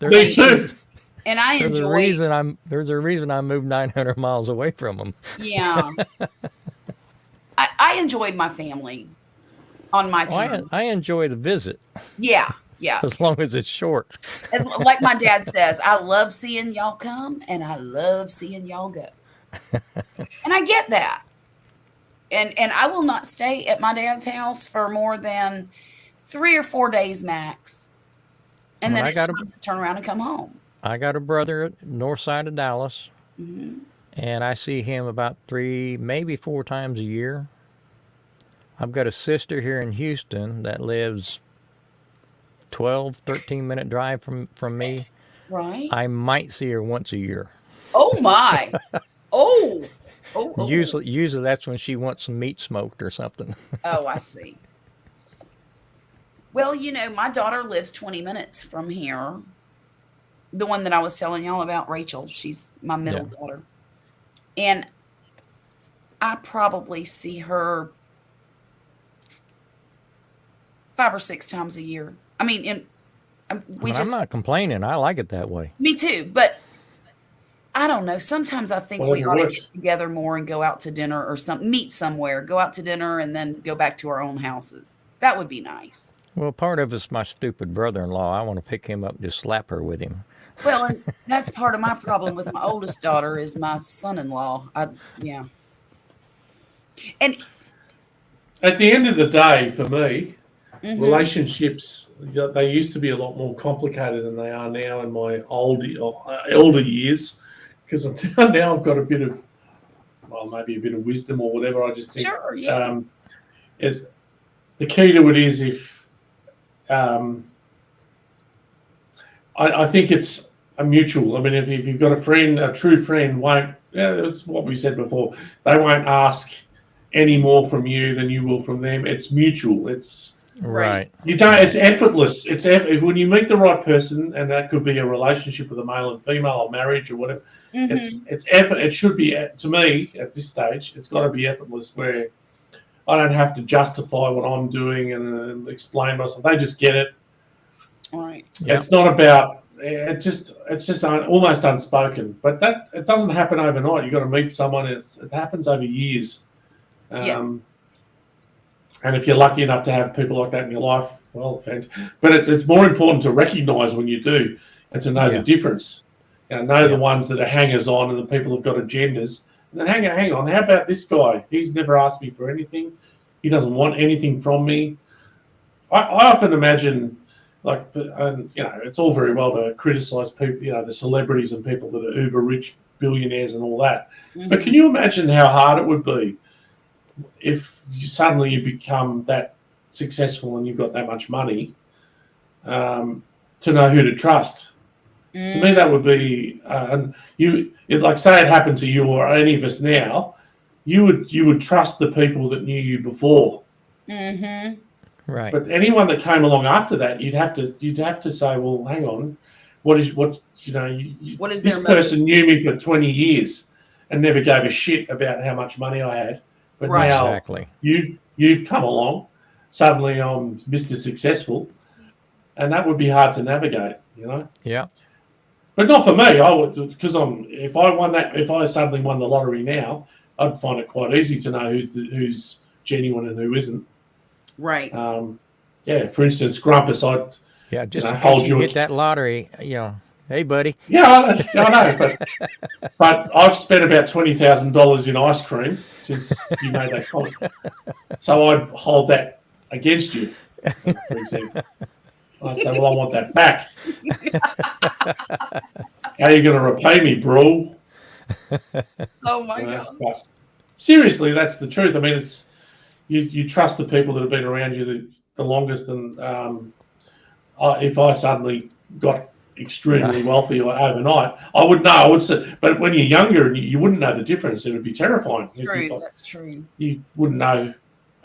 me too. And I There's enjoy. a reason I moved 900 miles away from them. Yeah. I enjoyed my family on my terms. I enjoy the visit Yeah. as long as it's short. Like my dad says, I love seeing y'all come and I love seeing y'all go. And I get that. And I will not stay at my dad's house for more than 3 or 4 days max. And Well, then it's time to turn around and come home. I got a brother at north side of Dallas, and I see him about 3, maybe 4 times a year. I've got a sister here in Houston that lives 12, 13-minute drive from me. Right. I might see her once a year. Oh my. Oh. Usually that's when she wants some meat smoked or something. Oh, I see. Well, my daughter lives 20 minutes from here. The one that I was telling y'all about, Rachel, she's my middle daughter. And I probably see her 5 or 6 times a year. I mean, I'm not complaining. I like it that way. Me too, but I don't know. Sometimes I think we ought to get together more and go out to dinner or meet somewhere, go out to dinner and then go back to our own houses. That would be nice. Well, part of it's my stupid brother-in-law. I want to pick him up and just slap her with him. Well, and that's part of my problem with my oldest daughter is my son-in-law. Yeah. And At the end of the day, for me, mhm. relationships, they used to be a lot more complicated than they are now in my elder years, because now I've got a bit of, well, maybe a bit of wisdom or whatever. I just think Sure, yeah. is the key to it is if I think it's a mutual. I mean, if you've got a friend, a true friend won't, yeah, it's what we said before, they won't ask any more from you than you will from them. It's mutual. It's Right. you don't. It's effortless. When you meet the right person, and that could be a relationship with a male and female, or marriage, or whatever. Mhm. It's effort. It should be, to me at this stage. It's got to be effortless, where I don't have to justify what I'm doing and explain myself. They just get it. All right. Yep. It's not about. It's just almost unspoken. But that it doesn't happen overnight. You got to meet someone. It happens over years. Yes. And if you're lucky enough to have people like that in your life, well, but it's more important to recognise when you do, and to know the difference. Know the ones that are hangers on and the people who've got agendas. And then hang on, how about this guy? He's never asked me for anything. He doesn't want anything from me. I often imagine, like, it's all very well to criticise people, the celebrities and people that are uber rich billionaires and all that. Mhm. But can you imagine how hard it would be if suddenly you become that successful and you've got that much money, to know who to trust? To me, that would be, like, say it happened to you or any of us now, you would trust the people that knew you before. Mhm. Right. But anyone that came along after that, you'd have to say, well, hang on, what is What is this their motive? person knew me for 20 years and never gave a shit about how much money I had, but Right. now Exactly. you've come along, suddenly I'm Mr. Successful, and that would be hard to navigate, Yeah. But not for me. I would, because if I suddenly won the lottery now, I'd find it quite easy to know who's genuine and who isn't. Right. For instance, Grumpus, Yeah. Just in hold case you you- hit that lottery, hey, buddy. I know, but I've spent about $20,000 in ice cream since you made that comment. So I'd hold that against you, for example. I say, well, I want that back. How are you going to repay me, bro? Oh my But God. seriously, that's the truth. I mean, it's you trust the people that have been around you the longest, and if I suddenly got extremely wealthy overnight, I would know. I would say, but when you're younger and you wouldn't know the difference, it would be terrifying. That's true. That's true. You wouldn't know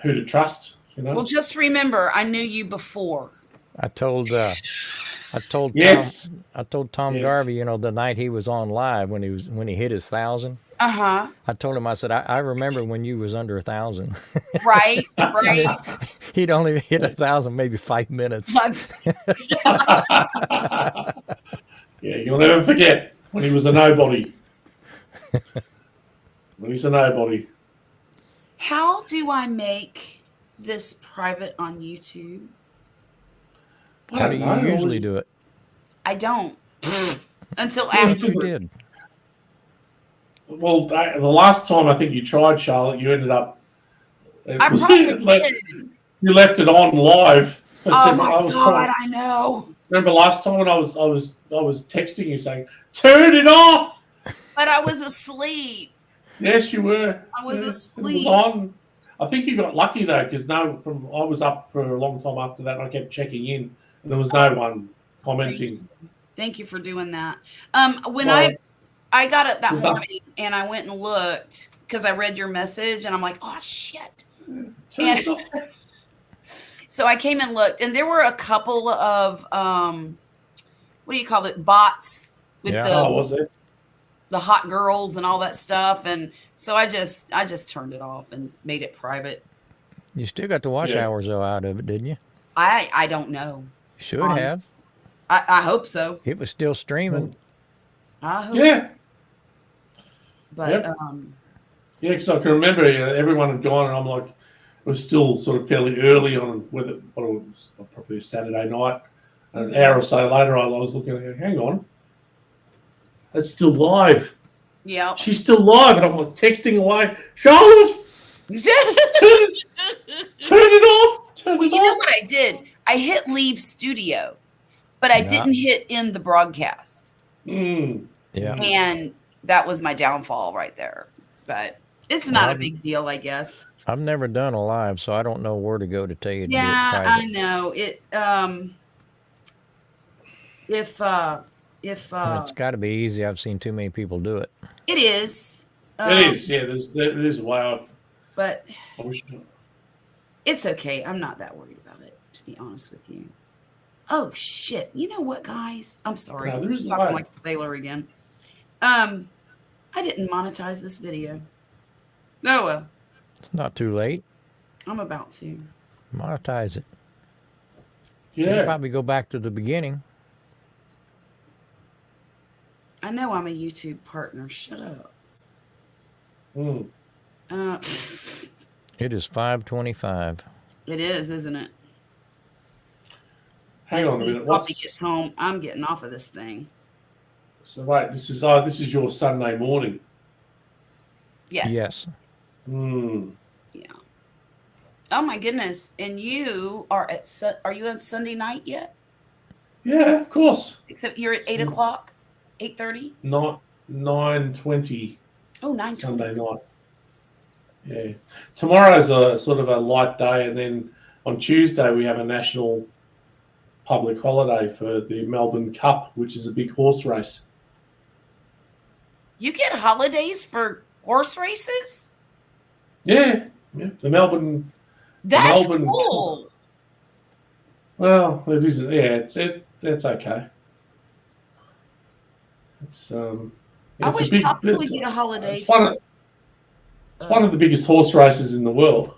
who to trust. Well, just remember, I knew you before. I told Yes. Tom Yes. Garvey, the night he was on live when he hit his 1,000. Uh-huh. I told him, I said, I remember when you was under 1,000. Right. Right. He'd only hit 1,000 maybe 5 minutes. Yeah, you'll never forget when he was a nobody. When he's a nobody. How do I make this private on YouTube? I How don't do know. you usually do it? I don't until I after. thought you did. Well, the last time I think you tried, Charlotte, you ended up. I probably did. You left it on live. Oh my God, I know. Remember last time when I was texting you saying, "Turn it off." But I was asleep. Yes, you were. I was It was asleep. on. I think you got lucky though, because I was up for a long time after that. And I kept checking in, and there was no one commenting. Thank you for doing that. When Well, I got up that is that- morning and I went and looked because I read your message and I'm like, oh shit. Turn And it off. so I came and looked, and there were a couple of what do you call it, bots with Yeah. Oh, was it? the hot girls and all that stuff, and so I just turned it off and made it private. You still got the watch Yeah. hours though out of it, didn't you? I don't know. You should Honest. have. I hope so. It was still streaming. I hope so. Yeah, But Yep. Yeah, because I can remember everyone had gone, and I'm like, it was still sort of fairly early on, what it was, probably a Saturday night. An hour or so later, I was looking at it, hang on, it's still live. yeah. She's still live, and I'm like texting away, Charlotte, Turn it off. Turn Well, it you know off. what I did? I hit leave studio, but I Yeah. didn't hit end the broadcast. Mm. Yeah. And that was my downfall right there. But it's not a big deal, I guess. I've never done a live, so I don't know where to go to tell you to do it Yeah, I private. know. It if And it's got to be easy. I've seen too many people do it. it is. It is. Yeah, there's a way But I wish. it's okay. I'm not that worried about it, to be honest with you. Oh shit. You know what, guys? I'm sorry. No, there is I'm a talking way. like a sailor again. I didn't monetize this video. Oh well. It's not too late. I'm about to. Monetize it. You Yeah. probably go back to the beginning. I know I'm a YouTube partner. Shut up. Mm. It is 5:25. It is, isn't it? Hang As on a soon as minute. Poppy gets home, I'm getting off of this thing. So wait, this is your Sunday morning. Yes. Yes. Hmm. Yeah. Oh my goodness! And you are are you on Sunday night yet? Yeah, of course. Except you're at 8 o'clock, 8:30. Not 9:20 Oh, 9:20. Sunday night. Yeah. Tomorrow's a sort of a light day, and then on Tuesday we have a national public holiday for the Melbourne Cup, which is a big horse race. You get holidays for horse races? Yeah. Yeah. The Melbourne. That's Melbourne cool. Well, it isn't. Yeah, it's okay. It's I it's wish a big. Poppy would get a holiday. It's one of the biggest horse races in the world.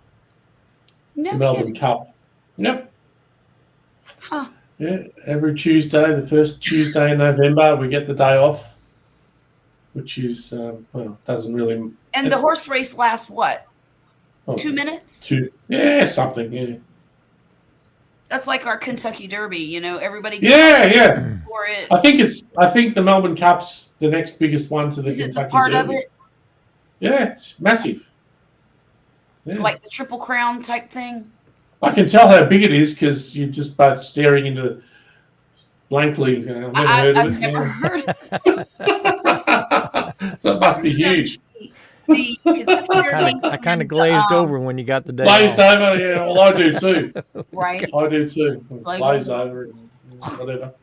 No The Melbourne kidding. Cup. Yep. Huh. Yeah. Every Tuesday, the first Tuesday in November, we get the day off, which is doesn't really. And the horse race lasts what? oh, 2 minutes? Something. Yeah. That's like our Kentucky Derby. You know, everybody Yeah. Yeah. for it. I think the Melbourne Cup's the next biggest one to the Is it Kentucky the part of Derby. it Yeah, it's massive. Yeah. like the Triple Crown type thing? I can tell how big it is because you're just both staring into blankly. I've never heard of That must be huge. the Kentucky Derby. I kind of glazed over when you got the day Glazed off. over, yeah. Well, I do too. Right. I do too. like- Glaze over it, whatever.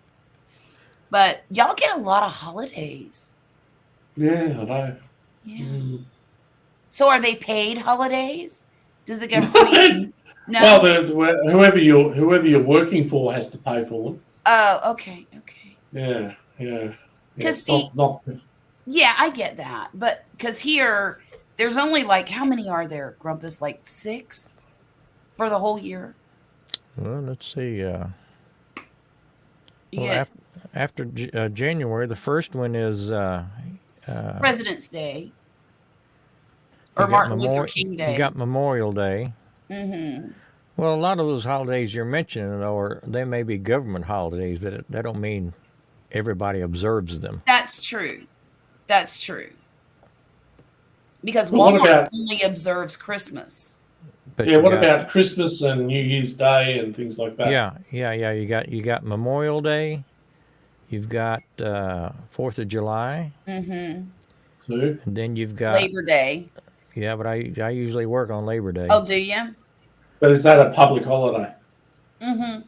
But y'all get a lot of holidays. Yeah, I know. Yeah. Mm. So are they paid holidays? Does the government? No. Well, whoever you're working for has to pay for them. Oh, okay. Yeah. Yeah. Because It's not Yeah, I get that. But because here, there's only like, how many are there, Grumpus? Like 6 for the whole year? Well, let's see. You Well, get after January, the first one is President's Day you or got Martin Luther King Day. You got Memorial Day. Mm-hmm. Well, a lot of those holidays you're mentioning, or they may be government holidays, but that don't mean everybody observes them. That's true. Because Well, what Walmart about- only observes Christmas. But Yeah, you what got- about Christmas and New Year's Day and things like that? Yeah. You got Memorial Day. You've got 4th of July, Mm-hmm. Too. and then you've got Labor Day. yeah. But I usually work on Labor Day. Oh, do you? But is that a public holiday? Mm-hmm.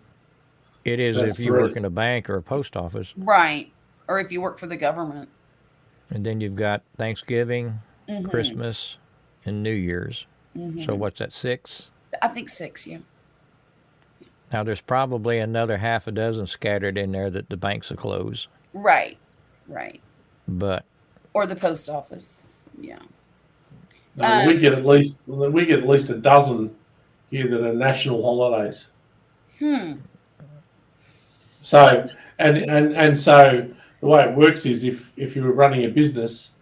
It is That's if you three. work in a bank or a post office, Right. Or if you work for the government. and then you've got Thanksgiving, Mhm. Christmas, and New Year's. Mhm. So what's that, 6? I think 6, yeah. Now there's probably another half a dozen scattered in there that the banks will close. Right. But Or the post office. Yeah. No, we get at least a dozen here that are national holidays. So and so the way it works is if you're running a business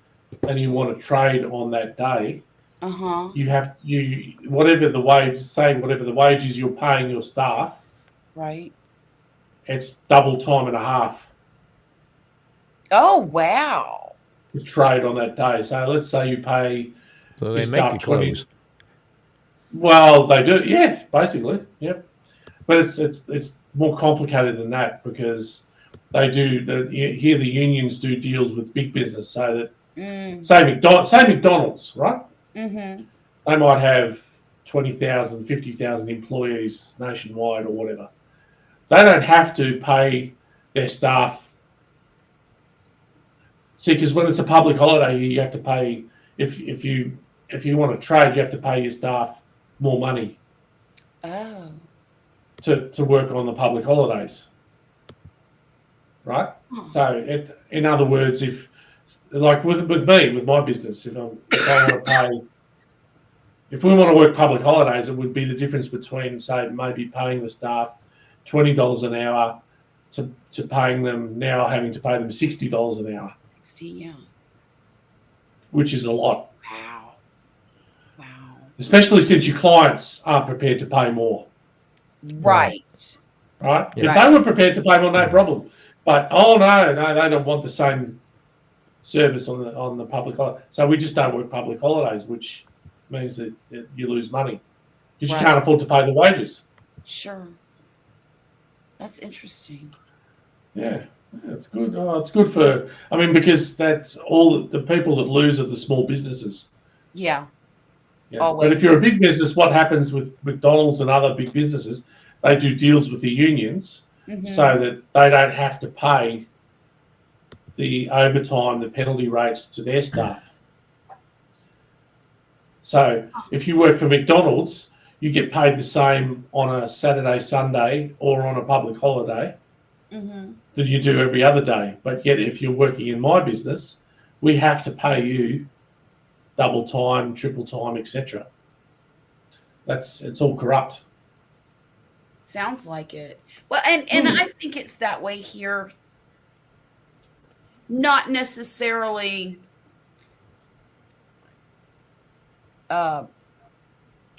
and you want to trade on that day, Uh-huh. whatever the wages you're paying your staff, Right. it's double time and a half Oh, wow. to trade on that day. So let's say you pay so You they make start you 20 close. Well, they do, yeah, basically, yep. But it's more complicated than that because they do here the unions do deals with big business, so that say McDonald's, right? Mm-hmm. They might have 20,000, 50,000 employees nationwide or whatever. They don't have to pay their staff. See, because when it's a public holiday, you have to pay. If you want to trade, you have to pay your staff more money Oh. to work on the public holidays, right? Oh. So, in other words, if like with me, with my business, if I want to pay, if we want to work public holidays, it would be the difference between, say, maybe paying the staff $20 an hour to paying them now having to pay them $60 an hour, 60, yeah. which is a lot, Wow. Wow. especially since your clients aren't prepared to pay more. Right. Right? Yeah. If they were prepared to pay more, no problem. But no, they don't want the same service on the public holiday. So we just don't work public holidays, which means that you lose money because Right. you can't afford to pay the wages. Sure. That's interesting. Yeah, it's good. Oh, it's good for. I mean, because that's all the people that lose are the small businesses. Yeah. Yeah. Always. But if you're a big business, what happens with McDonald's and other big businesses? They do deals with the unions Mhm. so that they don't have to pay the overtime, the penalty rates to their staff. So if you work for McDonald's, you get paid the same on a Saturday, Sunday, or on a public holiday Mhm. than you do every other day. But yet, if you're working in my business, we have to pay you double time, triple time, etc. It's all corrupt. Sounds like it. Well, and I think it's that way here. Not necessarily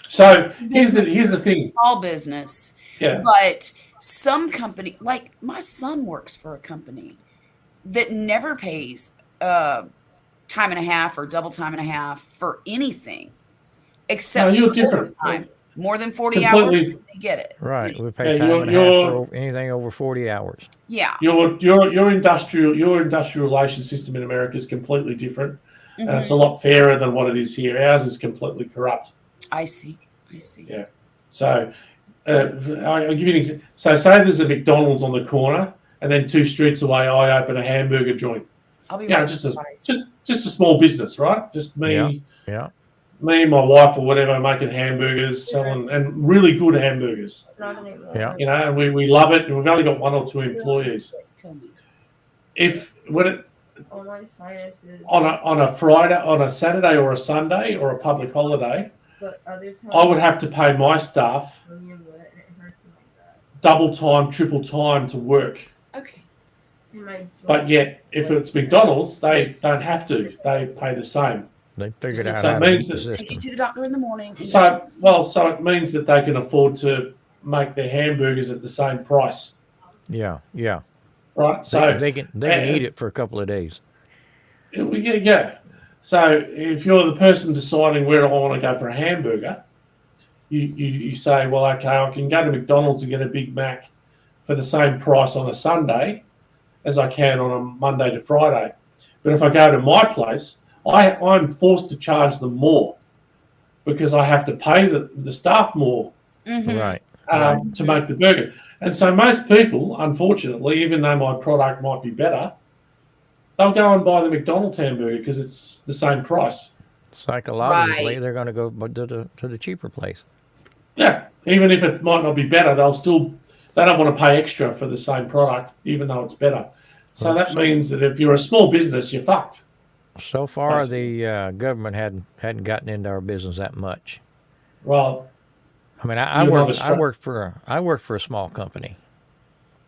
So here's the thing. small business, Yeah. but some company, like my son works for a company that never pays time and a half or double time and a half for anything except No, you're for different. overtime. More than 40 Completely- hours, they get it. Right. You know? We pay Yeah, time you're- and a half you're- for anything over 40 hours. Yeah. Your industrial relation system in America is completely different, and it's a Mhm. lot fairer than what it is here. Ours is completely corrupt. I see. Yeah. So I'll give you an example. So say there's a McDonald's on the corner, and then 2 streets away, I open a hamburger joint. I'll be Yeah, right just back, a guys. just a small business, right? Just me. Yeah. Yeah. Me and my wife or whatever making hamburgers, selling and really good hamburgers. Yeah. You know, and we love it. And we've only got 1 or 2 employees. Tell me. If when it All my sinuses, on a Friday, on a Saturday or a Sunday or a public holiday, but other times I would have to pay my staff when you're wet and it hurts like that. double time, triple time to work. Okay. And my But joint- yet, if it's McDonald's, they don't have to. They pay the same. They figured So out it how to means beat the that- Take you system. to the doctor in the morning. and So yes. so it means that they can afford to make their hamburgers at the same price, Yeah. Yeah. right? So They can eat it for a couple of days. Yeah. So if you're the person deciding where do I want to go for a hamburger, you say, well, okay, I can go to McDonald's and get a Big Mac for the same price on a Sunday as I can on a Monday to Friday. But if I go to my place, I'm forced to charge them more because I have to pay the staff more Mhm. Right. to make the burger. And so most people, unfortunately, even though my product might be better, they'll go and buy the McDonald's hamburger because it's the same price. Psychologically, Right. they're going to go to the cheaper place. Yeah, even if it might not be better, they don't want to pay extra for the same product, even though it's better. So Well, that so- means that if you're a small business, you're fucked. So far, Basically. the government hadn't gotten into our business that much. Well, I mean, I You're not work a I stru- work for a small company.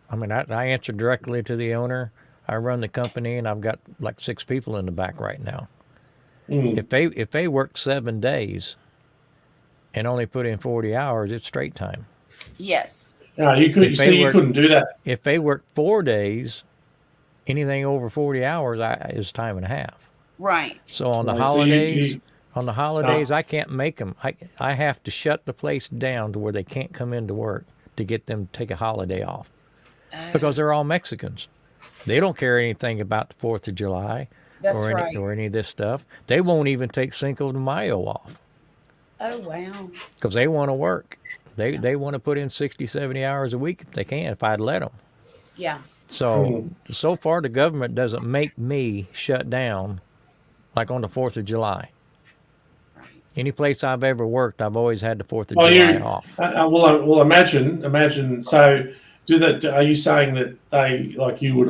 I mean, I answer directly to the owner. I run the company, and I've got like 6 people in the back right now. If they work 7 days and only put in 40 hours, it's straight time. Yes. you If they you work- couldn't do that. If they work 4 days, anything over 40 hours is time and a half. Right. So on the Right, so holidays, On the holidays, I can't make them. I have to shut the place down to where they can't come into work to get them to take a holiday off because they're all Mexicans. They don't care anything about the 4th of July That's or right. any of this stuff. They won't even take Cinco de Mayo off Oh, wow. because they want to work. They want to put in 60, 70 hours a week if they can, if I'd let them. Yeah. So far, the government doesn't make me shut down like on the 4th of July. Right. Any place I've ever worked, I've always had the 4th of Well, July you off. well imagine. So, are you saying that they like you would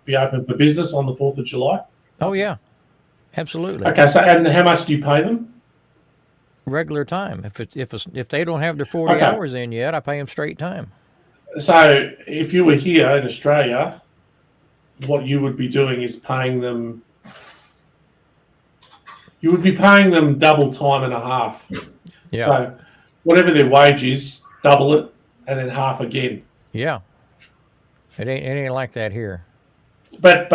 be open for business on the 4th of July? Oh yeah, absolutely. Okay. So, and how much do you pay them? Regular time. If they don't have their 40 Okay. hours in yet, I pay them straight time. So, if you were here in Australia, what you would be doing is paying them. You would be paying them double time and a half. Yeah, So, whatever their wage is, double it, and then half again. yeah. It ain't like that here. But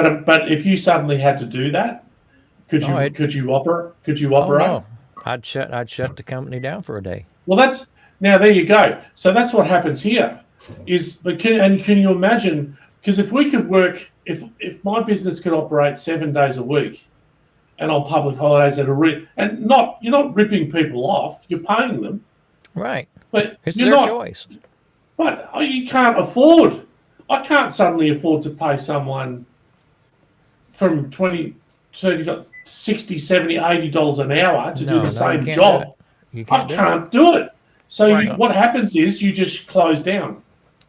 if you suddenly had to do that, could you operate? Could you Oh operate? no, I'd shut the company down for a day. Well, there you go. So that's what happens here. Can you imagine? Because if we could work, if my business could operate 7 days a week, and on public holidays you're not ripping people off, you're paying them, Right. but It's you're their not. choice. But you can't afford. I can't suddenly afford to pay someone from 20, 30, 60, 70, $80 an hour to do the You same can't job. do it. You I can't do it. can't do it. So Right. what happens is you just close down.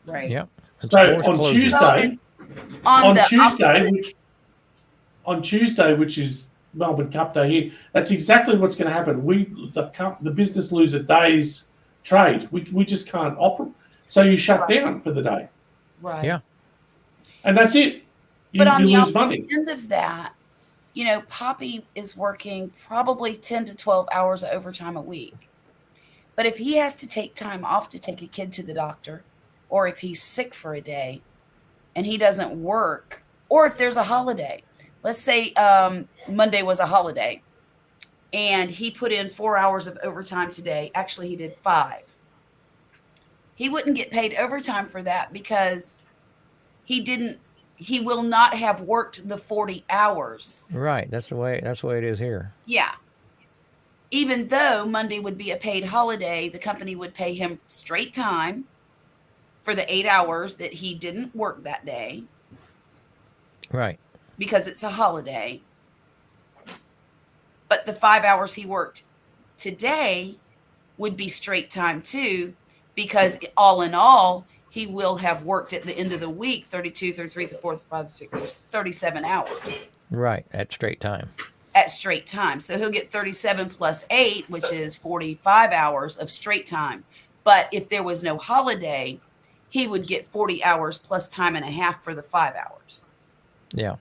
Right. Yep. It's So forced on closure. Tuesday, Well, and on on the Tuesday, opposite- which is Melbourne Cup Day here, that's exactly what's going to happen. The business lose a day's trade. We just can't operate. So you shut down for the day, right. Yeah. and that's it. But on you the lose opposite money. end of that, Poppy is working probably 10 to 12 hours of overtime a week. But if he has to take time off to take a kid to the doctor, or if he's sick for a day and he doesn't work, or if there's a holiday, let's say Monday was a holiday and he put in 4 hours of overtime today. Actually, he did 5. He wouldn't get paid overtime for that because he will not have worked the 40 hours. Right. That's the way it is here. Yeah. Even though Monday would be a paid holiday, the company would pay him straight time for the 8 hours that he didn't work that day Right. because it's a holiday. But the 5 hours he worked today would be straight time too, because all in all, he will have worked at the end of the week 32, 33, 34, 35, 36, 37 hours Right. At straight time. at straight time. So he'll get 37 plus 8, which is 45 hours of straight time. But if there was no holiday, he would get 40 hours plus time and a half for the 5 hours. Yeah.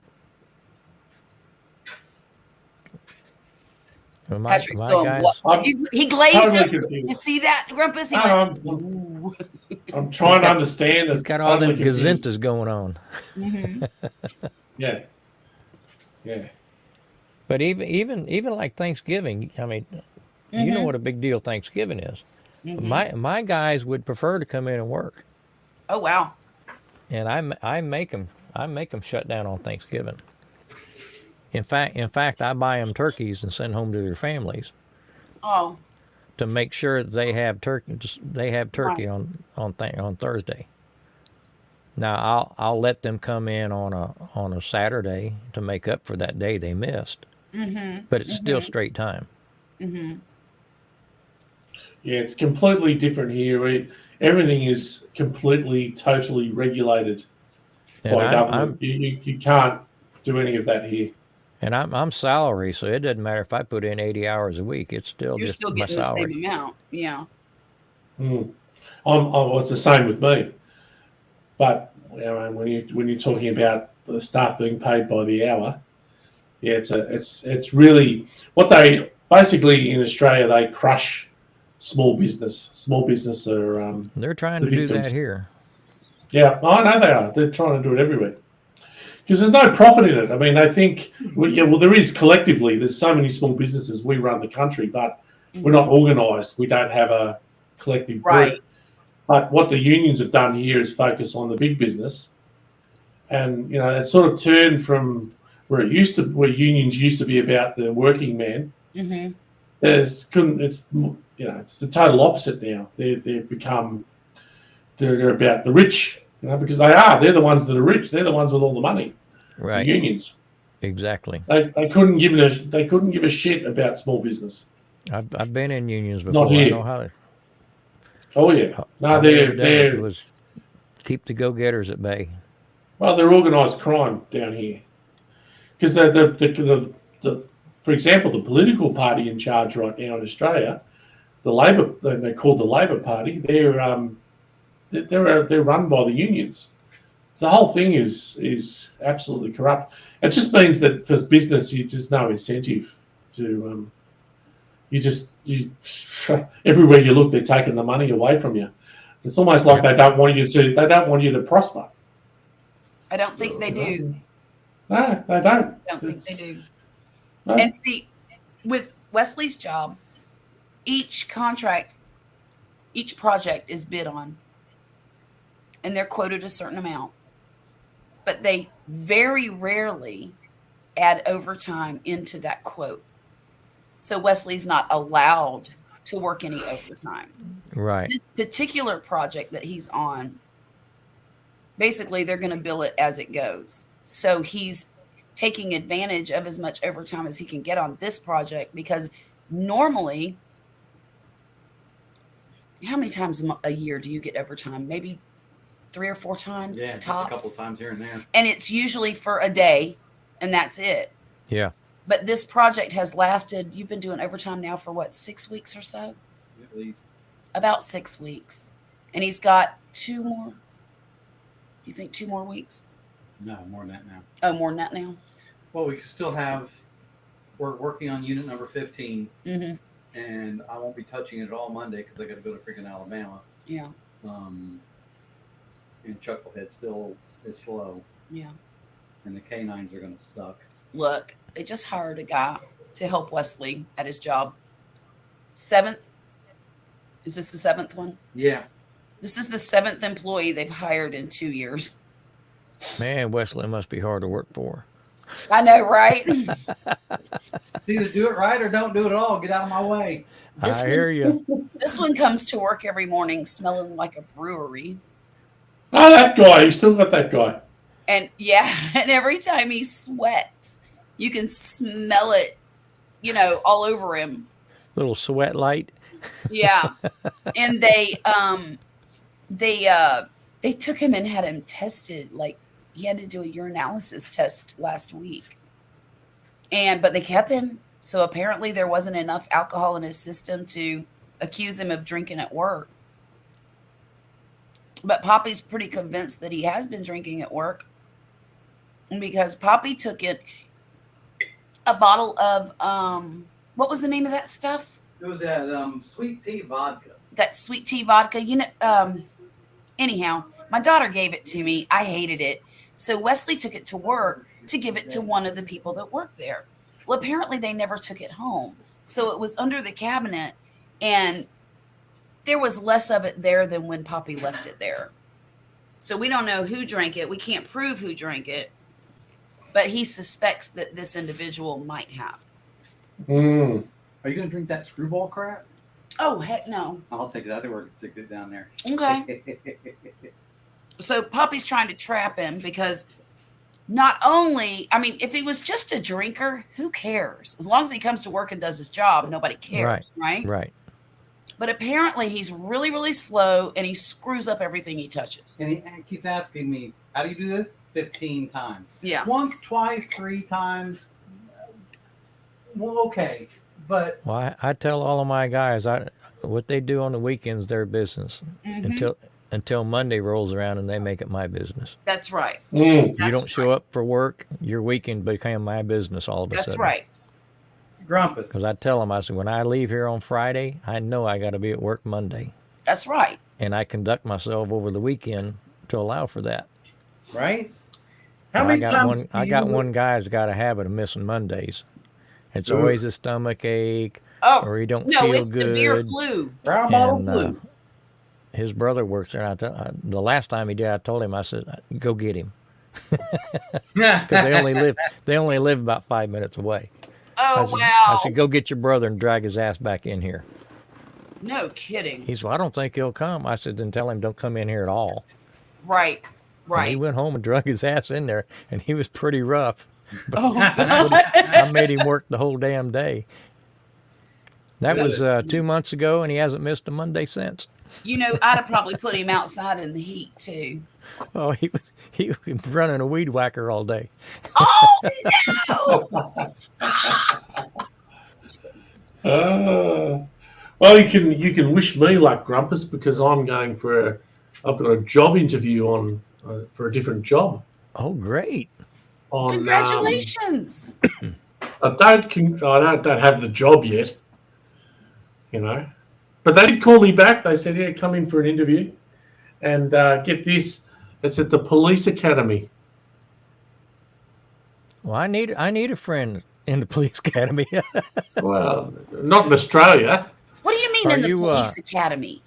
Well, Patrick's my going, guys, what? He glazed Totally over. confused. You see that, Grumpus? He No, went, I'm trying to understand. he's It's got all them totally confused. gazintas going on. mhm. Yeah. But even like Thanksgiving, I mean, you know what a big deal Thanksgiving is. My guys would prefer to come in and work, Oh, wow. and I make them shut down on Thanksgiving. In fact, I buy them turkeys and send home to their families Oh, to make sure they have turkey. They have turkey Right. on Thursday. Now I'll let them come in on a Saturday to make up for that day they missed, but it's still straight time. mm-hmm. Yeah, it's completely different here. Everything is completely, totally regulated And by I'm government. You can't do any of that here. and I'm salary, so it doesn't matter if I put in 80 hours a week. It's still You're just still my getting the salary. same amount. Yeah. It's the same with me. But when you're talking about the staff being paid by the hour, yeah, it's really what they basically in Australia they crush small business. Small business are They're trying the to do that victims. here. Yeah, I know they are. They're trying to do it everywhere. because there's no profit in it. I mean, I think, well, there is collectively. There's so many small businesses. We run the country, but we're not organised. We don't have a collective group. Right. But what the unions have done here is focus on the big business, and it sort of turned from where unions used to be about the working man. Mm-hmm. It's the total opposite now. They're about the rich, because they're the ones that are rich. They're the ones with all the money. Right. The unions. Exactly. They couldn't give a shit about small business. I've been in unions before. Not here. I know how. Oh yeah. No, It they're was keep the go-getters at bay. well, they're organised crime down here. Because for example, the political party in charge right now in Australia, the Labor, they're called the Labor Party. They're run by the unions. So the whole thing is absolutely corrupt. It just means that for business, you just no incentive to. Everywhere you look, they're taking the money away from you. It's almost like they don't want you to prosper. I don't think they do. No, they don't. I don't think they do. No. And see, with Wesley's job, each project is bid on, and they're quoted a certain amount. But they very rarely add overtime into that quote. So Wesley's not allowed to work any overtime. Right. This particular project that he's on, basically they're going to bill it as it goes. So he's taking advantage of as much overtime as he can get on this project, because normally, how many times a year do you get overtime? Maybe 3 or 4 times, Yeah, just tops. a couple of times here and there. And it's usually for a day, and that's it. Yeah. But this project has lasted, you've been doing overtime now for what, 6 weeks or so? At least. About 6 weeks. And he's got 2 more. You think 2 more weeks? No, more than that now. Oh, more than that now? Well, we still have. We're working on unit number 15, Mm-hmm. and I won't be touching it all Monday because I got to go to freaking Alabama. Yeah. And Chucklehead still is slow, Yeah. and the canines are going to suck. Look, they just hired a guy to help Wesley at his job. 7th? Is this the 7th one? Yeah. This is the 7th employee they've hired in 2 years. Man, Wesley must be hard to work for. I know, right? It's either do it right or don't do it at all. Get out of my way. This I hear you. This one comes to work every morning smelling like a brewery. Oh, that guy. You still got that guy. And yeah, and every time he sweats, you can smell it, all over him. Little sweat light. Yeah. And they took him and had him tested. Like, he had to do a urinalysis test last week. But they kept him. So apparently there wasn't enough alcohol in his system to accuse him of drinking at work. But Poppy's pretty convinced that he has been drinking at work, because Poppy took a bottle of what was the name of that stuff? It was that sweet tea vodka. That sweet tea vodka. Anyhow, my daughter gave it to me. I hated it. So Wesley took it to work to give it to one of the people that work there. Well, apparently they never took it home. So it was under the cabinet, and there was less of it there than when Poppy left it there. So we don't know who drank it. We can't prove who drank it, but he suspects that this individual might have. Mm. Are you going to drink that screwball crap? Oh, heck no. I'll take it out of work and stick it down there. Okay. So Poppy's trying to trap him, because not only, if he was just a drinker, who cares? As long as he comes to work and does his job, nobody cares, right? Right. But apparently he's really, really slow, and he screws up everything he touches. And he keeps asking me, how do you do this? 15 times. Yeah. Once, twice, 3 times. Well, okay. But Well, I tell all of my guys, what they do on the weekends, their business. Mhm. Until Monday rolls around and they make it my business. That's right. Mm. You That's don't show right. up for work, your weekend became my business all of a That's sudden. right. Grumpus. Because I tell them, I said, when I leave here on Friday, I know I got to be at work Monday. That's right. And I conduct myself over the weekend to allow for that. Right? How many I got times? one. I got one guy's got a habit of missing Mondays. It's Ooh. always a stomach ache, Oh or he don't no, feel it's severe good. flu. Brown bottle And flu. his brother works there. The last time he did, I told him, I said, "Go get him," because they only live about 5 minutes away. Oh I wow. said, "Go get your brother and drag his ass back in here." No kidding. He said, "Well, I don't think he'll come." I said, "Then tell him don't come in here at all." Right. And he Right. went home and drug his ass in there, and he was pretty rough. Oh I made him work the whole damn day. That Really? was 2 months ago, and he hasn't missed a Monday since. You know, I'd have probably put him outside in the heat too. Oh, he was running a weed whacker all day. Oh no! Well, you can wish me luck, Grumpus, because I've got a job interview on for a different job. Oh, great! On Congratulations! I don't have the job yet, you know, but they did call me back. They said, "Yeah, come in for an interview," and get this, it's at the police academy. Well, I need a friend in the police academy. Well, not in Australia. What do you mean Are in the you, police academy?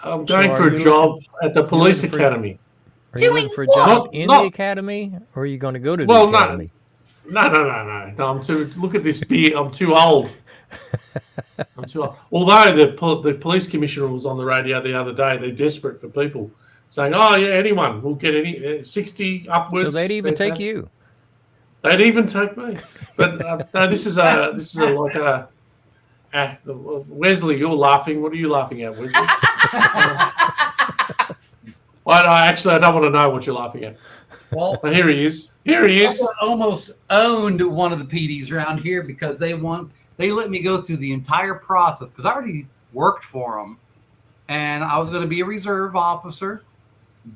I'm going So for are a you job at the police looking for- academy. Are you Doing looking for a what? job in No. the academy, or are you going to go to the Well, no. academy? No. I'm too. Look at this beard. I'm too old. I'm too old. Although the police commissioner was on the radio the other day, they're desperate for people, saying, "Oh yeah, anyone. We'll get 60 upwards." So they'd even take Fantastic. you. They'd even take me. But no, this is like a. Wesley, you're laughing. What are you laughing at, Wesley? I don't want to know what you're laughing at. Well, But here he is. Here he is. I almost owned one of the PDs around here because they let me go through the entire process because I already worked for them, and I was going to be a reserve officer.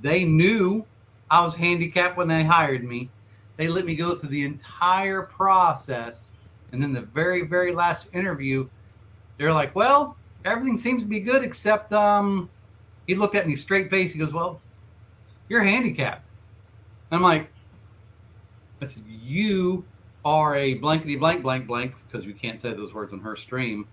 They knew I was handicapped when they hired me. They let me go through the entire process, and then the very, very last interview, they're like, "Well, everything seems to be good except." He looked at me straight face. He goes, "Well, you're handicapped." And I'm like, I said, "You are a blankety blank blank blank," because we can't say those words on her stream.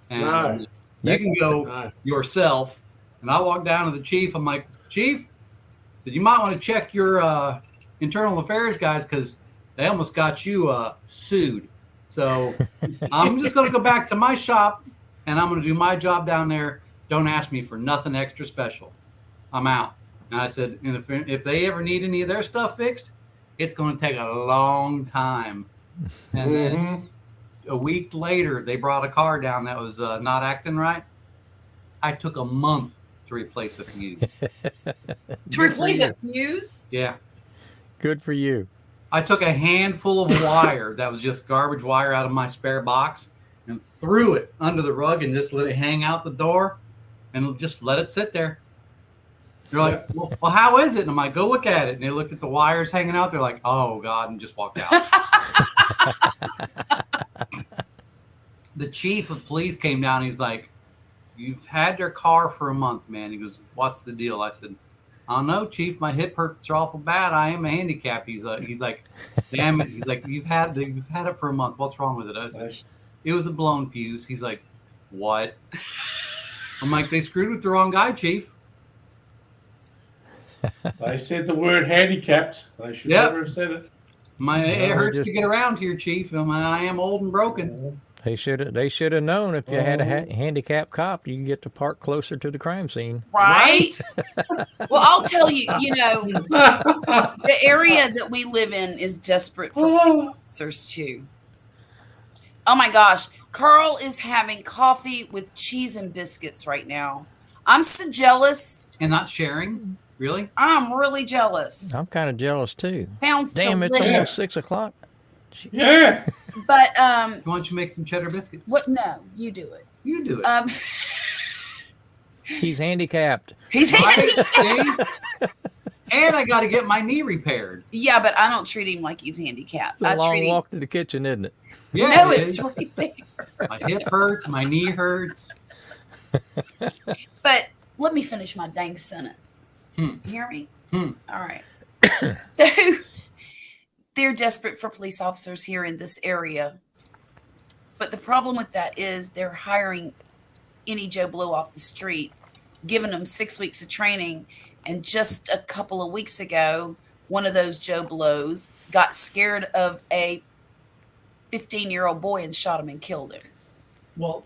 And No. you can go No. yourself. And I walked down to the chief. I'm like, "Chief," I said, "you might want to check your internal affairs guys because they almost got you sued. So I'm just going to go back to my shop and I'm going to do my job down there. Don't ask me for nothing extra special. I'm out." And I said, and if they ever need any of their stuff fixed, it's going to take a long time. And then Mhm. a week later, they brought a car down that was not acting right. I took a month to replace a fuse. To replace a fuse? Yeah. Good for you. I took a handful of wire that was just garbage wire out of my spare box and threw it under the rug and just let it hang out the door and just let it sit there. They're like, well, how is it? And I'm like, "Go look at it." And they looked at the wires hanging out. They're like, "Oh, God," and just walked out. The chief of police came down. He's like, "You've had your car for a month, man." He goes, "What's the deal?" I said, "I don't know, Chief. My hip hurts are awful bad. I am a handicap." He's like, "Damn it." He's like, you've had it for a month. What's wrong with it?" I said, "It was a blown fuse." He's like, "What?" I'm like, "They screwed with the wrong guy, Chief." They said the word handicapped. They should Yep. never have said it. It No, hurts just- to get around here, Chief. I am old and broken. They should have known if you had a Oh. handicapped cop, you can get to park closer to the crime scene. Right? Well, I'll tell you, the area that we live in is desperate for police officers too. Oh my gosh. Carl is having coffee with cheese and biscuits right now. I'm so jealous. And not sharing, really? I'm really jealous. I'm kind of jealous too. Sounds Damn, it's delicious. almost 6 o'clock. Yeah. But Why don't you make some cheddar biscuits? what? No, you do it. You do it. He's handicapped. He's Right? See? And I got to get my knee repaired. Yeah, but I don't treat him like he's handicapped. It's a I long treat him. walk to the kitchen, isn't it? Yeah, No, it it's is. right there. My hip hurts. My knee hurts. But let me finish my dang sentence. Hmm. You hear me? Hmm. All right. So they're desperate for police officers here in this area. But the problem with that is they're hiring any Joe Blow off the street, giving them 6 weeks of training. And just a couple of weeks ago, one of those Joe Blows got scared of a 15-year-old boy and shot him and killed him. Well,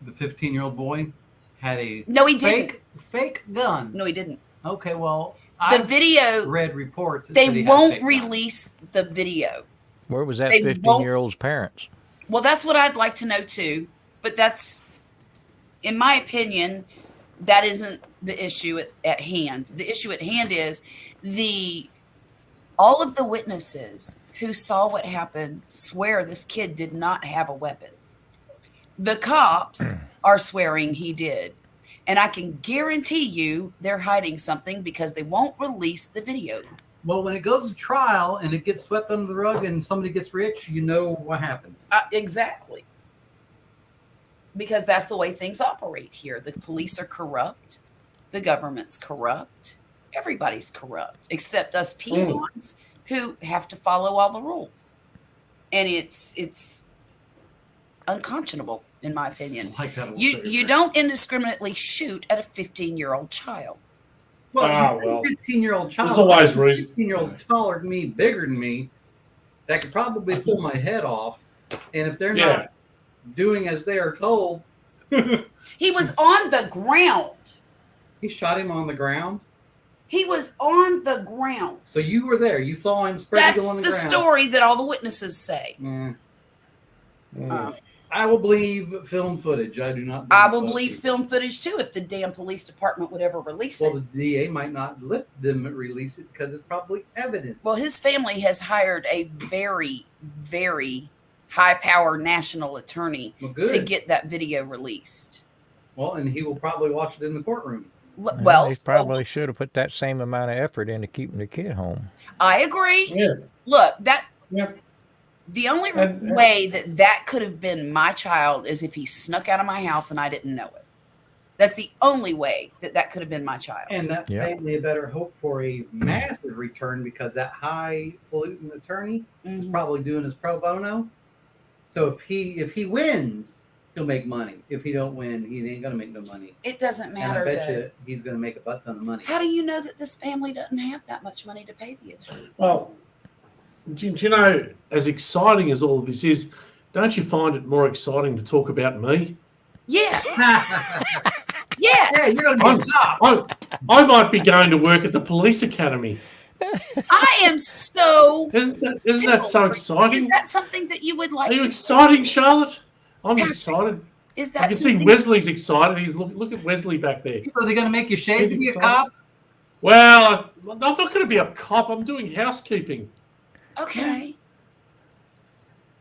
the 15-year-old boy had a No, he didn't. fake gun. No, he didn't. Okay, well, The I video, read reports. that they said he had a won't fake gun. release the video. Where was that They won't- 15-year-old's parents? Well, that's what I'd like to know too. But that's, in my opinion, that isn't the issue at hand. The issue at hand is all of the witnesses who saw what happened swear this kid did not have a weapon. The cops are swearing he did. And I can guarantee you they're hiding something because they won't release the video. Well, when it goes to trial and it gets swept under the rug and somebody gets rich, you know what happened. Exactly. Because that's the way things operate here. The police are corrupt. The government's corrupt. Everybody's corrupt, except us peons who have to follow all the rules. And it's unconscionable, in my opinion. Like that old You saying. don't indiscriminately shoot at a 15-year-old child. Well, Ah, you say well. 15-year-old child. There's always reason. 15-year-old's taller than me, bigger than me, that could probably pull my head off. And if they're Yeah. not doing as they are told, He was on the ground. he shot him on the ground. He was on the ground. So you were there. You saw him spread That's eagle on the the ground. story that all the witnesses say. Mm. Uh, I will believe film footage. I do not. I will other believe people. film footage too if the damn police department would ever release Well, it. the DA might not let them release it because it's probably evidence. Well, his family has hired a very, very high-powered national attorney Well, to good. get that video released. Well, and he will probably watch it in the courtroom. Well, They so probably should have put that same amount of effort into keeping the kid home. I agree. Yeah. Look, that Yeah. the only And- way that could have been my child is if he snuck out of my house and I didn't know it. That's the only way that could have been my child. And that Yeah. family had better hope for a massive return because that highfalutin attorney is Mhm. probably doing his pro bono. So if he wins, he'll make money. If he don't win, he ain't gonna make no money. It doesn't And I matter. bet Though. you he's gonna make a butt ton of money. How do you know that this family doesn't have that much money to pay the attorney? Well, do you know, as exciting as all of this is, don't you find it more exciting to talk about me? Yeah. Yeah, Yes. you're gonna be top. I might be going to work at the police academy. I am so. Isn't that so Is exciting? that something that you would like Are you to? exciting, Charlotte? I'm excited. Is I that can see something- Wesley's excited. He's look at Wesley back there. So they're gonna make you shave He's to be a excited. cop? Well, I'm not going to be a cop. I'm doing housekeeping. Okay.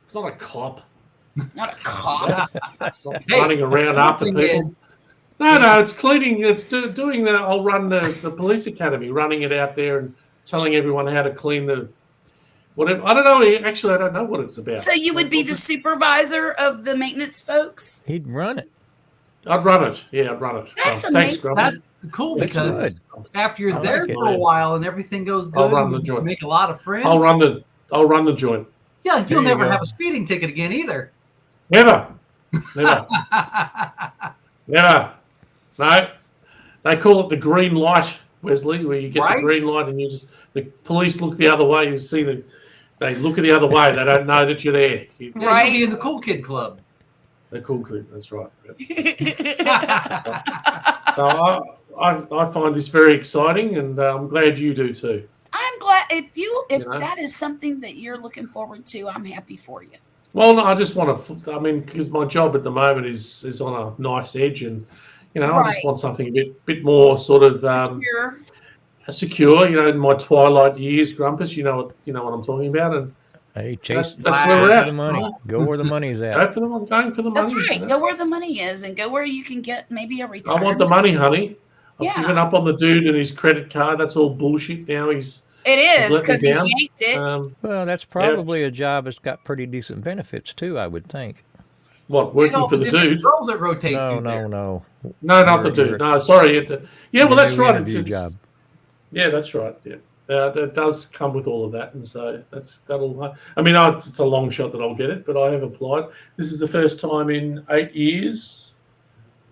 It's not a cop. Not a cop. It's not Hey, running around after thing people. is, No, it's cleaning. It's doing that. I'll run the police academy, running it out there and telling everyone how to clean the whatever. I don't know. Actually, I don't know what it's about. So you would be the supervisor of the maintenance folks? He'd run it. I'd run it. Yeah, I'd run it. That's Thanks, amazing. Grumpy. that's cool That's because good. after you're I there like it. for a while and everything goes good, I'll run the and joint. you make a lot of friends. I'll run the joint. Yeah, There you'll you never go. have a speeding ticket again either. Never. Never. Never. No. They call it the green light, Wesley, where you get Right. the green light and the police look the other way. You see they look the other way. They don't know that you're there. Yeah, Right. You'll be in the cool kid club. The cool clip. That's right. So I find this very exciting, and I'm glad you do too. I'm glad if You know? that is something that you're looking forward to, I'm happy for you. Well, no, I just want to. I mean, because my job at the moment is on a knife's edge, and I Right. just want something a bit more sort of Sure. secure. In my twilight years, Grumpus. You know what I'm talking about, and Hey, chase that's go where we're for at. the money. Go where the money's at. Go for I'm going for the That's money. right. you know. Go where the money is and go where you can get maybe a I retirement. want the money, honey. I've Yeah. given up on the dude and his credit card. That's all bullshit now. He's It is let me because he's down. yanked it. Well, that's probably a job that's got pretty decent benefits too, I would think. what And working all for the different dude? Girls that rotate No, through no, there. no. No, not the You're- dude. No, sorry. Yeah, well, Your that's new right. interview job. Yeah, that's right. Yeah. That does come with all of that, and so that'll. I mean, it's a long shot that I'll get it, but I have applied. This is the first time in 8 years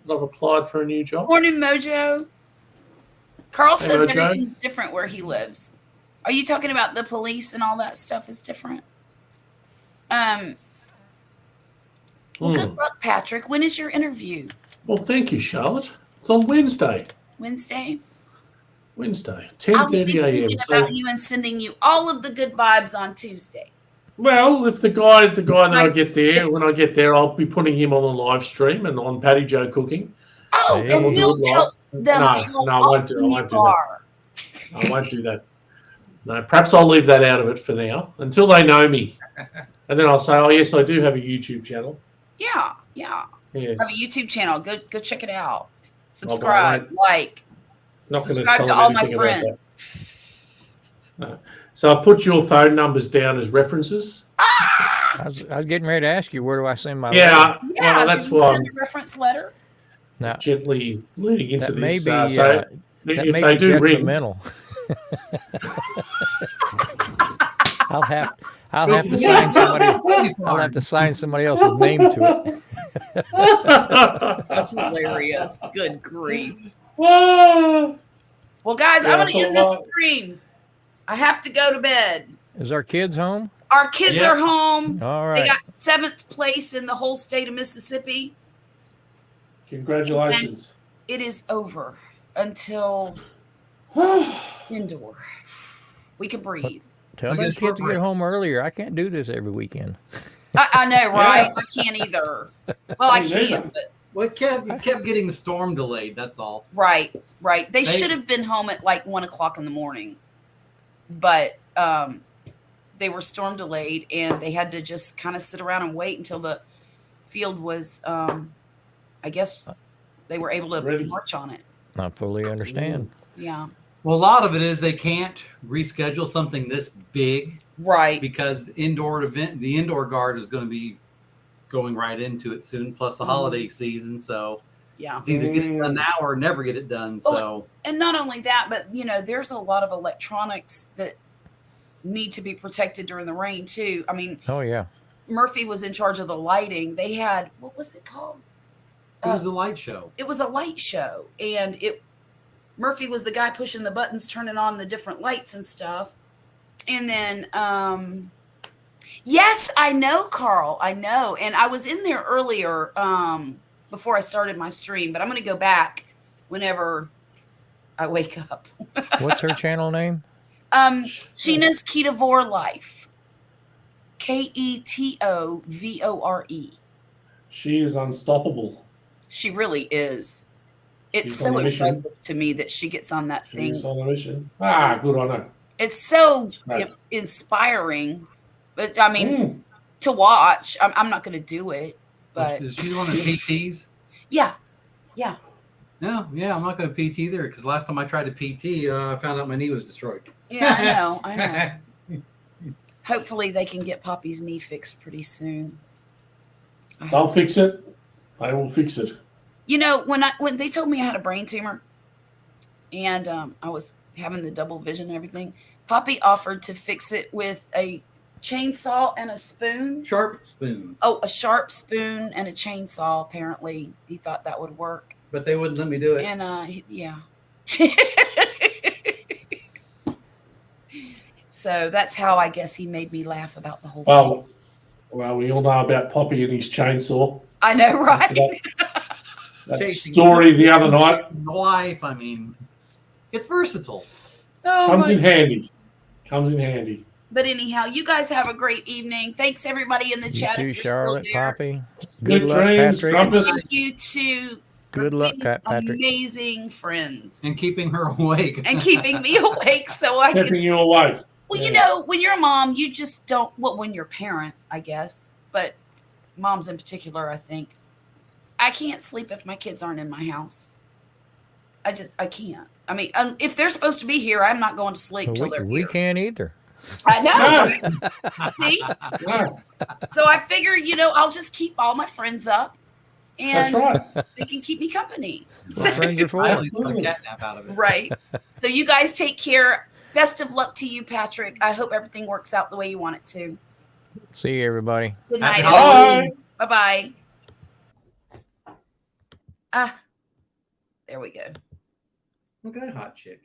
that I've applied for a new job. Morning, Mojo. Carl Hey, says Mojo. everything's different where he lives. Are you talking about the police and all that stuff is different? Well, good luck, Patrick. When is your interview? Well, thank you, Charlotte. It's on Wednesday. Wednesday? Wednesday, I'll be 10:30 a.m. thinking about you and sending you all of the good vibes on Tuesday. Well, if the guy that I get there, when I get there, I'll be putting him on a live stream and on Patty Joe Cooking. Oh, Hey. and we'll tell them No, how no, I won't do- I awesome won't do you that. are. I won't do that. No, perhaps I'll leave that out of it for now until they know me. And then I'll say, oh, yes, I do have a YouTube channel. Yeah. Yes. I have a YouTube channel. Go check it out. Oh, Subscribe, like, Not going to subscribe tell to them all my anything about that. friends. So I'll put your phone numbers down as references. I was getting ready to ask you, where do I send my letter? Yeah, Yeah, well, that's did you why send I'm a reference letter. Now, gently leading into that may this. be, So that if may they be do ring, detrimental. I'll have to sign somebody. I'll have to sign somebody else's name to it. That's hilarious. Good grief. Ah, Well, guys, Yeah, I'm going that's to a end this lot. stream. I have to go to bed. Is our kids home? Our kids Yeah. are home. All They right. got 7th place in the whole state of Mississippi. Congratulations. It is over until indoor. We can breathe. Tell So them get a kids short to get break. home earlier. I can't do this every weekend. I know, right? I can't either. Well, I Me can, neither. but Well, it kept getting the storm delayed. That's all. right. They They- should have been home at like 1:00 in the morning, but they were storm delayed, and they had to just kind of sit around and wait until the field was. I guess they were able to Ready. march on it. I fully understand. Yeah. Well, a lot of it is they can't reschedule something this big Right. because the indoor guard is going to be going right into it soon, plus the Mhm. holiday season. So Yeah. it's either get it done now or never get it done. So And not only that, but there's a lot of electronics that need to be protected during the rain too. I mean, Oh yeah. Murphy was in charge of the lighting. They had, what was it called? it was a light show. It was a light show, and Murphy was the guy pushing the buttons, turning on the different lights and stuff. And then yes, I know, Carl, I know. And I was in there earlier before I started my stream, but I'm going to go back whenever I wake up. What's her channel name? Sheena's Ketovore Life. Ketovore. She is unstoppable. She really is. It's She's on so a mission. impressive to me that she gets on that thing. She's on a mission. Good on her. It's so Right. inspiring. But I mean, Mm. to watch, I'm not going to do it. But Is she one of the PTs? yeah, No, yeah, I'm not going to PT either because last time I tried to PT, I found out my knee was destroyed. yeah, I know. Hopefully, they can get Poppy's knee fixed pretty soon. I I'll hope. fix it. I will fix it. When they told me I had a brain tumor, and I was having the double vision and everything, Poppy offered to fix it with a chainsaw and a spoon. Sharp spoon, Oh, a sharp spoon and a chainsaw. Apparently, he thought that would work. but they wouldn't let me do it. And yeah. So that's how I guess he made me laugh about the whole thing. Well, we all know about Poppy and his chainsaw. I know, right? That Chasing- story the other night chasing life. I mean, it's versatile. Oh, comes my- in handy. Comes in handy. But anyhow, you guys have a great evening. Thanks everybody in the You chat. too, if you're Charlotte, still there. Poppy. Good Good luck, dreams, Patrick. Grumpus. Thank you to Good luck, being Patrick. amazing friends And keeping her awake. and keeping me awake so I can. Keeping you awake. Well, Yeah. when you're a mom, you just don't. Well, when you're a parent, I guess, but moms in particular, I think I can't sleep if my kids aren't in my house. I can't. I mean, if they're supposed to be here, I'm not going to sleep till they're We here. can't either. I know. No, right? See, no, so I figure, I'll just keep all my friends up, that's and right. they can keep me company. What friends are for? I at least got a cat nap out of it. Right. So you guys take care. Best of luck to you, Patrick. I hope everything works out the way you want it to. See you, everybody. Good Happy night. Halloween. Bye bye. Ah, there we go. Look at that hot chick.